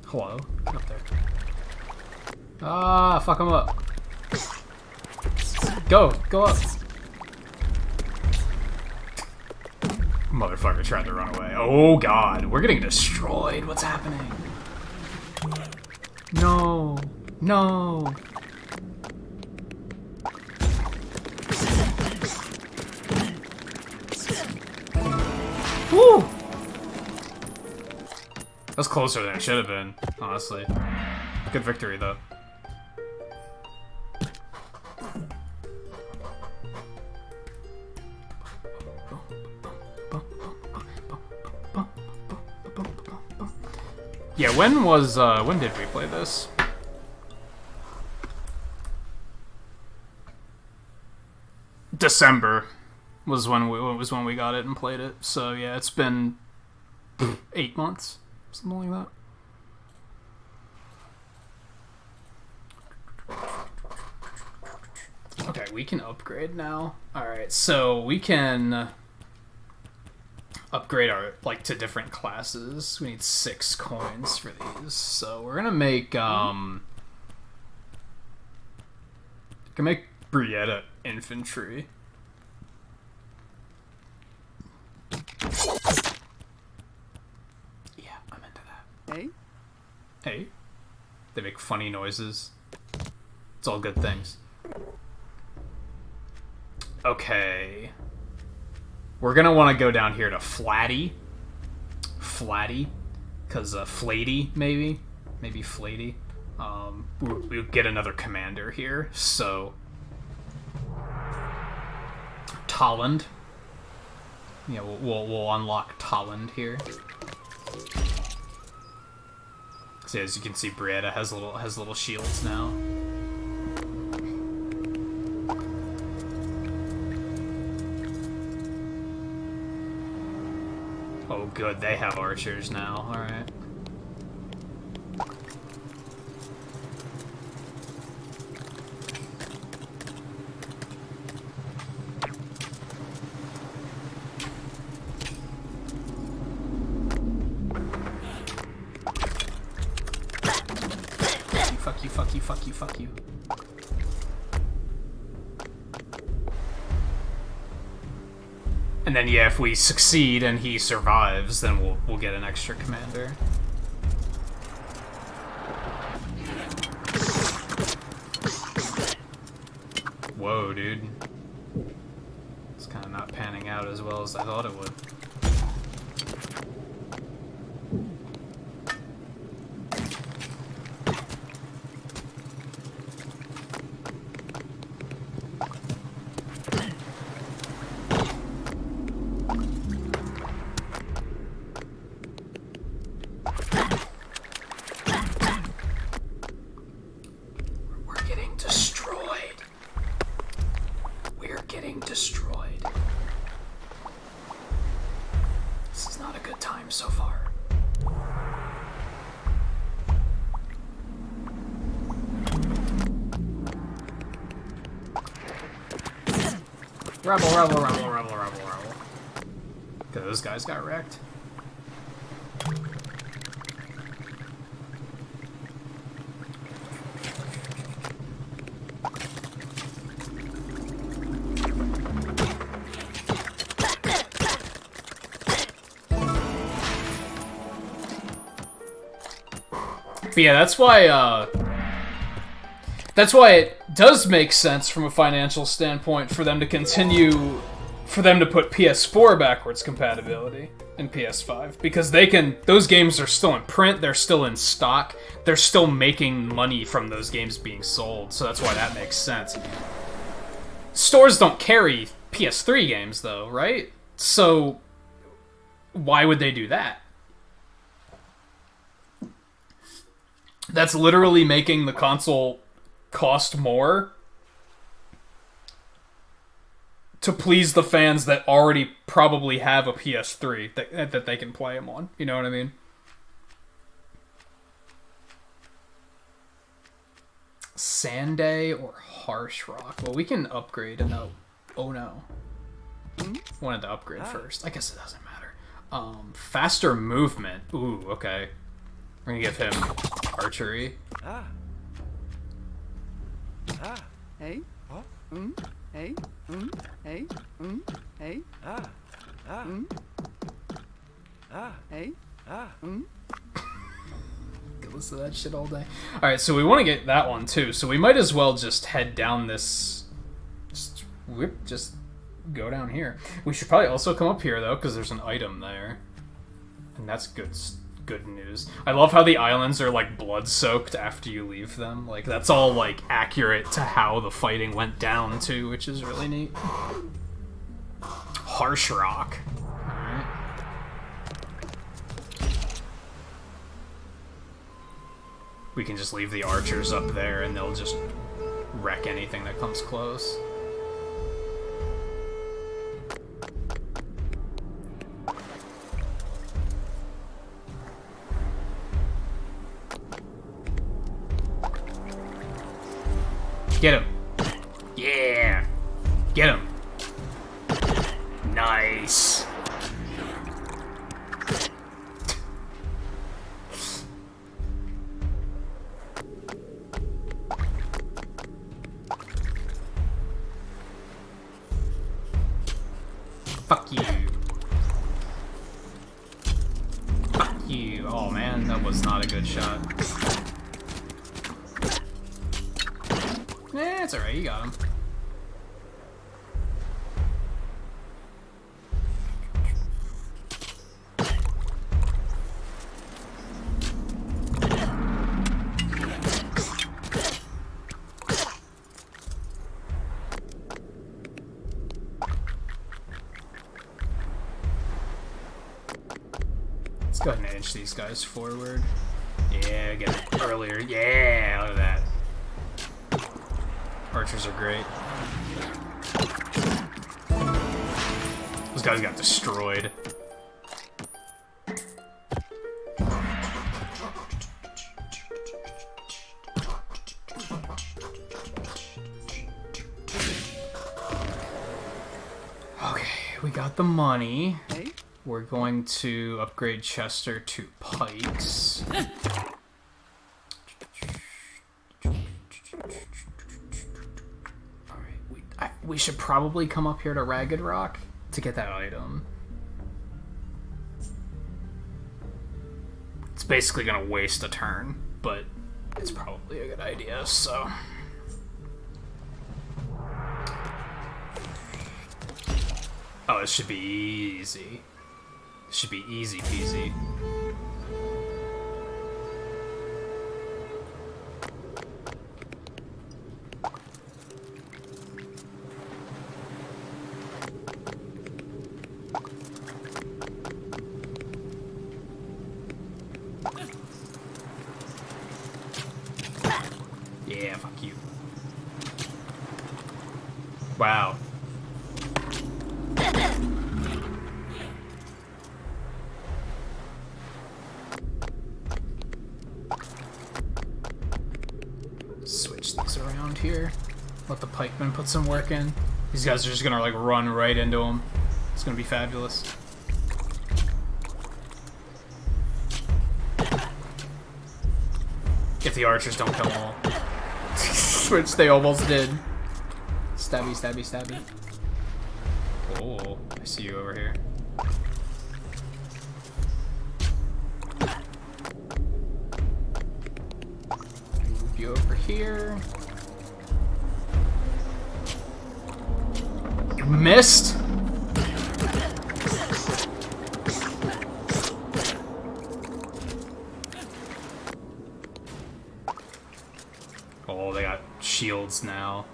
Hello? Get up there. Ah, fuck him up. Go up. Motherfucker tried to run away. Oh god, we're getting destroyed. What's happening? No. No. Woo! That was closer than it should have been, honestly. Good victory, though. Yeah, when did we play this? December was when we got it and played it. So yeah, it's been 8 months, something like that. Okay, we can upgrade now. All right, so we can upgrade our, like, to different classes. We need 6 coins for these. So we're gonna make can make Brietta infantry. Yeah, I'm into that. Hey? Hey. funny noises. It's all good things. Okay. We're gonna want to go down here to Flatty. Flatty. Because Flatty, maybe? Maybe Flatty. We'll get another commander here, so... Tolland. Yeah, we'll unlock Tolland here. So as you can see, Brietta has little shields now. Oh, good, they have archers now. All right. Fuck you, fuck you, fuck you, fuck you. And then yeah, if we succeed and he survives, then we'll get an extra commander. Whoa, dude. It's kind of not panning out as well as I thought it would. Rebel, rebel, rebel, rebel, rebel, rebel. Those guys got wrecked. But yeah, that's why it does make sense from a financial standpoint for them to continue, for them to put PS4 backwards compatibility in PS5, because those games are still in print, they're still in stock, they're still making money from those games being sold, so that's why that makes sense. Stores don't carry PS3 games though, right? So why would they do that? That's literally making the console cost more to please the fans that already probably have a PS3 that they can play them on. You know what I mean? Sanday or Harsh Rock? Well, we can upgrade and oh no. Wanted to upgrade first. I guess it doesn't matter. Faster movement. Ooh, okay. We're gonna give him archery. Hey. Hey. Hey. Hey. Hey. Could listen to that shit all day. Alright, so we want to get that one too, so we might as well just head down this... Just go down here. We should probably also come up here though, because there's an item there. And that's good news. I love how the islands are like blood-soaked after you leave them. Like, that's all like accurate to how the fighting went down too, which is really neat. Harsh Rock. Alright. We can just leave the archers up there and they'll just wreck anything that comes close. Get him. Yeah. Get him. Nice. Fuck you. Fuck you. Oh man, that was not a good shot. It's alright, you got him. Let's go ahead and edge these guys forward. Yeah, get it earlier. Yeah, look at that. Archers are great. Those guys got destroyed. Okay, we got the money. We're going to upgrade Chester to pikes. We should probably come up here to Ragged Rock to get that item. It's basically gonna waste a turn, but it's probably a good idea, so... Oh, it should be easy. It should be easy peasy. Yeah, fuck you. Wow. Switch these around here. Let the pikemen put some work in. These guys are just gonna like run right into them. It's gonna be fabulous. If the archers don't kill them all. Which they almost did. Stabby, stabby, stabby. Oh, I see you over here. Move you over here. You missed? Oh, they got shields now.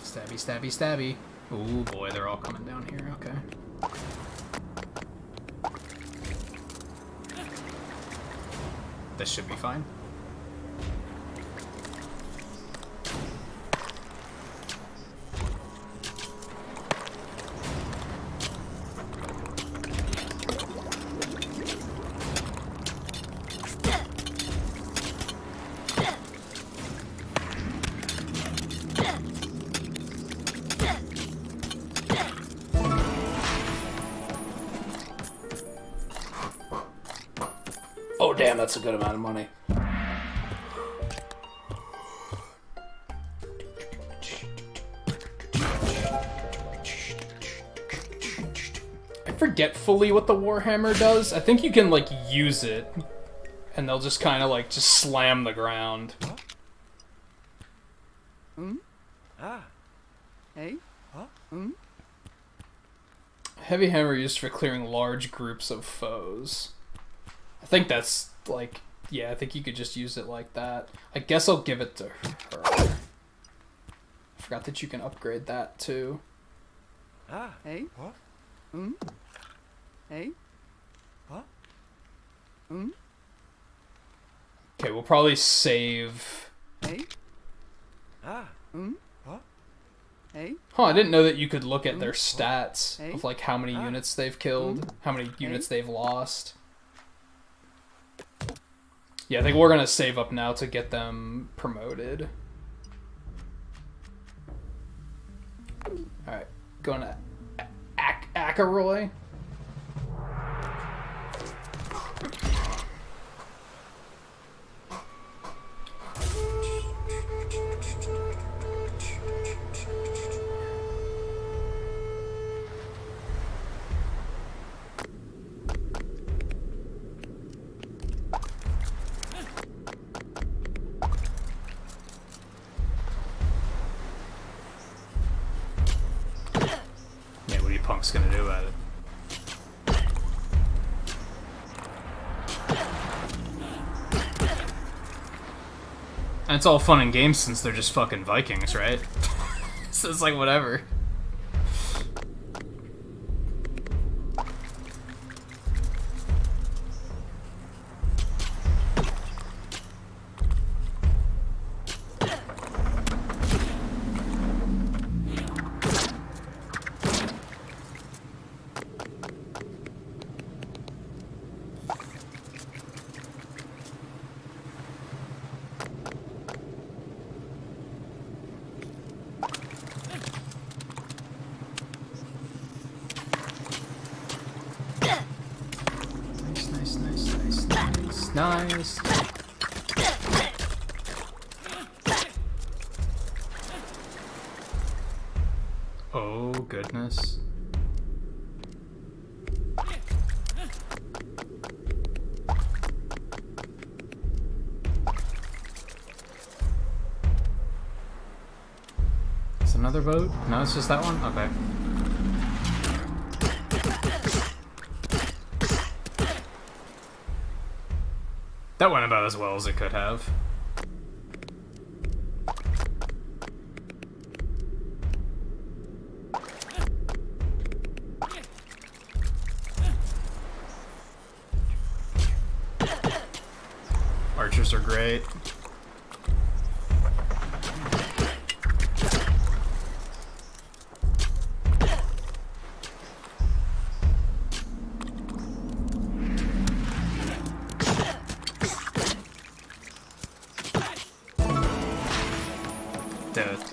Stabby, stabby, stabby. Oh boy, they're all coming down here, okay. This should be fine. Oh damn, that's a good amount of money. I forget fully what the Warhammer does. I think you can like use it and they'll just kind of like just slam the ground. Hey? Heavy hammer used for clearing large groups of foes. I think that's like, yeah, I think you could just use it like that. I guess I'll give it to her. I forgot that you can upgrade that too. Hey? Hey? Okay, we'll probably save. Hey? Hey? Huh, I didn't know that you could look at their stats of like how many units they've killed, how many units they've lost. Yeah, I think we're gonna save up now to get them promoted. Alright, going to Ackroyd. fuck's gonna do about it. And it's all fun and games since they're just fucking Vikings, right? So it's like, whatever. Nice. Oh, goodness. Is another boat? No, it's just that one? Okay. That went about as well as it could have. Archers are great.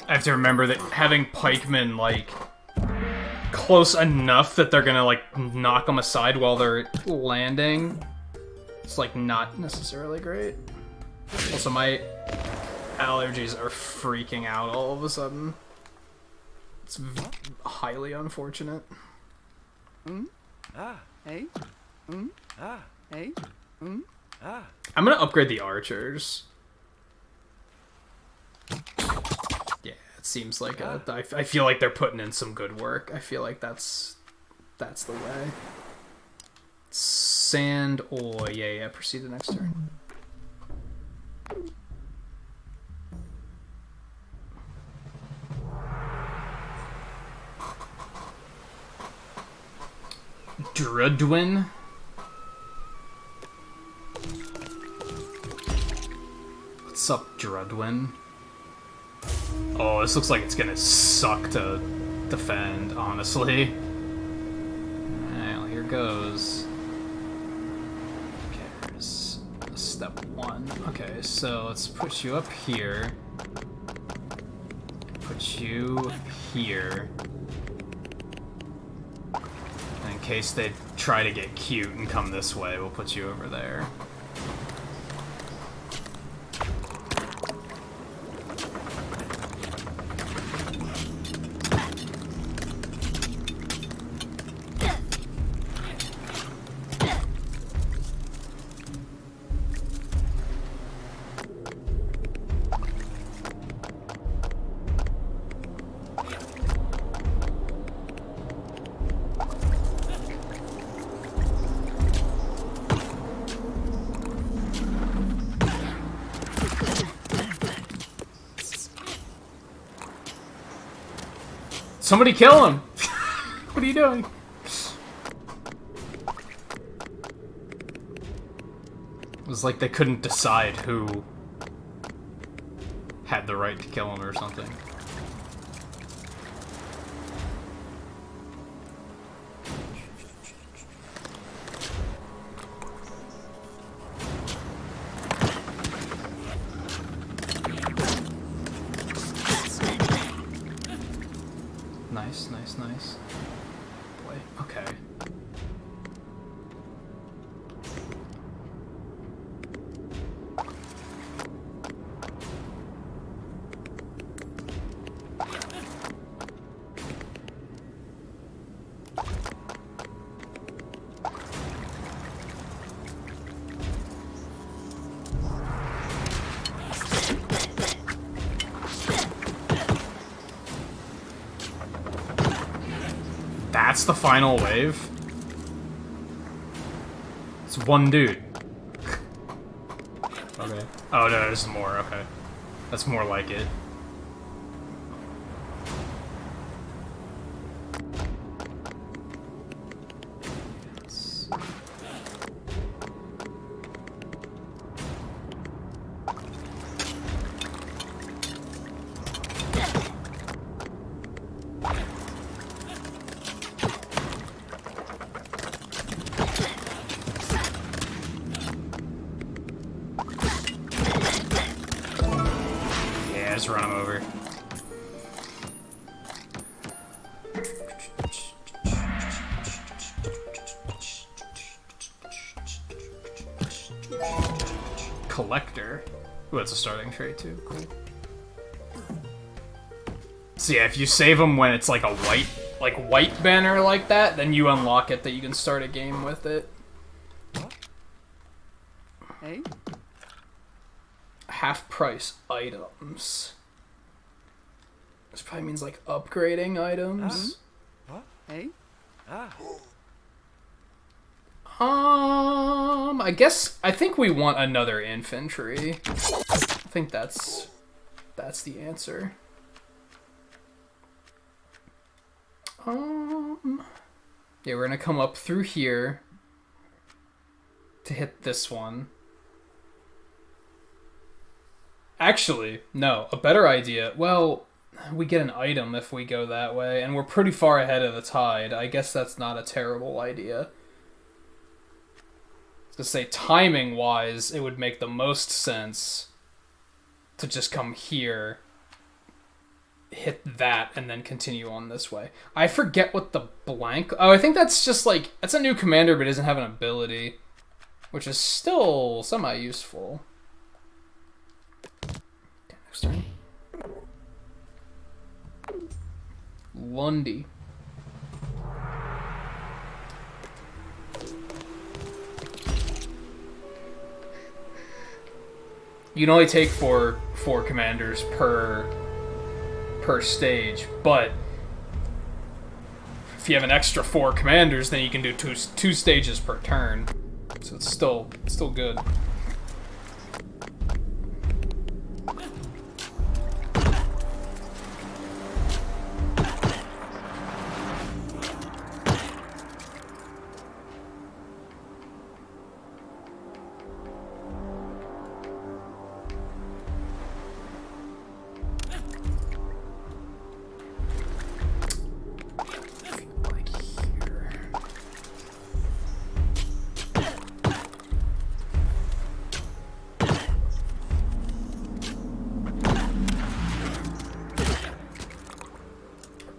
I have to remember that having pikemen, like, close enough that they're gonna, like, knock them aside while they're landing, it's, like, not necessarily great. Also, my allergies are freaking out all of a sudden. It's highly unfortunate. Hey. Hey. I'm gonna upgrade the archers. Yeah, it seems like I feel like they're putting in some good work. I feel like that's the way. Sand. Oh, yeah. Proceed to the next turn. Drudwin. What's up, Drudwin? Oh, this looks like it's gonna suck to defend, honestly. Well, here goes. Okay, here's step one. Okay, so let's put you up here. Put you here. And in case they try to get cute and come this way, we'll put you over there. Somebody kill him! What are you doing? It was like they couldn't decide who had the right to kill him or something. Nice. Boy, okay. That's the final wave? It's one dude. Okay. Oh, no, there's more. Okay. That's more like it. Yeah, just run him over. Collector. Ooh, that's a starting trait too. Cool. So yeah, if you save them when it's like a white banner like that, then you unlock it that you can start a game with it. Hey? Half price items. This probably means like upgrading items. Hey? I think we want another infantry. I think that's the answer. Yeah, we're gonna come up through here to hit this one. Actually, no, a better idea. Well, we get an item if we go that way, and we're pretty far ahead of the tide. I guess that's not a terrible idea. To say timing-wise, it would make the most sense to just come here, hit that, and then continue on this way. I forget what the blank... Oh, I think that's just like... That's a new commander, but doesn't have an ability, which is still semi-useful. Okay, next turn. Lundy. You can only take four commanders per stage, but if you have an extra 4 commanders, then you can do two stages per turn. So it's still good.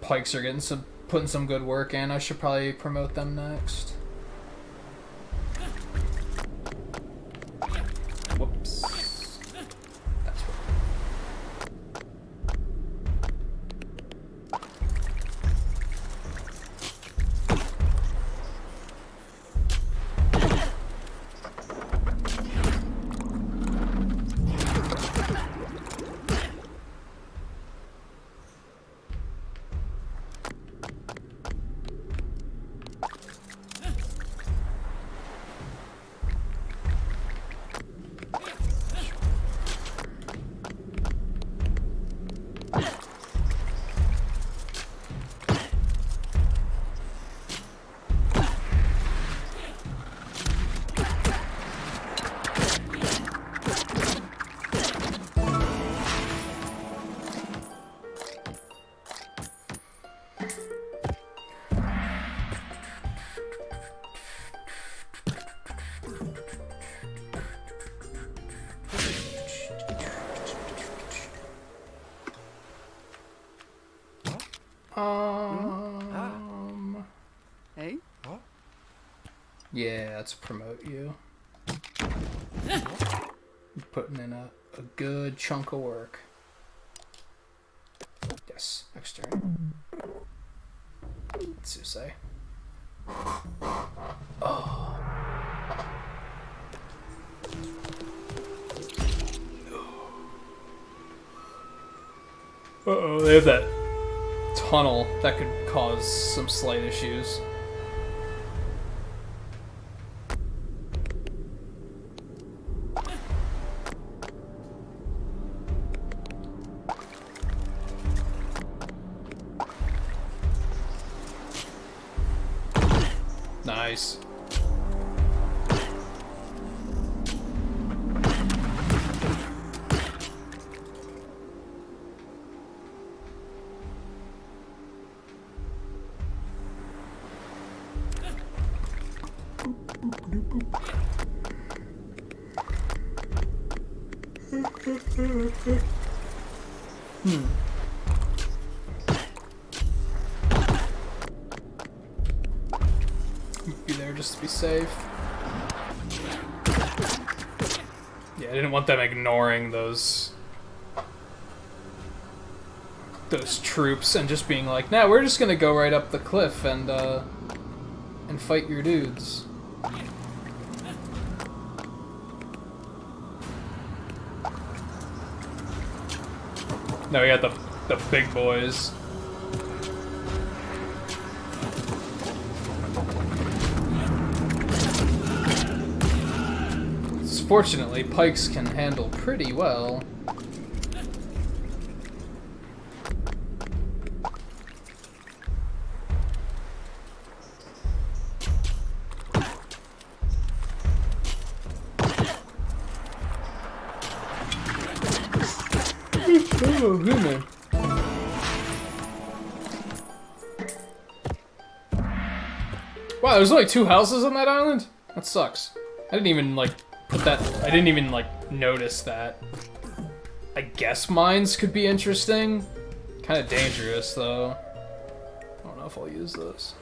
Pikes are putting some good work in. I should probably promote them next. Whoops. That's what. Hey? Yeah, let's promote you. You're putting in a good chunk of work. Yes, next turn. Let's say. Oh. Uh-oh, they have tunnel that could cause some slight issues. Nice. Be there just to be safe. Yeah, I didn't want them ignoring those troops and just being like, nah, we're just gonna go right up the cliff and fight your dudes. No, we got the big boys. Fortunately, pikes can handle pretty well. Oh, human. Wow, there's only 2 houses on that island? That sucks. I didn't even, like, I didn't even, like, notice that. I guess mines could be interesting. Kind of dangerous, though. I don't know if I'll use those.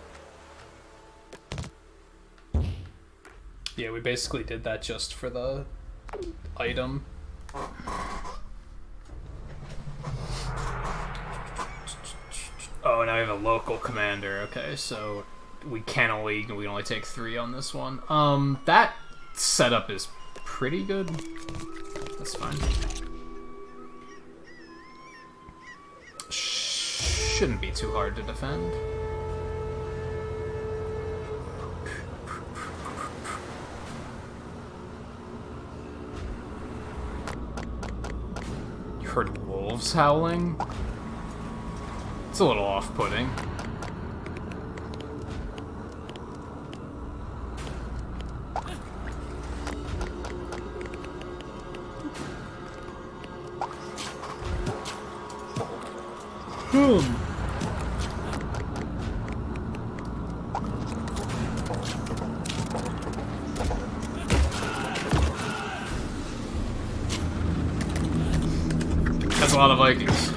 Yeah, we basically did that just for the item. Oh, now we have a local commander. Okay, so we can only take 3 on this one. That setup is pretty good. That's fine. Shouldn't be too hard to defend. You heard wolves howling? It's a little off-putting. That's a lot of Vikings.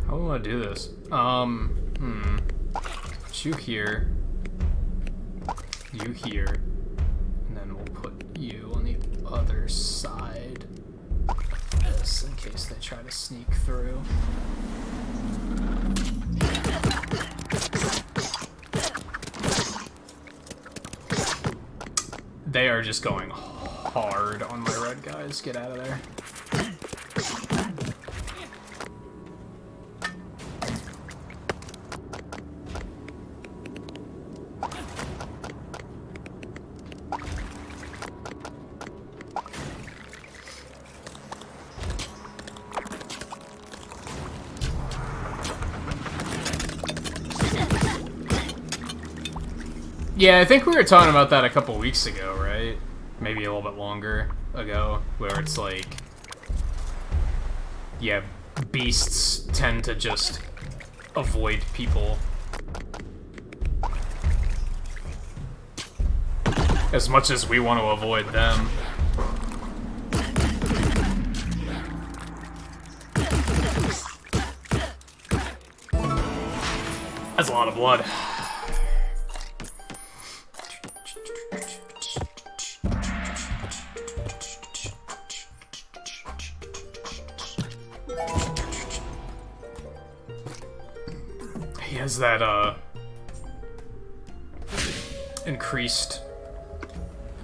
How do I do this? Put you here. You here. And then we'll put you on the other side. Just in case they try to sneak through. They are just going hard on my red guys. Get out of there. Yeah, I think we were talking about that a couple weeks ago, right? Maybe a little bit longer ago, where it's like, yeah, beasts tend to just avoid people as much as we want to avoid them. a lot of blood. He has that, increased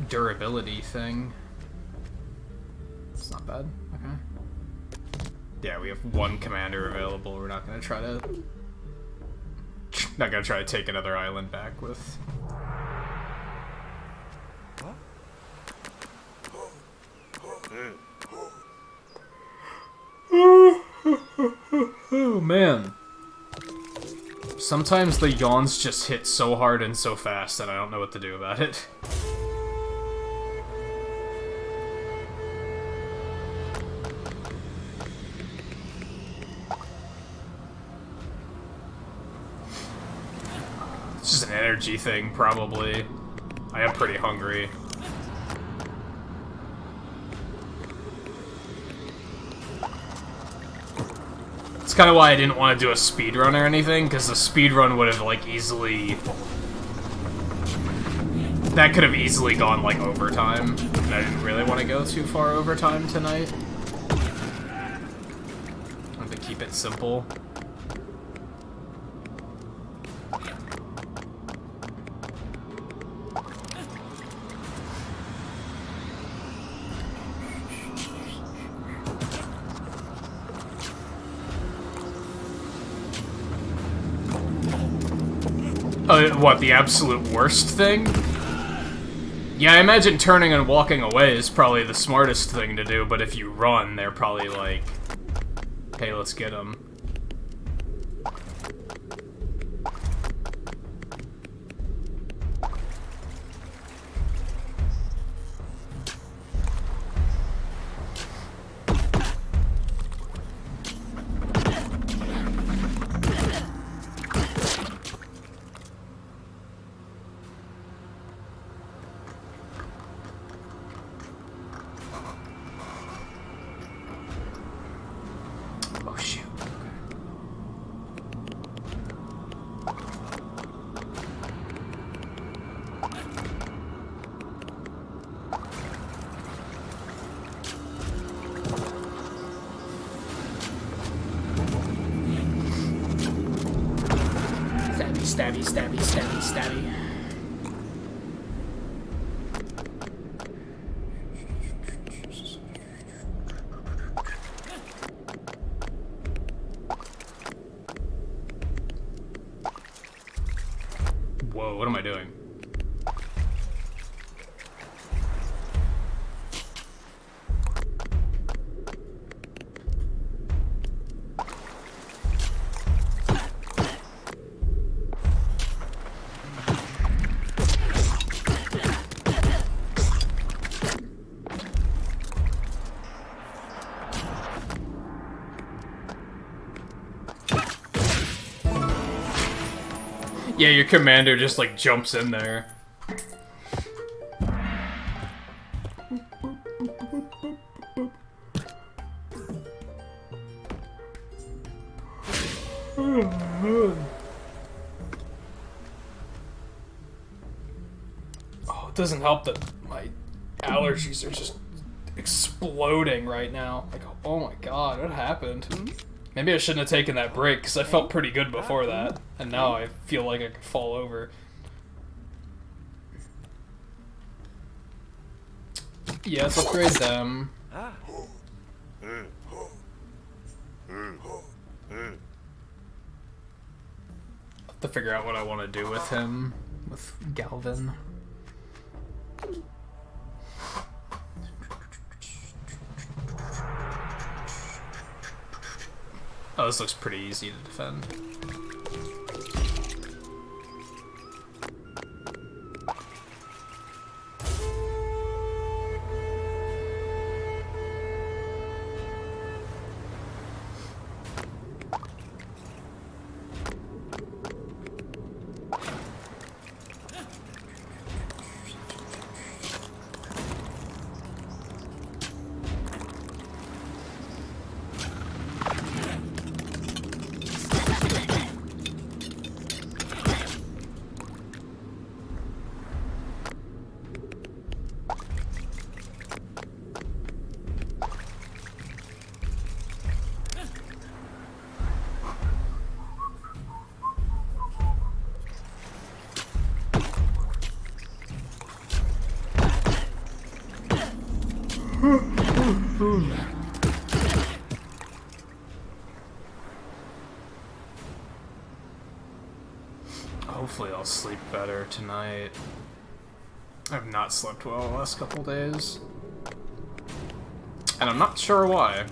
durability thing. It's not bad. Okay. Yeah, we have one commander available. We're not gonna try to... Not gonna try to take another island back with... Oh, man. Sometimes the yawns just hit so hard and so fast that I don't know what to do about it. It's just an energy thing, probably. I am pretty hungry. It's kind of why I didn't want to do a speedrun or anything, because the speedrun would have, like, easily... That could have easily gone, like, overtime, and I didn't really want to go too far overtime tonight. I want to keep it simple. What, the absolute worst thing? Yeah, I imagine turning and walking away is probably the smartest thing to do, but if you run, they're probably like, hey, let's get him. Stabby, stabby, stabby, stabby. Whoa, what am I doing? Yeah, your commander just, like, jumps in there. Oh, it doesn't help that my allergies are just exploding right now. Like, oh my god, what happened? Maybe I shouldn't have taken that break, because I felt pretty good before that, and now I feel like I could fall over. Yeah, let's upgrade them. Have to figure out what I want to do with him, with Galvin. Oh, this looks pretty easy to defend. Hopefully I'll sleep better tonight. I've not slept well the last couple days. And I'm not sure why.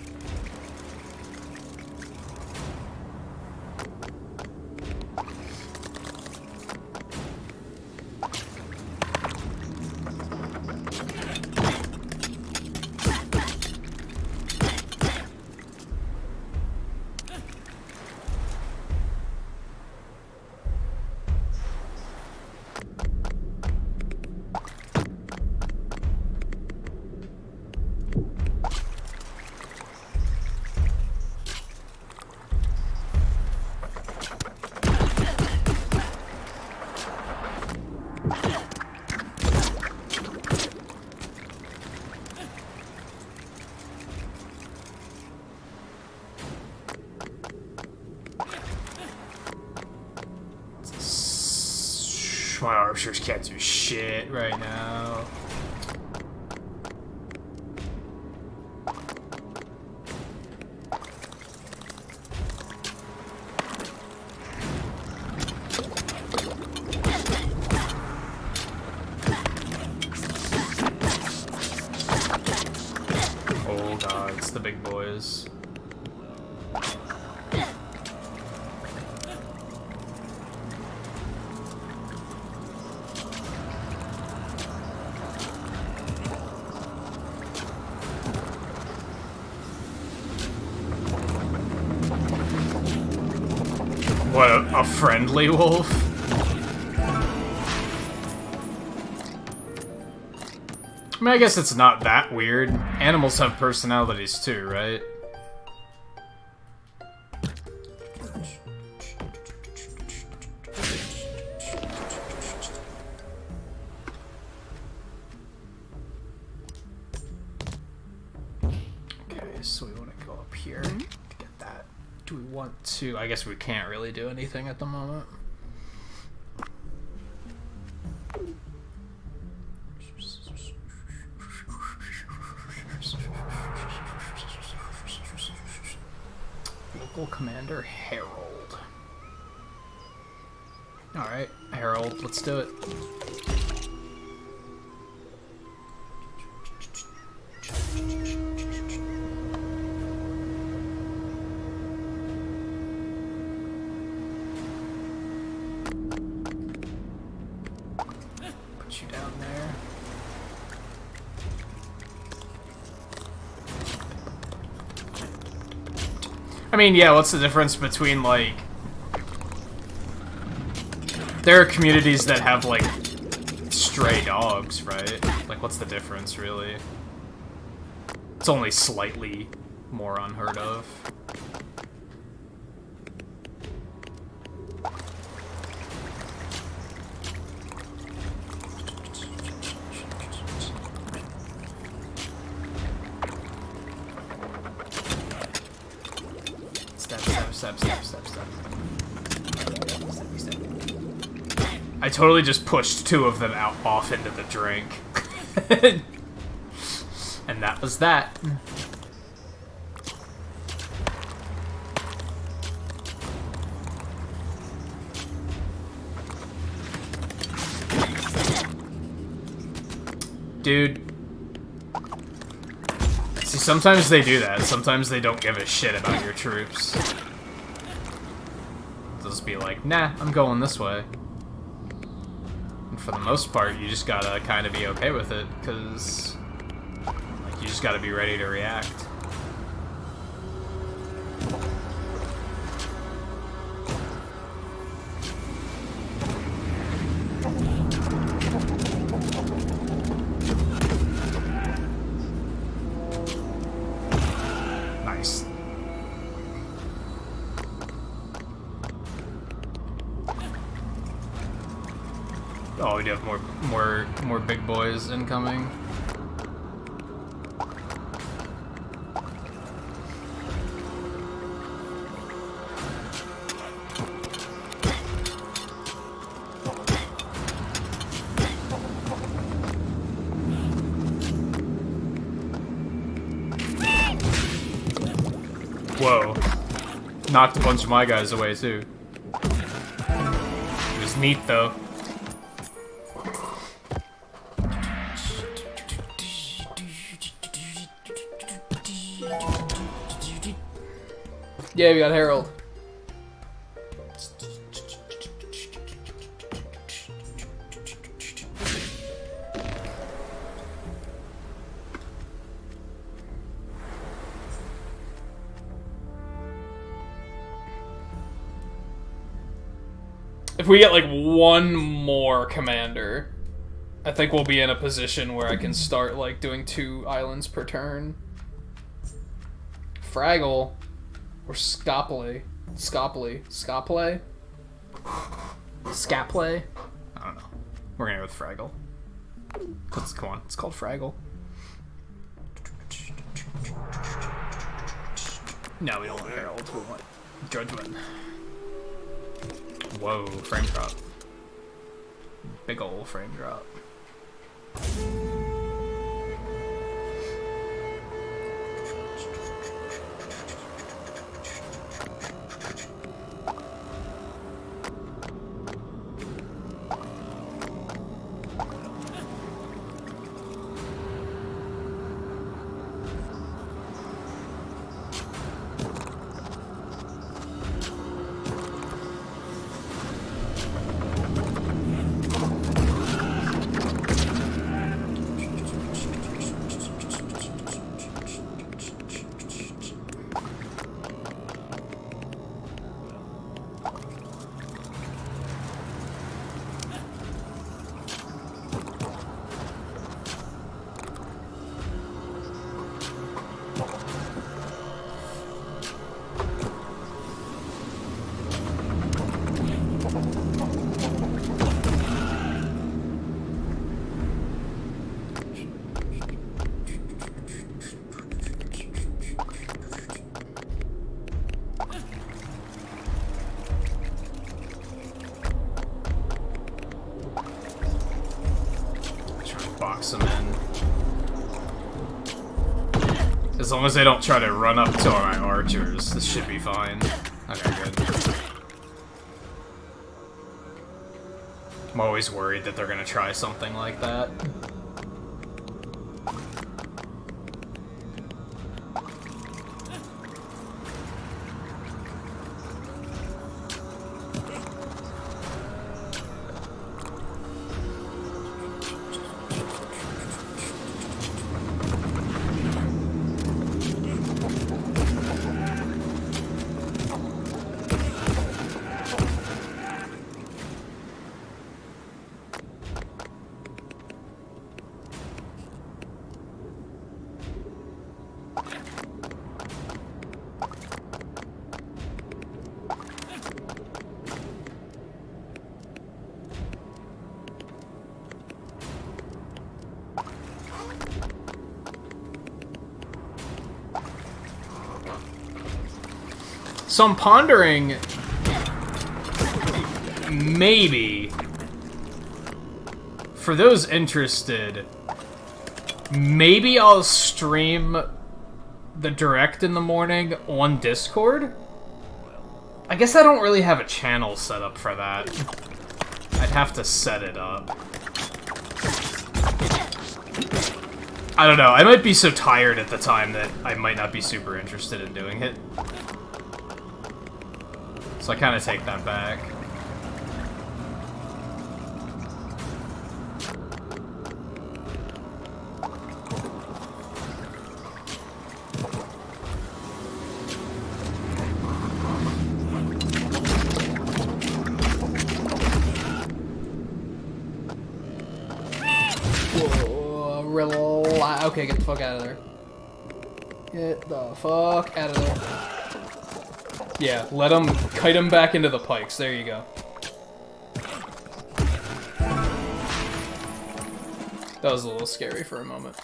My archers can't do shit right now. Oh god, it's the big boys. What, a friendly wolf? I mean, I guess it's not that weird. Animals have personalities too, right? Okay, so we want to go up here to get that. Do we want to? I guess we can't really do anything at the moment. Local Commander Harold. Alright, Harold, let's do it. Put you down there. I mean, yeah, what's the difference between, like... There are communities that have, like, stray dogs, right? Like, what's the difference, really? It's only slightly more unheard of. Step. I totally just pushed two of them out off into the drink. And that was that. Dude. See, sometimes they do that. Sometimes they don't give a shit about your troops. They'll just be like, nah, I'm going this way. And for the most part, you just gotta kind of be okay with it, because like, you just gotta be ready to react. Nice. Oh, we do have more big boys incoming. Whoa. Knocked a bunch of my guys away, too. It was neat, though. Yeah, we got Harold. If we get like one more commander, I think we'll be in a position where I can start like doing 2 islands per turn. Fraggle or Scopley. Scopley? Scapley? I don't know. We're gonna go with Fraggle. Come on, it's called Fraggle. No, we don't want Harold. We want Judgment. Whoa, frame drop. Big ol' frame drop. Box them in. As long as they don't try to run up to my archers, this should be fine. Okay, good. I'm always worried that they're gonna try something like that. So I'm pondering, maybe, for those interested, maybe I'll stream the direct in the morning on Discord? I guess I don't really have a channel set up for that. I'd have to set it up. I don't know, I might be so tired at the time that I might not be super interested in doing it. So I kind of take that back. Whoa, okay, get the fuck out of there. Get the fuck out of there. Yeah, let him kite him back into the pikes. There you go. That was a little scary for a moment.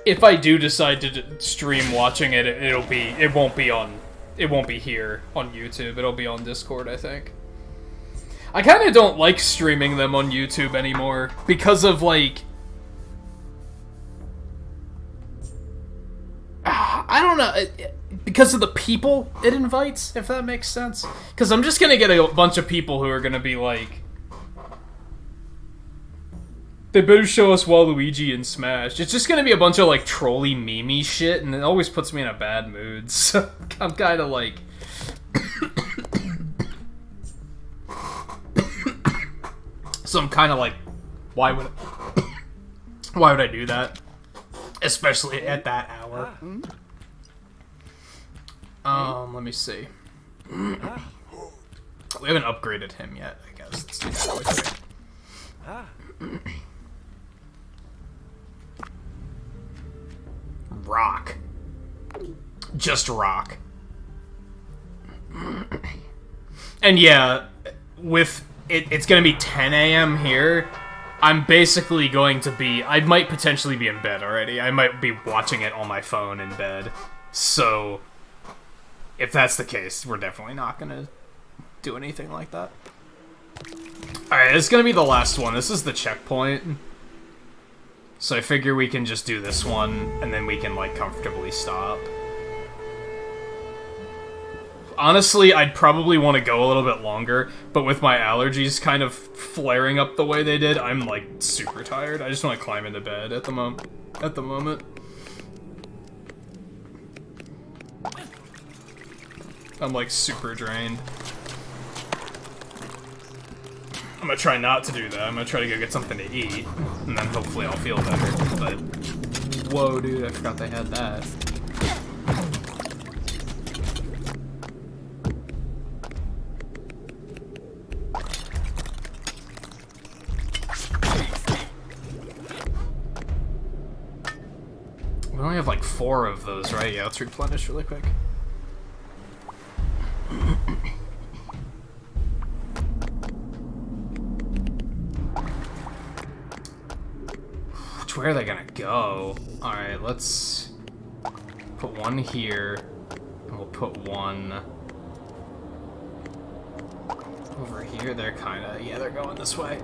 If I do decide to stream watching it, it won't be here on YouTube. It'll be on Discord, I think. I kind of don't like streaming them on YouTube anymore because of, like... I don't know, because of the people it invites, if that makes sense. Because I'm just gonna get a bunch of people who are gonna be like... They better show us Waluigi and Smash. It's just gonna be a bunch of, like, trolly memey shit, and it always puts me in a bad mood, so I'm kind of like... So I'm kind of like, why would I do that? Especially at that hour. Let me see. We haven't upgraded him yet, I guess. Let's do that really quick. Rock. Just rock. And yeah, with it's gonna be 10 a.m. here. I'm basically going to be... I might potentially be in bed already. I might be watching it on my phone in bed. So, if that's the case, we're definitely not gonna do anything like that. Alright, it's gonna be the last one. This is the checkpoint. So I figure we can just do this one, and then we can, like, comfortably stop. Honestly, I'd probably want to go a little bit longer, but with my allergies kind of flaring up the way they did, I'm, like, super tired. I just want to climb into bed at the moment. I'm, like, super drained. I'm gonna try not to do that. I'm gonna try to go get something to eat, and then hopefully I'll feel better, but... Whoa, dude, I forgot they had that. We only have like 4 of those, right? Yeah, let's replenish really quick. Where are they gonna go? Alright, let's put one here, and we'll put one over here. They're kinda, yeah, they're going this way.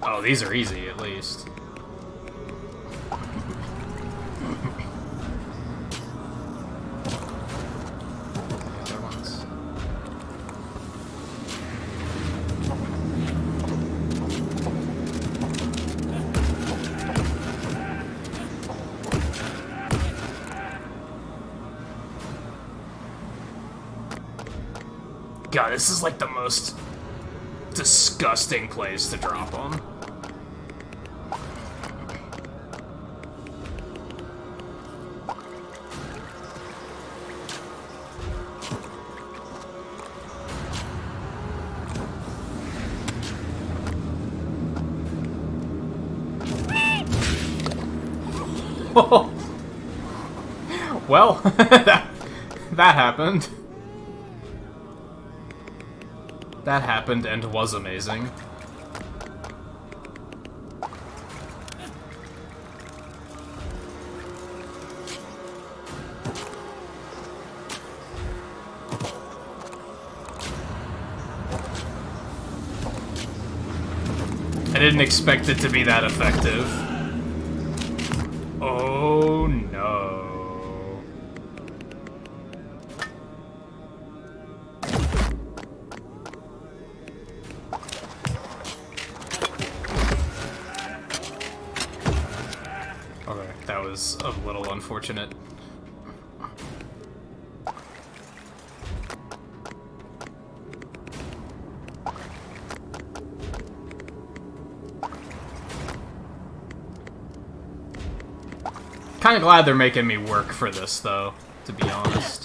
Oh, these are easy, at least. The other ones. God, this is like the most disgusting place to drop them. Well, that happened. That happened and was amazing. I didn't expect it to be that effective. Oh no. Okay, that was a little unfortunate. Kinda glad they're making me work for this, though, to be honest.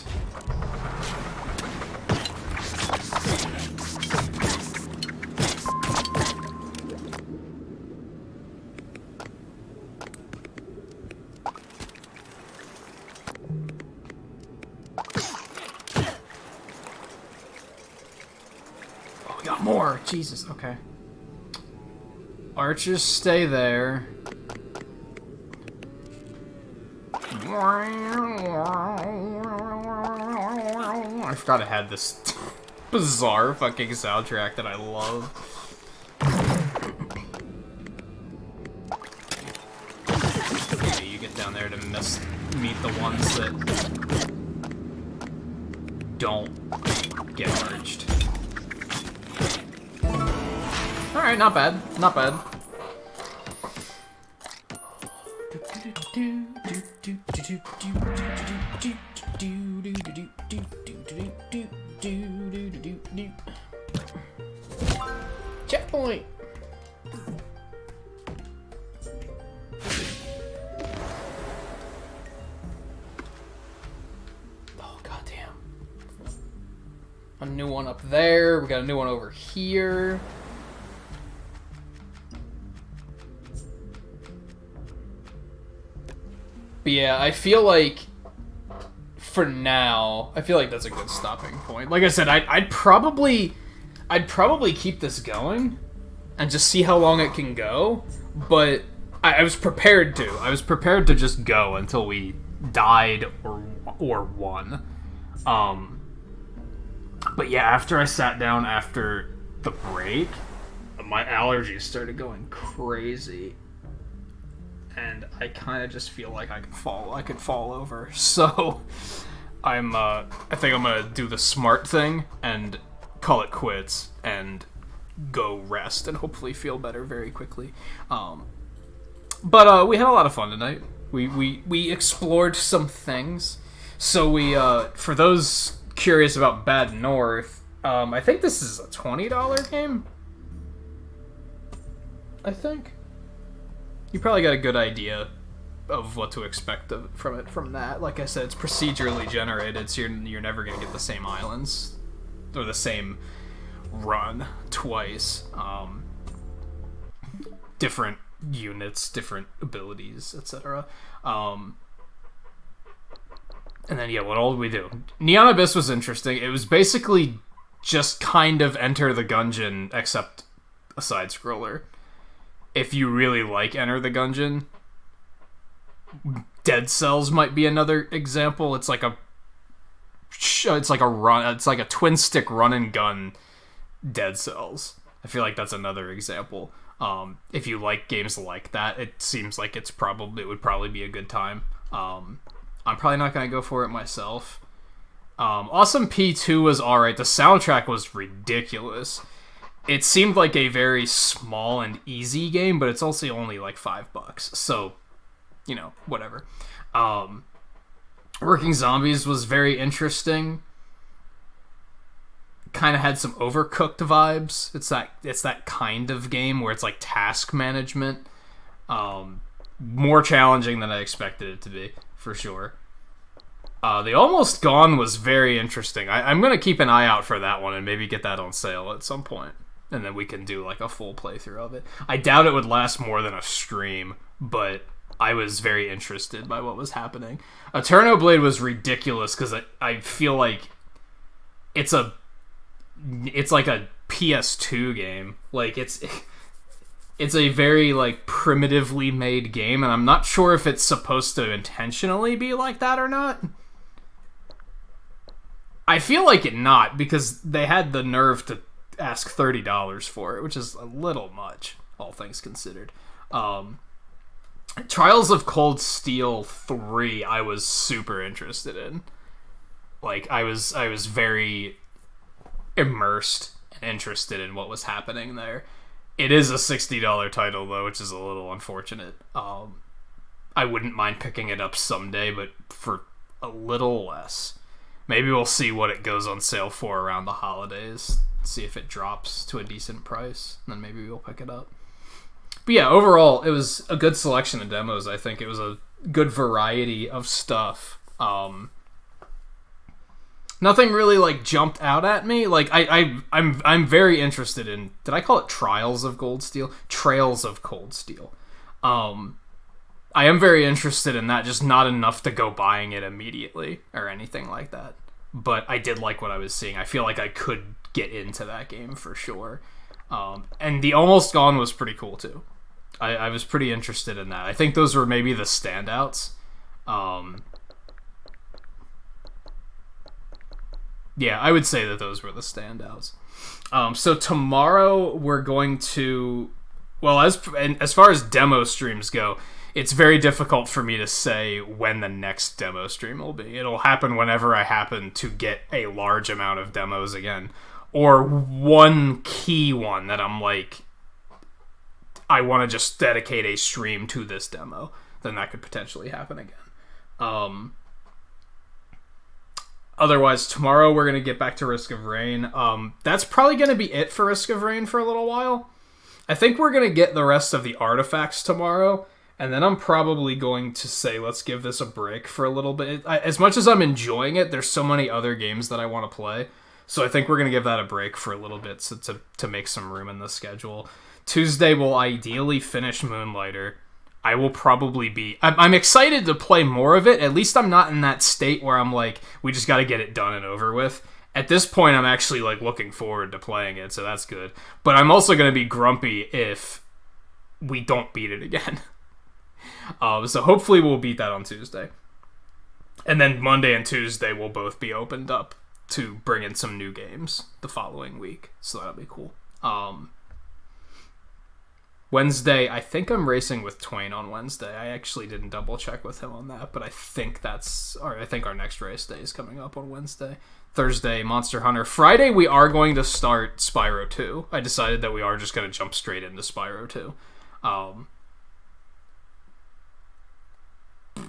got more. Jesus. Okay. Archers stay there. I forgot I had this bizarre fucking soundtrack that I love. Maybe you get down there to meet the ones that don't get arched. Alright, not bad. Not bad. Checkpoint! Oh, goddamn. A new one up there. We got a new one over here. But yeah, I feel like for now, I feel like that's a good stopping point. Like I said, I'd probably keep this going and just see how long it can go. But I was prepared to. I was prepared to just go until we died or won. But yeah, after I sat down after the break, my allergies started going crazy. And I kind of just feel like I could fall over. So I think I'm gonna do the smart thing and call it quits and go rest and hopefully feel better very quickly. But we had a lot of fun tonight. We explored some things. So we for those curious about Bad North, I think this is a $20 game. I think. You probably got a good idea of what to expect from that. Like I said, it's procedurally generated, so you're never going to get the same islands or the same run twice. Different units, different abilities, etc. And then, yeah, what all did we do? Neon Abyss was interesting. It was basically just kind of Enter the Gungeon, except a side-scroller. If you really like Enter the Gungeon, Dead Cells might be another example. It's like a twin stick run and gun Dead Cells. I feel like that's another example. If you like games like that, it seems like it would probably be a good time. I'm probably not gonna go for it myself. Awesome P2 was alright. The soundtrack was ridiculous. It seemed like a very small and easy game, but it's also only like $5. So, you know, whatever. Working Zombies was very interesting. Kind of had some Overcooked vibes. It's that kind of game where it's like task management. More challenging than I expected it to be, for sure. The Almost Gone was very interesting. I'm going to keep an eye out for that one and maybe get that on sale at some point. And then we can do like a full playthrough of it. I doubt it would last more than a stream, but I was very interested by what was happening. Eterno Blade was ridiculous because I feel like it's like a PS2 game. Like it's a very like primitively made game, and I'm not sure if it's supposed to intentionally be like that or not. I feel like it not, because they had the nerve to ask $30 for it, which is a little much, all things considered. Trials of Cold Steel 3 I was super interested in. Like I was very immersed and interested in what was happening there. It is a $60 title though, which is a little unfortunate. I wouldn't mind picking it up someday, but for a little less. Maybe we'll see what it goes on sale for around the holidays. See if it drops to a decent price, and then maybe we'll pick it up. But yeah, overall, it was a good selection of demos. I think it was a good variety of stuff. Nothing really like jumped out at me. Like I'm very interested in. Did I call it Trials of Cold Steel? Trails of Cold Steel. I am very interested in that. Just not enough to go buying it immediately or anything like that. but I did like what I was seeing. I feel like I could get into that game for sure. And the Almost Gone was pretty cool too. I was pretty interested in that. I think those were maybe the standouts. Yeah, I would say that those were the standouts. So tomorrow we're going to... Well, as far as demo streams go, it's very difficult for me to say when the next demo stream will be. It'll happen whenever I happen to get a large amount of demos again. Or one key one that I'm like, I want to just dedicate a stream to this demo. Then that could potentially happen again. Otherwise, tomorrow we're going to get back to Risk of Rain. That's probably going to be it for Risk of Rain for a little while. I think we're going to get the rest of the artifacts tomorrow. And then I'm probably going to say, let's give this a break for a little bit. As much as I'm enjoying it, there's so many other games that I want to play. So I think we're going to give that a break for a little bit to make some room in the schedule. Tuesday we'll ideally finish Moonlighter. I will probably be... I'm excited to play more of it. At least I'm not in that state where I'm like, we just got to get it done and over with. At this point, I'm actually like looking forward to playing it, so that's good. But I'm also going to be grumpy if we don't beat it again. So hopefully we'll beat that on Tuesday. And then Monday and Tuesday will both be opened up to bring in some new games the following week. So that'll be cool. Wednesday, I think I'm racing with Twain on Wednesday. I actually didn't double check with him on that, but I think our next race day is coming up on Wednesday. Thursday, Monster Hunter. Friday, we are going to start Spyro 2. I decided that we are just going to jump straight into Spyro 2.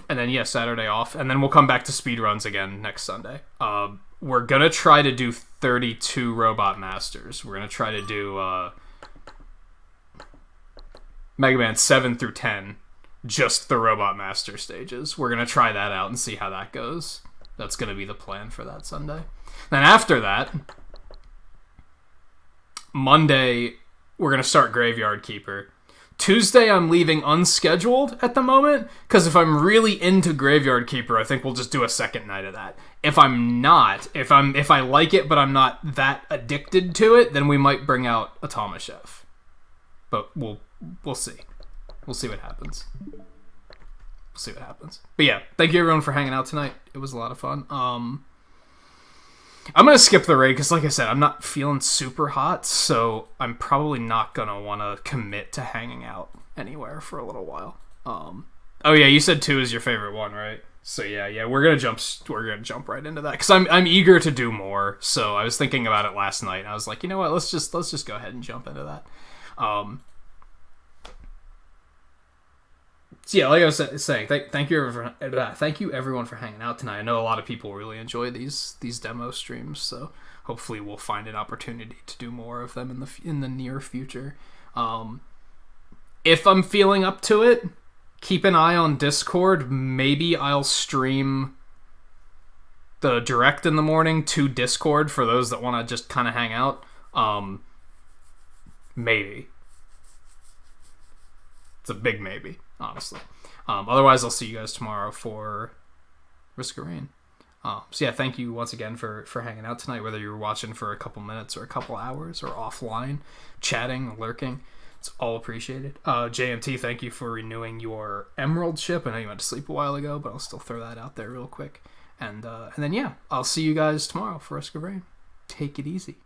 And then, yeah, Saturday off. And then we'll come back to speedruns again next Sunday. We're going to try to do 32 Robot Masters. We're going to try to do Mega Man 7 through 10. Just the Robot Master stages. We're going to try that out and see how that goes. That's going to be the plan for that Sunday. Then after that, Monday, we're going to start Graveyard Keeper. Tuesday, I'm leaving unscheduled at the moment, because if I'm really into Graveyard Keeper, I think we'll just do a second night of that. If I'm not, if I like it, but I'm not that addicted to it, then we might bring out Atama Chef. But we'll see. We'll see what happens. We'll see what happens. But yeah, thank you everyone for hanging out tonight. It was a lot of fun. I'm going to skip the raid because, like I said, I'm not feeling super hot, so I'm probably not going to want to commit to hanging out anywhere for a little while. Oh yeah, you said 2 is your favorite one, right? So yeah, we're gonna jump right into that because I'm eager to do more. So I was thinking about it last night, and I was like, you know what, let's just go ahead and jump into that. So yeah, like I was saying, thank you everyone for hanging out tonight. I know a lot of people really enjoy these demo streams, so hopefully we'll find an opportunity to do more of them in the near future. If I'm feeling up to it, keep an eye on Discord. Maybe I'll stream the direct in the morning to Discord for those that want to just kind of hang out. Maybe. It's a big maybe, honestly. Otherwise, I'll see you guys tomorrow for Risk of Rain. So yeah, thank you once again for hanging out tonight, whether you were watching for a couple minutes or a couple hours or offline, chatting, lurking. It's all appreciated. JMT, thank you for renewing your Emerald ship. I know you went to sleep a while ago, but I'll still throw that out there real quick. And then yeah, I'll see you guys tomorrow for Risk of Rain. Take it easy.